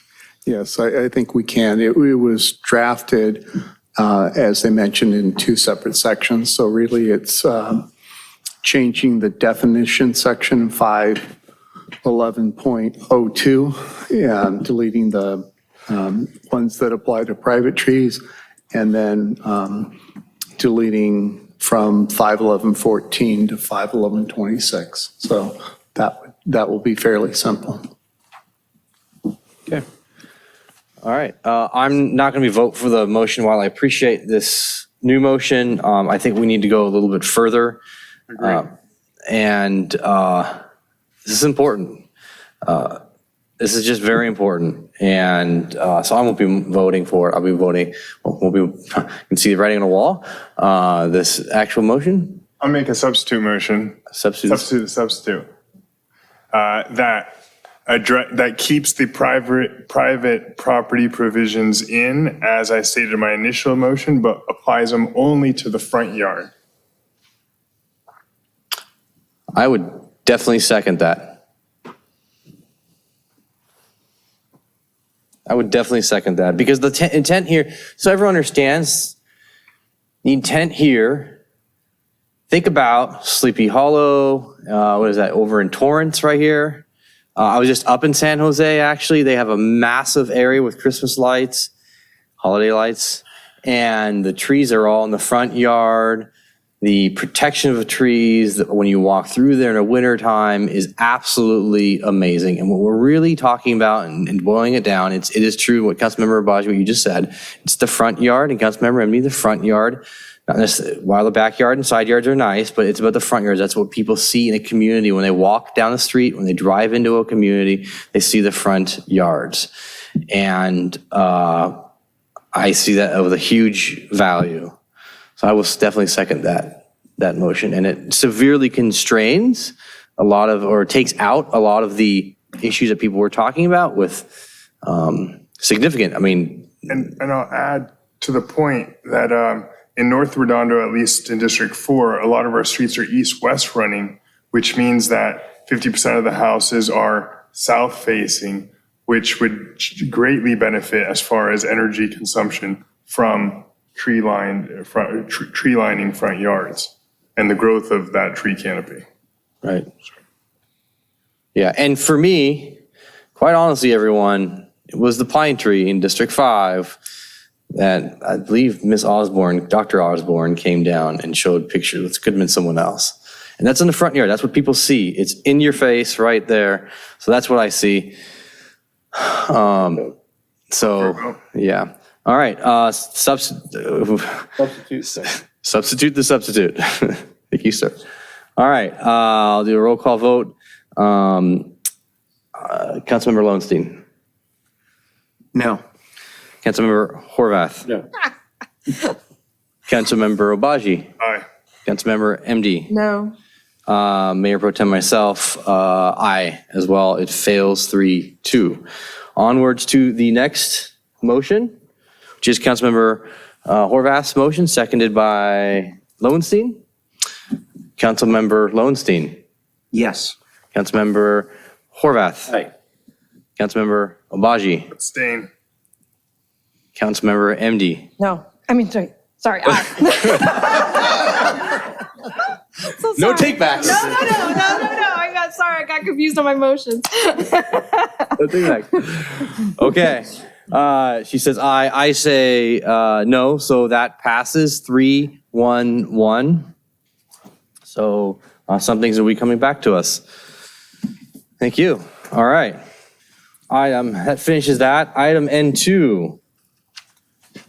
Yes, I think we can. It was drafted, as they mentioned, in two separate sections. So really it's changing the definition section 511.02 and deleting the ones that apply to private trees, and then deleting from 511.14 to 511.26. So that will be fairly simple. Okay. All right. I'm not going to vote for the motion. While I appreciate this new motion, I think we need to go a little bit further. And this is important. This is just very important. And so I won't be voting for it. I'll be voting, you can see the writing on the wall. This actual motion. I'll make a substitute motion. Substitute. That keeps the private property provisions in, as I stated in my initial motion, but applies them only to the front yard. I would definitely second that. I would definitely second that because the intent here, so everyone understands the intent here. Think about Sleepy Hollow, what is that, over in Torrance right here. I was just up in San Jose, actually. They have a massive area with Christmas lights, holiday lights, and the trees are all in the front yard. The protection of the trees when you walk through there in the wintertime is absolutely amazing. And what we're really talking about and boiling it down, it is true what Councilmember Abaji, what you just said. It's the front yard, and Councilmember Emily, the front yard. Not necessarily, while the backyard and side yards are nice, but it's about the front yards. That's what people see in a community. When they walk down the street, when they drive into a community, they see the front yards. And I see that with a huge value. So I will definitely second that motion. And it severely constrains a lot of, or takes out a lot of the issues that people were talking about with significant, I mean. And I'll add to the point that in North Redondo, at least in District 4, a lot of our streets are east-west running, which means that 50% of the houses are south-facing, which would greatly benefit as far as energy consumption from tree lining front yards and the growth of that tree canopy. Right. Yeah, and for me, quite honestly, everyone, it was the pine tree in District 5 that I believe Miss Osborne, Dr. Osborne, came down and showed pictures. It could have been someone else. And that's in the front yard. That's what people see. It's in your face right there. So that's what I see. So, yeah. All right, substitute the substitute. Thank you, sir. All right, I'll do a roll call vote. Councilmember Lowenstein. No. Councilmember Horvath. No. Councilmember Obaji. Aye. Councilmember MD. No. Mayor Pro Tem myself, aye as well. It fails 3-2. Onwards to the next motion, which is Councilmember Horvath's motion, seconded by Lowenstein. Councilmember Lowenstein. Yes. Councilmember Horvath. Aye. Councilmember Obaji. Abstain. Councilmember MD. No. I mean, sorry. Aye. So No sorry. takebacks. No. I got confused on my motions. No take back. Okay. She says aye. I say no. So that passes 3-1-1. So some things will be coming back to us. Thank you. All right. That finishes that. Item N2.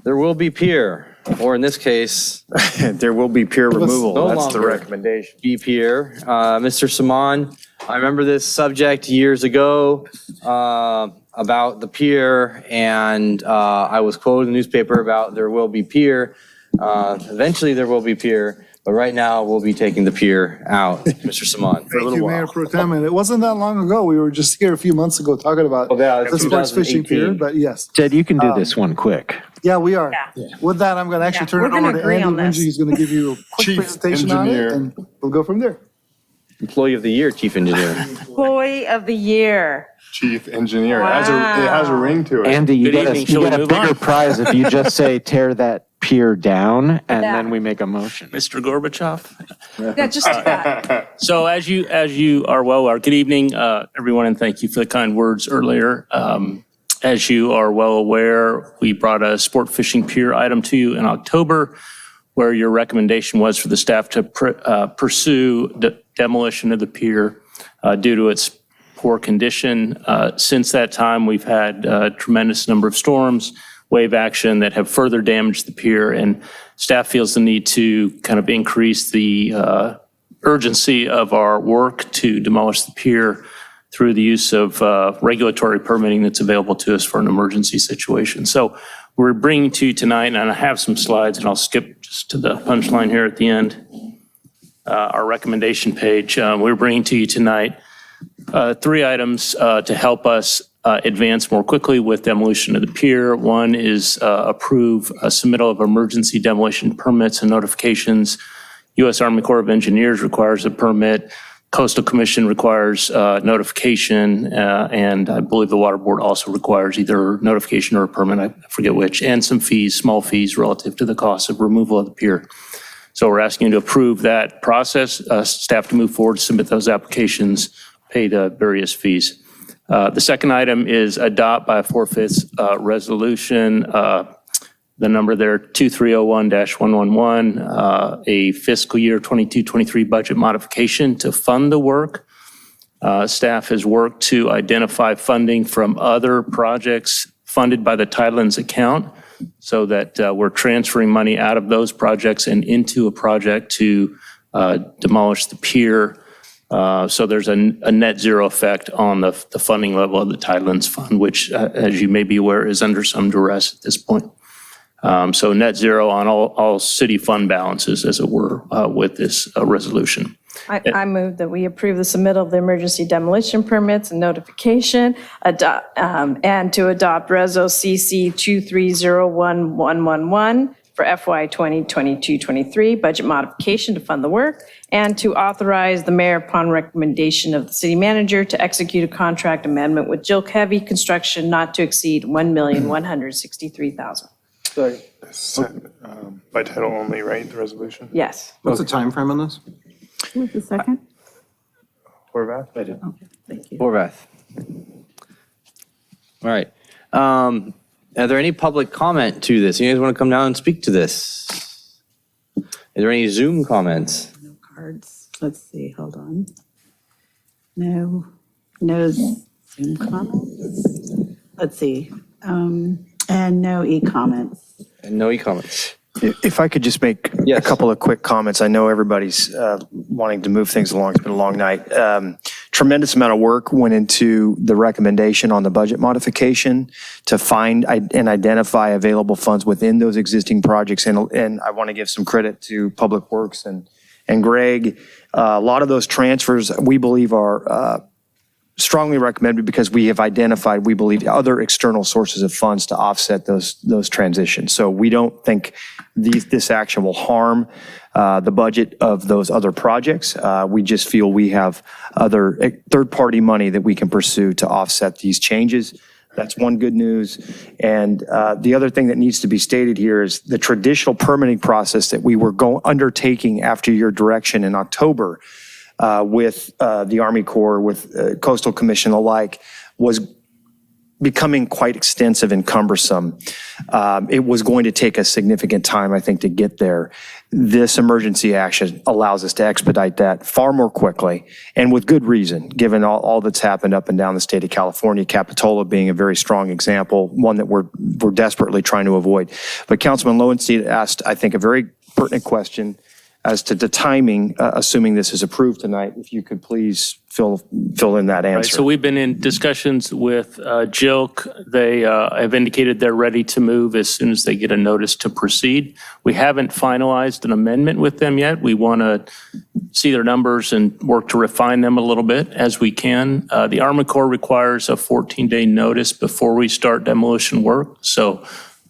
There will be peer, or in this case, There will be peer removal. no That's the longer recommendation. be peer. Mr. Saman, I remember this subject years ago about the peer, and I was quoted in the newspaper about there will be peer. Eventually there will be peer, but right now we'll be taking the peer out, Mr. Saman, for a Thank little you, while. Mayor Pro Tem. And it wasn't that long ago. We were just here a few months ago talking about it's the sports fishing 2018. pier, but yes. Jed, you can do this one quick. Yeah, we are. Yeah. With that, I'm going to actually turn we're it gonna over to agree Andy on this. Wingy. He's going to give you a quick Chief presentation on it, Engineer. and we'll go from there. Employee of the Year, Chief Engineer. Employee of the Year. Chief Engineer. It has a ring to it. Andy, you Good get evening. Shall we a move bigger on? prize if you just say tear that pier down and Yeah. then we make a motion. Mr. Gorbachev. Yeah, just do that. So as you are well aware, good evening, everyone, and thank you for the kind words earlier. As you are well aware, we brought a sport fishing pier item to you in October, where your recommendation was for the staff to pursue the demolition of the pier due to its poor condition. Since that time, we've had a tremendous number of storms, wave action that have further damaged the pier, and staff feels the need to kind of increase the urgency of our work to demolish the pier through the use of regulatory permitting that's available to us for an emergency situation. So we're bringing to you tonight, and I have some slides, and I'll skip just to the punchline here at the end, our recommendation page. We're bringing to you tonight 3 items to help us advance more quickly with demolition of the pier. One is approve a submittal of emergency demolition permits and notifications. U.S. Army Corps of Engineers requires a permit. Coastal Commission requires notification, and I believe the Water Board also requires either notification or a permit, I forget which, and some fees, small fees relative to the cost of removal of the pier. So we're asking you to approve that process, staff to move forward, submit those applications, pay the various fees. The second item is adopt by a 4/5 resolution, the number there 2301-111, a fiscal year 22-23 budget modification to fund the work. Staff has worked to identify funding from other projects funded by the Tidelands account so that we're transferring money out of those projects and into a project to demolish the pier. So there's a net zero effect on the funding level of the Tidelands Fund, which, as you may be aware, is under some duress at this point. So net zero on all city fund balances, as it were, with this resolution. I move that we approve the submittal of the emergency demolition permits and notification, and to adopt Reso CC 2301111 for FY 2022-23 budget modification to fund the work, and to authorize the mayor upon recommendation of the city manager to execute a contract amendment with Jill Heavy Construction not to exceed $1,163,000. By title only, right, the resolution? Yes. What's the time frame on this? Who's the second? Horvath? Okay, thank you. Horvath. All right. Are there any public comment to this? You guys want to come down and speak to this? Is there any Zoom comments? No cards. Let's see, hold on. No Zoom comments. Let's see. And no e-comments. And no e-comments. If I could just make a couple of quick comments. I know everybody's wanting to move things along. It's been a long night. Tremendous amount of work went into the recommendation on the budget modification to find and identify available funds within those existing projects. And I want to give some credit to Public Works and Greg. A lot of those transfers we believe are strongly recommended because we have identified, we believe, other external sources of funds to offset those transitions. So we don't think this action will harm the budget of those other projects. We just feel we have other third-party money that we can pursue to offset these changes. That's one good news. And the other thing that needs to be stated here is the traditional permitting process that we were undertaking after your direction in October with the Army Corps, with Coastal Commission alike, was becoming quite extensive and cumbersome. It was going to take a significant time, I think, to get there. This emergency action allows us to expedite that far more quickly and with good reason, given all that's happened up and down the state of California, Capitola being a very strong example, one that we're desperately trying to avoid. But Councilman Lowenstein asked, I think, a very pertinent question as to the timing, assuming this is approved tonight. If you could please fill in that answer. Right, so we've been in discussions with JILC. They have indicated they're ready to move as soon as they get a notice to proceed. We haven't finalized an amendment with them yet. We want to see their numbers and work to refine them a little bit as we can. The Army Corps requires a 14-day notice before we start demolition work. So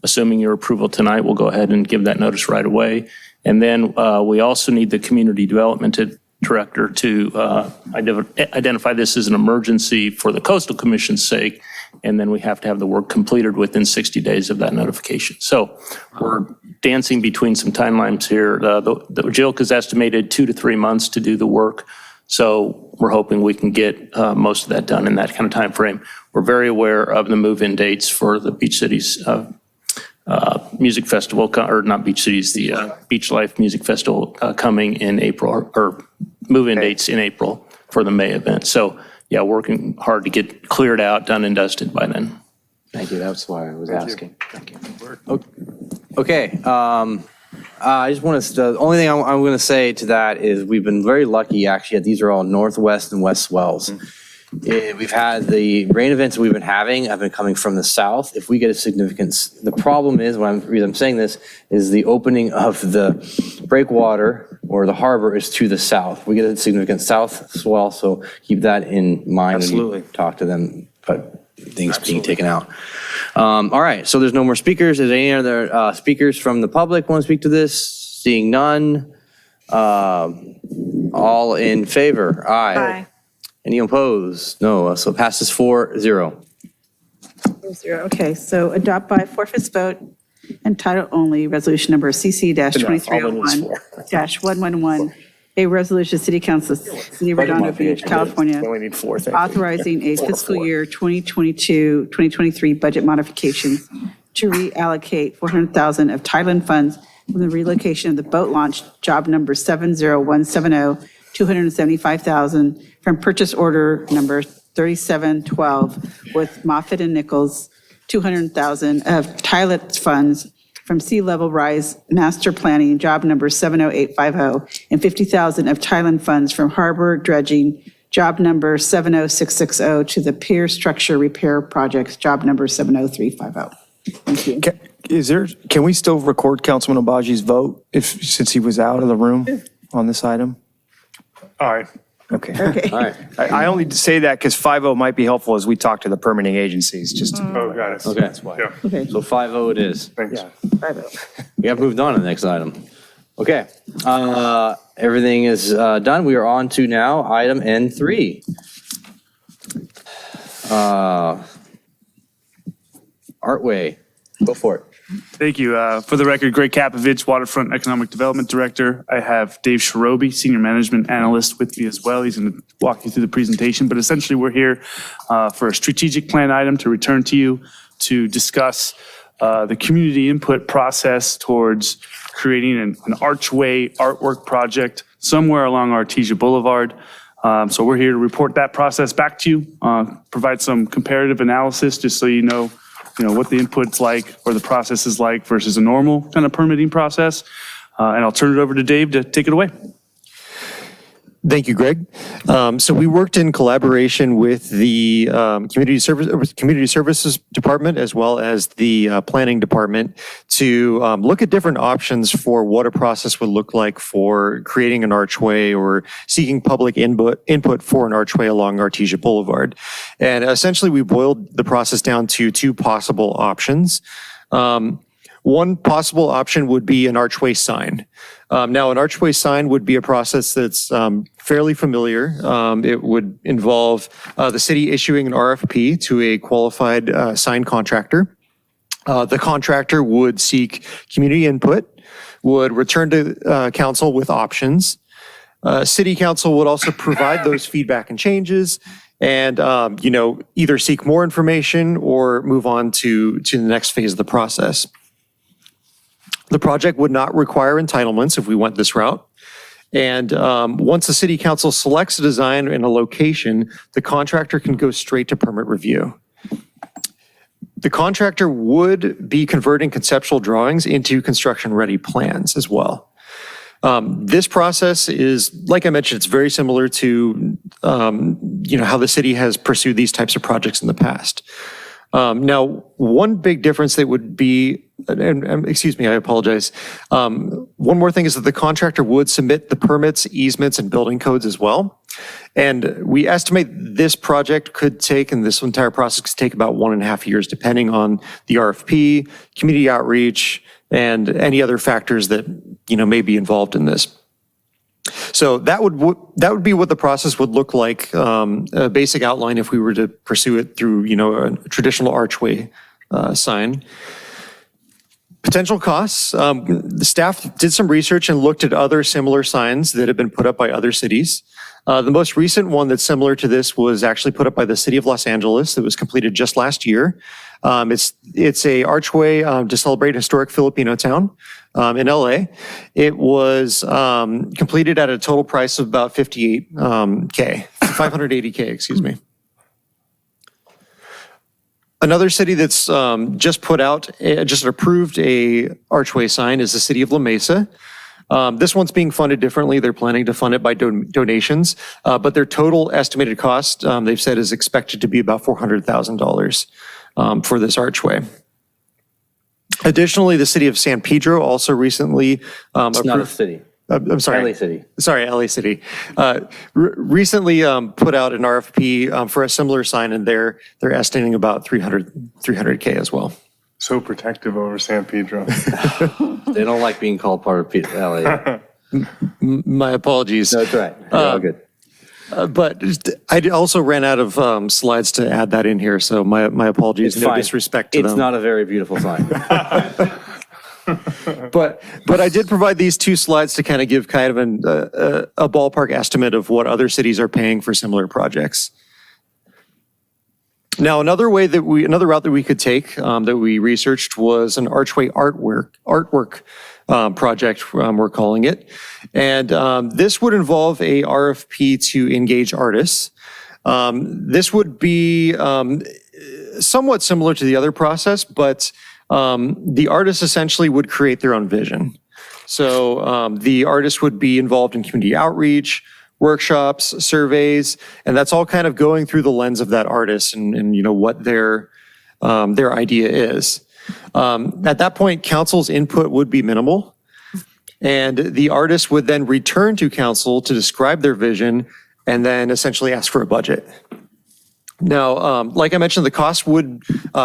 assuming your approval tonight, we'll go ahead and give that notice right away. And then we also need the community development director to identify this as an emergency for the Coastal Commission's sake. And then we have to have the work completed within 60 days of that notification. So we're dancing between some timelines here. The JILC has estimated 2 to 3 months to do the work. So we're hoping we can get most of that done in that kind of time frame. We're very aware of the move-in dates for the Beach Cities Music Festival, or not Beach Cities, the Beach Life Music Festival coming in April, or move-in dates in April for the May event. So yeah, working hard to get cleared out, done and dusted by then. Thank you. That's why I was asking. Thank you. Okay. I just want to, the only thing I'm going to say to that is we've been very lucky, actually, that these are all northwest and west swells. We've had the rain events we've been having have been coming from the south. If we get a significance, the problem is, the reason I'm saying this, is the opening of the breakwater or the harbor is to the south. We get a significant south swell, so keep that in mind. Absolutely. When you talk to them, but things being taken out. All right, so there's no more speakers. Is there any other speakers from the public want to speak to this? Seeing none. All in favor? Aye. Aye. Any opposed? No. So it passes 4-0. 4-0. Okay, so adopt by 4/5 vote and title only, resolution number CC-2301-111, a resolution, City Council, City of Redondo Beach, California, We only need 4. Thank you. authorizing a fiscal year 2022-2023 budget modifications to reallocate $400,000 of Thailand funds from the relocation of the boat launch, job number 70170, $275,000 from purchase order number 3712 with Moffitt and Nichols, $200,000 of Thailand funds from Sea Level Rise Master Planning, job number 70850, and $50,000 of Thailand funds from Harbor Dredging, job number 70660, to the Pier Structure Repair Projects, job number 70350. Thank you. Can we still record Councilman Obaji's vote since he was out of the room on this item? Aye. Okay. All right. I only say that because 5-0 might be helpful as we talk to the permitting agencies, just to. Oh, got it. Okay. That's why. Yeah. Okay, So 5-0 it is. Thanks. 5-0. We have moved on to the next item. Okay. Everything is done. We are on to now item N3. Artway. Go for it. Thank you. For the record, Greg Kapovich, Waterfront Economic Development Director. I have Dave Shirobi, Senior Management Analyst, with me as well. He's going to walk you through the presentation, but essentially we're here for a strategic plan item to return to you to discuss the community input process towards creating an archway artwork project somewhere along Artesia Boulevard. So we're here to report that process back to you, provide some comparative analysis just so you know what the input's like or the process is like versus a normal kind of permitting process. And I'll turn it over to Dave to take it away. Thank you, Greg. So we worked in collaboration with the Community Services Department as well as the Planning Department to look at different options for what a process would look like for creating an archway or seeking public input for an archway along Artesia Boulevard. And essentially, we boiled the process down to two possible options. One possible option would be an archway sign. Now, an archway sign would be a process that's fairly familiar. It would involve the city issuing an RFP to a qualified sign contractor. The contractor would seek community input, would return to council with options. City council would also provide those feedback and changes and either seek more information or move on to the next phase of the process. The project would not require entitlements if we went this route. And once the city council selects a design and a location, the contractor can go straight to permit review. The contractor would be converting conceptual drawings into construction-ready plans as well. This process is, like I mentioned, it's very similar to how the city has pursued these types of projects in the past. Now, one big difference that would be, excuse me, I apologize. One more thing is that the contractor would submit the permits, easements, and building codes as well. And we estimate this project could take, and this entire process could take about 1.5 years, depending on the RFP, community outreach, and any other factors that, may be involved in this. So that would be what the process would look like, a basic outline if we were to pursue it through, a traditional archway sign. Potential costs. The staff did some research and looked at other similar signs that have been put up by other cities. The most recent one that's similar to this was actually put up by the city of Los Angeles. That was completed just last year. It's a archway to celebrate historic Filipino town in LA. It was completed at a total price of about $580K, excuse me. Another city that's just approved a archway sign is the city of La Mesa. This one's being funded differently. They're planning to fund it by donations, but their total estimated cost, they've said, is expected to be about $400,000 for this archway. Additionally, the city of San Pedro also recently It's not a city. I'm sorry. LA City. Sorry, LA City. Recently put out an RFP for a similar sign, and they're estimating about $300K as well. So protective over San Pedro. They don't like being called part of LA. My apologies. No, it's right. You're all good. But I also ran out of slides to add that in here, so my apologies. It's No fine. disrespect to them. It's not a very beautiful sign. But I did provide these two slides to kind of give kind of a ballpark estimate of what other cities are paying for similar projects. Now, another route that we could take that we researched was an archway artwork project, we're calling it. And this would involve a RFP to engage artists. This would be somewhat similar to the other process, but the artists essentially would create their own vision. So the artists would be involved in community outreach, workshops, surveys, and that's all kind of going through the lens of that artist and what their idea is. At that point, council's input would be minimal, and the artist would then return to council to describe their vision and then essentially ask for a budget. Now, like I mentioned, the cost would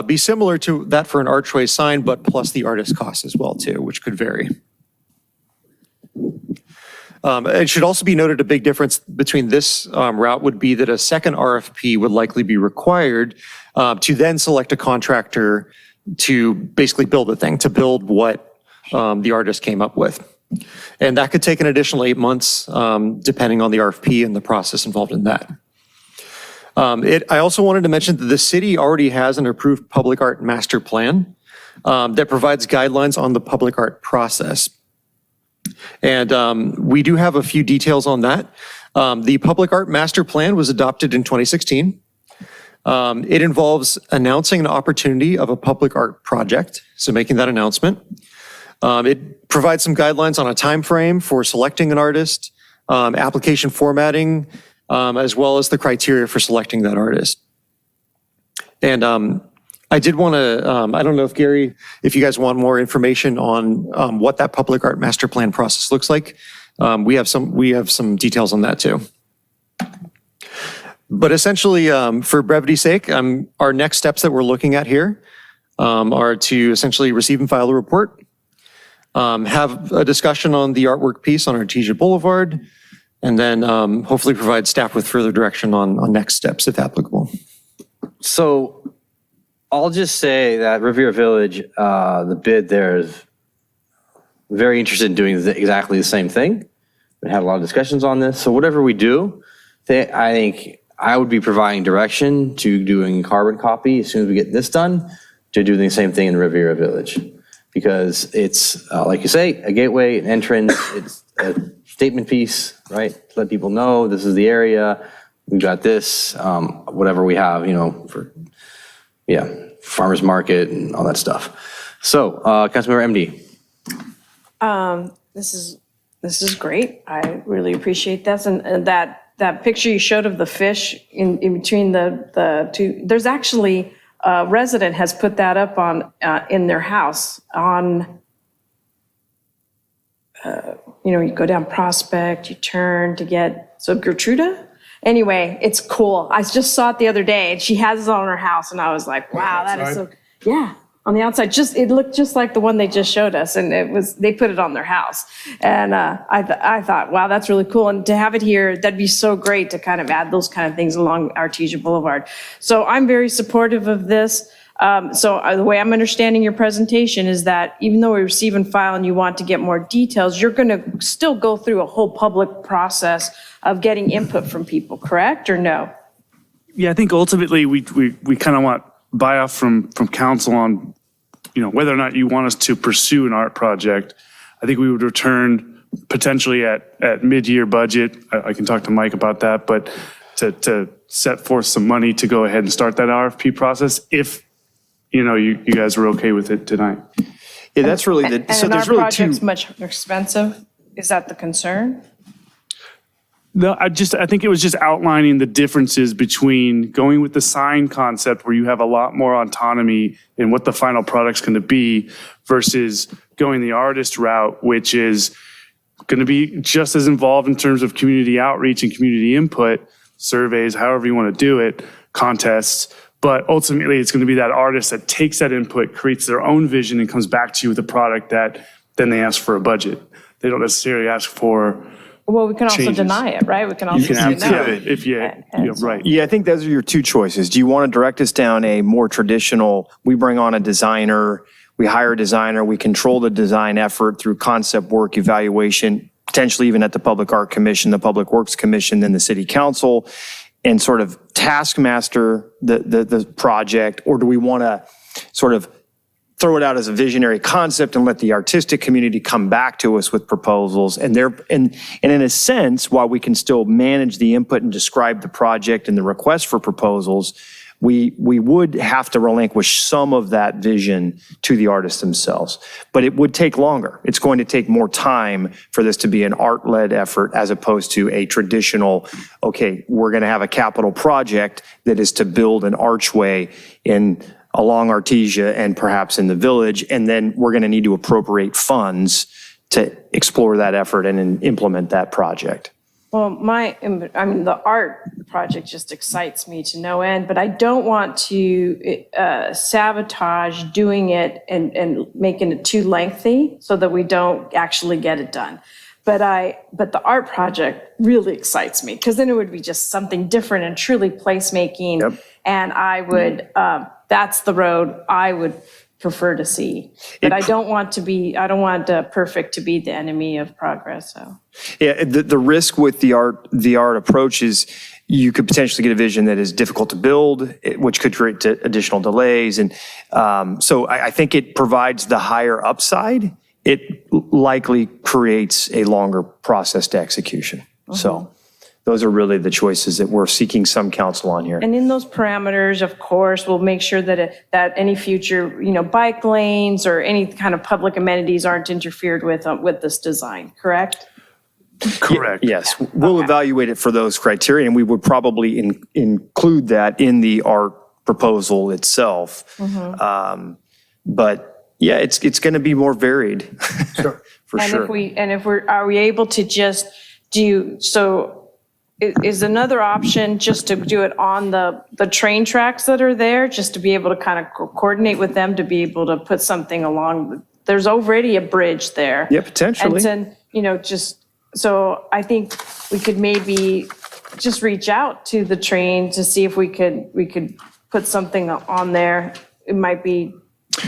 be similar to that for an archway sign, but plus the artist cost as well too, which could vary. It should also be noted a big difference between this route would be that a second RFP would likely be required to then select a contractor to basically build the thing, to build what the artist came up with. And that could take an additional 8 months, depending on the RFP and the process involved in that. I also wanted to mention that the city already has an approved public art master plan that provides guidelines on the public art process. And we do have a few details on that. The public art master plan was adopted in 2016. It involves announcing an opportunity of a public art project, so making that announcement. It provides some guidelines on a time frame for selecting an artist, application formatting, as well as the criteria for selecting that artist. And I did want to, I don't know if Gary, if you guys want more information on what that public art master plan process looks like. We have some details on that too. But essentially, for brevity's sake, our next steps that we're looking at here are to essentially receive and file a report, have a discussion on the artwork piece on Artesia Boulevard, and then hopefully provide staff with further direction on next steps if applicable. So I'll just say that Riviera Village, the bid there is very interested in doing exactly the same thing. We had a lot of discussions on this. So whatever we do, I think I would be providing direction to doing carbon copy as soon as we get this done, to doing the same thing in Riviera Village. Because it's, like you say, a gateway, an entrance, it's a statement piece, right? To let people know this is the area, we've got this, whatever we have, for, farmer's market and all that stuff. So, Councilmember MD. This is great. I really appreciate this. And that picture you showed of the fish in between the two, there's actually a resident has put that up on in their house on, you go down Prospect, you turn to get, so Gertruda? Anyway, it's cool. I just saw it the other day and she has it on her house and I was like, wow, that is so, yeah. On the outside, it looked just like the one they just showed us, and they put it on their house. And I thought, wow, that's really cool. And to have it here, that'd be so great to kind of add those kind of things along Artesia Boulevard. So I'm very supportive of this. So the way I'm understanding your presentation is that even though we receive and file and you want to get more details, you're going to still go through a whole public process of getting input from people, correct or no? Yeah, I think ultimately we kind of want buy-off from council on, whether or not you want us to pursue an art project. I think we would return potentially at mid-year budget. I can talk to Mike about that, but to set forth some money to go ahead and start that RFP process if, you guys are okay with it tonight. Yeah, that's really So there's really project's much more expensive. Is that the concern? No, I think it was just outlining the differences between going with the sign concept where you have a lot more autonomy in what the final product's going to be versus going the artist route, which is going to be just as involved in terms of community outreach and community input, surveys, however you want to do it, contests. But ultimately, it's going to be that artist that takes that input, creates their own vision, and comes back to you with a product that then they ask for a budget. They don't necessarily ask for Well, we can also changes. deny it, right? We can also say no. If right. Yeah, I think those are your two choices. Do you want to direct us down a more traditional, we bring on a designer, we hire a designer, we control the design effort through concept work, evaluation, potentially even at the Public Art Commission, the Public Works Commission, then the City Council, and sort of taskmaster the project? Or do we want to sort of throw it out as a visionary concept and let the artistic community come back to us with proposals? And in a sense, while we can still manage the input and describe the project and the request for proposals, we would have to relinquish some of that vision to the artists themselves. But it would take longer. It's going to take more time for this to be an art-led effort as opposed to a traditional, okay, we're going to have a capital project that is to build an archway along Artesia and perhaps in the village, and then we're going to need to appropriate funds to explore that effort and implement that project. Well, the art project just excites me to no end, but I don't want to sabotage doing it and making it too lengthy so that we don't actually get it done. But the art project really excites me because then it would be just something different and truly placemaking. Yep. And I would, that's the road I would prefer to see. But I don't want perfect to be the enemy of progress. So yeah, the risk with the art approach is you could potentially get a vision that is difficult to build, which could create additional delays. And so I think it provides the higher upside. It likely creates a longer process to execution. So those are really the choices that we're seeking some counsel on here. And in those parameters, of course, we'll make sure that any future, bike lanes or any kind of public amenities aren't interfered with this design, correct? Correct. Yes, we'll evaluate it for those criteria, and we would probably include that in the art proposal itself. Mm-hmm. But yeah, it's going to be more varied, for And sure. are we able to just is another option just to do it on the train tracks that are there, just to be able to kind of coordinate with them to be able to put something along? There's already a bridge there. Yeah, potentially. And then, so I think we could maybe just reach out to the train to see if we could put something on there. It might be.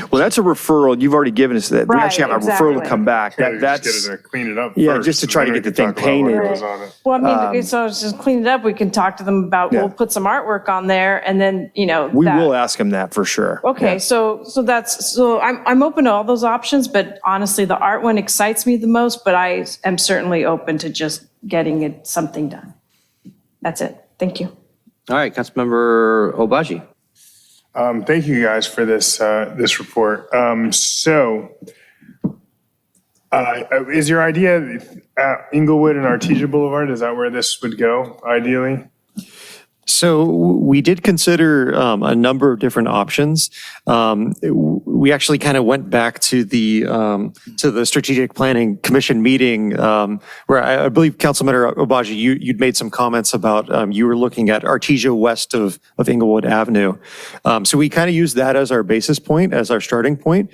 Well, that's a referral. You've already given us that. We Right, actually have a exactly. referral to come back. That's Just get it to clean it up yeah, first, just to try to and get the then we thing can talk about what painted. goes on it. Well, I mean, so just clean it up. We can talk to them about, Yeah. we'll put some artwork on there and then, We will ask them that for sure. Okay, Yeah. so I'm open to all those options, but honestly, the art one excites me the most, but I am certainly open to just getting something done. That's it. Thank you. All right, Councilmember Obaji. Thank you guys for this report. Is your idea Inglewood and Artesia Boulevard? Is that where this would go ideally? So we did consider a number of different options. We actually kind of went back to the Strategic Planning Commission meeting where I believe Councilmember Obaji, you'd made some comments about you were looking at Artesia west of Inglewood Avenue. So we kind of used that as our basis point, as our starting point.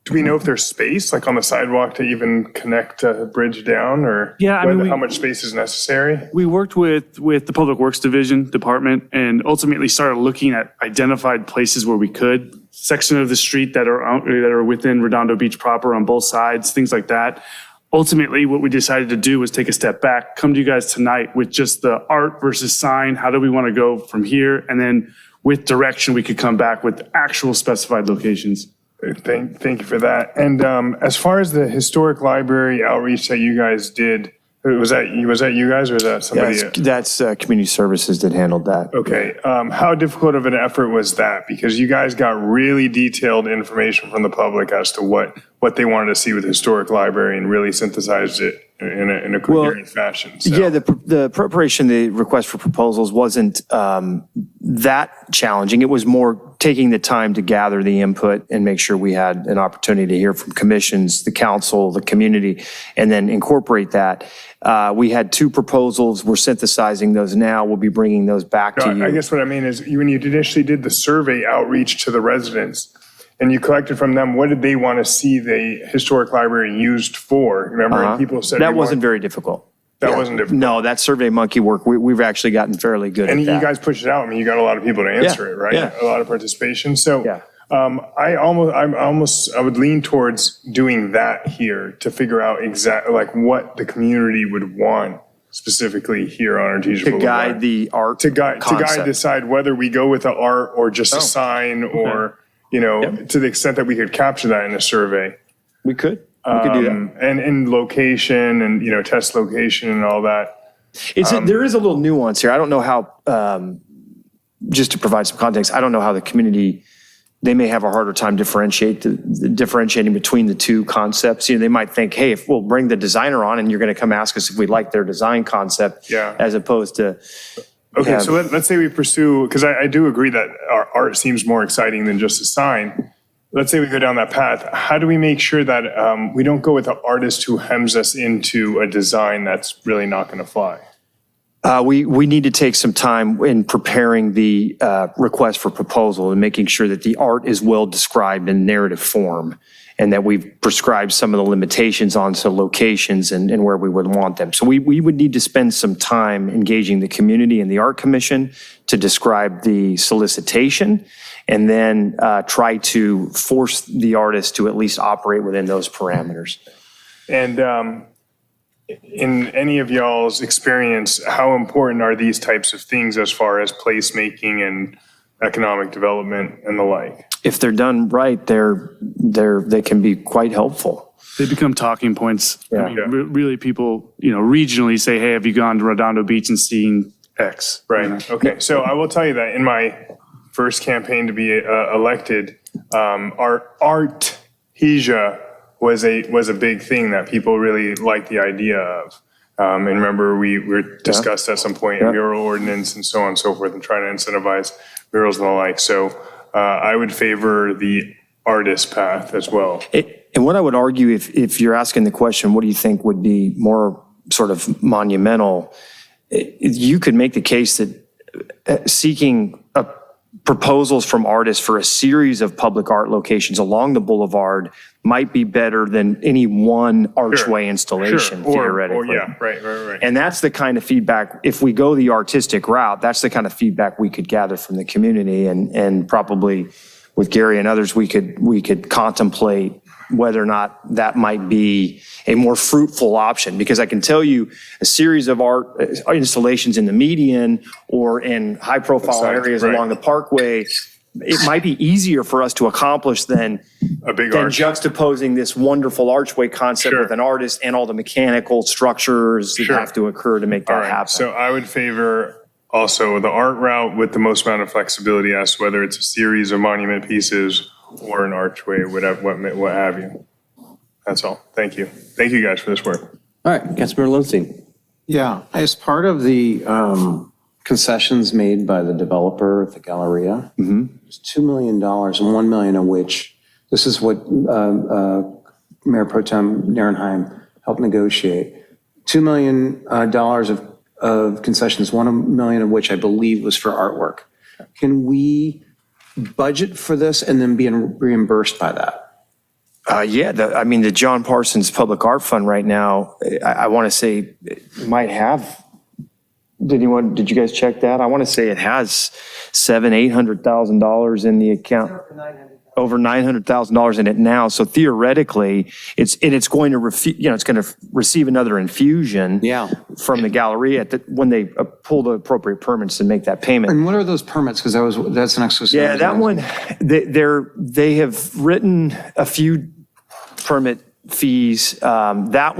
Do we know if there's space, like on the sidewalk, to even connect a bridge down, or how much space is necessary? We worked with the Public Works Department and ultimately started looking at identified places where we could, section of the street that are within Redondo Beach proper on both sides, things like that. Ultimately, what we decided to do was take a step back, come to you guys tonight with just the art versus sign. How do we want to go from here? And then with direction, we could come back with actual specified locations. Thank you for that. And as far as the historic library outreach that you guys did, was that you guys or is that somebody? Yeah, that's community services that handled that. Okay. How difficult of an effort was that? Because you guys got really detailed information from the public as to what they wanted to see with the historic library and really synthesized it in a coherent fashion. So. Yeah, the preparation, the request for proposals wasn't that challenging. It was more taking the time to gather the input and make sure we had an opportunity to hear from commissions, the council, the community, and then incorporate that. We had 2 proposals. We're synthesizing those now. We'll be bringing those back to you. I guess what I mean is when you initially did the survey outreach to the residents and you collected from them, what did they want to see the historic library used for? Remember, people said that wasn't very difficult. That wasn't difficult. No, that survey monkey work, we've actually gotten fairly good And at that. you guys pushed it out. I mean, you got a lot of people to answer it, right? Yeah. A lot of participation. So I would lean towards doing that here to figure out exactly like what the community would want specifically here on Artesia Boulevard. To guide the art To guide decide whether we go with the art or just a Oh. sign or, to the extent that we could capture that in a survey. We could do that. And in location and, test location and all that. There is a little nuance here. I don't know how, just to provide some context, I don't know how the community, they may have a harder time differentiating between the 2 concepts. They might think, hey, if we'll bring the designer on and you're going to come ask us if we like their design concept, as opposed to. Okay, so let's say we pursue, because I do agree that our art seems more exciting than just a sign. Let's say we go down that path. How do we make sure that we don't go with an artist who hems us into a design that's really not going to fly? We need to take some time in preparing the request for proposal and making sure that the art is well described in narrative form and that we've prescribed some of the limitations on locations and where we would want them. So we would need to spend some time engaging the community and the Art Commission to describe the solicitation and then try to force the artist to at least operate within those parameters. And in any of y'all's experience, how important are these types of things as far as placemaking and economic development and the like? If they're done right, they can be quite helpful. They become talking points. Yeah. I mean, really, people, regionally say, "Hey, have you gone to Redondo Beach and seen X?" Right. Okay. So I will tell you that in my first campaign to be elected, our Artesia was a big thing that people really liked the idea of. And remember, we were discussed at some point in mural ordinance and so on and so forth, and trying to incentivize murals and the like. So I would favor the artist path as well. And what I would argue, if you're asking the question, what do you think would be more sort of monumental? You could make the case that seeking proposals from artists for a series of public art locations along the boulevard might be better than any one archway installation, theoretically. Right. And that's the kind of feedback, if we go the artistic route, that's the kind of feedback we could gather from the community, and probably with Gary and others, we could contemplate whether or not that might be a more fruitful option. Because I can tell you, a series of art installations in the median or in high-profile areas along the parkway, it might be easier for us to accomplish than juxtaposing this wonderful archway concept with an artist and all the mechanical structures that have to occur to make that happen. So I would favor also the art route with the most amount of flexibility as to whether it's a series of monument pieces or an archway, whatever, what have you. That's all. Thank you. Thank you guys for this work. All right, Councilmember Lowenstein. Yeah, as part of the concessions made by the developer at the Galleria, it's $2 million, and $1 million of which, this is what Mayor Pro Tem Nierenheim helped negotiate. $2 million of concessions, $1 million of which I believe was for artwork. Can we budget for this and then be reimbursed by that? The John Parsons Public Art Fund right now, I want to say it might have, did you guys check that? I want to say it has $800,000 in the account. Over $900,000 in it now. So theoretically, it's going to receive another infusion from the Galleria when they pull the appropriate permits and make that payment. And what are those permits? Because that's the next question. Yeah, that one, they have written a few permit fees. That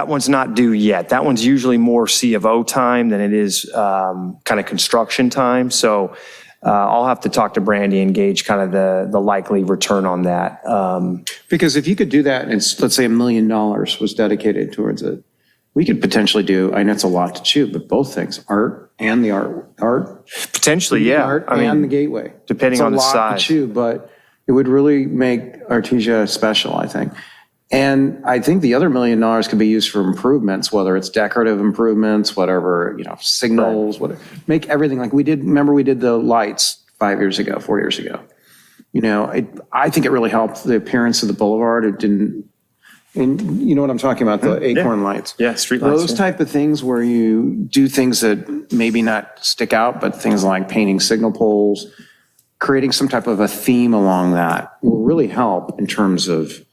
one's not due yet. That one's usually more C of O time than it is kind of construction time. So I'll have to talk to Brandy and gauge kind of the likely return on that. Because if you could do that, and let's say $1 million was dedicated towards it, we could potentially do, I know it's a lot to chew, but both things, art and the art. Potentially, yeah. Art and the gateway. Depending on the size. It's a lot to chew, but it would really make Artesia special, I think. And I think the other $1 million could be used for improvements, whether it's decorative improvements, whatever, signals, whatever. Make everything like we did. Remember, we did the lights 4 years ago. I think it really helped the appearance of the boulevard. It didn't, and you know what I'm talking about, the acorn lights. Yeah, street lights. Those type of things where you do things that maybe not stick out, but things like painting signal poles, creating some type of a theme along that will really help in terms of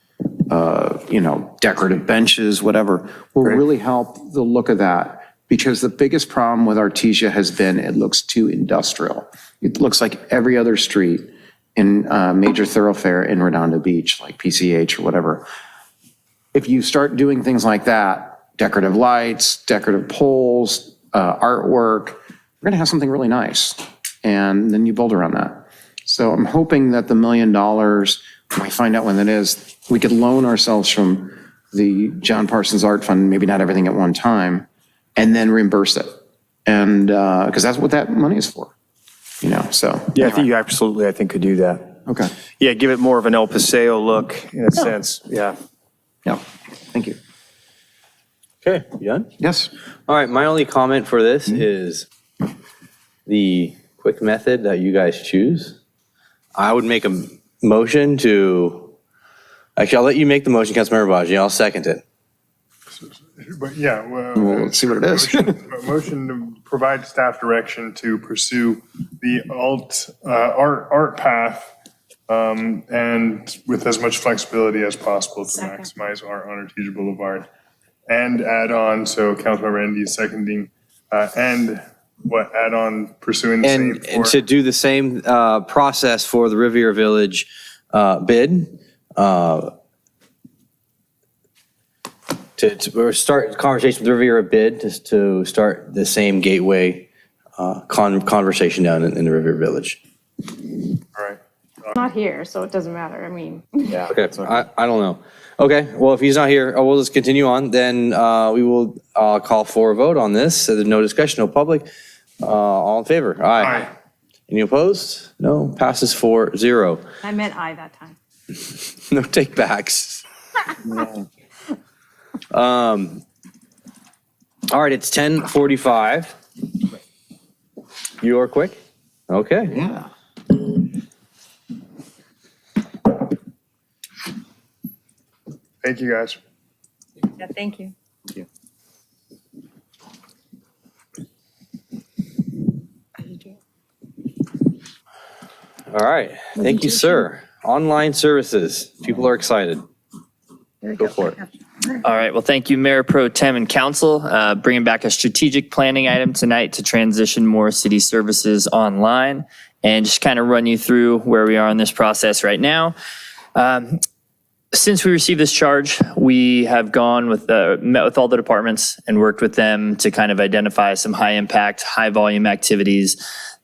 decorative benches, whatever, will really help the look of that. Because the biggest problem with Artesia has been it looks too industrial. It looks like every other street in a major thoroughfare in Redondo Beach, like PCH or whatever. If you start doing things like that, decorative lights, decorative poles, artwork, we're going to have something really nice. And then you build around that. So I'm hoping that the $1 million, when we find out when that is, we could loan ourselves from the John Parsons Art Fund, maybe not everything at one time, and then reimburse it. And because that's what that money is for, so. Yeah, anyway. I think you absolutely, could do that. Okay. Yeah, give it more of an El Paseo look in a sense. Yeah. Yeah. Thank you. Okay, you done? Yes. All right, my only comment for this is the quick method that you guys choose. I would make a motion to, actually, I'll let you make the motion, Councilmember Baji. I'll second it. But yeah, Well, let's see what it is. Motion to provide staff direction to pursue the art path, and with as much flexibility as possible to maximize art on Artesia Boulevard. And add on, so Councilmember Andy is seconding, and what, add on pursuing the same And to do the same process for the Riviera Village bid, to start conversation with Riviera Bid to start the same gateway conversation down in the Riviera Village. All right. Not here, so it doesn't matter. I mean. Yeah. Okay. I don't know. Okay. Well, if he's not here, we'll just continue on. Then we will call for a vote on this. So there's no discussion, no public. All in favor? Aye. Any opposed? No. Passes 4-0. I meant I that time. No take backs. All right. It's 10:45. You are quick. Okay. Yeah. Thank you, guys. Yeah, thank you. All right. Thank you, sir. Online services. People are excited. Go for it. All right. Well, thank you, Mayor Pro Tem and Council. Bringing back a strategic planning item tonight to transition more city services online and just kind of run you through where we are in this process right now. Since we received this charge, we have gone with met with all the departments and worked with them to kind of identify some high impact, high volume activities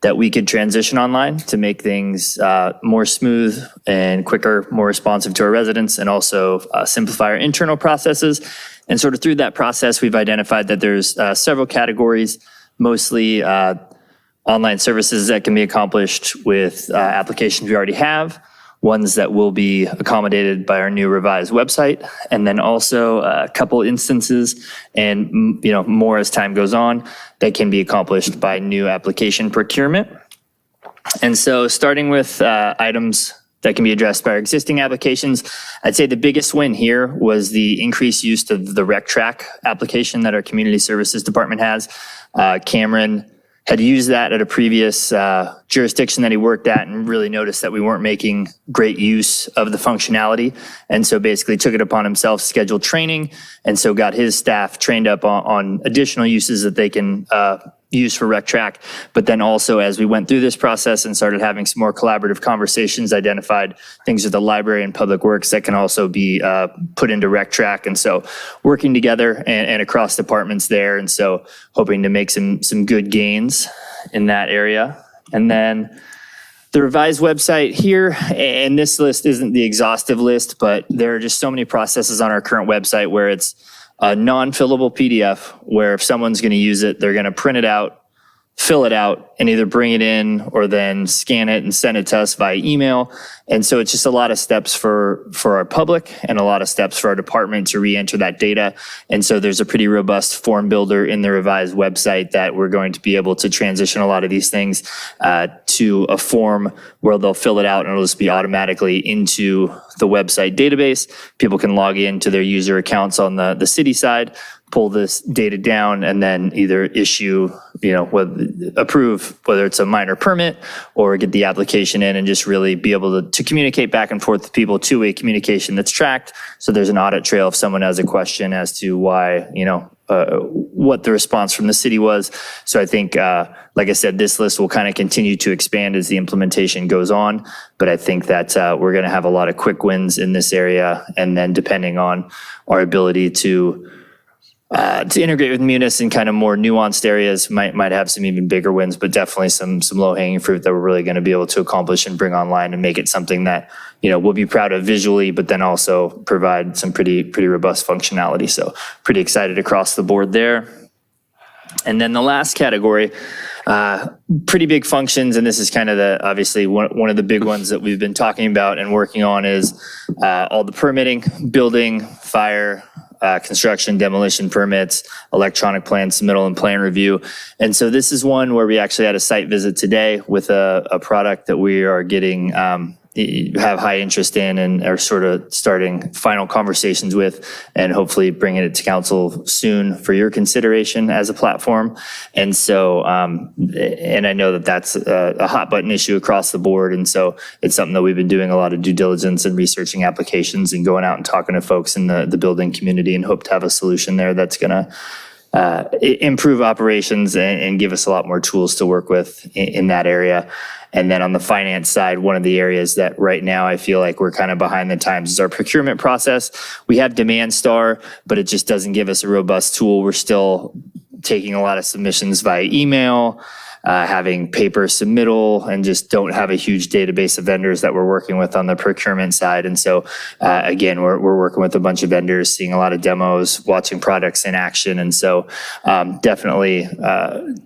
that we could transition online to make things more smooth and quicker, more responsive to our residents, and also simplify our internal processes. And sort of through that process, we've identified that there's several categories, mostly online services that can be accomplished with applications we already have, ones that will be accommodated by our new revised website, and then also a couple instances and more as time goes on that can be accomplished by new application procurement. And so starting with items that can be addressed by our existing applications, I'd say the biggest win here was the increased use of the RecTrack application that our community services department has. Cameron had used that at a previous jurisdiction that he worked at and really noticed that we weren't making great use of the functionality. And so basically took it upon himself, scheduled training, and so got his staff trained up on additional uses that they can use for RecTrack. But then also as we went through this process and started having some more collaborative conversations, identified things with the library and public works that can also be put into RecTrack. And so working together and across departments there. And so hoping to make some good gains in that area. And then the revised website here, and this list isn't the exhaustive list, but there are just so many processes on our current website where it's a non-fillable PDF where if someone's going to use it, they're going to print it out, fill it out, and either bring it in or then scan it and send it to us via email. And so it's just a lot of steps for our public and a lot of steps for our department to re-enter that data. And so there's a pretty robust form builder in the revised website that we're going to be able to transition a lot of these things to a form where they'll fill it out and it'll just be automatically into the website database. People can log into their user accounts on the city side, pull this data down, and then either issue, approve whether it's a minor permit or get the application in and just really be able to communicate back and forth with people, two-way communication that's tracked. So there's an audit trail if someone has a question as to why, what the response from the city was. So I think, like I said, this list will kind of continue to expand as the implementation goes on. But I think that we're going to have a lot of quick wins in this area. And then depending on our ability to integrate with Munis in kind of more nuanced areas, might have some even bigger wins, but definitely some low-hanging fruit that we're really going to be able to accomplish and bring online and make it something that, we'll be proud of visually, but then also provide some pretty robust functionality. So pretty excited across the board there. And then the last category, pretty big functions, and this is kind of obviously one of the big ones that we've been talking about and working on is all the permitting, building, fire, construction, demolition permits, electronic plan submittal and plan review. And so this is one where we actually had a site visit today with a product that we are getting, have high interest in and are sort of starting final conversations with, and hopefully bringing it to council soon for your consideration as a platform. And so, and I know that that's a hot button issue across the board. And so it's something that we've been doing a lot of due diligence and researching applications and going out and talking to folks in the building community, and hope to have a solution there that's going to improve operations and give us a lot more tools to work with in that area. And then on the finance side, one of the areas that right now I feel like we're kind of behind the times is our procurement process. We have Demand Star, but it just doesn't give us a robust tool. We're still taking a lot of submissions via email, having paper submittal, and just don't have a huge database of vendors that we're working with on the procurement side. And so, again, we're working with a bunch of vendors, seeing a lot of demos, watching products in action. And so definitely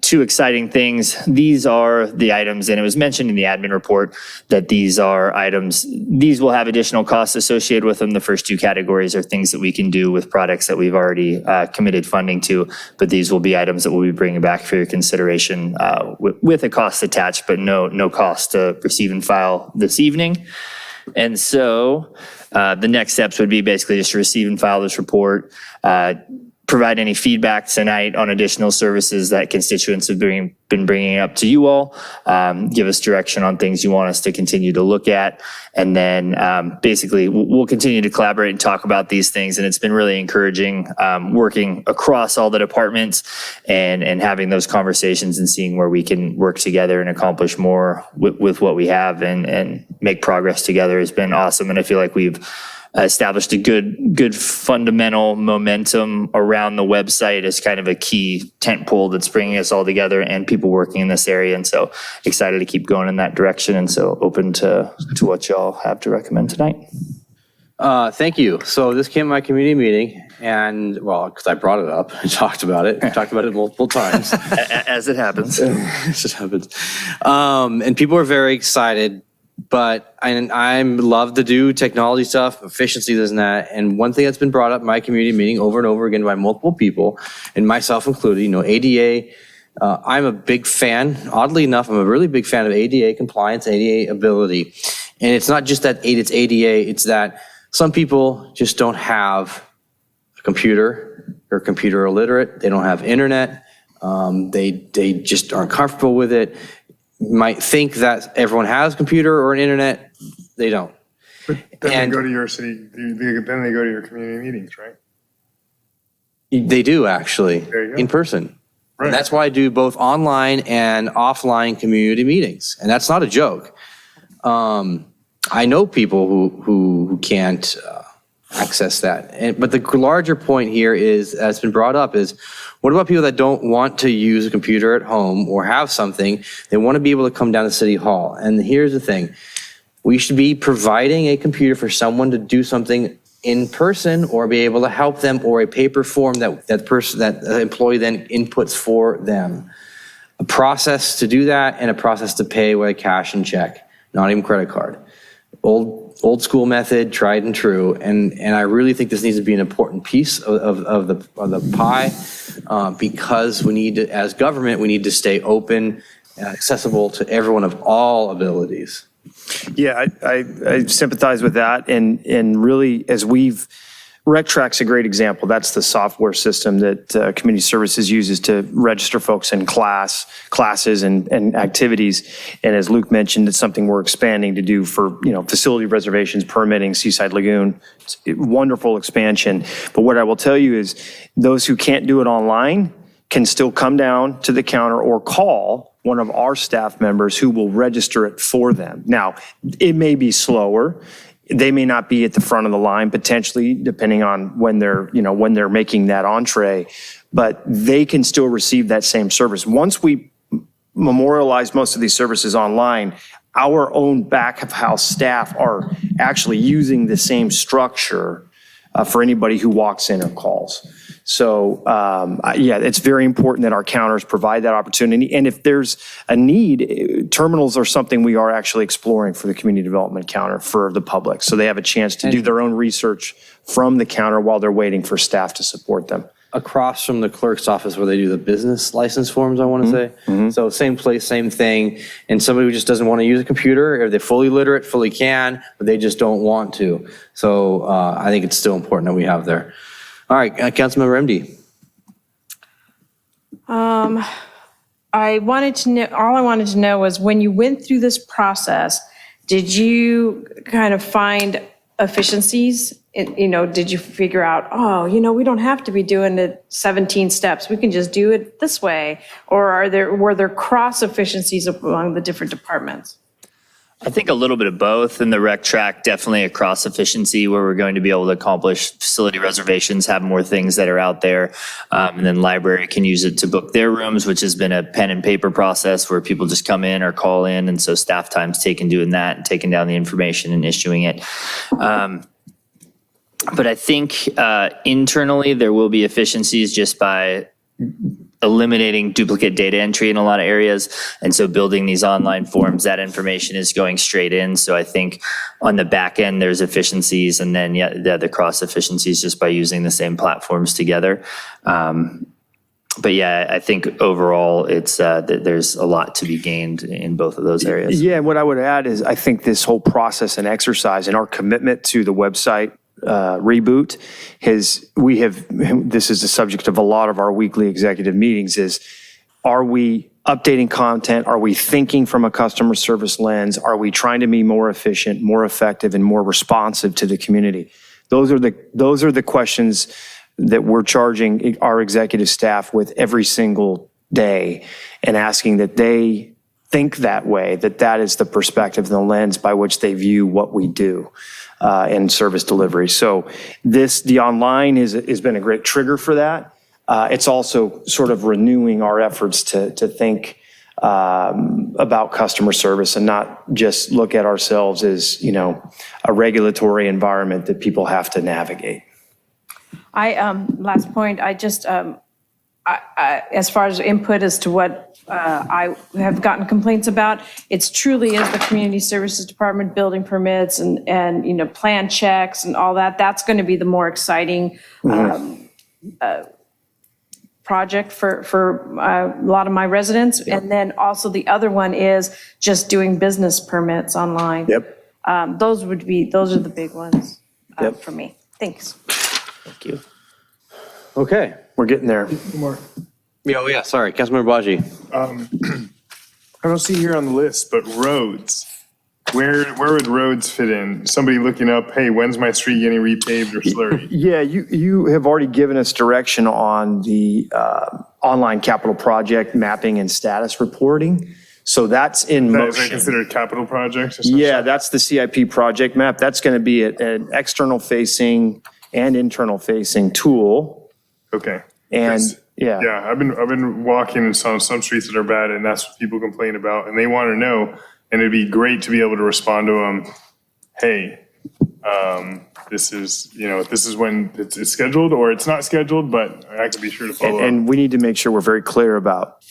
two exciting things. These are the items, and it was mentioned in the admin report that these are items, these will have additional costs associated with them. The first two categories are things that we can do with products that we've already committed funding to, but these will be items that we'll be bringing back for your consideration with a cost attached, but no cost to receive and file this evening. And so the next steps would be basically just to receive and file this report, provide any feedback tonight on additional services that constituents have been bringing up to you all, give us direction on things you want us to continue to look at, and then basically we'll continue to collaborate and talk about these things. And it's been really encouraging working across all the departments and having those conversations and seeing where we can work together and accomplish more with what we have and make progress together has been awesome. And I feel like we've established a good fundamental momentum around the website as kind of a key tent pole that's bringing us all together and people working in this area. And so excited to keep going in that direction. And so open to what y'all have to recommend tonight. Thank you. So this came at my community meeting, and well, because I brought it up and talked about it multiple times. As it happens. It just happens. And people are very excited. But I love to do technology stuff, efficiency, this and that. And one thing that's been brought up in my community meeting over and over again by multiple people, and myself included, ADA, I'm a big fan. Oddly enough, I'm a really big fan of ADA compliance, ADA ability. And it's not just that it's ADA, it's that some people just don't have a computer or computer illiterate. They don't have internet. They just aren't comfortable with it. Might think that everyone has a computer or an internet. They don't. But then they go to your city, then they go to your community meetings, right? They do, actually, There you go. in person. Right. And that's why I do both online and offline community meetings. And that's not a joke. I know people who can't access that. But the larger point here is, as been brought up, is what about people that don't want to use a computer at home or have something? They want to be able to come down to City Hall. And here's the thing. We should be providing a computer for someone to do something in person or be able to help them, or a paper form that employee then inputs for them. A process to do that and a process to pay with cash and check, not even credit card. Old school method, tried and true, and I really think this needs to be an important piece of the pie, because we need to, as government, we need to stay open and accessible to everyone of all abilities. Yeah, I sympathize with that, and really, as RecTrack's a great example. That's the software system that Community Services uses to register folks in classes and activities. And as Luke mentioned, it's something we're expanding to do for facility reservations, permitting, Seaside Lagoon. It's a wonderful expansion. But what I will tell you is those who can't do it online can still come down to the counter or call one of our staff members who will register it for them. Now, it may be slower. They may not be at the front of the line, potentially, depending on when they're making that entree, but they can still receive that same service. Once we memorialize most of these services online, our own back of house staff are actually using the same structure for anybody who walks in or calls. So, it's very important that our counters provide that opportunity. And if there's a need, terminals are something we are actually exploring for the community development counter for the public. So they have a chance to do their own research from the counter while they're waiting for staff to support them. Across from the clerk's office where they do the business license forms, I want to say. Mm-hmm. So same place, same thing. And somebody who just doesn't want to use a computer, or they're fully literate, fully can, but they just don't want to. So I think it's still important that we have there. All right, Councilmember MD. I wanted to know was, when you went through this process, did you kind of find efficiencies did you figure out, we don't have to be doing it 17 steps. We can just do it this way. Or were there cross efficiencies among the different departments? I think a little bit of both. In the rec track, definitely a cross efficiency where we're going to be able to accomplish facility reservations, have more things that are out there. And then library can use it to book their rooms, which has been a pen and paper process where people just come in or call in. And so staff time's taken doing that and taking down the information and issuing it. But I think internally there will be efficiencies just by eliminating duplicate data entry in a lot of areas. And so building these online forms, that information is going straight in. So I think on the back end, there's efficiencies, and then the cross efficiencies just by using the same platforms together. But yeah, I think overall it's there's a lot to be gained in both of those areas. Yeah, what I would add is I think this whole process and exercise and our commitment to the website reboot this is the subject of a lot of our weekly executive meetings is, are we updating content? Are we thinking from a customer service lens? Are we trying to be more efficient, more effective, and more responsive to the community? Those are the questions that we're charging our executive staff with every single day, and asking that they think that way, that is the perspective and the lens by which they view what we do. And service delivery. So the online has been a great trigger for that. It's also sort of renewing our efforts to think about customer service and not just look at ourselves as, a regulatory environment that people have to navigate. Last point, I just, as far as input as to what I have gotten complaints about, it's truly is the community services department building permits and plan checks and all that. That's going to be the more exciting project for a lot of my residents. And then also the other one is just doing business permits online. Yep. Those are the big ones for me. Thanks. Thank you. Okay, we're getting there. Yeah, sorry, Councilmember Baji. I don't see here on the list, but roads. Where would roads fit in? Somebody looking up, hey, when's my street getting repaved or slurried? Yeah, you have already given us direction on the online capital project mapping and status reporting. So that's in motion. Is that considered capital projects? Yeah, that's the CIP project map. That's going to be an external facing and internal facing tool. Okay. And yeah. Yeah, I've been walking in some streets that are bad, and that's what people complain about, and they want to know, and it'd be great to be able to respond to them, hey, this is when it's scheduled or it's not scheduled, but I can be sure to follow up. And we need to make sure we're very clear about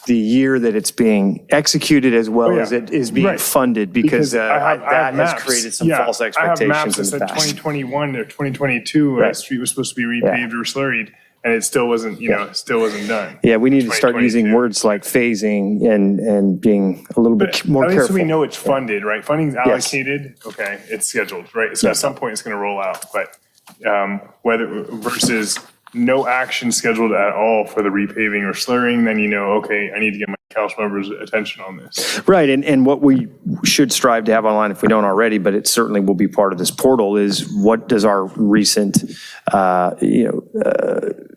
the year that it's being executed as well as it is being funded, because that has created some false expectations in the past. I have maps that said 2021 or 2022, a street was supposed to be repaved or slurried, and it still wasn't, still wasn't done. Yeah, we need to start using words like phasing and being a little bit more careful. At least we know it's funded, right? Funding's allocated, okay, it's scheduled, right? So at some point it's going to roll out, but whether versus no action scheduled at all for the repaving or slurring, then okay, I need to get my council members' attention on this. Right, and what we should strive to have online, if we don't already, but it certainly will be part of this portal, is what does our recent,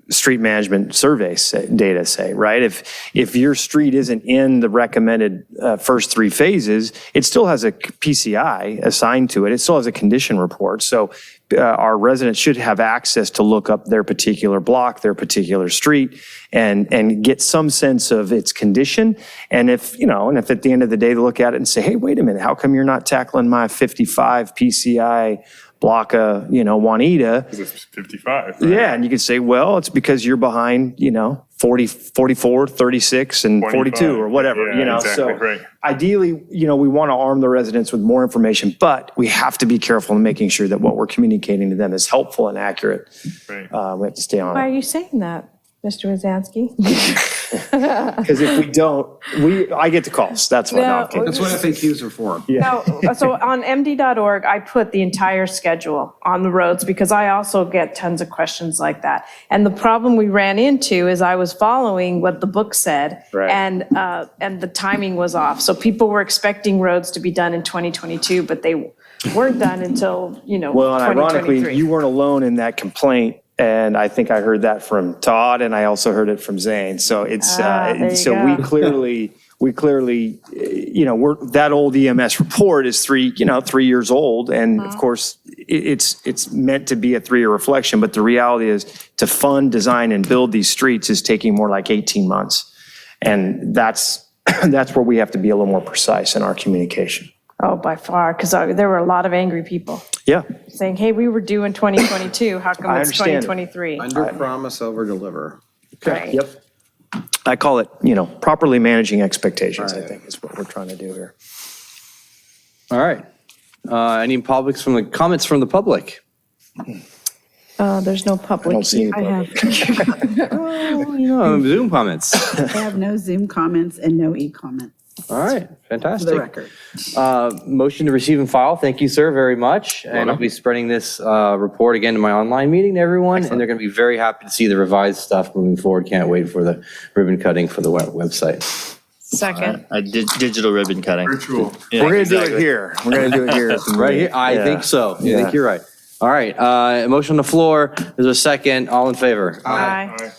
street management survey data say, right? If your street isn't in the recommended first three phases, it still has a PCI assigned to it. It still has a condition report. So our residents should have access to look up their particular block, their particular street, and get some sense of its condition. And if at the end of the day they look at it and say, hey, wait a minute, how come you're not tackling my 55 PCI block of, Juanita? Because it's 55. Right? Yeah, and you could say, well, it's because you're behind, 40, 44, 36, and 42 or whatever, Exactly, so right. ideally, we want to arm the residents with more information, but we have to be careful in making sure that what we're communicating to them is helpful and accurate. Right. We have to stay on Why it. are you saying that, Mr. Wazanski? Because if we don't, I get the calls. That's why. No, I'm kidding. That's what FAQs are for. No, so on md.org, I put the entire schedule on the roads because I also get tons of questions like that. And the problem we ran into is I was following what the book said, Right. and the timing was off. So people were expecting roads to be done in 2022, but they weren't done until, Well, and ironically, 2023. you weren't alone in that complaint. And I think I heard that from Todd, and I also heard it from Zane. So it's, there you so go. we clearly, that old EMS report is 3 years old. And of course, it's meant to be a 3-year reflection, but the reality is to fund, design, and build these streets is taking more like 18 months. And that's where we have to be a little more precise in our communication. Oh, by far, because there were a lot of angry people Yeah. saying, hey, we were due in 2022. How come I it's understand it. 2023? Under promise, over deliver. Right. Yep. I call it, properly managing expectations, I think is what we're trying to do here. All right. Any comments from the public? There's no public. I don't see any public. Zoom comments. I have no Zoom comments and no e-comments. All right, For fantastic. the record. Motion to receive and file. Thank you, sir, very much. And I'll be spreading this report again to my online meeting to everyone. And they're going to be very happy to see the revised stuff moving forward. Can't wait for the ribbon cutting for the website. Second. Digital ribbon cutting. Virtual. Yeah, We're going to do exactly. it here. We're going to do it here. Right here? I think so. I think you're right. All right, motion on the floor. There's a second. All in favor? Aye.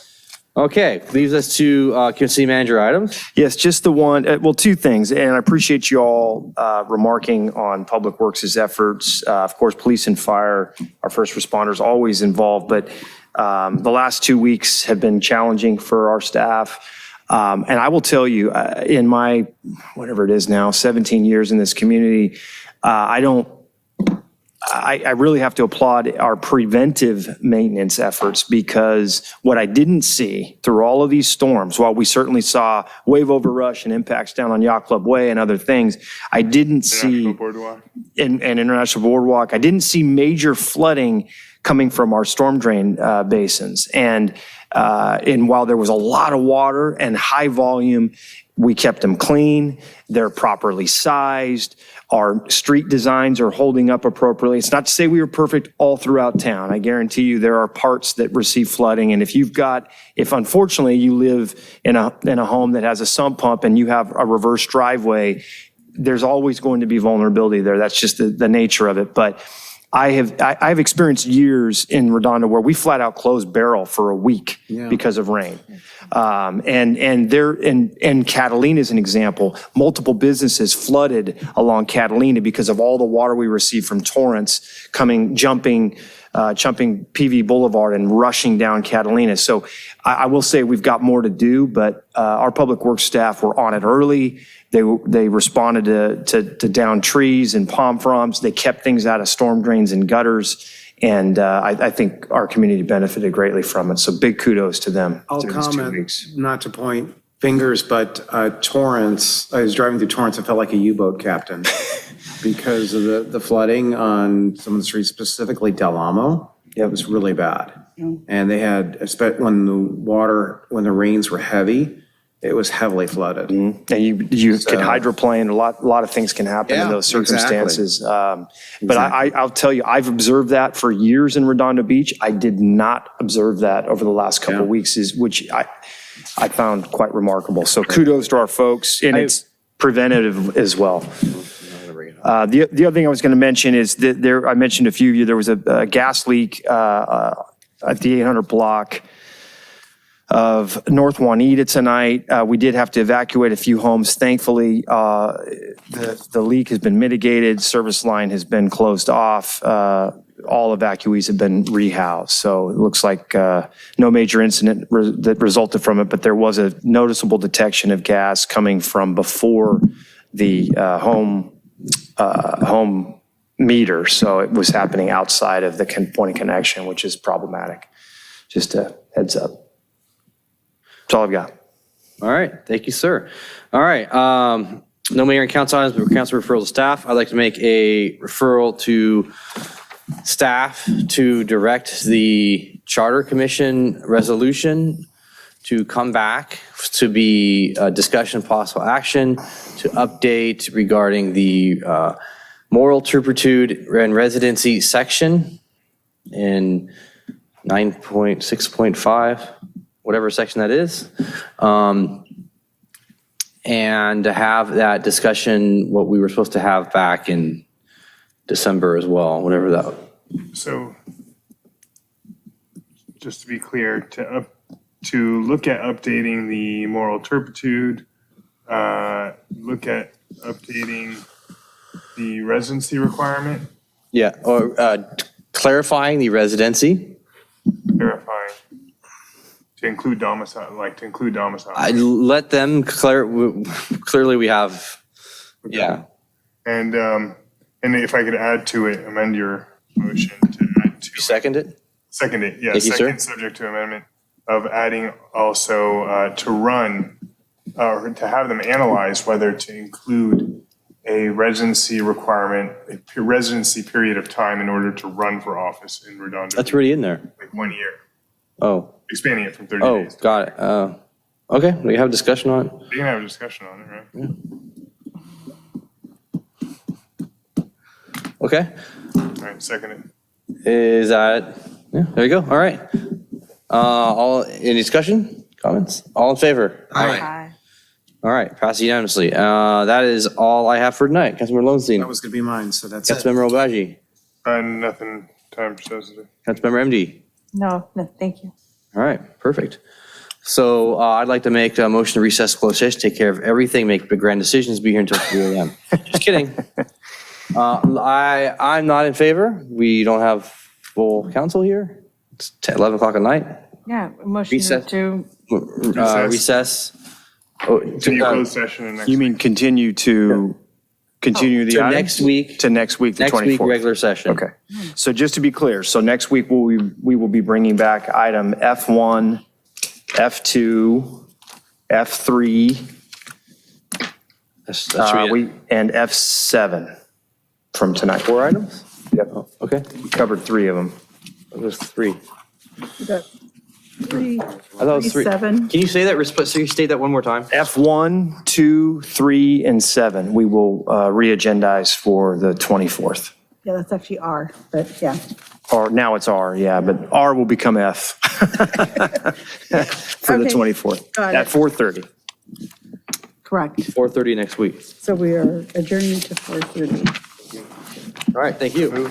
Okay, leaves us to city manager items. Yes, just the one, well, two things, and I appreciate you all remarking on Public Works' efforts. Of course, police and fire, our first responders, always involved, but the last 2 weeks have been challenging for our staff. And I will tell you, in my, whatever it is now, 17 years in this community, I really have to applaud our preventive maintenance efforts, because what I didn't see through all of these storms, while we certainly saw wave overrush and impacts down on Yacht Club Way and other things, I didn't see Boardwalk. in International Boardwalk, I didn't see major flooding coming from our storm drain basins. And while there was a lot of water and high volume, we kept them clean. They're properly sized. Our street designs are holding up appropriately. It's not to say we were perfect all throughout town. I guarantee you there are parts that receive flooding. And if unfortunately you live in a home that has a sump pump and you have a reverse driveway, there's always going to be vulnerability there. That's just the nature of it. But I've experienced years in Redondo where we flat out closed Barrel for a week because of rain. And Catalina is an example. Multiple businesses flooded along Catalina because of all the water we received from torrents jumping PV Boulevard and rushing down Catalina. So I will say we've got more to do, but our public works staff were on it early. They responded to down trees and palm fronds. They kept things out of storm drains and gutters. And I think our community benefited greatly from it. So big kudos to them. I'll through these 2 comment, weeks. not to point fingers, but Torrance, I was driving through Torrance, I felt like a U-boat captain because of the flooding on some of the streets, specifically Del Amo. It was really bad. And they had, when the rains were heavy, it was heavily flooded. And you can hydroplane, a lot of things can happen in those circumstances. But I'll tell you, I've observed that for years in Redondo Beach. I did not observe that over the last couple of weeks, which I found quite remarkable. So kudos to our folks, and it's preventative as well. The other thing I was going to mention is that I mentioned a few of you, there was a gas leak at the 800 block of North Juanita tonight. We did have to evacuate a few homes. Thankfully, the leak has been mitigated. Service line has been closed off. All evacuees have been rehoused. So it looks like no major incident that resulted from it, but there was a noticeable detection of gas coming from before the home meter. So it was happening outside of the point of connection, which is problematic. Just a heads up. That's all I've got. All right, thank you, sir. All right, no mayor and council items, but council referral to staff. I'd like to make a referral to staff to direct the Charter Commission resolution to come back to be a discussion of possible action to update regarding the moral turpitude and residency section in 9.6.5. whatever section that is, and to have that discussion, what we were supposed to have back in December as well, whatever that. So, just to be clear, to look at updating the moral turpitude, look at updating the residency requirement, Yeah, or clarifying the residency. verifying, to include domicile, I let them clearly we have, yeah. And if I could add to it, amend your motion to add to. You second it? Second it, yeah. Thank you, sir. Second, subject to amendment of adding also to run, or to have them analyze whether to include a residency requirement, a residency period of time in order to run for office in Redondo. That's already in there. Like 1 year, Oh, expanding it from 30 oh, days. got it. Okay, we have discussion on it. We can have a discussion on it, right? Okay, All right, second it. is that, yeah, there you go. All right. Any discussion, comments? All in favor? Aye. All right, pass unanimously. That is all I have for tonight. Councilmember Lowenstein. That was going to be mine, so that's it. Councilmember Obaji. Nothing time sensitive. Councilmember MD. No, thank you. All right, perfect. So I'd like to make a motion to recess closed session, take care of everything, make big grand decisions, be here until 3 a.m. Just kidding. I'm not in favor. We don't have full council here. It's 11 o'clock at night. Yeah, motion Recess. to, Recess. Oh, Continue closed session and next. You mean continue the to item? next week. To next week, the 24th? Next week, regular session. Okay. So just to be clear, so next week we will be bringing back item F1, F2, F3, That's really it. and F7 from tonight. 4 items? Yep. Okay, We covered 3 of them. there's 3. Three, I thought it was 3. 7. Can you say that, so you state that one more time? F1, 2, 3, and 7, we will re-agendize for the 24th. Yeah, that's actually R, but yeah. Or now it's R, yeah, but R will become F for the Okay. 24th Got at it. 4:30. correct. 4:30 next week. So we are adjourning to 4:30. All right, thank you.